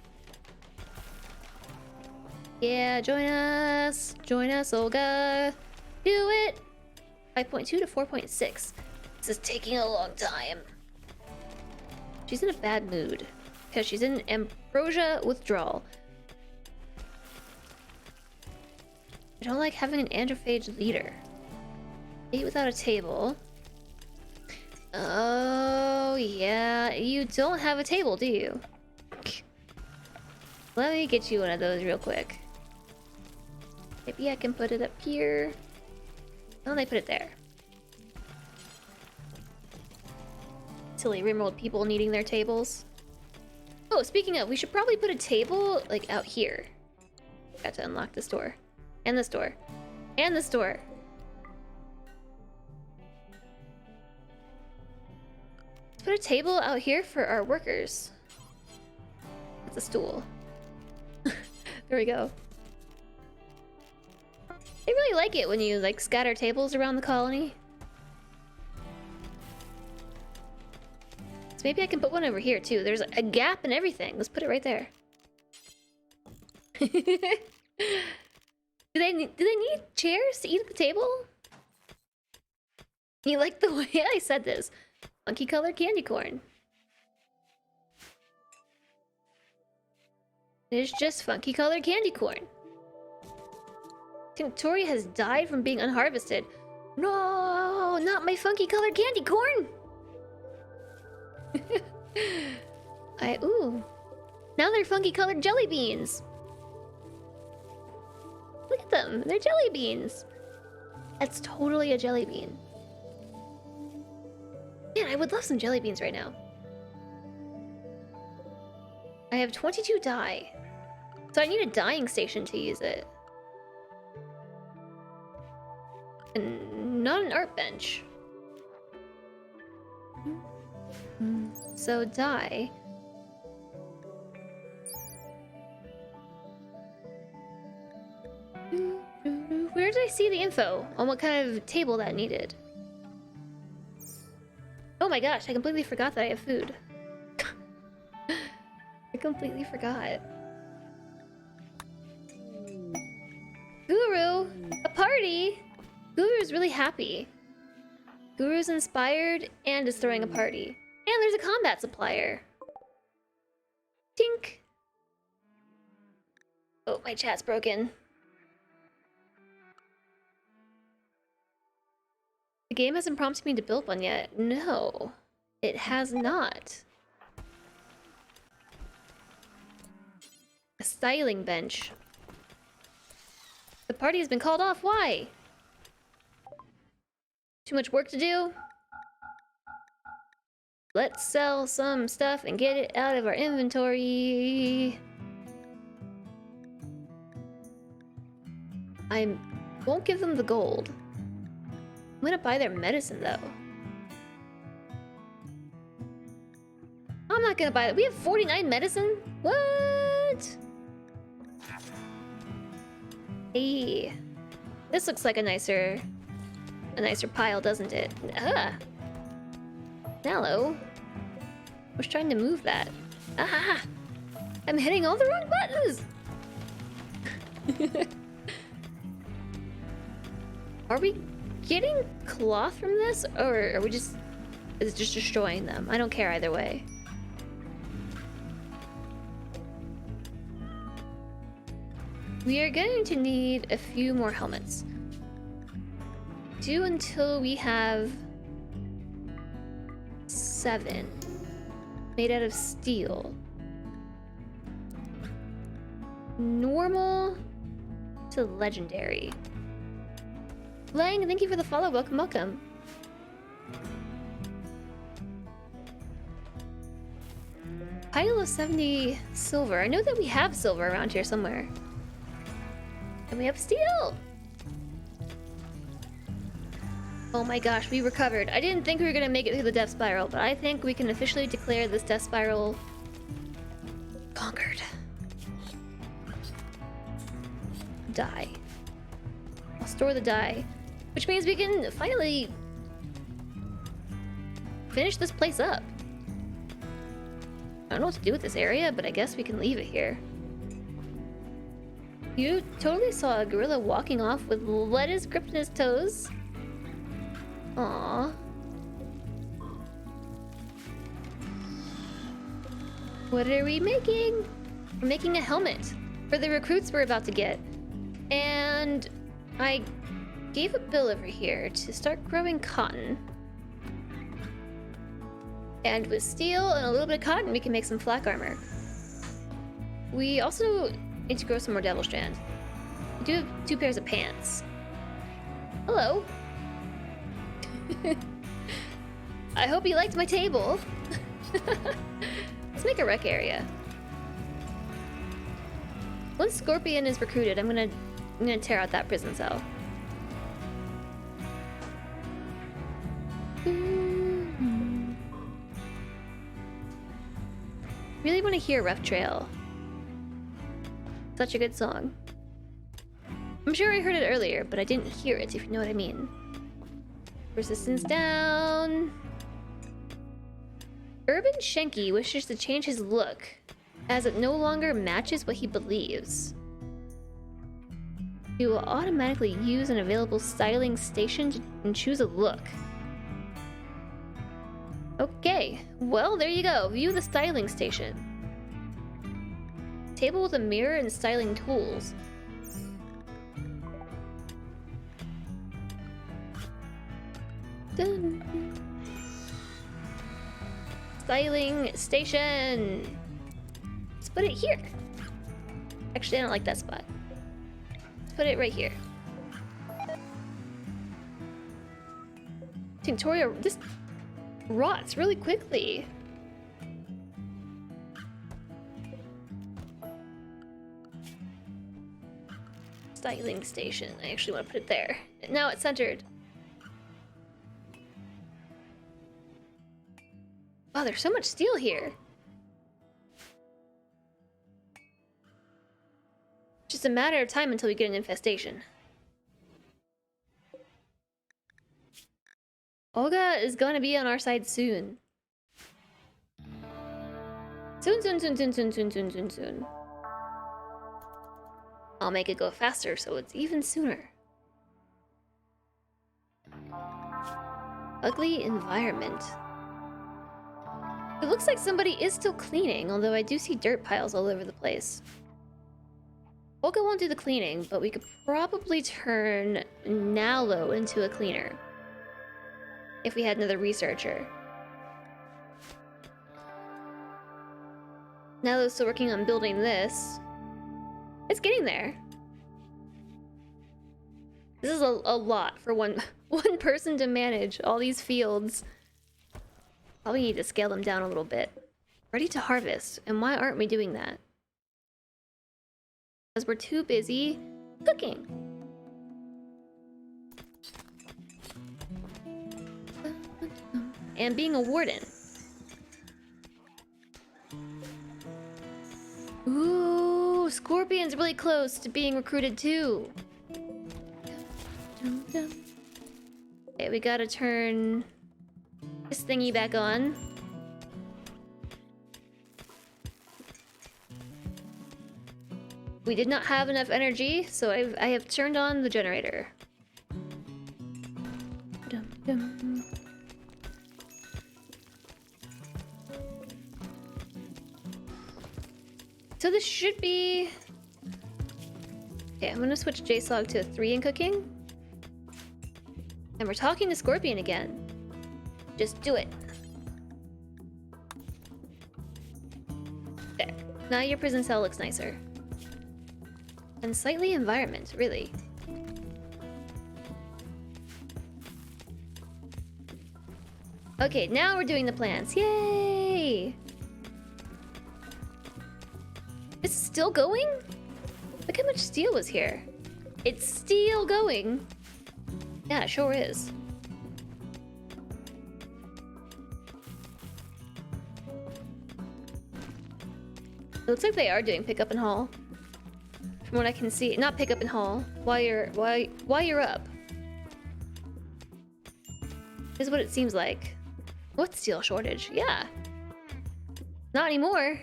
Yeah, join us. Join us, Olga. Do it. 5.2 to 4.6. This is taking a long time. She's in a bad mood because she's in ambrosia withdrawal. I don't like having an androphage leader. Eat without a table. Oh, yeah. You don't have a table, do you? Let me get you one of those real quick. Maybe I can put it up here. Oh, they put it there. Silly RimWorld people needing their tables. Oh, speaking of, we should probably put a table, like, out here. Got to unlock this door. And this door. And this door. Let's put a table out here for our workers. That's a stool. There we go. They really like it when you, like, scatter tables around the colony. So maybe I can put one over here, too. There's a gap and everything. Let's put it right there. Do they need chairs to eat at the table? You like the way I said this? Funky colored candy corn. It's just funky colored candy corn. Tinctoria has died from being unharvested. No, not my funky colored candy corn. Ooh. Now they're funky colored jelly beans. Look at them, they're jelly beans. That's totally a jelly bean. Man, I would love some jelly beans right now. I have 22 dye. So I need a dyeing station to use it. And not an art bench. So dye. Where did I see the info on what kind of table that needed? Oh my gosh, I completely forgot that I have food. completely forgot. Guru! A party! Guru's really happy. Guru's inspired and is throwing a party. And there's a combat supplier. Tink! Oh, my chat's broken. The game hasn't prompted me to build one yet. No, it has not. A styling bench. The party has been called off. Why? Too much work to do? Let's sell some stuff and get it out of our inventory. I won't give them the gold. I'm gonna buy their medicine though. I'm not gonna buy that. We have 49 medicine? What? Hey. This looks like a nicer pile, doesn't it? Ah. Hello. I was trying to move that. Ah! I'm hitting all the wrong buttons! Are we getting cloth from this? Or are we just... is it just destroying them? I don't care either way. We are going to need a few more helmets. Do until we have 7 made out of steel. Normal to legendary. Lang, thank you for the follow. Welcome, welcome. Pile of 70 silver. I know that we have silver around here somewhere. And we have steel! Oh my gosh, we recovered. I didn't think we were gonna make it through the death spiral, but I think we can officially declare this death spiral conquered. Die. I'll store the die. Which means we can finally finish this place up. I don't know what to do with this area, but I guess we can leave it here. You totally saw a gorilla walking off with lettuce gripped in his toes. Aww. What are we making? We're making a helmet for the recruits we're about to get. And I gave a bill over here to start growing cotton. And with steel and a little bit of cotton, we can make some flak armor. We also need to grow some more devil strand. We do have 2 pairs of pants. Hello. I hope you liked my table. Let's make a rec area. Once Scorpion is recruited, I'm gonna tear out that prison cell. Really want to hear Rough Trail. Such a good song. I'm sure I heard it earlier, but I didn't hear it, if you know what I mean. Resistance down. Urban Shenki wishes to change his look, as it no longer matches what he believes. He will automatically use an available styling station and choose a look. Okay, well, there you go. View the styling station. Table with a mirror and styling tools. Dun. Styling station. Let's put it here. Actually, I don't like that spot. Let's put it right here. Tinctoria, this rots really quickly. Styling station. I actually want to put it there. Now it's centered. Wow, there's so much steel here. Just a matter of time until we get an infestation. Olga is going to be on our side soon. Soon, soon, soon, soon, soon, soon, soon, soon, soon. I'll make it go faster so it's even sooner. Ugly environment. It looks like somebody is still cleaning, although I do see dirt piles all over the place. Olga won't do the cleaning, but we could probably turn Nalo into a cleaner. If we had another researcher. Nalo's still working on building this. It's getting there. This is a lot for one person to manage, all these fields. Probably need to scale them down a little bit. Ready to harvest, and why aren't we doing that? Because we're too busy cooking. And being a warden. Ooh, Scorpion's really close to being recruited too. Okay, we gotta turn this thingy back on. We did not have enough energy, so I have turned on the generator. So this should be... Okay, I'm gonna switch JSOG to 3 in cooking. And we're talking to Scorpion again. Just do it. There. Now your prison cell looks nicer. Unsightly environment, really. Okay, now we're doing the plants. Yay! Is it still going? Look how much steel was here. It's still going. Yeah, it sure is. It looks like they are doing pick up and haul. From what I can see, not pick up and haul. While you're up. This is what it seems like. What steel shortage? Yeah. Not anymore.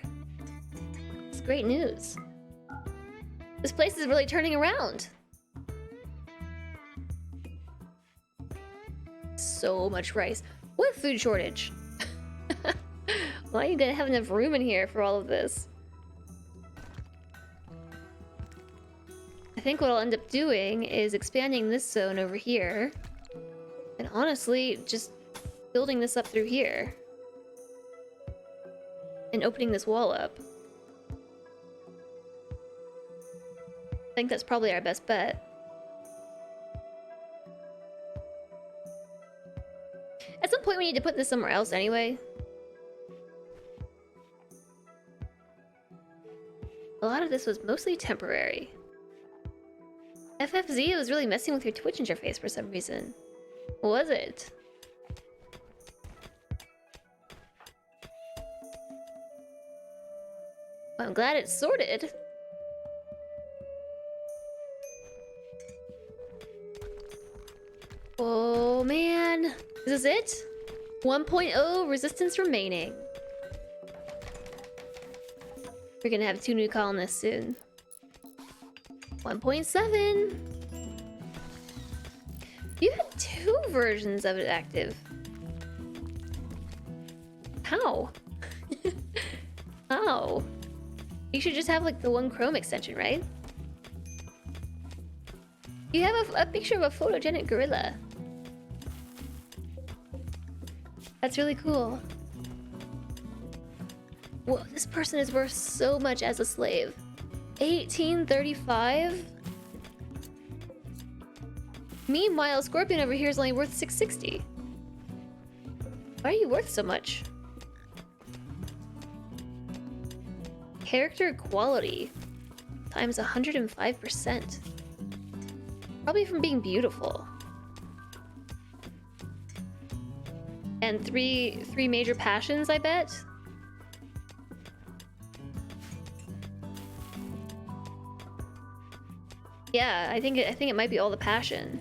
It's great news. This place is really turning around. So much rice. What food shortage? Why are you gonna have enough room in here for all of this? I think what I'll end up doing is expanding this zone over here. And honestly, just building this up through here. And opening this wall up. I think that's probably our best bet. At some point we need to put this somewhere else anyway. A lot of this was mostly temporary. FFZ was really messing with your Twitch interface for some reason. Was it? Well, I'm glad it's sorted. Oh man, is this it? 1.0 resistance remaining. We're gonna have 2 new colonists soon. 1.7. You had 2 versions of it active. How? How? You should just have like the one Chrome extension, right? You have a picture of a photogenic gorilla. That's really cool. Whoa, this person is worth so much as a slave. 1835? Meanwhile, Scorpion over here is only worth 660. Why are you worth so much? Character quality times 105%. Probably from being beautiful. And three major passions, I bet. Yeah, I think it might be all the passion.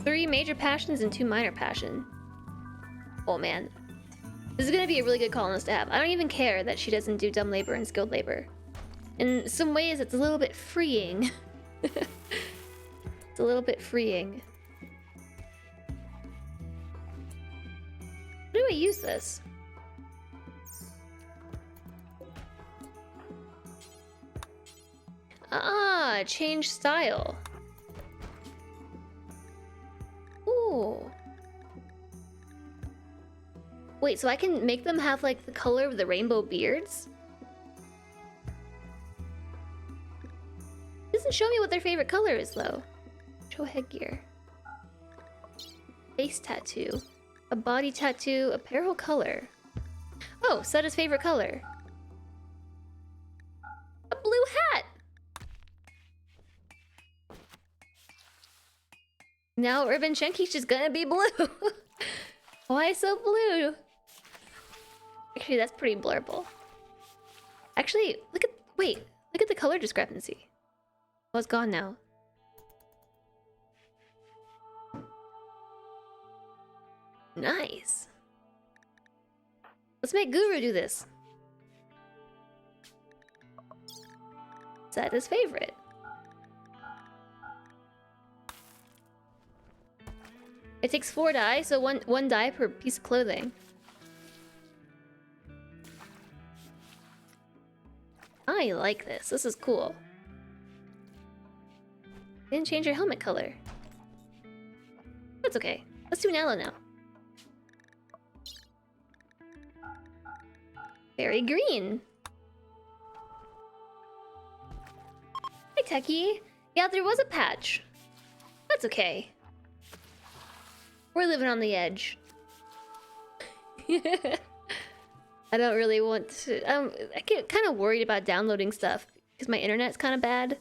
3 major passions and 2 minor passion. Oh man. This is gonna be a really good colonist to have. I don't even care that she doesn't do dumb labor and skilled labor. In some ways, it's a little bit freeing. It's a little bit freeing. How do I use this? Ah, change style. Ooh. Wait, so I can make them have like the color of the rainbow beards? It doesn't show me what their favorite color is though. Show headgear. Face tattoo. A body tattoo, apparel color. Oh, set his favorite color. A blue hat! Now Urban Shenki's just gonna be blue. Why so blue? Actually, that's pretty blurble. Actually, look at the color discrepancy. Oh, it's gone now. Nice. Let's make Guru do this. Set his favorite. It takes 4 dye, so one dye per piece of clothing. I like this. This is cool. Didn't change your helmet color. That's okay. Let's do an aloe now. Very green. Hi, Techie. Yeah, there was a patch. That's okay. We're living on the edge. I don't really want to... I get kind of worried about downloading stuff because my internet's kind of bad.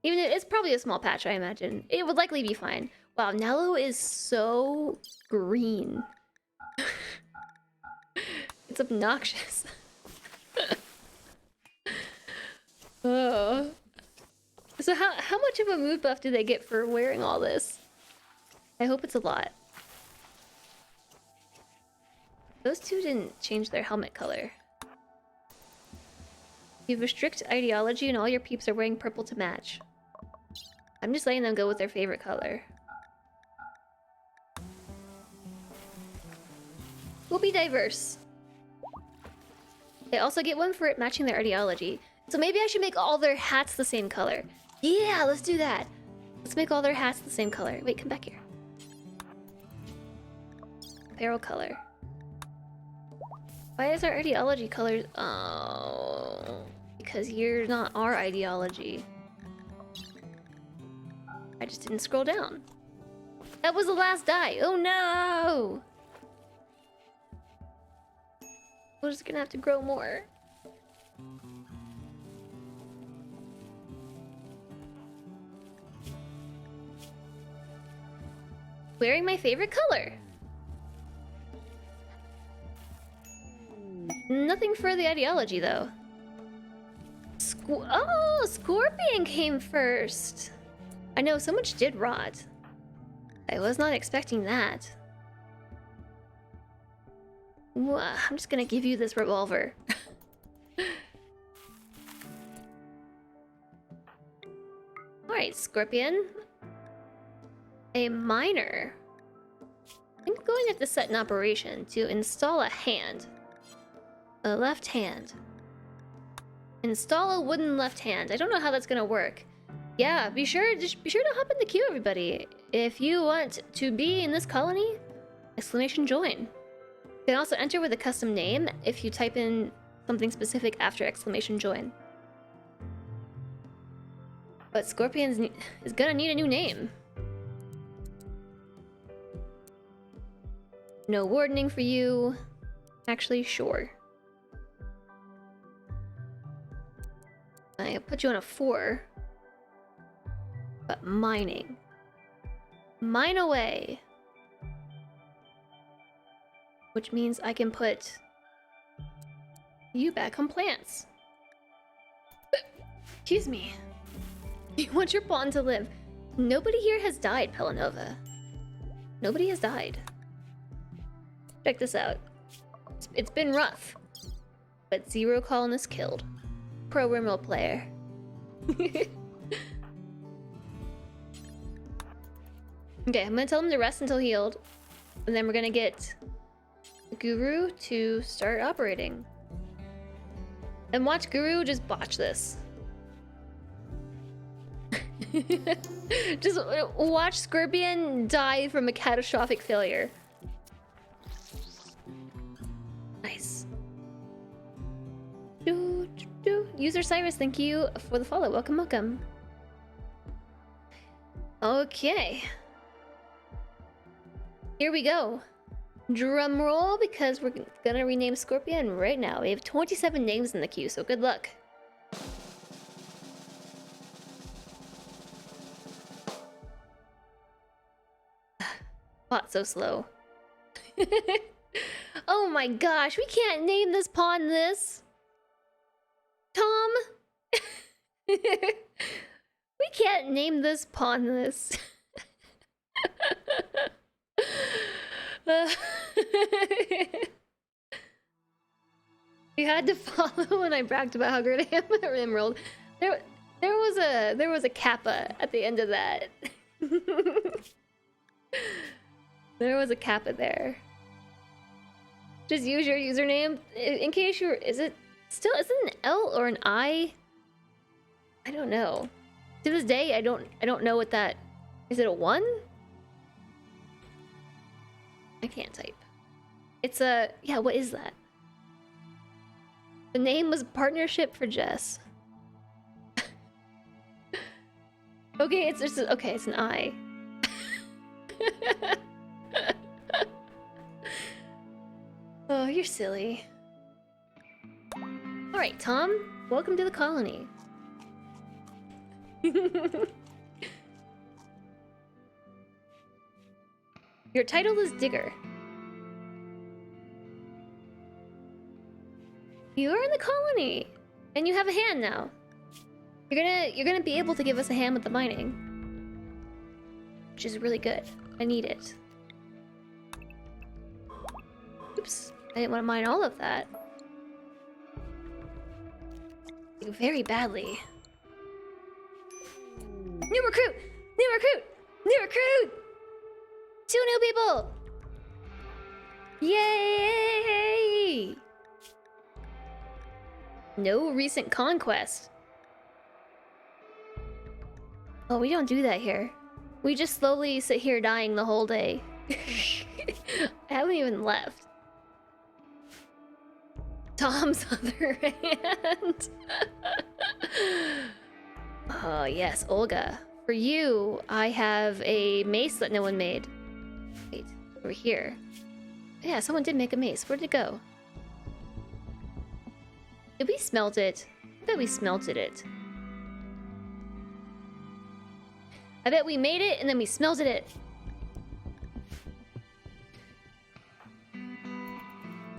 Even if it's probably a small patch, I imagine. It would likely be fine. Wow, Nello is so green. It's obnoxious. Oh. So how much of a mood buff do they get for wearing all this? I hope it's a lot. Those two didn't change their helmet color. You have a strict ideology and all your peeps are wearing purple to match. I'm just letting them go with their favorite color. We'll be diverse. They also get one for it matching their ideology. So maybe I should make all their hats the same color. Yeah, let's do that. Let's make all their hats the same color. Wait, come back here. Apparel color. Why is our ideology color? Oh, because you're not our ideology. I just didn't scroll down. That was the last die. Oh no! We're just gonna have to grow more. Wearing my favorite color. Nothing for the ideology, though. Oh, Scorpion came first. I know, so much did rot. I was not expecting that. I'm just gonna give you this revolver. Alright, Scorpion. A miner. I'm going to have to set an operation to install a hand. A left hand. Install a wooden left hand. I don't know how that's gonna work. Yeah, be sure to hop in the queue, everybody. If you want to be in this colony, !join. You can also enter with a custom name if you type in something specific after !join. But Scorpion is gonna need a new name. No wardening for you. Actually, sure. I put you on a 4. But mining. Mine away. Which means I can put you back on plants. Excuse me. You want your pawn to live. Nobody here has died, Pelanova. Nobody has died. Check this out. It's been rough, but 0 colonists killed. Pro RimWorld player. Okay, I'm gonna tell him to rest until healed, and then we're gonna get Guru to start operating. And watch Guru just botch this. Just watch Scorpion die from a catastrophic failure. Nice. User Cyrus, thank you for the follow. Welcome, welcome. Okay. Here we go. Drum roll, because we're gonna rename Scorpion right now. We have 27 names in the queue, so good luck. Bot so slow. Oh my gosh, we can't name this pawn this. Tom? We can't name this pawn this. You had to follow when I bragged about how great I am at RimWorld. There was a kappa at the end of that. There was a kappa there. Just use your username in case you're. Is it an L or an I? I don't know. To this day, I don't know what that. Is it a 1? I can't type. It's a... Yeah, what is that? The name was Partnership for Jess. Okay, it's just... Okay, it's an I. Oh, you're silly. Alright, Tom. Welcome to the colony. Your title is Digger. You are in the colony, and you have a hand now. You're gonna be able to give us a hand with the mining, which is really good. I need it. Oops, I didn't want to mine all of that. Very badly. New recruit! New recruit! New recruit! 2 new people! Yay! No recent conquest. Oh, we don't do that here. We just slowly sit here dying the whole day. I haven't even left. Tom's other hand. Oh, yes, Olga. For you, I have a mace that no one made. Wait, over here. Yeah, someone did make a mace. Where'd it go? Did we smelt it? I bet we smelted it. I bet we made it and then we smelted it.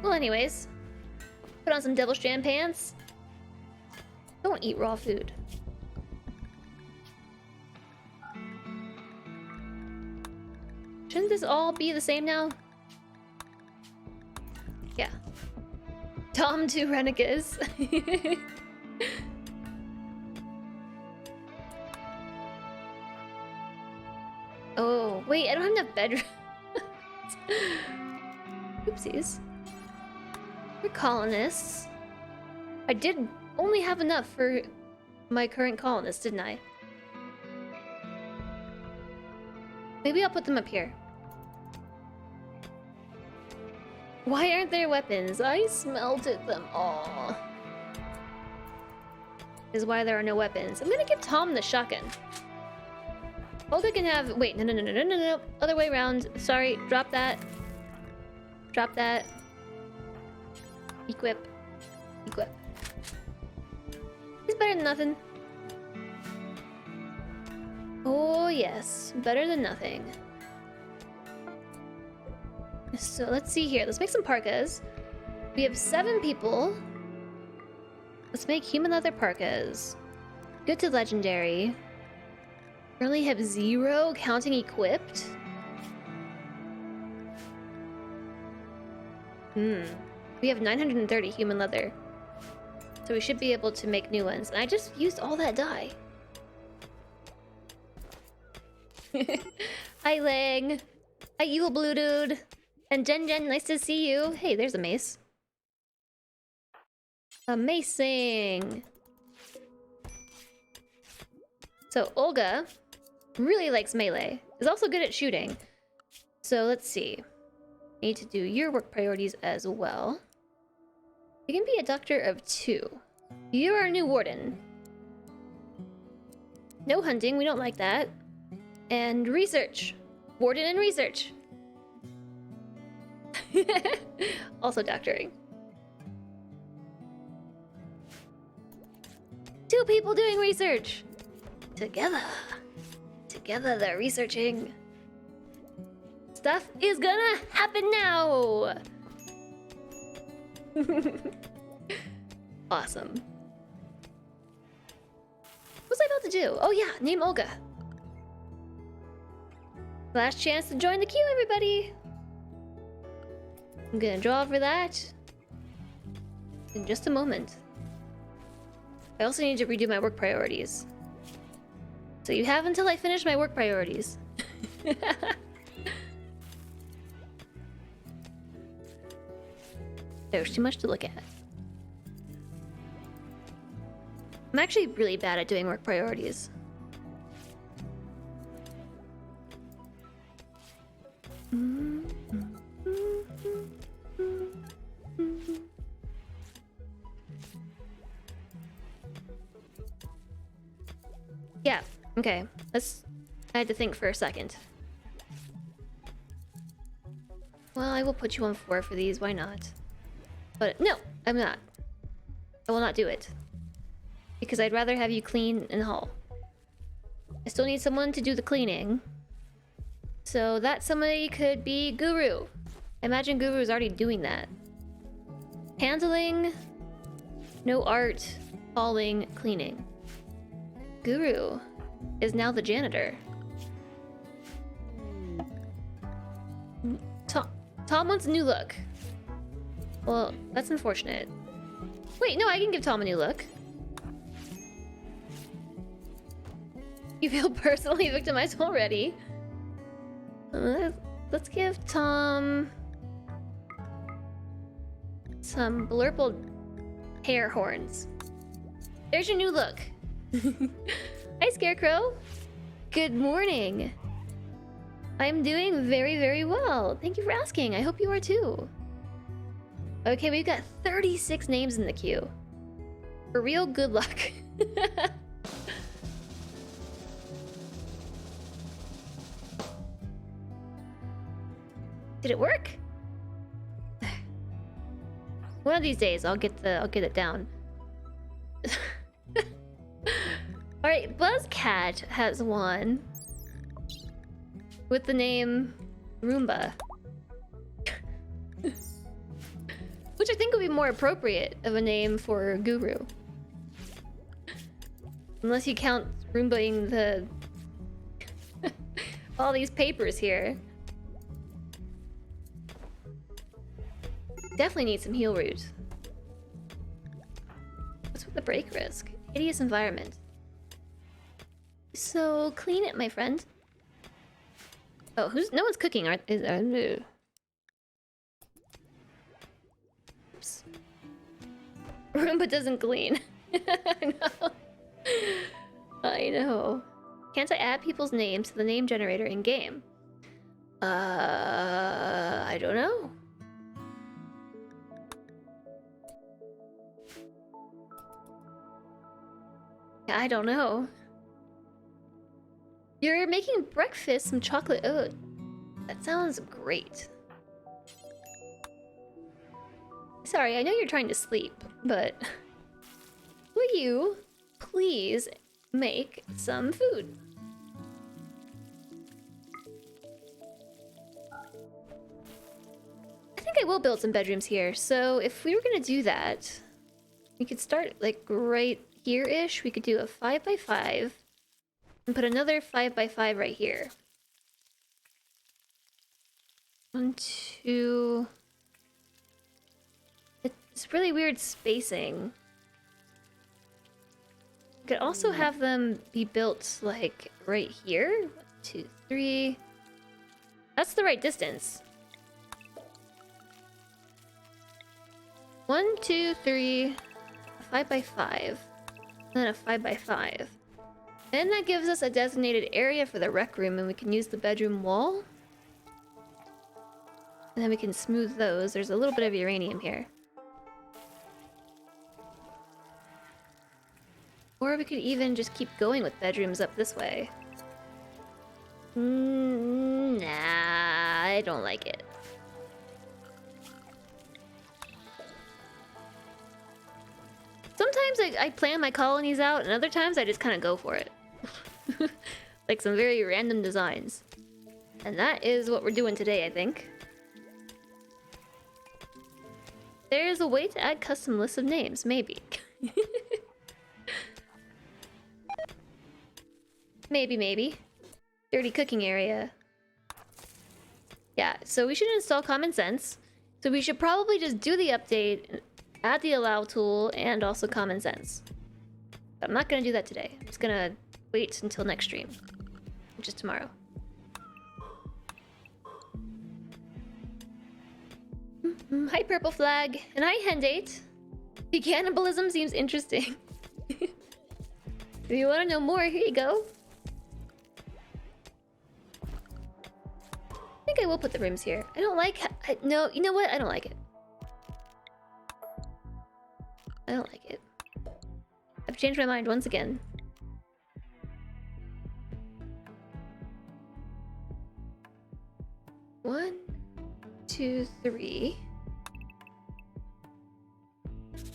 Well, anyways. Put on some devil strand pants. Don't eat raw food. Shouldn't this all be the same now? Yeah. Tom to Renegades. Oh, wait, I don't have enough bedrooms. Oopsies. We're colonists. I did only have enough for my current colonists, didn't I? Maybe I'll put them up here. Why aren't there weapons? I smelted them all. Is why there are no weapons. I'm gonna give Tom the shotgun. Olga can have... Wait, no. Other way around. Sorry, drop that. Drop that. Equip. Equip. It's better than nothing. Oh, yes. Better than nothing. So let's see here. Let's make some parkas. We have 7 people. Let's make human leather parkas. Good to legendary. Currently have 0, counting equipped. We have 930 human leather. So we should be able to make new ones. And I just used all that dye. Hi, Lang. Hi, evil blue dude. And Jen, nice to see you. Hey, there's a mace. Amazing. So Olga really likes melee. Is also good at shooting. So let's see. Need to do your work priorities as well. You can be a doctor of 2. You're our new warden. No hunting, we don't like that. And research. Warden and research. Also doctoring. 2 people doing research. Together. Together they're researching. Stuff is gonna happen now. Awesome. What was I about to do? Oh yeah, name Olga. Last chance to join the queue, everybody. I'm gonna draw for that in just a moment. I also need to redo my work priorities. So you have until I finish my work priorities. There's too much to look at. I'm actually really bad at doing work priorities. Yeah, okay. I had to think for a second. Well, I will put you on 4 for these, why not? But no, I'm not. I will not do it. Because I'd rather have you clean and haul. I still need someone to do the cleaning. So that somebody could be Guru. I imagine Guru is already doing that. Handling, no art, hauling, cleaning. Guru is now the janitor. Tom wants a new look. Well, that's unfortunate. Wait, no, I can give Tom a new look. You feel personally victimized already. Let's give Tom some blurple hair horns. There's your new look. Hi, Scarecrow. Good morning. I'm doing very, very well. Thank you for asking. I hope you are too. Okay, we've got 36 names in the queue. For real, good luck. Did it work? One of these days, I'll get it down. All right, Buzzcat has one with the name Roomba, which I think would be more appropriate of a name for Guru, unless you count Roombaing the all these papers here. Definitely need some heal root. What's with the break risk? Hideous environment. So clean it, my friend. Oh, no one's cooking, aren't? Oops. Roomba doesn't clean. I know. I know. Can't I add people's names to the name generator in game? I don't know. I don't know. You're making breakfast, some chocolate oat. That sounds great. Sorry, I know you're trying to sleep, but will you please make some food? I think I will build some bedrooms here. So if we were gonna do that, we could start like right here-ish. We could do a 5x5 and put another 5x5 right here. 1, 2, It's really weird spacing. You could also have them be built like right here. 1, 2, 3. That's the right distance. 1, 2, 3. 5 by 5. And then a 5 by 5. And that gives us a designated area for the rec room, and we can use the bedroom wall. And then we can smooth those. There's a little bit of uranium here. Or we could even just keep going with bedrooms up this way. Nah, I don't like it. Sometimes I plan my colonies out, and other times I just kind of go for it. Like some very random designs. And that is what we're doing today, I think. There's a way to add custom lists of names, maybe. Maybe. Dirty cooking area. Yeah, so we should install Common Sense. So we should probably just do the update, add the allow tool, and also Common Sense. But I'm not gonna do that today. I'm just gonna wait until next stream, which is tomorrow. Hi, Purple Flag, and hi, Hendate. The cannibalism seems interesting. If you want to know more, here you go. I think I will put the rooms here. I don't like... no, you know what? I don't like it. I don't like it. I've changed my mind once again. One, 2, 3,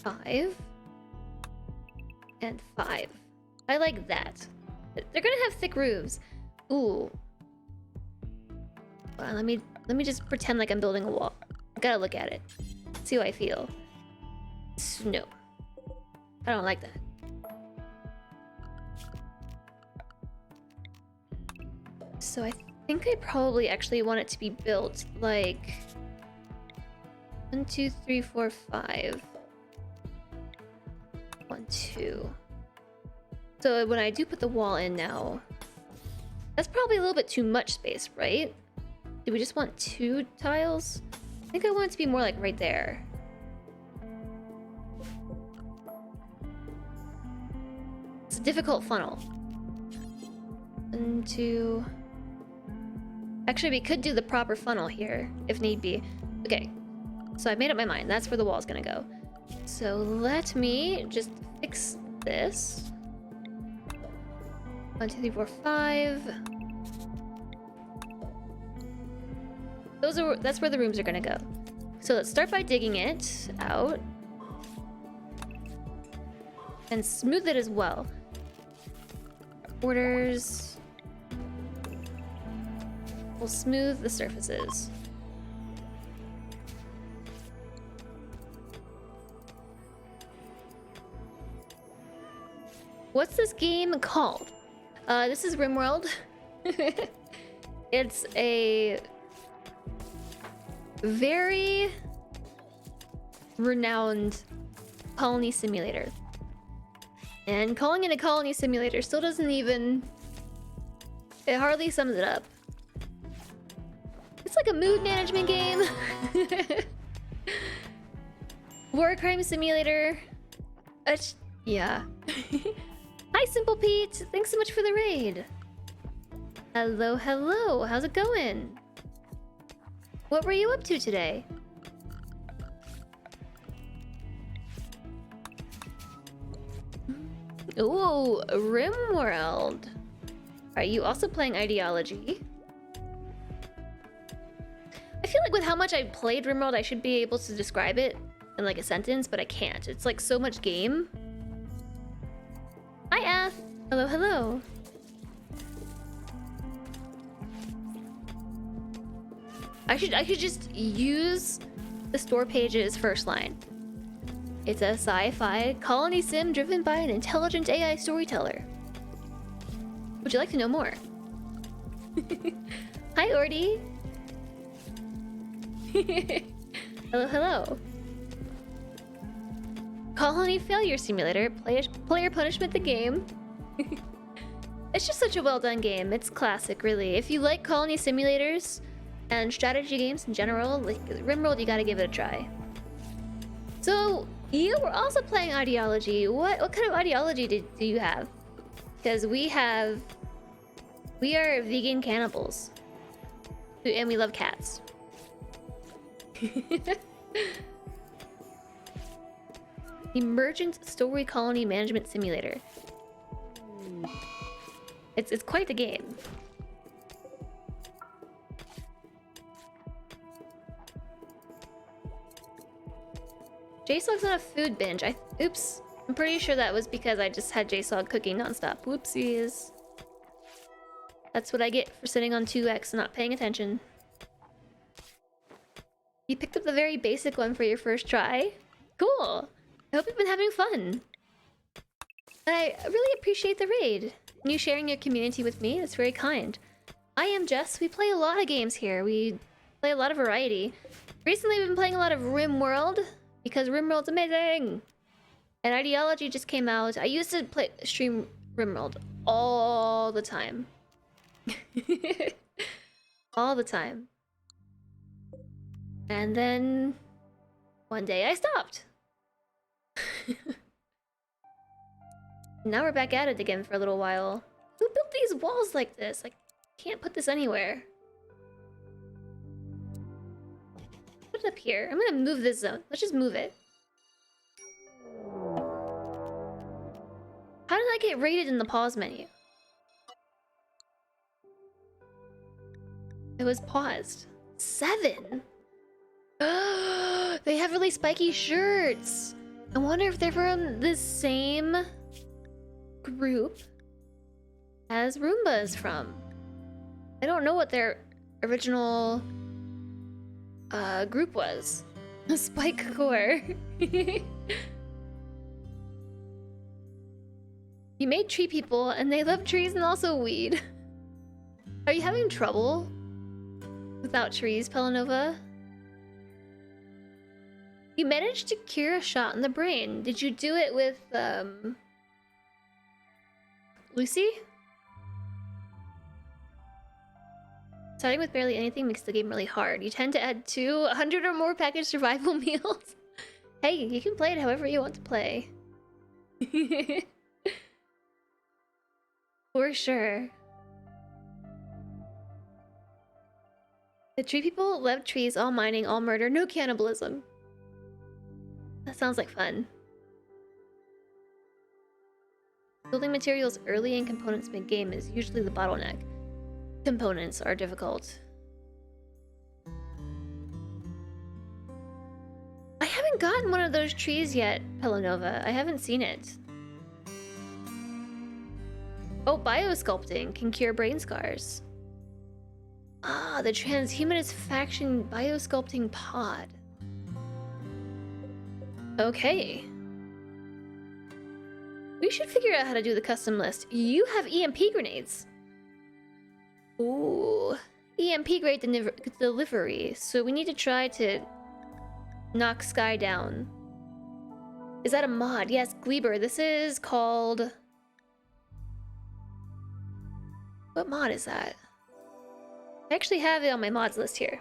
5, and 5. I like that. They're gonna have thick roofs. Ooh. Well, let me just pretend like I'm building a wall. I gotta look at it. See how I feel. No. I don't like that. So I think I probably actually want it to be built like 1, 2, 3, 4, 5. 1, 2. So when I do put the wall in now, that's probably a little bit too much space, right? Do we just want 2 tiles? I think I want it to be more like right there. It's a difficult funnel. 1, 2. Actually, we could do the proper funnel here, if need be. Okay, so I made up my mind. That's where the wall's gonna go. So let me just fix this. 1, 2, 3, 4, 5. That's where the rooms are gonna go. So let's start by digging it out. And smooth it as well. Borders. We'll smooth the surfaces. What's this game called? This is RimWorld. It's a very renowned colony simulator. And calling it a colony simulator still doesn't even... It hardly sums it up. It's like a mood management game. War crime simulator. Yeah. Hi, Simple Pete. Thanks so much for the raid. Hello, hello. How's it going? What were you up to today? Ooh, RimWorld. Are you also playing Ideology? I feel like with how much I've played RimWorld, I should be able to describe it in like a sentence, but I can't. It's like so much game. Hi, Ath. Hello, hello. I should just use the store page's first line. It's a sci-fi colony sim driven by an intelligent AI storyteller. Would you like to know more? Hi, Ordy. Hello, hello. Colony Failure Simulator, player punishment the game. It's just such a well done game. It's classic, really. If you like colony simulators and strategy games in general, like RimWorld, you gotta give it a try. So you were also playing Ideology. What kind of ideology do you have? Because we are vegan cannibals, and we love cats. Emergent Story Colony Management Simulator. It's quite the game. JSOG's on a food binge. Oops. I'm pretty sure that was because I just had JSOG cooking nonstop. Whoopsies. That's what I get for sitting on 2x and not paying attention. You picked up the very basic one for your first try? Cool. I hope you've been having fun. I really appreciate the raid. And you sharing your community with me, that's very kind. I am Jess. We play a lot of games here. We play a lot of variety. Recently we've been playing a lot of RimWorld, because RimWorld's amazing! And Ideology just came out. I used to stream RimWorld all the time. All the time. And then one day I stopped. Now we're back at it again for a little while. Who built these walls like this? I can't put this anywhere. Put it up here. I'm gonna move this zone. Let's just move it. How did I get rated in the pause menu? It was paused. 7! They have really spiky shirts! I wonder if they're from the same group as Roomba is from. I don't know what their original group was. Spike Core. You made tree people and they love trees and also weed. Are you having trouble without trees, Pelanova? You managed to cure a shot in the brain. Did you do it with Lucy? Starting with barely anything makes the game really hard. You tend to add 200 or more packaged survival meals. Hey, you can play it however you want to play. For sure. The tree people love trees, all mining, all murder, no cannibalism. That sounds like fun. Building materials early and components mid-game is usually the bottleneck. Components are difficult. I haven't gotten one of those trees yet, Pelanova. I haven't seen it. Oh, biosculpting can cure brain scars. Ah, the transhumanist faction biosculpting pod. Okay. We should figure out how to do the custom list. You have EMP grenades. Ooh. EMP grade delivery. So we need to try to knock Sky down. Is that a mod? Yes, Gleeber. This is called... What mod is that? I actually have it on my mods list here.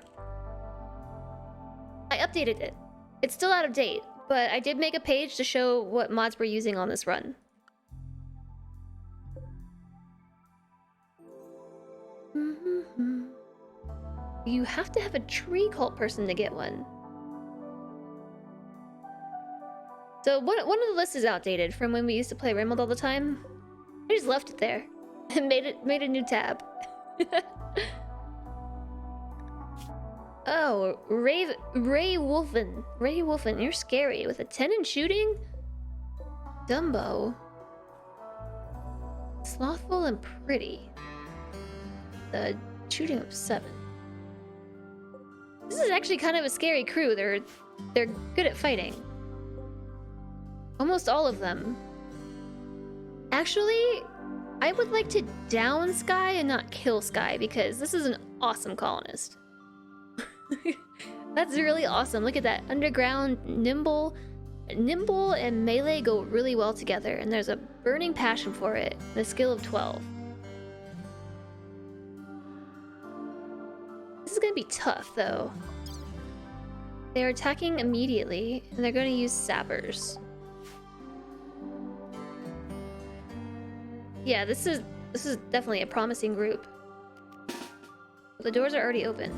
I updated it. It's still out of date, but I did make a page to show what mods we're using on this run. You have to have a tree cult person to get one. So one of the lists is outdated from when we used to play RimWorld all the time. I just left it there and made a new tab. Oh, Ray Wolfen. Ray Wolfen, you're scary. With a 10 in shooting? Dumbo. Slothful and pretty. The shooting of 7. This is actually kind of a scary crew. They're good at fighting. Almost all of them. Actually, I would like to down Sky and not kill Sky because this is an awesome colonist. That's really awesome. Look at that. Underground, nimble, Nimble and melee go really well together, and there's a burning passion for it, and a skill of 12. This is gonna be tough, though. They're attacking immediately, and they're gonna use sappers. Yeah, this is definitely a promising group. The doors are already open.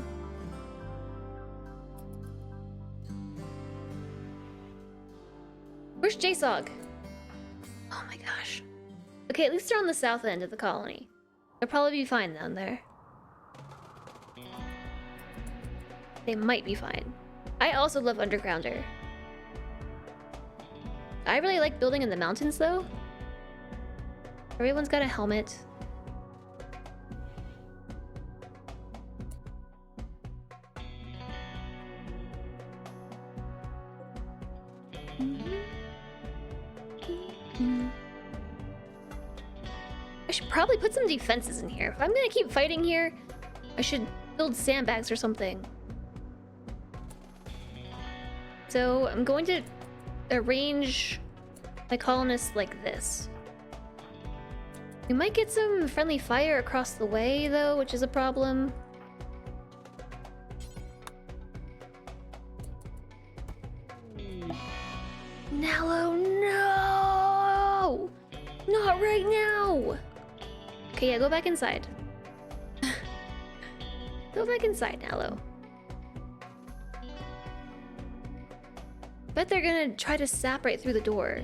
Where's JSOG? Oh my gosh. Okay, at least they're on the south end of the colony. They'll probably be fine down there. They might be fine. I also love Undergrounder. I really like building in the mountains, though. Everyone's got a helmet. I should probably put some defenses in here. If I'm gonna keep fighting here, I should build sandbags or something. So I'm going to arrange my colonists like this. We might get some friendly fire across the way, though, which is a problem. Nallo, no! Not right now! Okay, yeah, go back inside. Go back inside, Nallo. Bet they're gonna try to sap right through the door.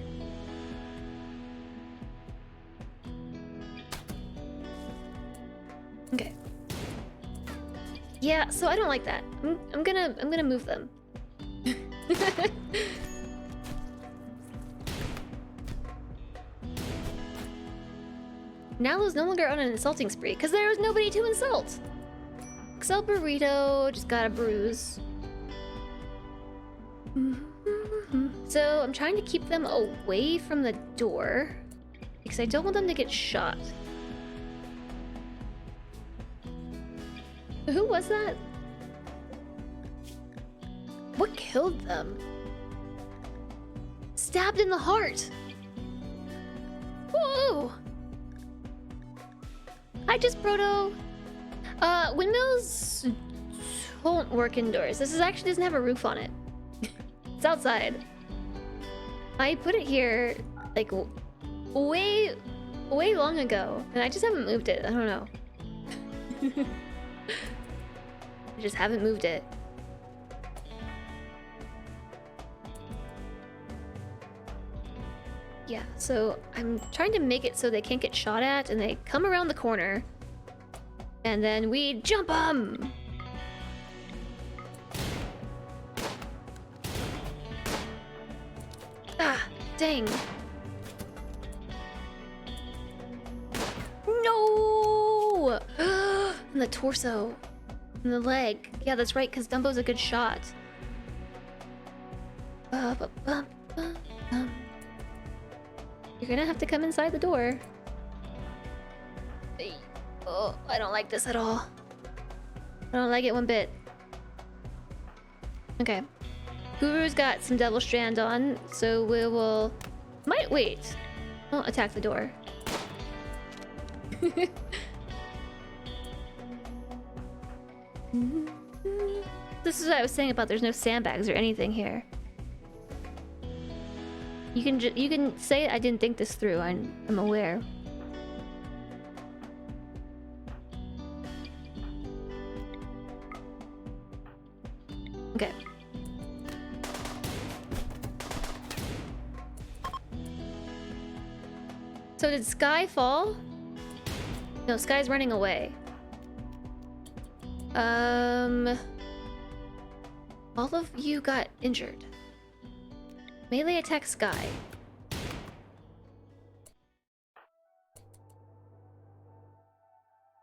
Okay. Yeah, so I don't like that. I'm gonna move them. Nalo's no longer on an insulting spree because there was nobody to insult. Excel Burrito just got a bruise. So I'm trying to keep them away from the door because I don't want them to get shot. Who was that? What killed them? Stabbed in the heart. Whoa! Hi, just Proto. Windmills won't work indoors. This is actually doesn't have a roof on it. It's outside. I put it here like way long ago, and I just haven't moved it. I don't know. I just haven't moved it. Yeah, so I'm trying to make it so they can't get shot at, and they come around the corner, and then we jump them. Ah, dang. No! And the torso. And the leg. Yeah, that's right, because Dumbo's a good shot. You're gonna have to come inside the door. Oh, I don't like this at all. I don't like it one bit. Okay. Guru's got some Devil Strand on, so we will... Might wait. I'll attack the door. This is what I was saying about there's no sandbags or anything here. You can say I didn't think this through. I'm aware. Okay. So did Sky fall? No, Sky's running away. All of you got injured. Melee attack Sky.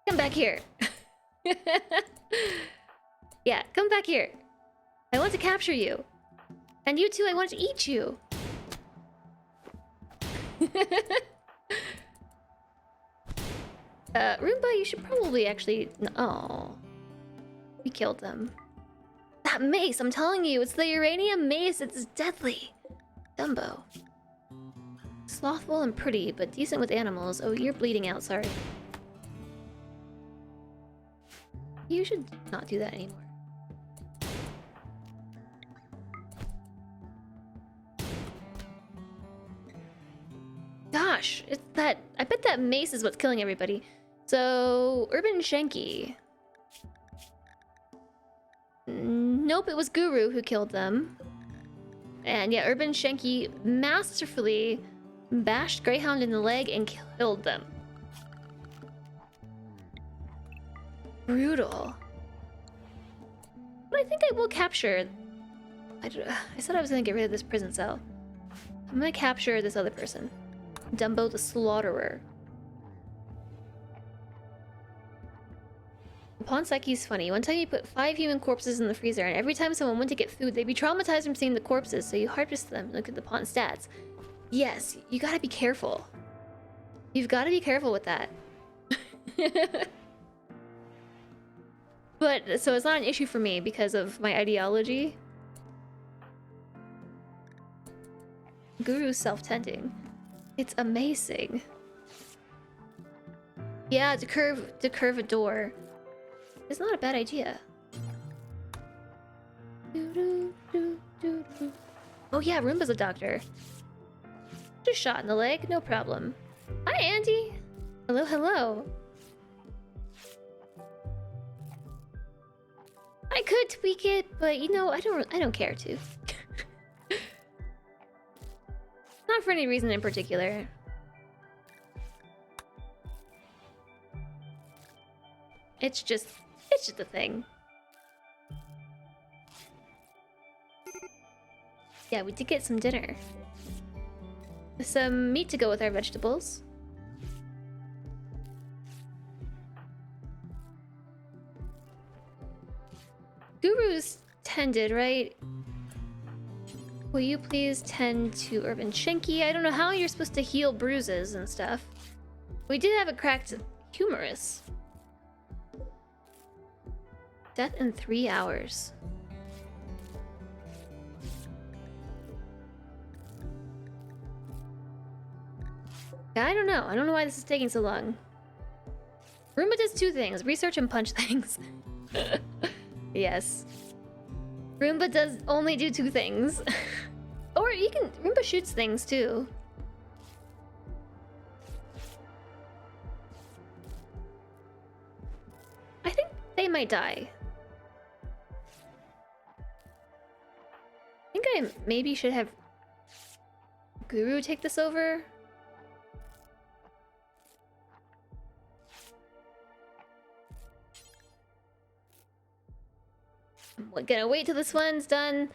Come back here. Yeah, come back here. I want to capture you. And you too, I want to eat you. Roomba, you should probably actually... Oh. We killed them. That mace, I'm telling you, it's the uranium mace. It's deadly. Dumbo. Slothful and pretty, but decent with animals. Oh, you're bleeding out, sorry. You should not do that anymore. Gosh, it's that... I bet that mace is what's killing everybody. So, Urban Shanky. Nope, it was Guru who killed them. And yeah, Urban Shanky masterfully bashed Greyhound in the leg and killed them. Brutal. But I think I will capture... I said I was gonna get rid of this prison cell. I'm gonna capture this other person. Dumbo the Slaughterer. Ponsecchi's funny. One time you put 5 human corpses in the freezer, and every time someone went to get food, they'd be traumatized from seeing the corpses, so you harvest them and look at the pawn stats. Yes, you gotta be careful. You've gotta be careful with that. But, so it's not an issue for me because of my ideology. Guru's self-tending. It's amazing. Yeah, to curve a door. It's not a bad idea. Oh yeah, Roomba's a doctor. Just shot in the leg, no problem. Hi, Andy. Hello, hello. I could tweak it, but you know, I don't care to. Not for any reason in particular. It's just a thing. Yeah, we did get some dinner. Some meat to go with our vegetables. Guru's tended, right? Will you please tend to Urban Shanky? I don't know how you're supposed to heal bruises and stuff. We did have a cracked humerus. Death in 3 hours. Yeah, I don't know. I don't know why this is taking so long. Roomba does 2 things. Research and punch things. Yes. Roomba does only do 2 things. Or you can... Roomba shoots things too. I think they might die. I think I maybe should have Guru take this over. I'm gonna wait till this one's done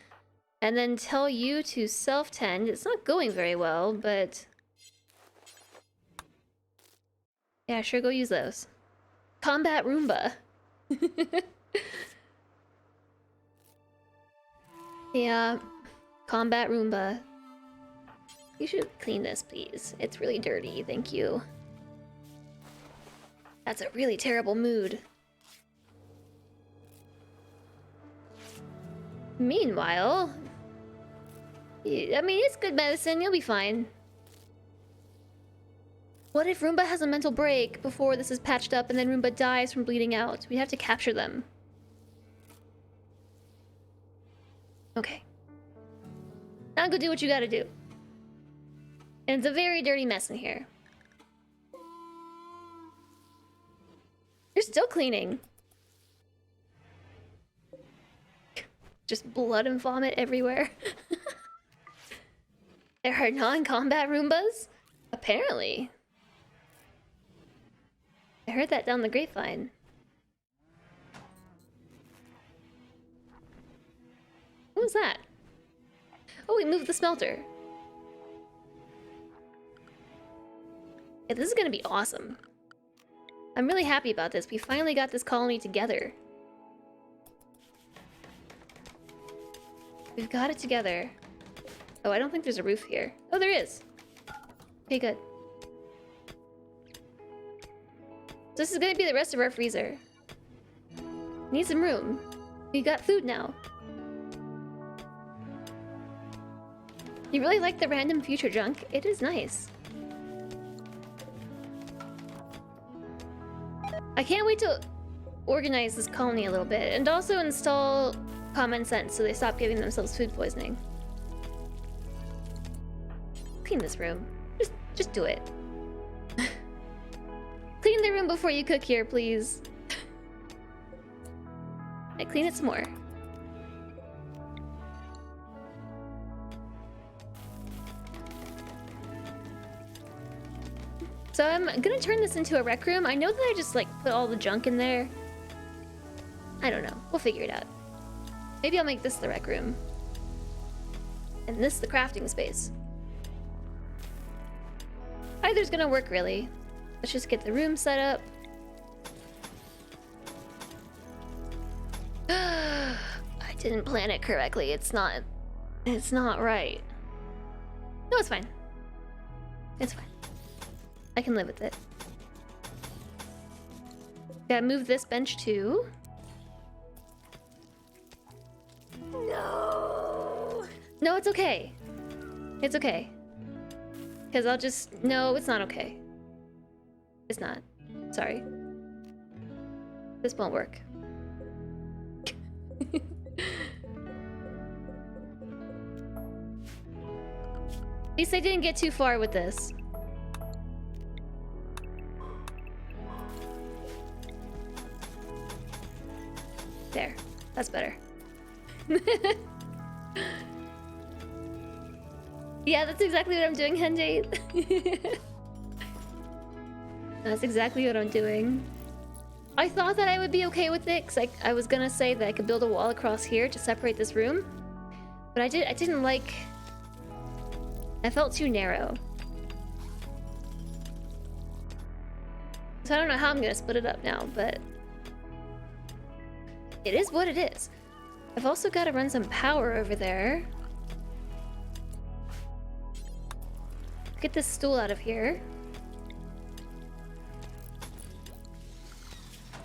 and then tell you to self-tend. It's not going very well, but... yeah, sure, go use those. Combat Roomba. Yeah, Combat Roomba. You should clean this, please. It's really dirty, thank you. That's a really terrible mood. Meanwhile... I mean, it's good medicine, you'll be fine. What if Roomba has a mental break before this is patched up and then Roomba dies from bleeding out? We have to capture them. Okay. Now go do what you gotta do. And it's a very dirty mess in here. You're still cleaning. Just blood and vomit everywhere. There are non-combat Roombas? Apparently. I heard that down the grapevine. What was that? Oh, we moved the smelter. Yeah, this is gonna be awesome. I'm really happy about this. We finally got this colony together. We've got it together. Oh, I don't think there's a roof here. Oh, there is. Okay, good. This is gonna be the rest of our freezer. Need some room. We got food now. You really like the random future junk? It is nice. I can't wait to organize this colony a little bit and also install common sense so they stop giving themselves food poisoning. Clean this room. Just do it. Clean the room before you cook here, please. I clean it some more. So I'm gonna turn this into a rec room. I know that I just like put all the junk in there. I don't know. We'll figure it out. Maybe I'll make this the rec room. And this the crafting space. Either's gonna work really. Let's just get the room set up. I didn't plan it correctly. It's not right. No, it's fine. It's fine. I can live with it. Gotta move this bench too. No. No, it's okay. It's okay. Because I'll just... No, it's not okay. It's not. Sorry. This won't work. At least I didn't get too far with this. There. That's better. Yeah, that's exactly what I'm doing, Henjay. That's exactly what I'm doing. I thought that I would be okay with it, because I was gonna say that I could build a wall across here to separate this room. But I didn't like... I felt too narrow. So I don't know how I'm gonna split it up now, but... it is what it is. I've also got to run some power over there. Get this stool out of here.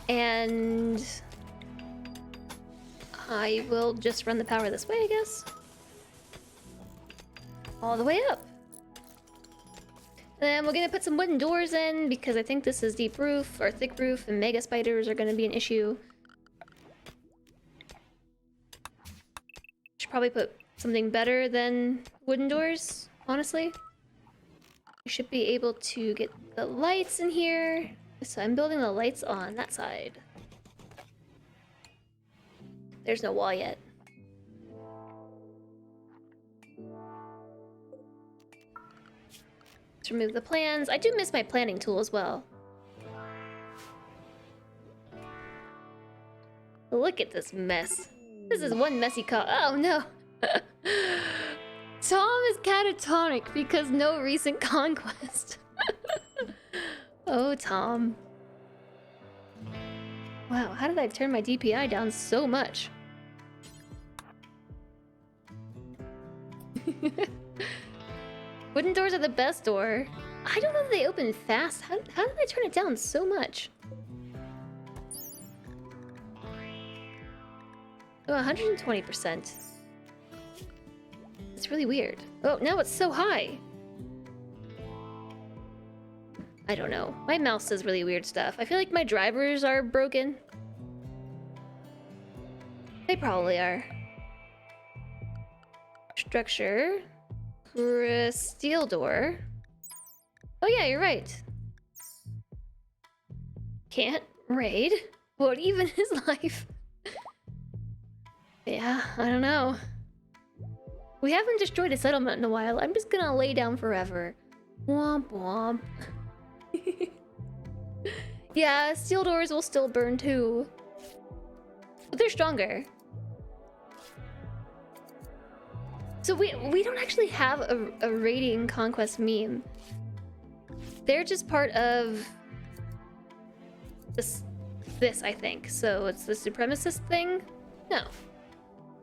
And I will just run the power this way, I guess. All the way up. Then we're gonna put some wooden doors in because I think this is deep roof or thick roof and mega spiders are gonna be an issue. Should probably put something better than wooden doors, honestly. We should be able to get the lights in here. So I'm building the lights on that side. There's no wall yet. Let's remove the plans. I do miss my planning tool as well. Look at this mess. This is one messy oh no. Tom is catatonic because no recent conquest. Oh, Tom. Wow, how did I turn my DPI down so much? Wooden doors are the best door. I don't know if they open fast. How did I turn it down so much? Oh, 120%. It's really weird. Oh, now it's so high. I don't know. My mouse says really weird stuff. I feel like my drivers are broken. They probably are. Structure. Steel door. Oh yeah, you're right. Can't raid? What even is life? Yeah, I don't know. We haven't destroyed a settlement in a while. I'm just gonna lay down forever. Womp womp. Yeah, steel doors will still burn too. But they're stronger. So we don't actually have a raiding conquest meme. They're just part of this I think. So it's the supremacist thing? No.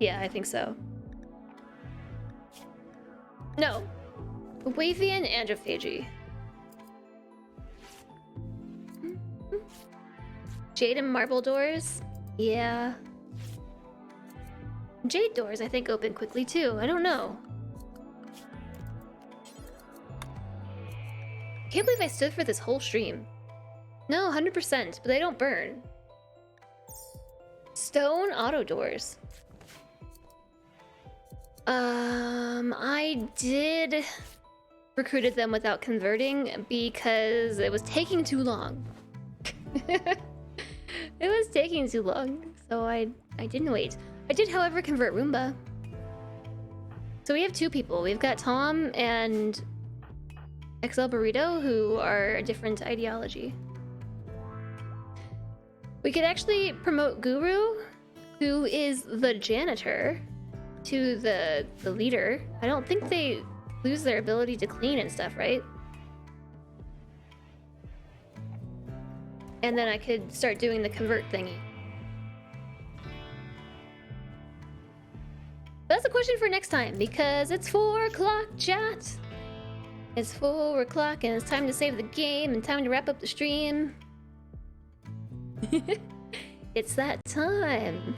Yeah, I think so. No. Wavy and angiophagy. Jade and marble doors? Yeah. Jade doors, I think, open quickly too. I don't know. can't believe I stood for this whole stream. No, 100%, but they don't burn. Stone auto doors. I did recruited them without converting because it was taking too long. It was taking too long, so I didn't wait. I did, however, convert Roomba. So we have two people. We've got Tom and XL Burrito, who are a different ideology. We could actually promote Guru, who is the janitor, to the leader. I don't think they lose their ability to clean and stuff, right? And then I could start doing the convert thingy. That's a question for next time, because it's 4 o'clock, chat. It's 4 o'clock and it's time to save the game and time to wrap up the stream. It's that time.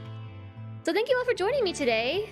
So thank you all for joining me today.